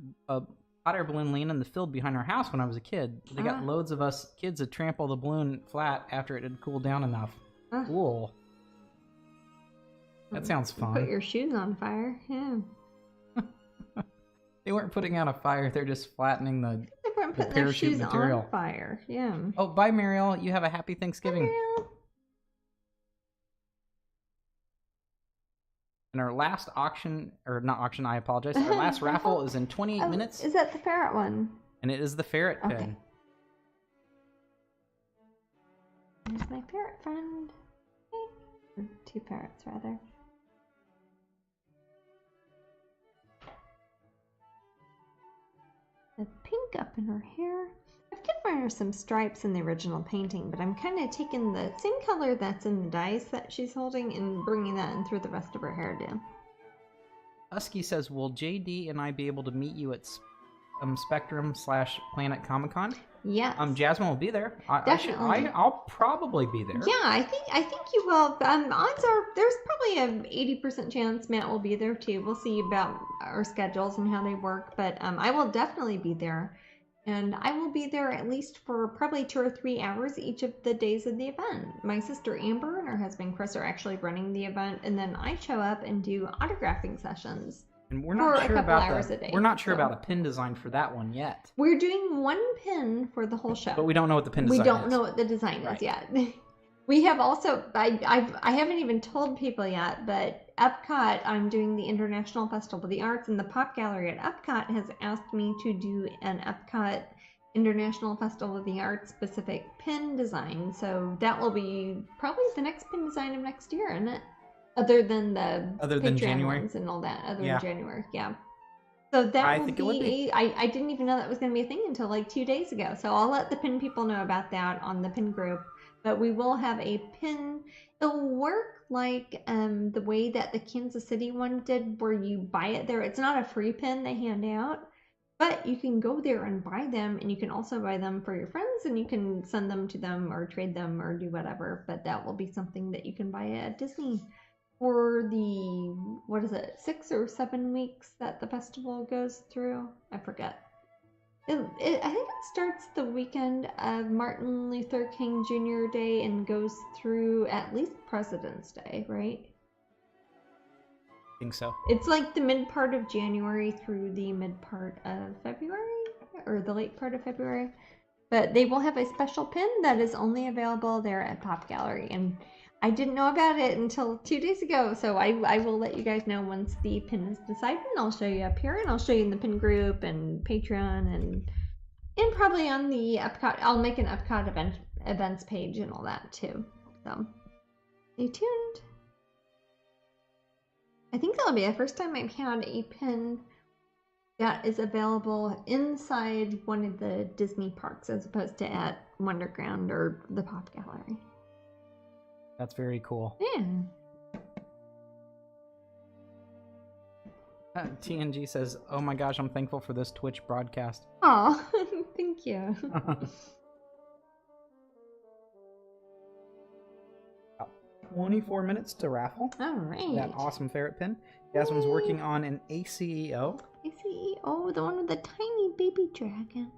balloon laying in the field behind our house when I was a kid. They got loads of us kids to trample the balloon flat after it had cooled down enough. Cool. That sounds fun.
Put your shoes on fire. Yeah.
They weren't putting out a fire; they're just flattening the.
They weren't
The
putting their
parachute
shoes
material.
on fire. Yeah.
Oh, bye, Mariel. You have a happy Thanksgiving.
Ariel.
And our last auction, or not auction, I apologize. Our last raffle is in 28
Oh,
minutes,
Is that the ferret one?
and it is the ferret
Okay.
pin.
There's my ferret friend. Or 2 ferrets, rather. The pink up in her hair. I've given her some stripes in the original painting, but I'm kind of taking the same color that's in the dice that she's holding and bringing that in through the rest of her hairdo.
Husky says, "Will JD and I be able to meet you at Spectrum/Planet Comic Con?"
Yes.
Jasmine will be there.
Definitely.
I'll probably be there.
Yeah, I think you will. Odds are there's probably an 80% chance Matt will be there too. We'll see about our schedules and how they work, but I will definitely be there, and I will be there at least for probably 2 or 3 hours each of the days of the event. My sister Amber and her husband Chris are actually running the event, and then I show up and do autographing sessions.
And we're
For
not
a
sure
couple
about
hours a day,
we're not sure
so.
about a pin design for that one yet.
We're doing 1 pin for the whole show.
But we don't know what the pin
We
design
don't
is.
know what the design
Right.
is yet. We have also, I haven't even told people yet, but Epcot, I'm doing the International Festival of the Arts, and the Pop Gallery at Epcot has asked me to do an Epcot International Festival of the Arts specific pin design. So that will be probably the next pin design of next year, isn't it? Other than the Patreon
January?
ones and all that. Other
Yeah.
than January, yeah. So that
I
will
think
be,
it would be.
I didn't even know that was going to be a thing until like 2 days ago. So I'll let the pin people know about that on the pin group. But we will have a pin. It'll work like the way that the Kansas City one did, where you buy it there. It's not a free pin they hand out, but you can go there and buy them, and you can also buy them for your friends, and you can send them to them or trade them or do whatever. But that will be something that you can buy at Disney for the, what is it, 6 or 7 weeks that the festival goes through. I forget. I think it starts the weekend of Martin Luther King Jr. Day and goes through at least President's Day, right?
I think so.
It's like the mid part of January through the mid part of February, or the late part of February. But they will have a special pin that is only available there at Pop Gallery, and I didn't know about it until 2 days ago, so I will let you guys know once the pin is decided, and I'll show you up here, and I'll show you in the pin group and Patreon, and probably on the Epcot. I'll make an Epcot events page and all that too. So stay tuned. I think that'll be the first time I've had a pin that is available inside one of the Disney parks as opposed to at Wonderground or the Pop Gallery.
That's very cool.
Yeah.
TNG says, "Oh my gosh, I'm thankful for this Twitch broadcast."
Oh, thank you.
24 minutes to raffle.
All right.
That awesome ferret pin. Jasmine's working on an ACEO.
ACEO, the one with the tiny baby dragon.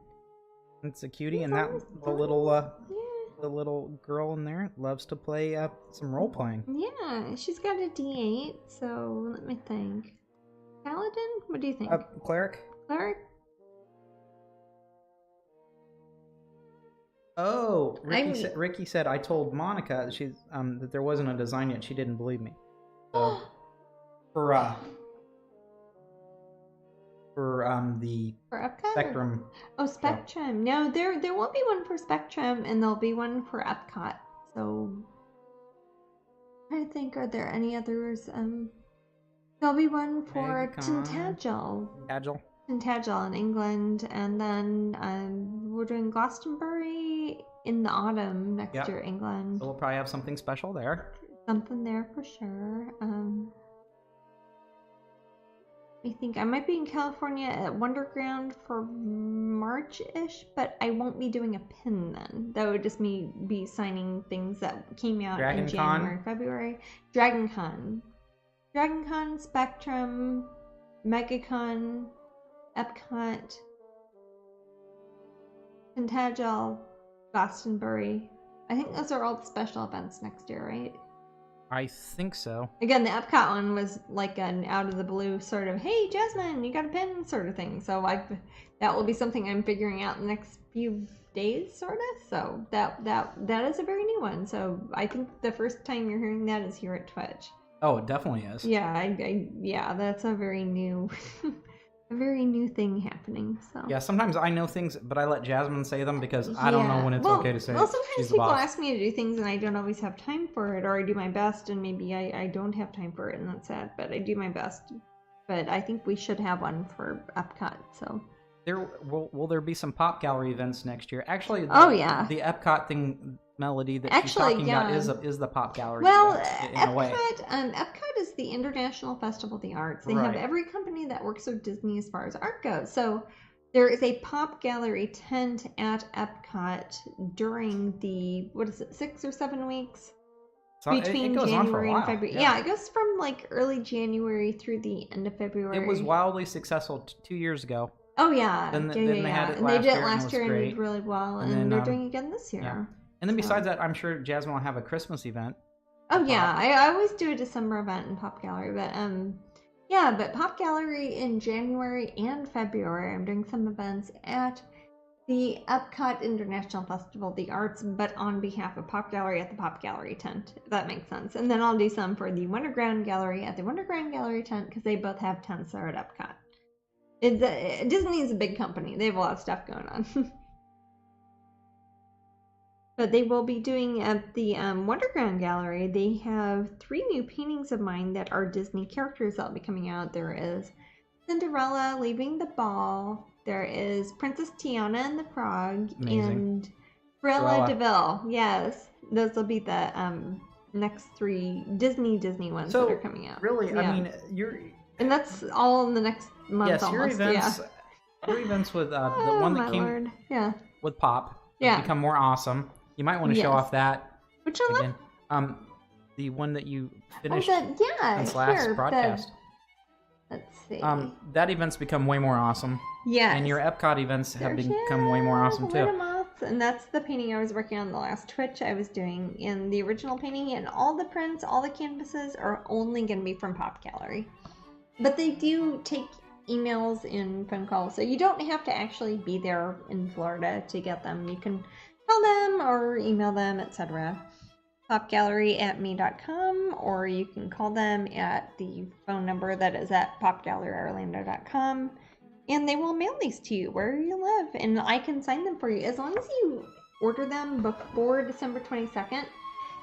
It's a cutie, and that the little girl in there loves to play some role playing.
Yeah, she's got a D8, so let me think. Paladin? What do you think?
Cleric.
Cleric?
Oh, Ricky said I told Monica that there wasn't a design yet. She didn't believe me. So for the
Epcot?
Spectrum.
Oh, Spectrum. No, there won't be one for Spectrum, and there'll be one for Epcot. So I think, are there any others? There'll be one for Tintagel. Tintagel in England, and then we're doing Glastonbury in the autumn next year, England.
So we'll probably have something special there.
Something there for sure. I think I might be in California at Wonderground for March-ish, but I won't be doing a pin then. That would just me be signing things that came out in January, February. DragonCon, Spectrum, MegaCon, Epcot, Tintagel, Glastonbury. I think those are all the special events next year, right?
I think so.
Again, the Epcot one was like an out of the blue sort of, hey, Jasmine, you got a pin sort of thing. So that will be something I'm figuring out in the next few days, sort of. So that is a very new one. So I think the first time you're hearing that is here at Twitch.
Oh, it definitely is.
Yeah, yeah, that's a very new, a very new thing happening. So
yeah, sometimes I know things, but I let Jasmine say them because I don't know when it's okay to say.
Well, sometimes people ask me to do things and I don't always have time for it, or I do my best and maybe I don't have time for it, and that's sad. But I do my best. But I think we should have one for Epcot. So
will there be some Pop Gallery events next year? Actually, the Epcot thing. Melody that she's talking about is the Pop Gallery.
Well,
in a way.
Epcot is the International Festival of the Arts. They have every company that works with Disney as far as art goes. So there is a Pop Gallery tent at Epcot during the 6 or 7 weeks between January and February. Yeah, it goes from like early January through the end of February.
It was wildly successful 2 years ago.
Oh yeah,
then they had it
and
last
they did
year
it last year and
great.
did really well, and they're doing it again this year.
Yeah. And then besides that, I'm sure Jasmine will have a Christmas event.
Oh yeah, I always do a December event in Pop Gallery, but but Pop Gallery in January and February, I'm doing some events at the Epcot International Festival of the Arts, but on behalf of Pop Gallery at the Pop Gallery tent, if that makes sense. And then I'll do some for the Wonderground Gallery at the Wonderground Gallery tent, because they both have tents there at Epcot. Disney is a big company. They have a lot of stuff going on. But they will be doing at the Wonderground Gallery. They have 3 new paintings of mine that are Disney characters that will be coming out. There is Cinderella leaving the ball. There is Princess Tiana and the Frog.
Amazing.
And Cruella DeVille. Yes, those will be the next 3 Disney ones that are coming out.
Really,
yeah.
I mean,
and that's all in the next month.
Yes,
almost.
Your events with the one that came with Pop become more awesome. You might want to show off that.
Which one?
The one that you finished
since
last broadcast.
Let's see.
That event's become way more awesome.
Yeah.
And your Epcot events have become way more awesome too.
And that's the painting I was working on the last Twitch I was doing. In the original painting, and all the prints, all the canvases are only going to be from Pop Gallery. But they do take emails and phone calls, so you don't have to actually be there in Florida to get them. You can call them or email them, etc. popgallery@me.com, or you can call them at the phone number that is at popgalleryorlando.com, and they will mail these to you where you live, and I can sign them for you as long as you order them before December 22nd.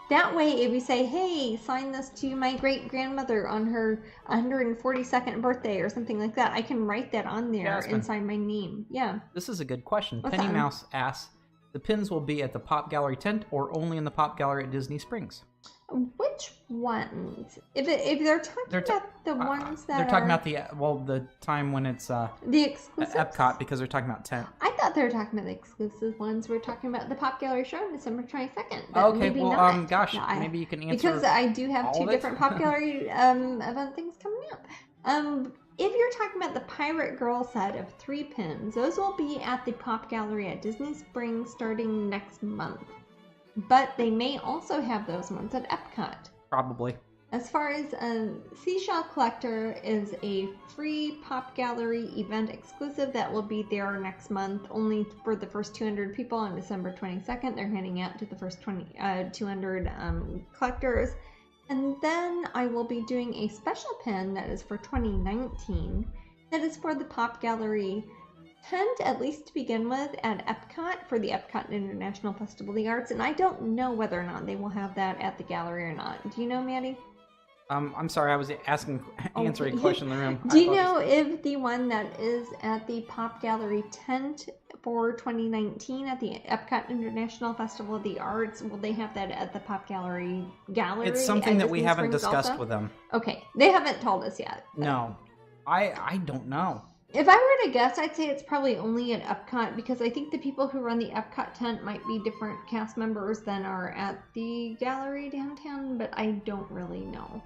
That way, if you say, hey, sign this to my great-grandmother on her 142nd birthday or something like that, I can write that on there
Jasmine.
and sign my name. Yeah.
This is a good question.
What's
Penny
that?
Mouse asks, the pins will be at the Pop Gallery tent or only in the Pop Gallery at Disney Springs?
Which ones? If they're talking about the ones that
they're talking about the time when it's
the
at
exclusives?
Epcot, because they're talking about tent.
I thought they were talking about the exclusive ones. We're talking about the Pop Gallery show on December 22nd. But
Okay,
maybe
well,
not.
gosh,
Yeah,
maybe you can answer
because I do have
all
two
of it?
different Pop Gallery event things coming up. If you're talking about the Pirate Girl set of 3 pins, those will be at the Pop Gallery at Disney Springs starting next month. But they may also have those ones at Epcot.
Probably.
As far as Seashell Collector is a free Pop Gallery event exclusive that will be there next month, only for the first 200 people on December 22nd. They're handing out to the first 200 collectors. And then I will be doing a special pin that is for 2019. That is for the Pop Gallery tent, at least to begin with, at Epcot for the Epcot International Festival of the Arts. And I don't know whether or not they will have that at the gallery or not. Do you know, Maddie?
I'm sorry, I was answering a question in the room.
Do you know if the one that is at the Pop Gallery tent for 2019 at the Epcot International Festival of the Arts, will they have that at the Pop Gallery
It's something that we
Disney
haven't
Springs
discussed
also?
with them.
Okay, they haven't told us yet.
No. I don't know.
If I were to guess, I'd say it's probably only at Epcot, because I think the people who run the Epcot tent might be different cast members than are at the gallery downtown, but I don't really know.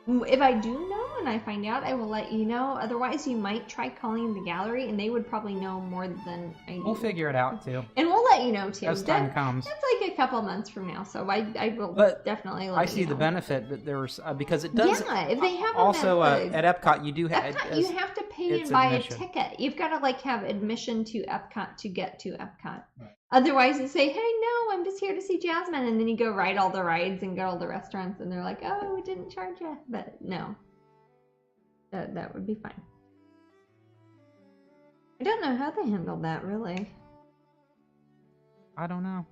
If I do know and I find out, I will let you know. Otherwise, you might try calling the gallery, and they would probably know more than I do.
We'll figure it out, too.
And we'll let you know, too.
As time comes.
That's like a couple months from now, so I will definitely let you know.
I see the benefit that there's, because it does...
Yeah, if they have them
also, at Epcot, you do have...
Epcot, you have to pay and buy a ticket. You've got to have admission to Epcot to get to Epcot. Right. Otherwise, you say, hey, no, I'm just here to see Jasmine. And then you go ride all the rides and go to all the restaurants. And they're like, oh, we didn't charge you. But no, that would be fine. I don't know how they handled that, really.
I don't know.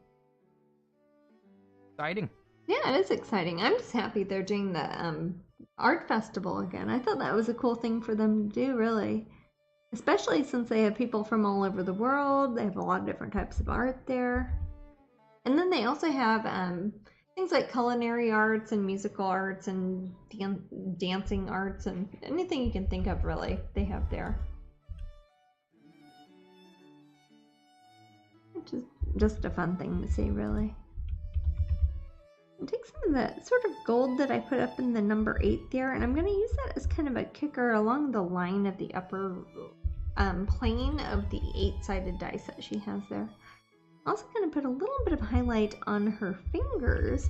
Exciting.
Yeah, it is exciting. I'm just happy they're doing the art festival again. I thought that was a cool thing for them to do, really. Especially since they have people from all over the world. They have a lot of different types of art there. And then they also have things like culinary arts and musical arts and dancing arts and anything you can think of, really, they have there. Which is just a fun thing to see, really. I'll take some of the sort of gold that I put up in the number 8 there, and I'm going to use that as kind of a kicker along the line of the upper plane of the 8-sided dice that she has there. I'm also going to put a little bit of highlight on her fingers,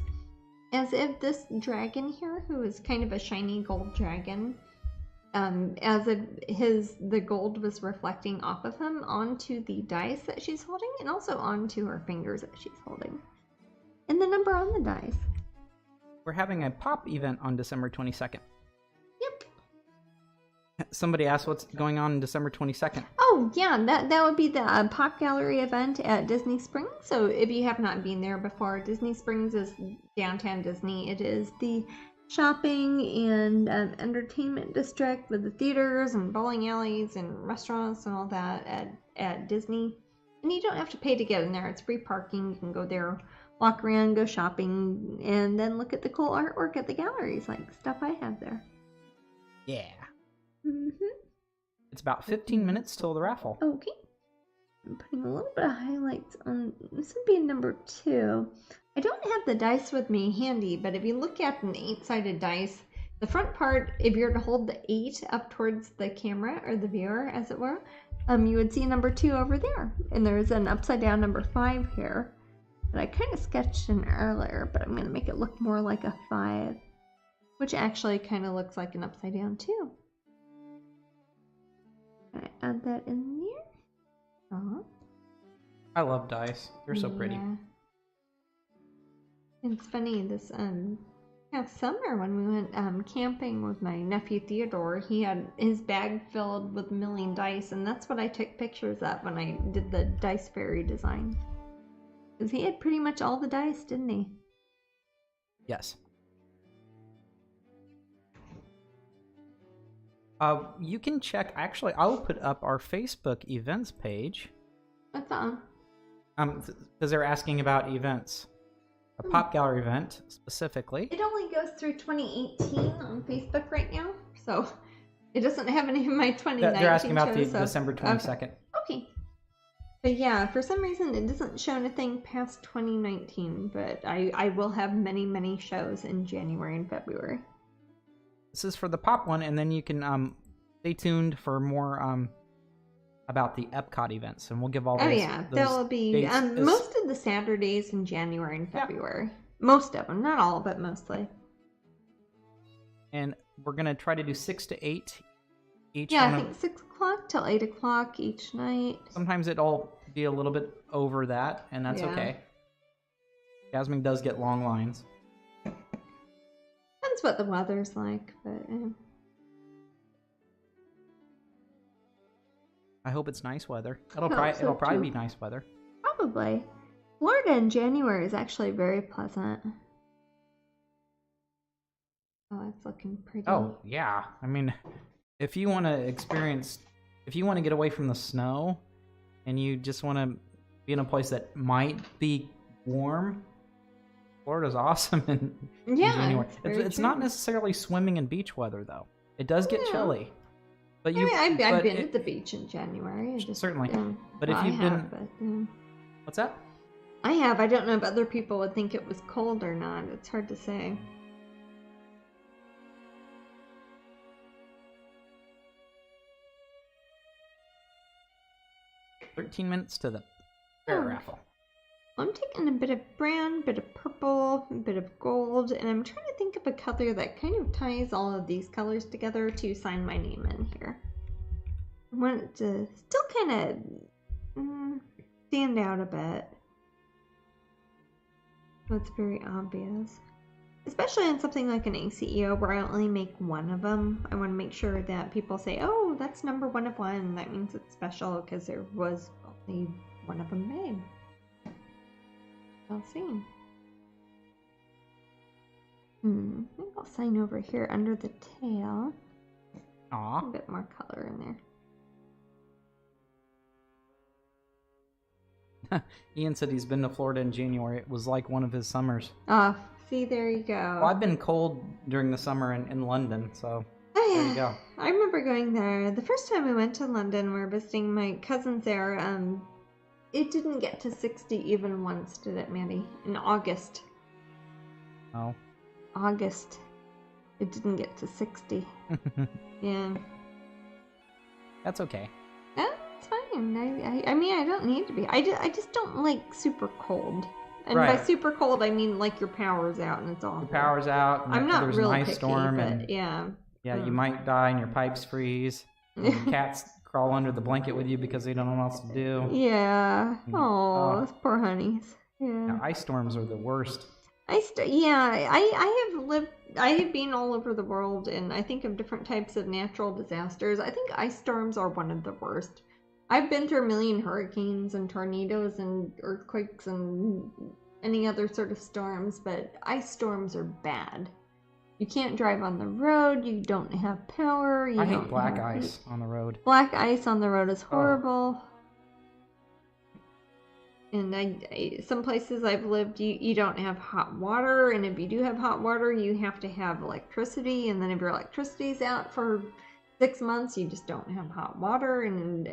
as if this dragon here, who is kind of a shiny gold dragon, as if the gold was reflecting off of him onto the dice that she's holding, and also onto her fingers that she's holding. And the number on the dice.
We're having a pop event on December 22nd.
Yep.
Somebody asked what's going on December 22nd.
Oh, yeah, that would be the Pop Gallery event at Disney Springs. So if you have not been there before, Disney Springs is downtown Disney. It is the shopping and entertainment district with the theaters and bowling alleys and restaurants and all that at Disney. And you don't have to pay to get in there. It's free parking. You can go there, walk around, go shopping, and then look at the cool artwork at the galleries, like stuff I have there.
Yeah.
Mm-hmm.
It's about 15 minutes till the raffle.
Okay. I'm putting a little bit of highlights on, this would be number 2. I don't have the dice with me handy, but if you look at an 8-sided dice, the front part, if you were to hold the 8 up towards the camera, or the viewer, as it were, you would see number 2 over there. And there's an upside down number 5 here that I kind of sketched in earlier, but I'm going to make it look more like a 5, which actually kind of looks like an upside down too. Can I add that in there?
I love dice. They're so pretty.
It's funny, this past summer when we went camping with my nephew Theodore, he had his bag filled with 1 million dice, and that's what I took pictures of when I did the dice fairy design. Because he had pretty much all the dice, didn't he?
Yes. You can check. Actually, I'll put up our Facebook events page.
What's that?
Because they're asking about events. A pop gallery event specifically.
It only goes through 2018 on Facebook right now, so it doesn't have any of my 2019
They're asking about
shows,
the December 22nd.
Okay. But yeah, for some reason it doesn't show anything past 2019, but I will have many, many shows in January and February.
This is for the pop one, and then you can stay tuned for more about the Epcot events, and we'll give all those.
Oh yeah, there'll be most of the Saturdays in January and February. Yeah. Most of them, not all, but mostly.
And we're gonna try to do 6 to 8 each.
Yeah, I think 6 o'clock till 8 o'clock each night.
Sometimes it'll be a little bit over that, and that's okay. Jasmine does get long lines.
Depends what the weather's like, but.
I hope it's nice weather. It'll probably be nice weather.
Probably. Florida in January is actually very pleasant. Oh, it's looking pretty.
Oh, yeah. I mean, if you want to get away from the snow and you just want to be in a place that might be warm, Florida's awesome in January. It's not necessarily swimming and beach weather, though. It does get chilly. But
I've been at the beach in January.
Certainly. But if you've been... What's that?
I have. I don't know if other people would think it was cold or not. It's hard to say.
$13 minutes to the fair raffle.
I'm taking a bit of brown, bit of purple, a bit of gold, and I'm trying to think of a color that kind of ties all of these colors together to sign my name in here. I want it to still kind of stand out a bit. So it's very obvious. Especially on something like an ACEO where I only make one of them. I want to make sure that people say, oh, that's number 1 of 1. That means it's special because there was only one of them made. I'll see. I think I'll sign over here under the tail.
Aww.
A bit more color in there.
Ian said he's been to Florida in January. It was like one of his summers.
Oh, see, there you go.
Well, I've been cold during the summer in London, so there you go.
I remember going there. The first time we went to London, we were visiting my cousins there. It didn't get to 60 even once, did it, Maddie? In August.
Oh.
August. It didn't get to 60. Yeah.
That's okay.
It's fine. I mean, I don't need to be. I just don't like super cold. And
right.
by super cold, I mean like your power's out and it's awful.
Your power's out. And
I'm not
there's
really
an ice
picky,
storm,
but
and
yeah.
Yeah, you might die and your pipes freeze. And your cats crawl under the blanket with you because they don't know what else to do.
Yeah. Oh, those poor honeys. Yeah.
Now, ice storms are the worst.
I have been all over the world, and I think of different types of natural disasters. I think ice storms are one of the worst. I've been through a million hurricanes and tornadoes and earthquakes and any other sort of storms, but ice storms are bad. You can't drive on the road, you don't have power.
I hate black ice on the road.
Black ice on the road is horrible. And some places I've lived, you don't have hot water, and if you do have hot water, you have to have electricity, and then if your electricity's out for 6 months, you just don't have hot water, and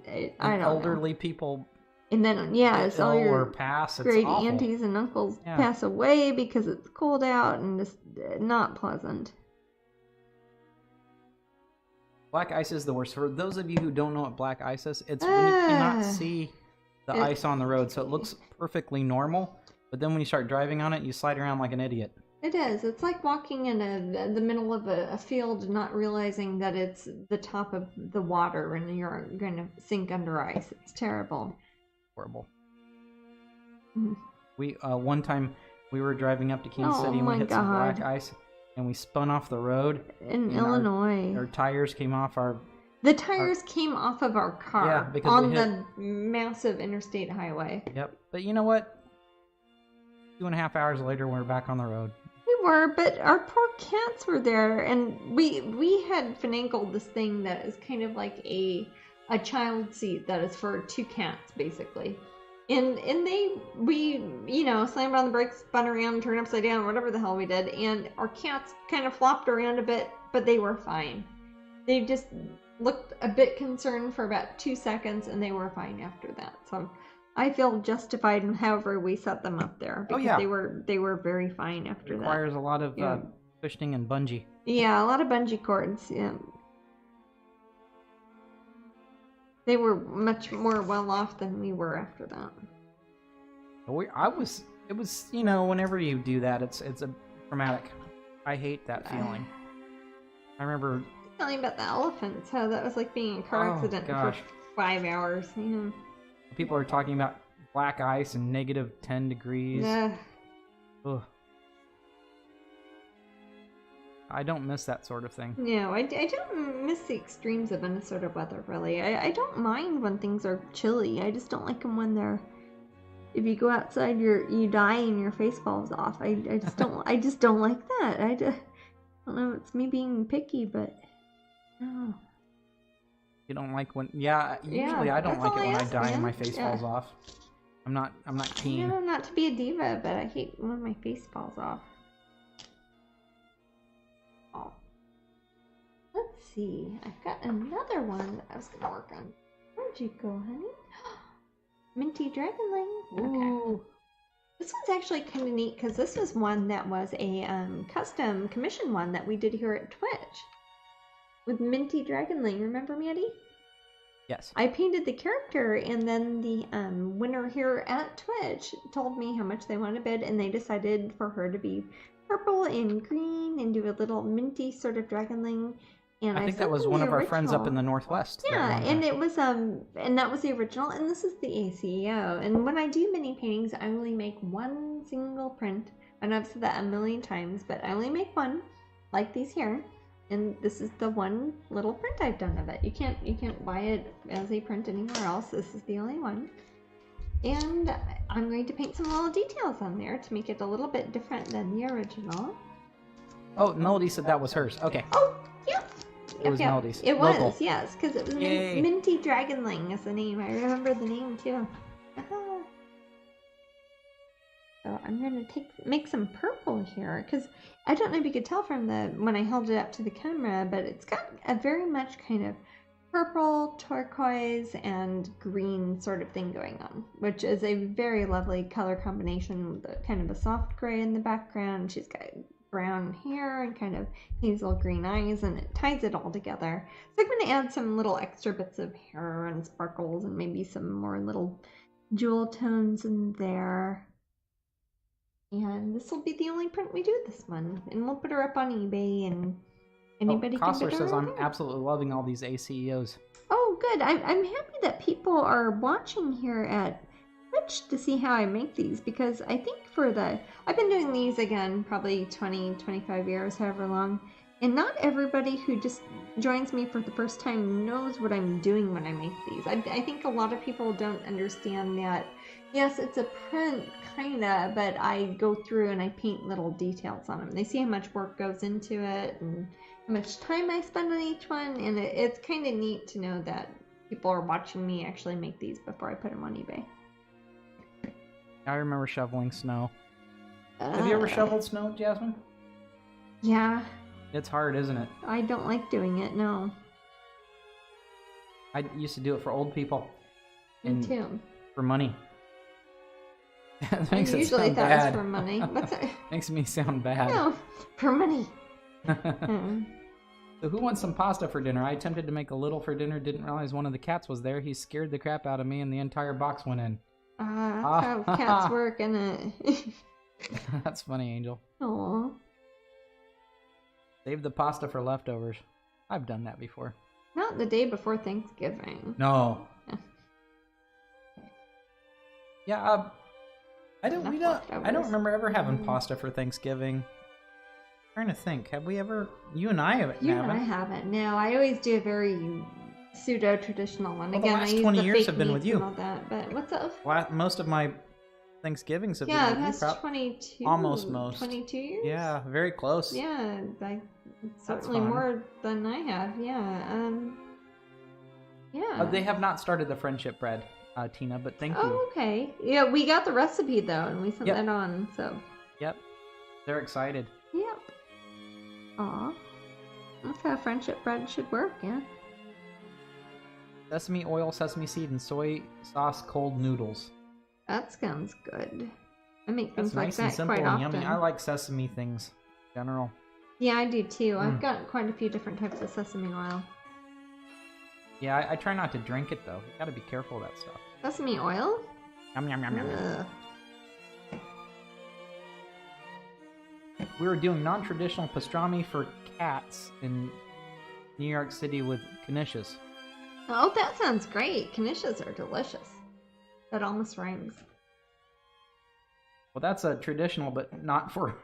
I don't know.
Elderly people.
And then it's all your great
awful.
aunties and uncles pass away because it's cold out and just not pleasant.
Black ice is the worst. For those of you who don't know what black ice is, it's when you cannot see the ice on the road, so it looks perfectly normal, but then when you start driving on it, you slide around like an idiot.
It is. It's like walking in the middle of a field, not realizing that it's the top of the water and you're going to sink under ice. It's terrible.
Horrible.
Mm-hmm.
We one time we were driving up to Kansas City and we hit some black ice, and we spun off the road
in Illinois.
Our tires came off our.
The tires came off of our car on the massive interstate highway.
Yep. But you know what? 2.5 hours later, we're back on the road.
were, but our poor cats were there, and we had finagled this thing that is kind of like a child seat that is for 2 cats, basically. And we slammed on the brakes, spun around, turned upside down, whatever the hell we did, and our cats kind of flopped around a bit, but they were fine. They just looked a bit concerned for about 2 seconds, and they were fine after that. So I feel justified in however we set them up there, because they were very fine after that.
Requires a lot of cushioning and bungee.
Yeah, a lot of bungee cords. Yeah. They were much more well off than we were after that.
It was, whenever you do that, it's a traumatic. I hate that feeling. I remember
telling about the elephants, how that was like being in a car accident for 5 hours.
People are talking about black ice and -10 degrees. Ugh. I don't miss that sort of thing.
No, I don't miss the extremes of Minnesota weather, really. I don't mind when things are chilly. I just don't like them when they're... If you go outside, you die and your face falls off. I just don't like that. I don't know, it's me being picky, but... No.
You don't like when... Yeah, usually I don't like it when I die and my face falls off. I'm not keen.
Not to be a diva, but I hate when my face falls off. Oh. Let's see. I've got another one that I was gonna work on. Where'd you go, honey? Minty Dragonling.
Ooh.
Okay. This one's actually kind of neat because this was one that was a custom commission one that we did here at Twitch with Minty Dragonling. Remember, Maddie?
Yes.
I painted the character, and then the winner here at Twitch told me how much they wanted to bid, and they decided for her to be purple and green and do a little minty sort of dragonling. And
I think that was one of our friends up in the Northwest.
Yeah, and it was and that was the original, and this is the ACEO. And when I do mini paintings, I only make one single print. And I've said that a million times, but I only make one, like these here. And this is the one little print I've done of it. You can't buy it as a print anywhere else. This is the only one. And I'm going to paint some little details on there to make it a little bit different than the original.
Oh, Melody said that was hers. Okay.
Oh, yeah.
It was Melody's.
It
Local.
was, yes, because it was
Yay.
Minty Dragonling is the name. I remember the name too. So I'm going to make some purple here, because I don't know if you could tell from when I held it up to the camera, but it's got a very much kind of purple, turquoise, and green sort of thing going on, which is a very lovely color combination with kind of a soft gray in the background. She's got brown hair and kind of hazel green eyes, and it ties it all together. So I'm going to add some little extra bits of hair and sparkles and maybe some more little jewel tones in there. And this will be the only print we do this one. And we'll put her up on eBay, and anybody can bid her.
says I'm absolutely loving all these ACEOs.
Oh, good. I'm happy that people are watching here at Twitch to see how I make these, because I think I've been doing these again probably 20, 25 years, however long. And not everybody who just joins me for the first time knows what I'm doing when I make these. I think a lot of people don't understand that. Yes, it's a print, kinda, but I go through and I paint little details on them. They see how much work goes into it and how much time I spend on each one, and it's kind of neat to know that people are watching me actually make these before I put them on eBay.
I remember shoveling snow. Have you ever shoveled snow, Jasmine?
Yeah.
It's hard, isn't it?
I don't like doing it, no.
I used to do it for old people.
Me too.
For money.
I usually thought it was for money. What's it?
Makes me sound bad.
No, for money.
So who wants some pasta for dinner? I attempted to make a little for dinner, didn't realize one of the cats was there. He scared the crap out of me, and the entire box went in.
That's how cats work, isn't it?
That's funny, Angel.
Aw.
Save the pasta for leftovers. I've done that before.
Not the day before Thanksgiving.
No. Yeah, I don't remember ever having pasta for Thanksgiving. I'm trying to think. Have we ever? You and I haven't.
You and I haven't. No, I always do a very pseudo traditional one.
Well,
again,
the last
I use
20
the
years
fake
have been with
meats
you.
and all that. But what's up?
Most of my Thanksgivings have
Yeah,
been.
it has 22.
Almost most.
22 years?
Yeah, very close.
Yeah, like
That's
certainly
fun.
more than I have. Yeah. Yeah.
They have not started the friendship bread, Tina, but thank you.
Oh, okay. Yeah, we got the recipe though, and we sent
Yep.
that on. So.
Yep. They're excited.
Yep. Aw. That's how friendship bread should work. Yeah.
Sesame oil, sesame seed, and soy sauce cold noodles.
That sounds good. I make
That's
things like
nice
that
and simple
quite
and
often.
yummy. I like sesame things in general.
Yeah, I do too. I've got quite a few different types of sesame oil.
Yeah, I try not to drink it though. You gotta be careful of that stuff.
Sesame oil?
Yum yum yum yum.
Ugh.
We were doing non-traditional pastrami for cats in New York City with knishes.
Oh, that sounds great. Knishes are delicious. That almost rhymes.
Well, that's a traditional, but not for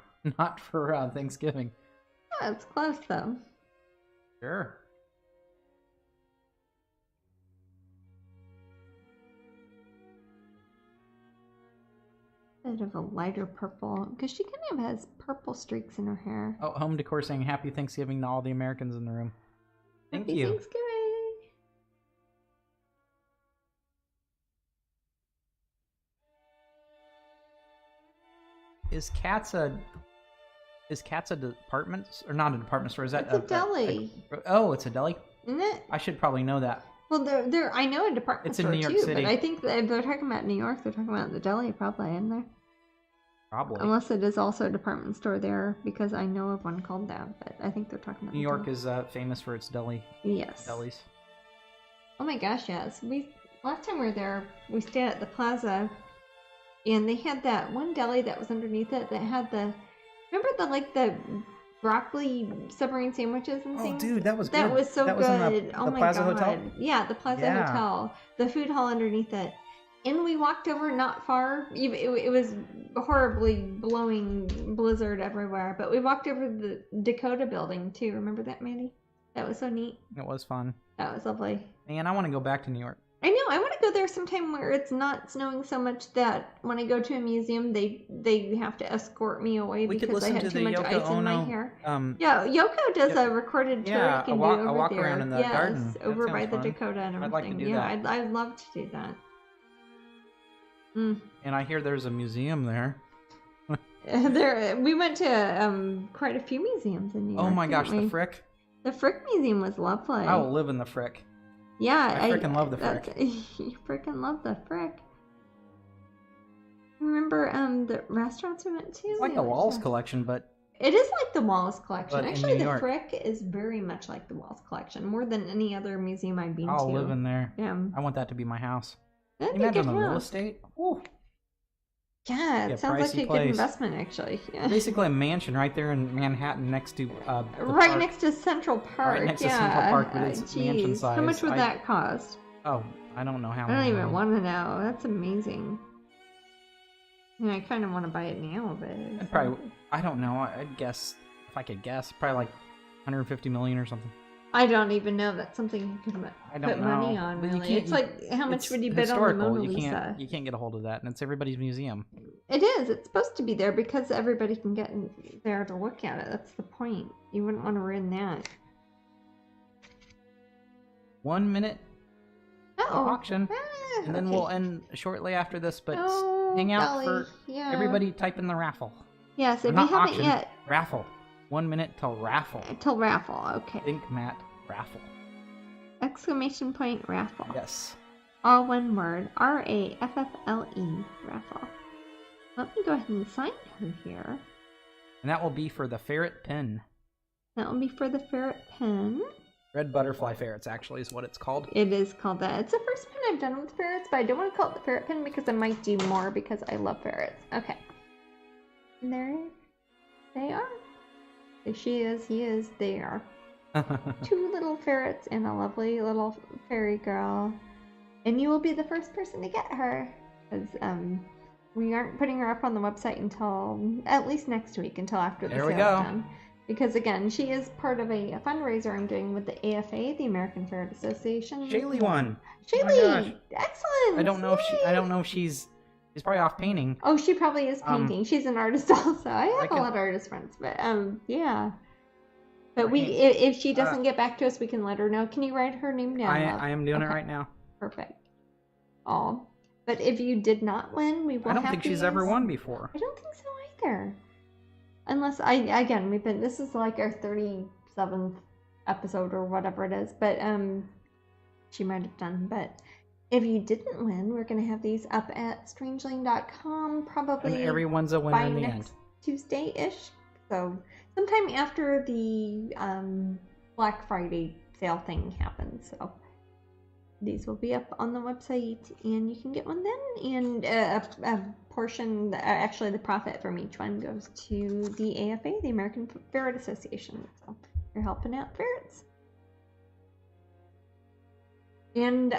Thanksgiving.
Yeah, it's close though.
Sure.
Bit of a lighter purple, because she kind of has purple streaks in her hair.
Oh, home decor saying Happy Thanksgiving to all the Americans in the room. Thank
Happy
you.
Thanksgiving.
Is Cats a department or not a department store? Is that
It's a deli.
Oh, it's a deli.
Isn't it?
I should probably know that.
Well, they're I know a department
It's in
store
New York
too,
City.
but I think that if they're talking about New York, they're talking about the deli probably, isn't there?
Probably.
Unless it is also a department store there, because I know of one called that, but I think they're talking about
New
the
York
deli.
is famous for its delis.
Yes. Oh my gosh, yes. Last time we were there, we stayed at the plaza, and they had that one deli that was underneath it that had the the broccoli submarine sandwiches and things.
Oh, dude, that was good.
That was so
that
good.
Was in
Oh
the
my
Plaza
god.
Hotel?
Yeah, the Plaza
Yeah.
Hotel. The food hall underneath it. And we walked over not far. It was horribly blowing blizzard everywhere. But we walked over to the Dakota building too. Remember that, Mandy? That was so neat.
It was fun.
That was lovely.
Man, I want to go back to New York.
I know. I want to go there sometime where it's not snowing so much that when I go to a museum, they have to escort me away
We could
because I
listen
had
to
too
the
much
Yoko
ice in my
Ono,
hair.
Um,
Yeah, Yoko does
yeah.
a recorded tour
Yeah,
you can
a walk-
do
a
over
walk
there.
around in the
yes,
garden. That
over by
sounds
the
fun.
Dakota and
I'd like to
everything.
do
Yeah,
that.
I'd love to do that.
And I hear there's a museum there.
We went to quite a few museums in New York.
Oh my gosh,
didn't
the
we?
Frick.
The Frick Museum was lovely.
I will live in the Frick.
Yeah,
I frickin' love the
that's-
Frick.
You freaking love the Frick. Remember the restaurants we went to?
It's like
We
the
went
Walls
to-
collection, but
It is like the Wallace Collection.
But in
Actually,
New
the
York.
Frick is very much like the Wallace Collection, more than any other museum I've been
I'll
to.
live in there.
Yeah.
I want that to be my house.
That'd
Can you
be a
imagine
good
the real
house.
estate? Ooh.
Yeah,
Yeah,
it sounds like
pricey
a
place.
good investment, actually. Yeah.
Basically a mansion right there in Manhattan next to the
Right
park.
next to Central Park.
Right next to
yeah.
Central Park, but it's mansion
Jeez. How much
size.
would
I-
that cost?
Oh, I don't know how
I don't
many.
even want to know. That's amazing. Yeah, I kind of want to buy it now, but
I'd probably, I don't know. I'd guess, if I could guess, probably like 150 million or something.
I don't even know if that's something you could
I don't
put money
know.
on.
But you
Really,
can't-
it's like how much
It's
would you bid on the
historical.
Mona Lisa?
You can't get a hold of that, and it's everybody's museum.
It is. It's supposed to be there because everybody can get in there to look at it. That's the point. You wouldn't want to ruin that.
1 minute
Oh,
auction,
ah,
and then
okay.
we'll end shortly after this. But
Oh,
hang out
golly,
for
yeah.
everybody. Type in the raffle.
Yes,
Or
if you
not
haven't
auction,
yet,
Raffle. 1 minute till raffle.
till raffle. Okay.
Think Matt raffle.
Exclamation point raffle.
Yes.
All one word. RAFFLE raffle. Let me go ahead and sign her here.
And that will be for the ferret pin.
That will be for the ferret pen.
Red butterfly ferrets, actually, is what it's called.
It is called that. It's the first pen I've done with ferrets, but I don't want to call it the ferret pen because I might do more because I love ferrets. Okay. And there they are. There she is, he is, they are. Two little ferrets and a lovely little fairy girl. And you will be the first person to get her. Because we aren't putting her up on the website until at least next week, until after the
There we
sale's
go.
done. Because again, she is part of a fundraiser I'm doing with the AFA, the American Ferret Association.
Shaylee won.
Shaylee,
Oh my gosh.
excellent.
I don't know if
Yay.
she's She's probably off painting.
Oh, she probably is painting. She's an artist also. I have a
can-
lot of artist friends, but yeah. But
I
we,
can-
if she doesn't get back to us, we can let her know. Can you write her name down? love?
I am doing it
Okay.
right now.
Perfect. Oh, but if you did not win, we will.
I don't
have
think she's ever won before.
I don't think so either. Unless again, this is like our 37th episode or whatever it is, but she might have done. But if you didn't win, we're gonna have these up at strangeling.com probably.
And everyone's a winner
by
in the
next
end.
Tuesday-ish. So sometime after the Black Friday sale thing happens. So these will be up on the website, and you can get one then. And a portion, actually the profit from each one goes to the AFA, the American Ferret Association. So you're helping out ferrets. And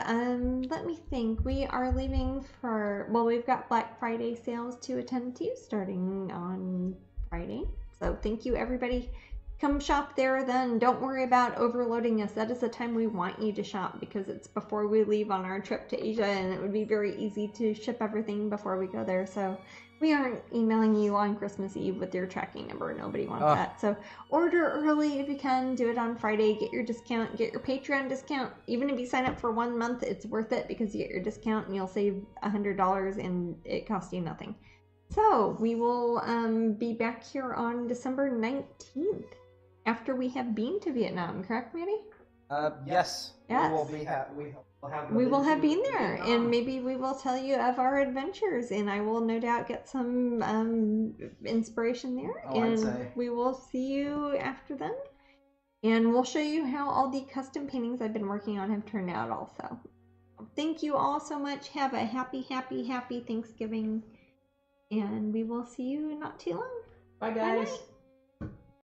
let me think. We are leaving for, well, we've got Black Friday sales to attend to starting on Friday. So thank you, everybody. Come shop there then. Don't worry about overloading us. That is the time we want you to shop, because it's before we leave on our trip to Asia, and it would be very easy to ship everything before we go there. So we aren't emailing you on Christmas Eve with your tracking number. Nobody wants that. So order early if you can. Do it on Friday. Get your discount. Get your Patreon discount. Even if you sign up for 1 month, it's worth it, because you get your discount and you'll save $100 and it costs you nothing. So we will be back here on December 19th. After we have been to Vietnam, correct, Manny?
Yes.
Yes.
We will have
been there, and maybe we will tell you of our adventures, and I will no doubt get some inspiration there.
Oh,
and
I'd say.
we will see you after then, and we'll show you how all the custom paintings I've been working on have turned out also. Thank you all so much. Have a happy Thanksgiving, and we will see you not too long.
Bye, guys.
Bye-bye.